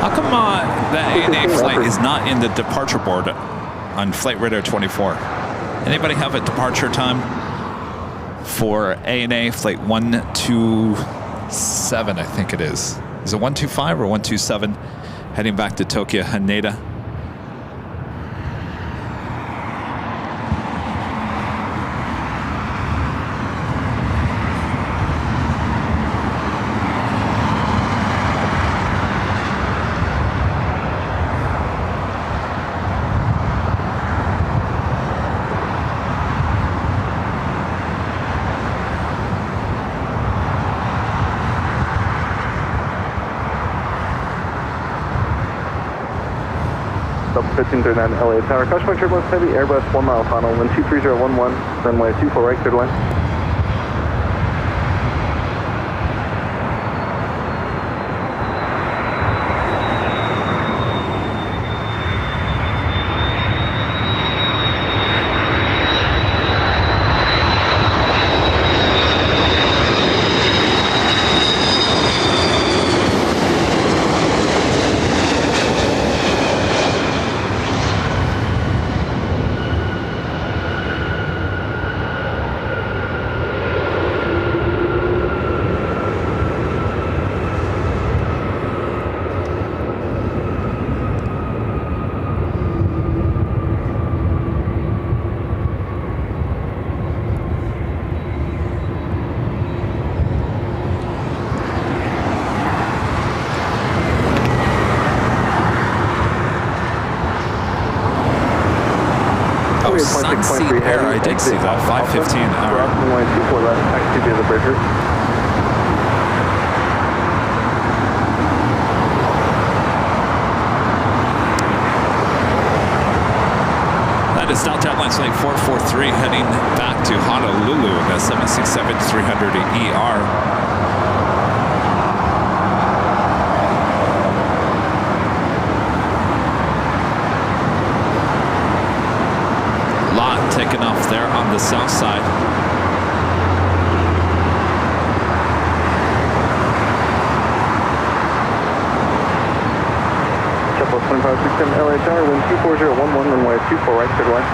How come the ANA flight is not in the departure board on Flight Radar 24? Anybody have a departure time for ANA flight 127, I think it is. Is it 125 or 127 heading back to Tokyo Haneda? Delta 1539 LA Tower, caution point turbulence heavy, Airbus 1 mile final, wind 23011, runway 24 right, cleared line. Sunseat Air, I did see that, 5:15 an hour. Runway 24 left, taxi to the bridge route. That is Delta Airlines flight 443 heading back to Honolulu, the 767-300 ER. Taking off there on the south side. Chapel 2567 LA Tower, wind 24011, runway 24 right, cleared line.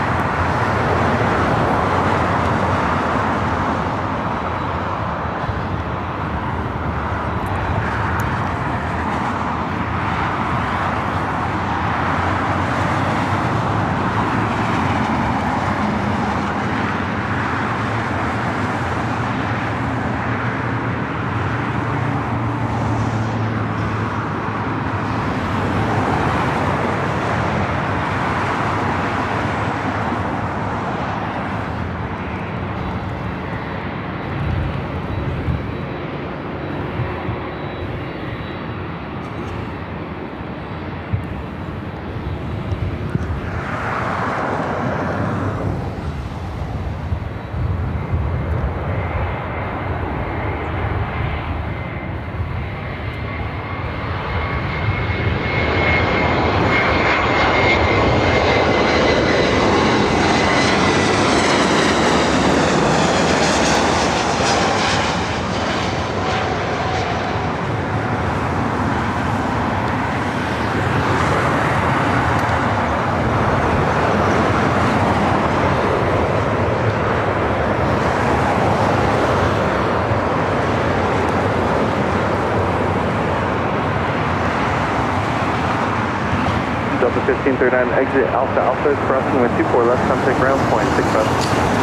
Delta 1539, exit Alpha Alpha, crossing with 24 left, contact ground point 65.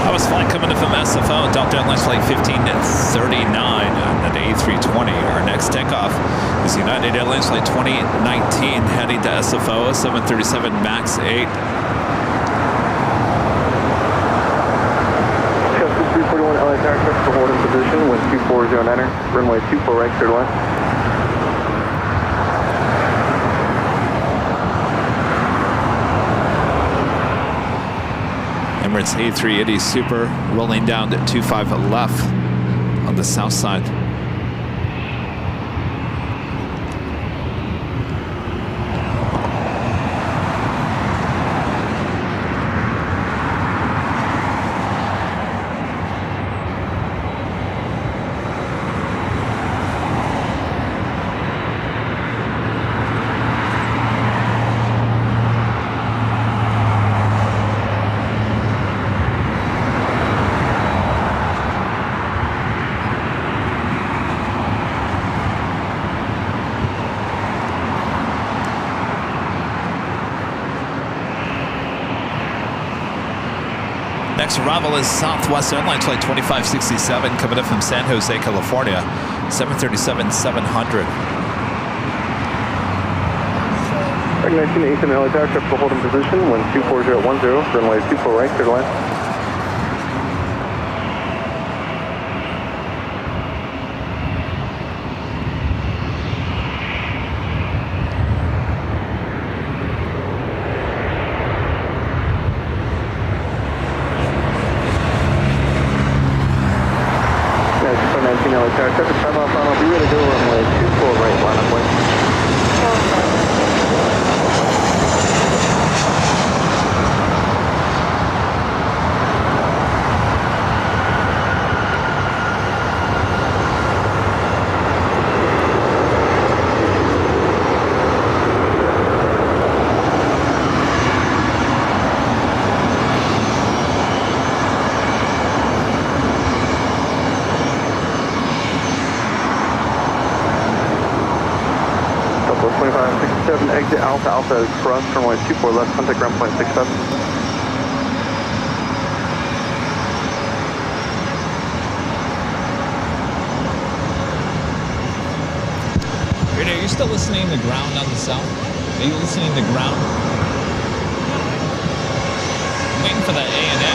I was flying coming in from SFO, Delta Airlines flight 1539 on the A320. Our next takeoff is United Airlines flight 2019 heading to SFO, 737 MAX 8. Chester 341 LA Tower, trust for holding position, wind 2409er, runway 24 right, cleared line. Emirates A380 Super rolling down to 25 left on the south side. arrival is Southwest Airlines Flight 2567 coming in from San Jose, California, 737-700. Right, 19 LA Tower, typical holding position, wind 24010, runway 24 right, clear to land. Traffic 5 mile final, be ready to go runway 24 right, line up way. Exit Alpha Alpha is cross, runway 24 left, contact ground point 67. Are you still listening to ground on the south? Are you listening to ground? I'm waiting for that A&A.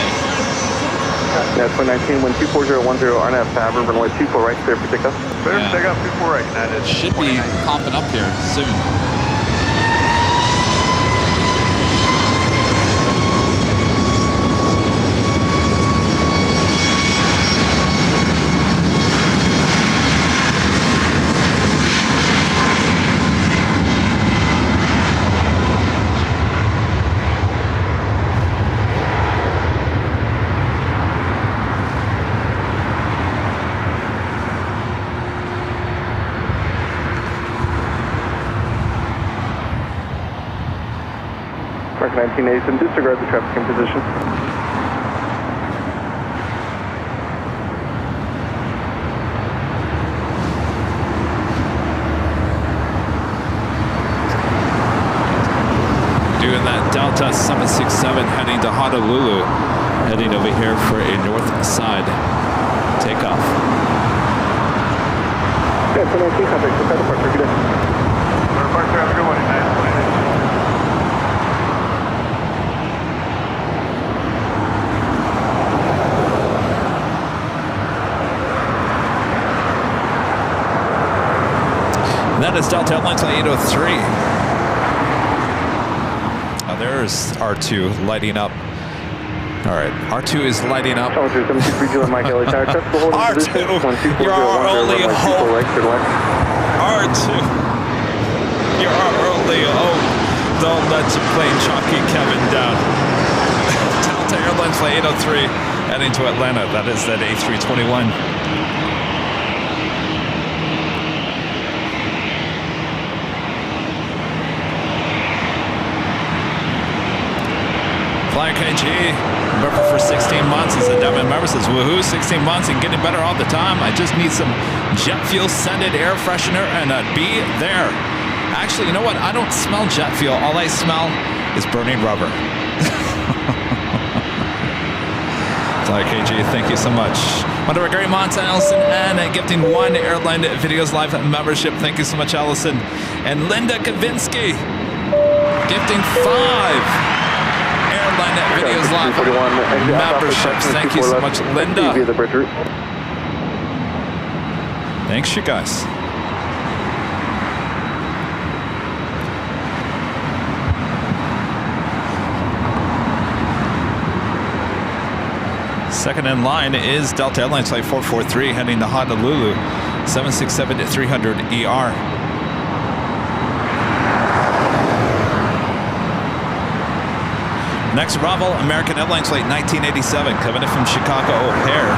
Yeah, 2019, wind 24010, RNAV Faber, runway 24 right, clear for takeoff. Clear for takeoff, 24 right, United. Should be popping up here soon. Mark 1987, disregard the traffic in position. Doing that Delta 767 heading to Honolulu, heading over here for a north side takeoff. Yeah, 2019, contact Japan departure, good day. Departure, have a good one, United. That is Delta Airlines Flight 803. Oh, there's R2 lighting up. All right, R2 is lighting up. R2, you're our only hope. R2, you're our only hope. Don't let your plane jockey Kevin down. Delta Airlines Flight 803 heading to Atlanta. That is that A321. Flyer KG, member for 16 months. He's a Diamond member, says, woohoo, 16 months and getting better all the time. I just need some jet fuel scented air freshener and I'd be there. Actually, you know what? I don't smell jet fuel. All I smell is burning rubber. Flyer KG, thank you so much. Want to great Monta Allison and gifting 1 Airline Videos Live membership. Thank you so much, Allison. And Linda Kavinsky, gifting 5 Airline Videos Live memberships. Thank you so much, Linda. Thanks, you guys. Second in line is Delta Airlines Flight 443 heading to Honolulu, 767-300 ER. Next arrival, American Airlines Flight 1987, coming in from Chicago O'Hare.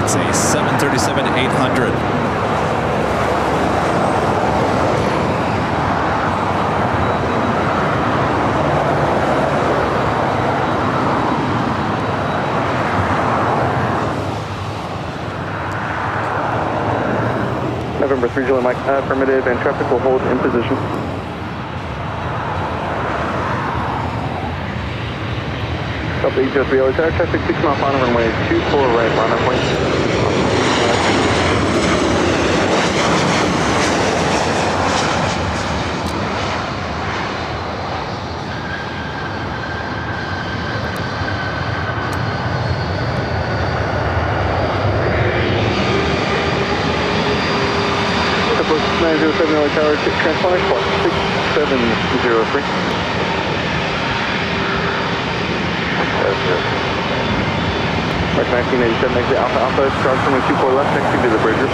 It's a 737-800. November 3 July Mike, affirmative, and traffic will hold in position. Copy 803 LA Tower, traffic 6 mile final runway 24 right, line up point. Couple 907 LA Tower, transponder squawk 6703. Mark 1987, exit Alpha Alpha, charge from 24 left, next to the bridger.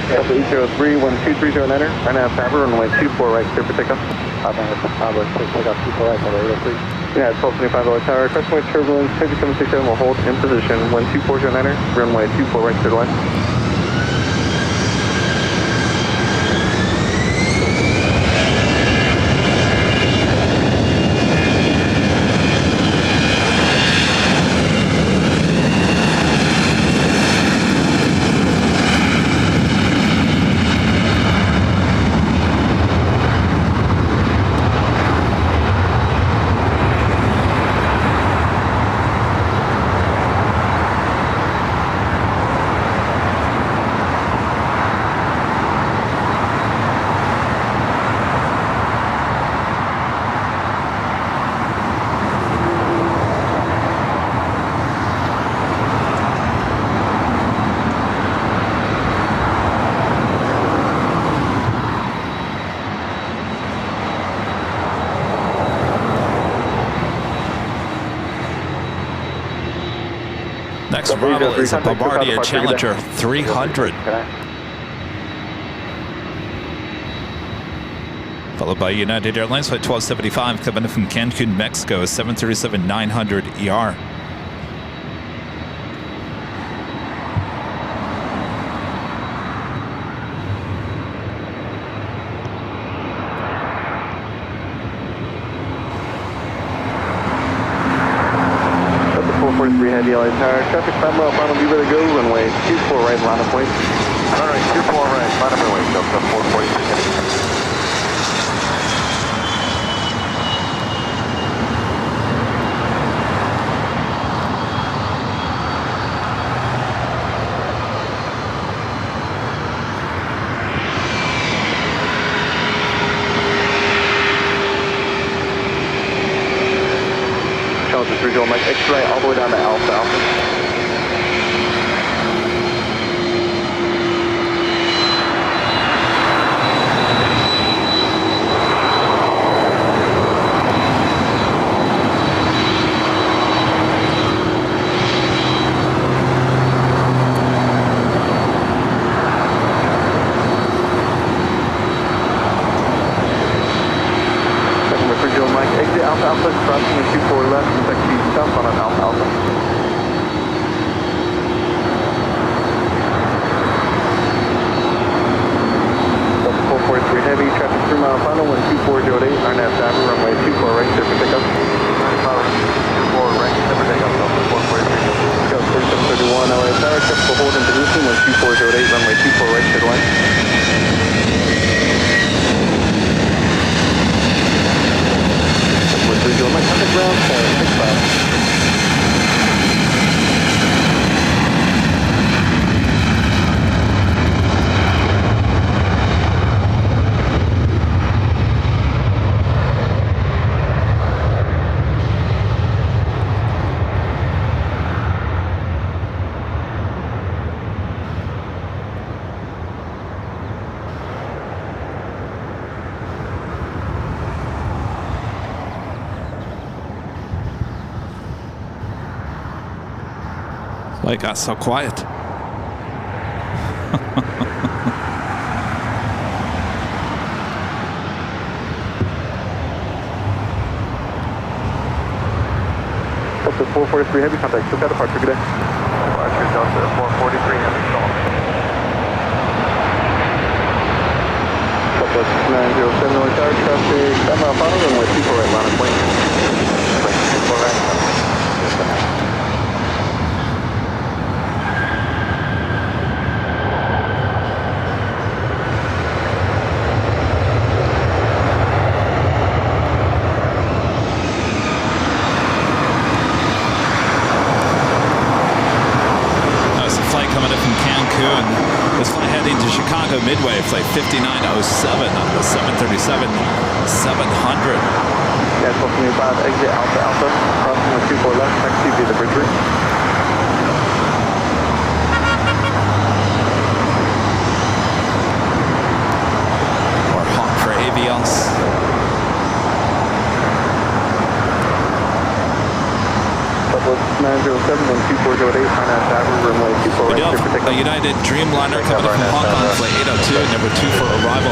Delta 803, 1230 enter. Right now, Faber, runway 24 right, clear for takeoff. Takeoff 24 right, runway 803. Yeah, 1225 LA Tower, customary turbulence, 5767 will hold in position. 1240 enter, runway 24 right, clear to line. Next arrival is a Bombardier Challenger 300. Followed by United Airlines Flight 1275 coming in from Cancun, Mexico, 737-900 ER. Heavy LA Tower, traffic 5 mile final, be ready to go, runway 24 right, line of point. Runway 24 right, line of runway, Delta 443. Challenger 3 Mike, X-ray all the way down to Alpha Alpha. Exit Alpha Alpha, crossing 24 left, and taxi south on an Alpha Alpha. Delta 443 heavy, traffic 3 mile final, 12408, RNAV Faber, runway 24 right, clear for takeoff. 24 right, clear for takeoff, Delta 443. Go 3731 LA Tower, traffic will hold in position, 12408, runway 24 right, clear to line. Visual, my contact ground, 65. Why it got so quiet? Delta 443 Heavy, contact SoCal departure, good day. Departure Delta 443 Heavy, stall. Southwest 907, North Tower, traffic, mile final, runway 24 right, line of plane. 24 right. This flight heading to Chicago Midway, flight 5907 on the 737-700. Yeah, 1225, exit Alpha Alpha, crossing with 24 left, taxi via the bridge route. Or hot for AVLs. Southwest 907 and 2408, finance average, runway 24 right. A United Dreamliner coming up from Hong Kong, flight 802, number 2 for arrival.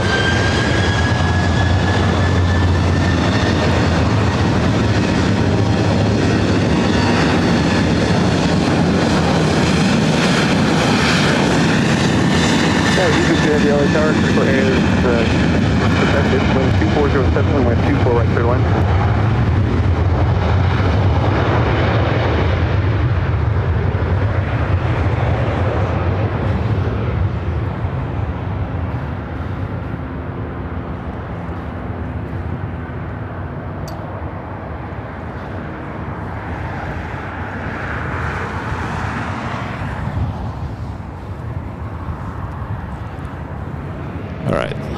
Yeah, you can see the LA Tower, critical air is protected, wind 2407, runway 24 right, clear line.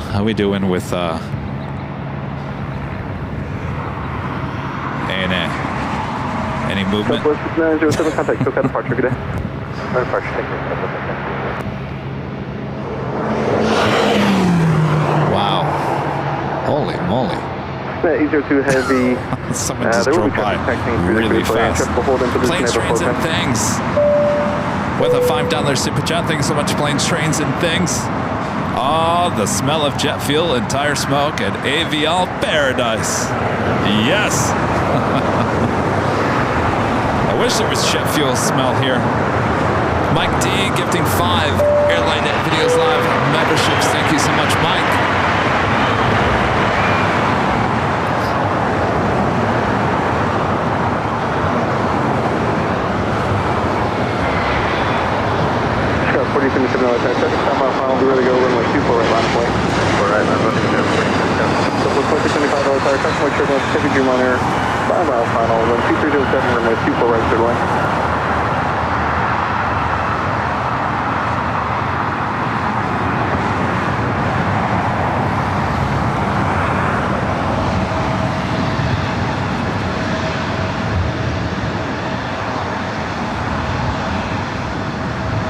How we doing with ANA? Any movement? Southwest 907, contact SoCal departure, good day. Departure, take care. Wow. Holy moly. 802 heavy. Someone just drove by really fast. Planes, trains, and things. With a $5 super chat. Thanks so much, planes, trains, and things. Oh, the smell of jet fuel and tire smoke at AVL paradise. Yes. I wish there was jet fuel smell here. Mike D gifting 5 Airline Videos Live memberships. Thank you so much, Mike. Final, be ready to go, runway 24 right, line of plane. Alright, I'm running there. Southwest 25 tire, customer turbulence, heavy Dreamliner, 5 mile final, run 2307, runway 24 right, clear line.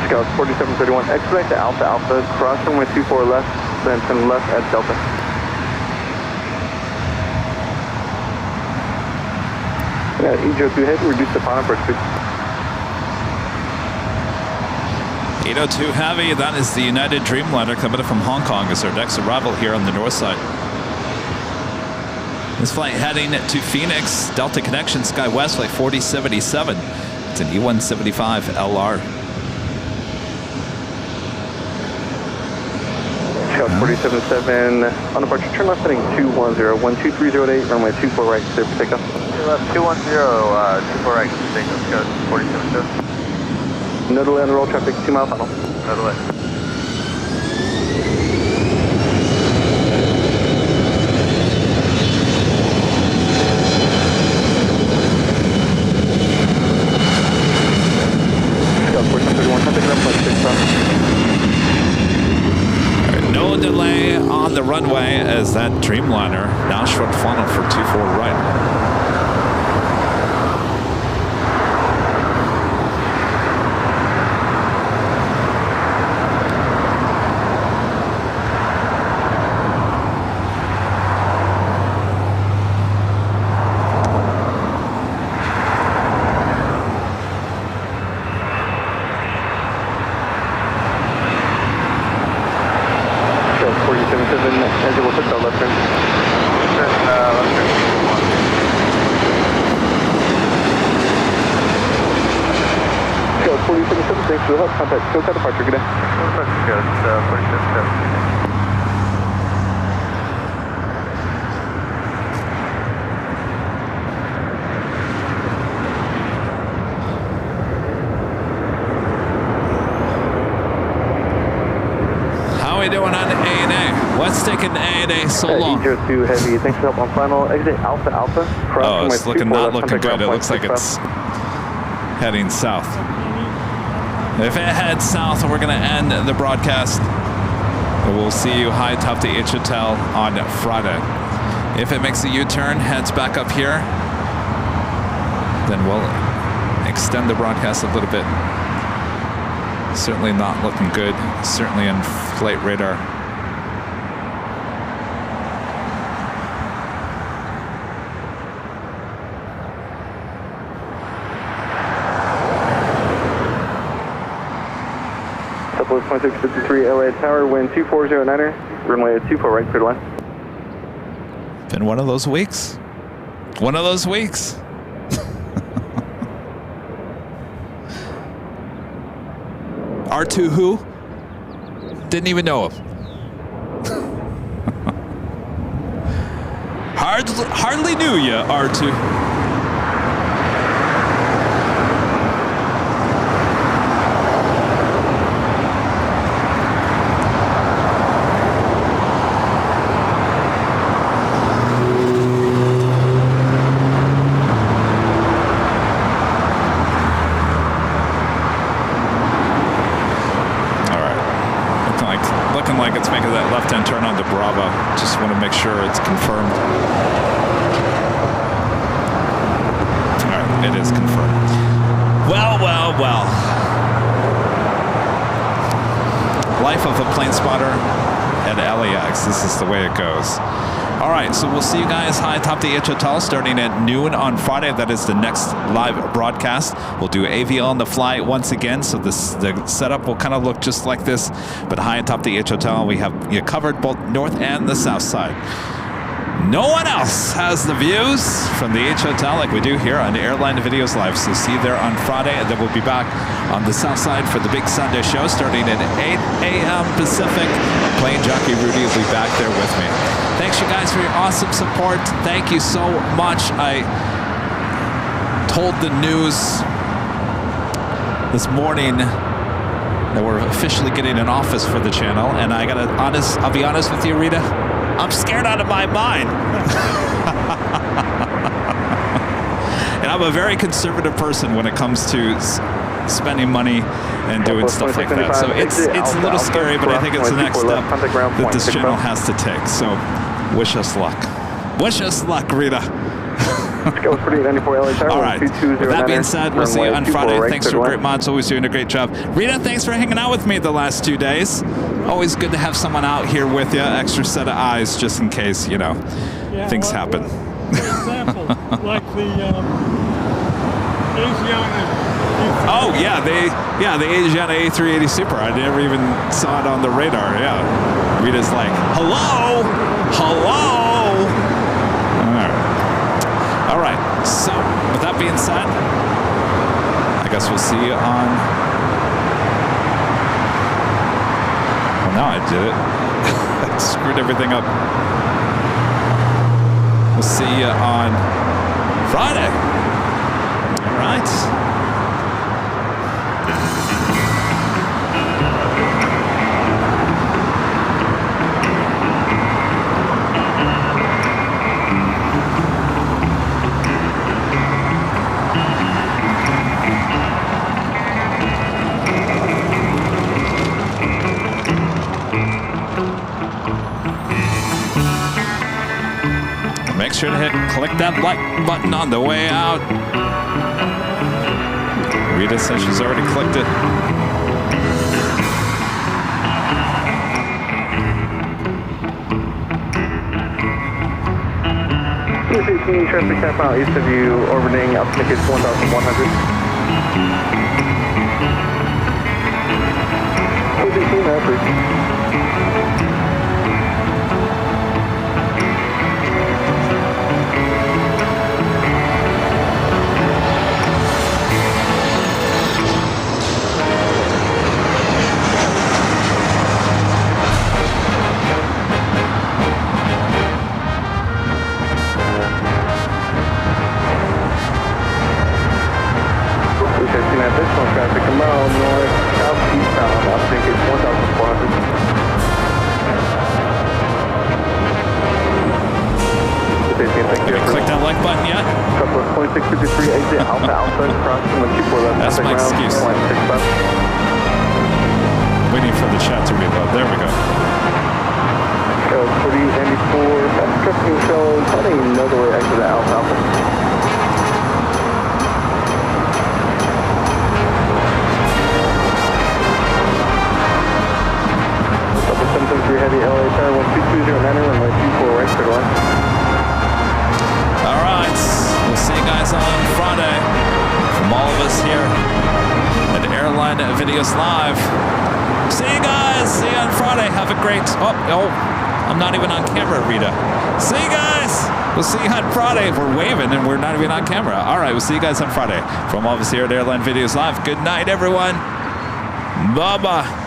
Scout 4731, expedite to Alpha Alpha, cross runway 24 left, then turn left at Delta. Yeah, E02 head, reduce the final approach speed. 802 Heavy, that is the United Dreamliner coming up from Hong Kong as our next arrival here on the north side. This flight heading to Phoenix, Delta Connection, SkyWest, flight 4077. It's an E175 LR. Scout 477, on departure, turn left heading 210, 12308, runway 24 right, clear for takeoff. Left 210, 24 right, takeoff, Scout 477. No delay on the roll traffic, 2 mile final. No delay. Scout 4731, contact runway 6 No delay on the runway as that Dreamliner now short funnel for 24 right. Scout 477, as it will put the left turn. Left turn, thanks for the help. Contact SoCal departure. Good day. Good, 46. How are we doing on A&A? What's taking A&A so long? E02 Heavy, thanks for help on final. Exit Alpha Alpha. Oh, it's looking not looking good. It looks like it's heading south. If it heads south, we're going to end the broadcast. We'll see you high top the H Hotel on Friday. If it makes a U-turn, heads back up here, then we'll extend the broadcast a little bit. Certainly not looking good. Certainly in flight radar. Southwest 2653 LA Tower, wind 2409er, runway 24 right, clear line. Been one of those weeks. One of those weeks. R2 who? Didn't even know him. Hardly knew ya, R2. Make sure it's confirmed. All right, it is confirmed. Well. Life of a plane spotter at LAX. This is the way it goes. All right, so we'll see you guys high atop the H Hotel starting at noon on Friday. That is the next live broadcast. We'll do AVL on the fly once again, so the setup will kind of look just like this, but high atop the H Hotel, we have you covered both north and the south side. No one else has the views from the H Hotel like we do here on Airline Videos Live. So see you there on Friday, and then we'll be back on the south side for the big Sunday show starting at 8 a.m. Pacific. Plane Jockey Rudy will be back there with me. Thanks, you guys, for your awesome support. Thank you so much. I told the news this morning that we're officially getting an office for the channel, and I'll be honest with you, Rita, I'm scared out of my mind. And I'm a very conservative person when it comes to spending money and doing stuff like that. So it's a little scary, but I think it's the next step that this channel has to take. So wish us luck. Wish us luck, Rita. All right. With that being said, we'll see you on Friday. Thanks for great mods. Always doing a great job. Rita, thanks for hanging out with me the last 2 days. Always good to have someone out here with you. Extra set of eyes just in case, things happen. For example, like the Asiana. Oh, the Asiana A380 Super. I never even saw it on the radar. Yeah. Rita's like, hello. All right, so with that being said, I guess we'll see you on... Well, now I did it. I screwed everything up. We'll see you on Friday. All right. Make sure to click that like button on the way out. Rita says she's already clicked it. Traffic cap out east of you, orbiting altimeter 1,100. 215 average. 213 additional traffic a mile north, southeastbound, upsync is 1,400. Thank you. Click that like button yet? Couple of 2653 exit Alpha Alpha, crossing 124 left. That's my excuse. Waiting for the chat to reload. There we go. 4094, fast trucking show, heading another way exit Alpha Alpha. Couple 773 heavy LA tower, 12209, runway 24 right, clear to line. All right, we'll see you guys on Friday. From all of us here at Airline Videos Live. See you guys. See you on Friday. Have a great. Oh, I'm not even on camera, Rita. See you guys. We'll see you on Friday. We're waving and we're not even on camera. All right, we'll see you guys on Friday. From all of us here at Airline Videos Live. Good night, everyone. Bye bye.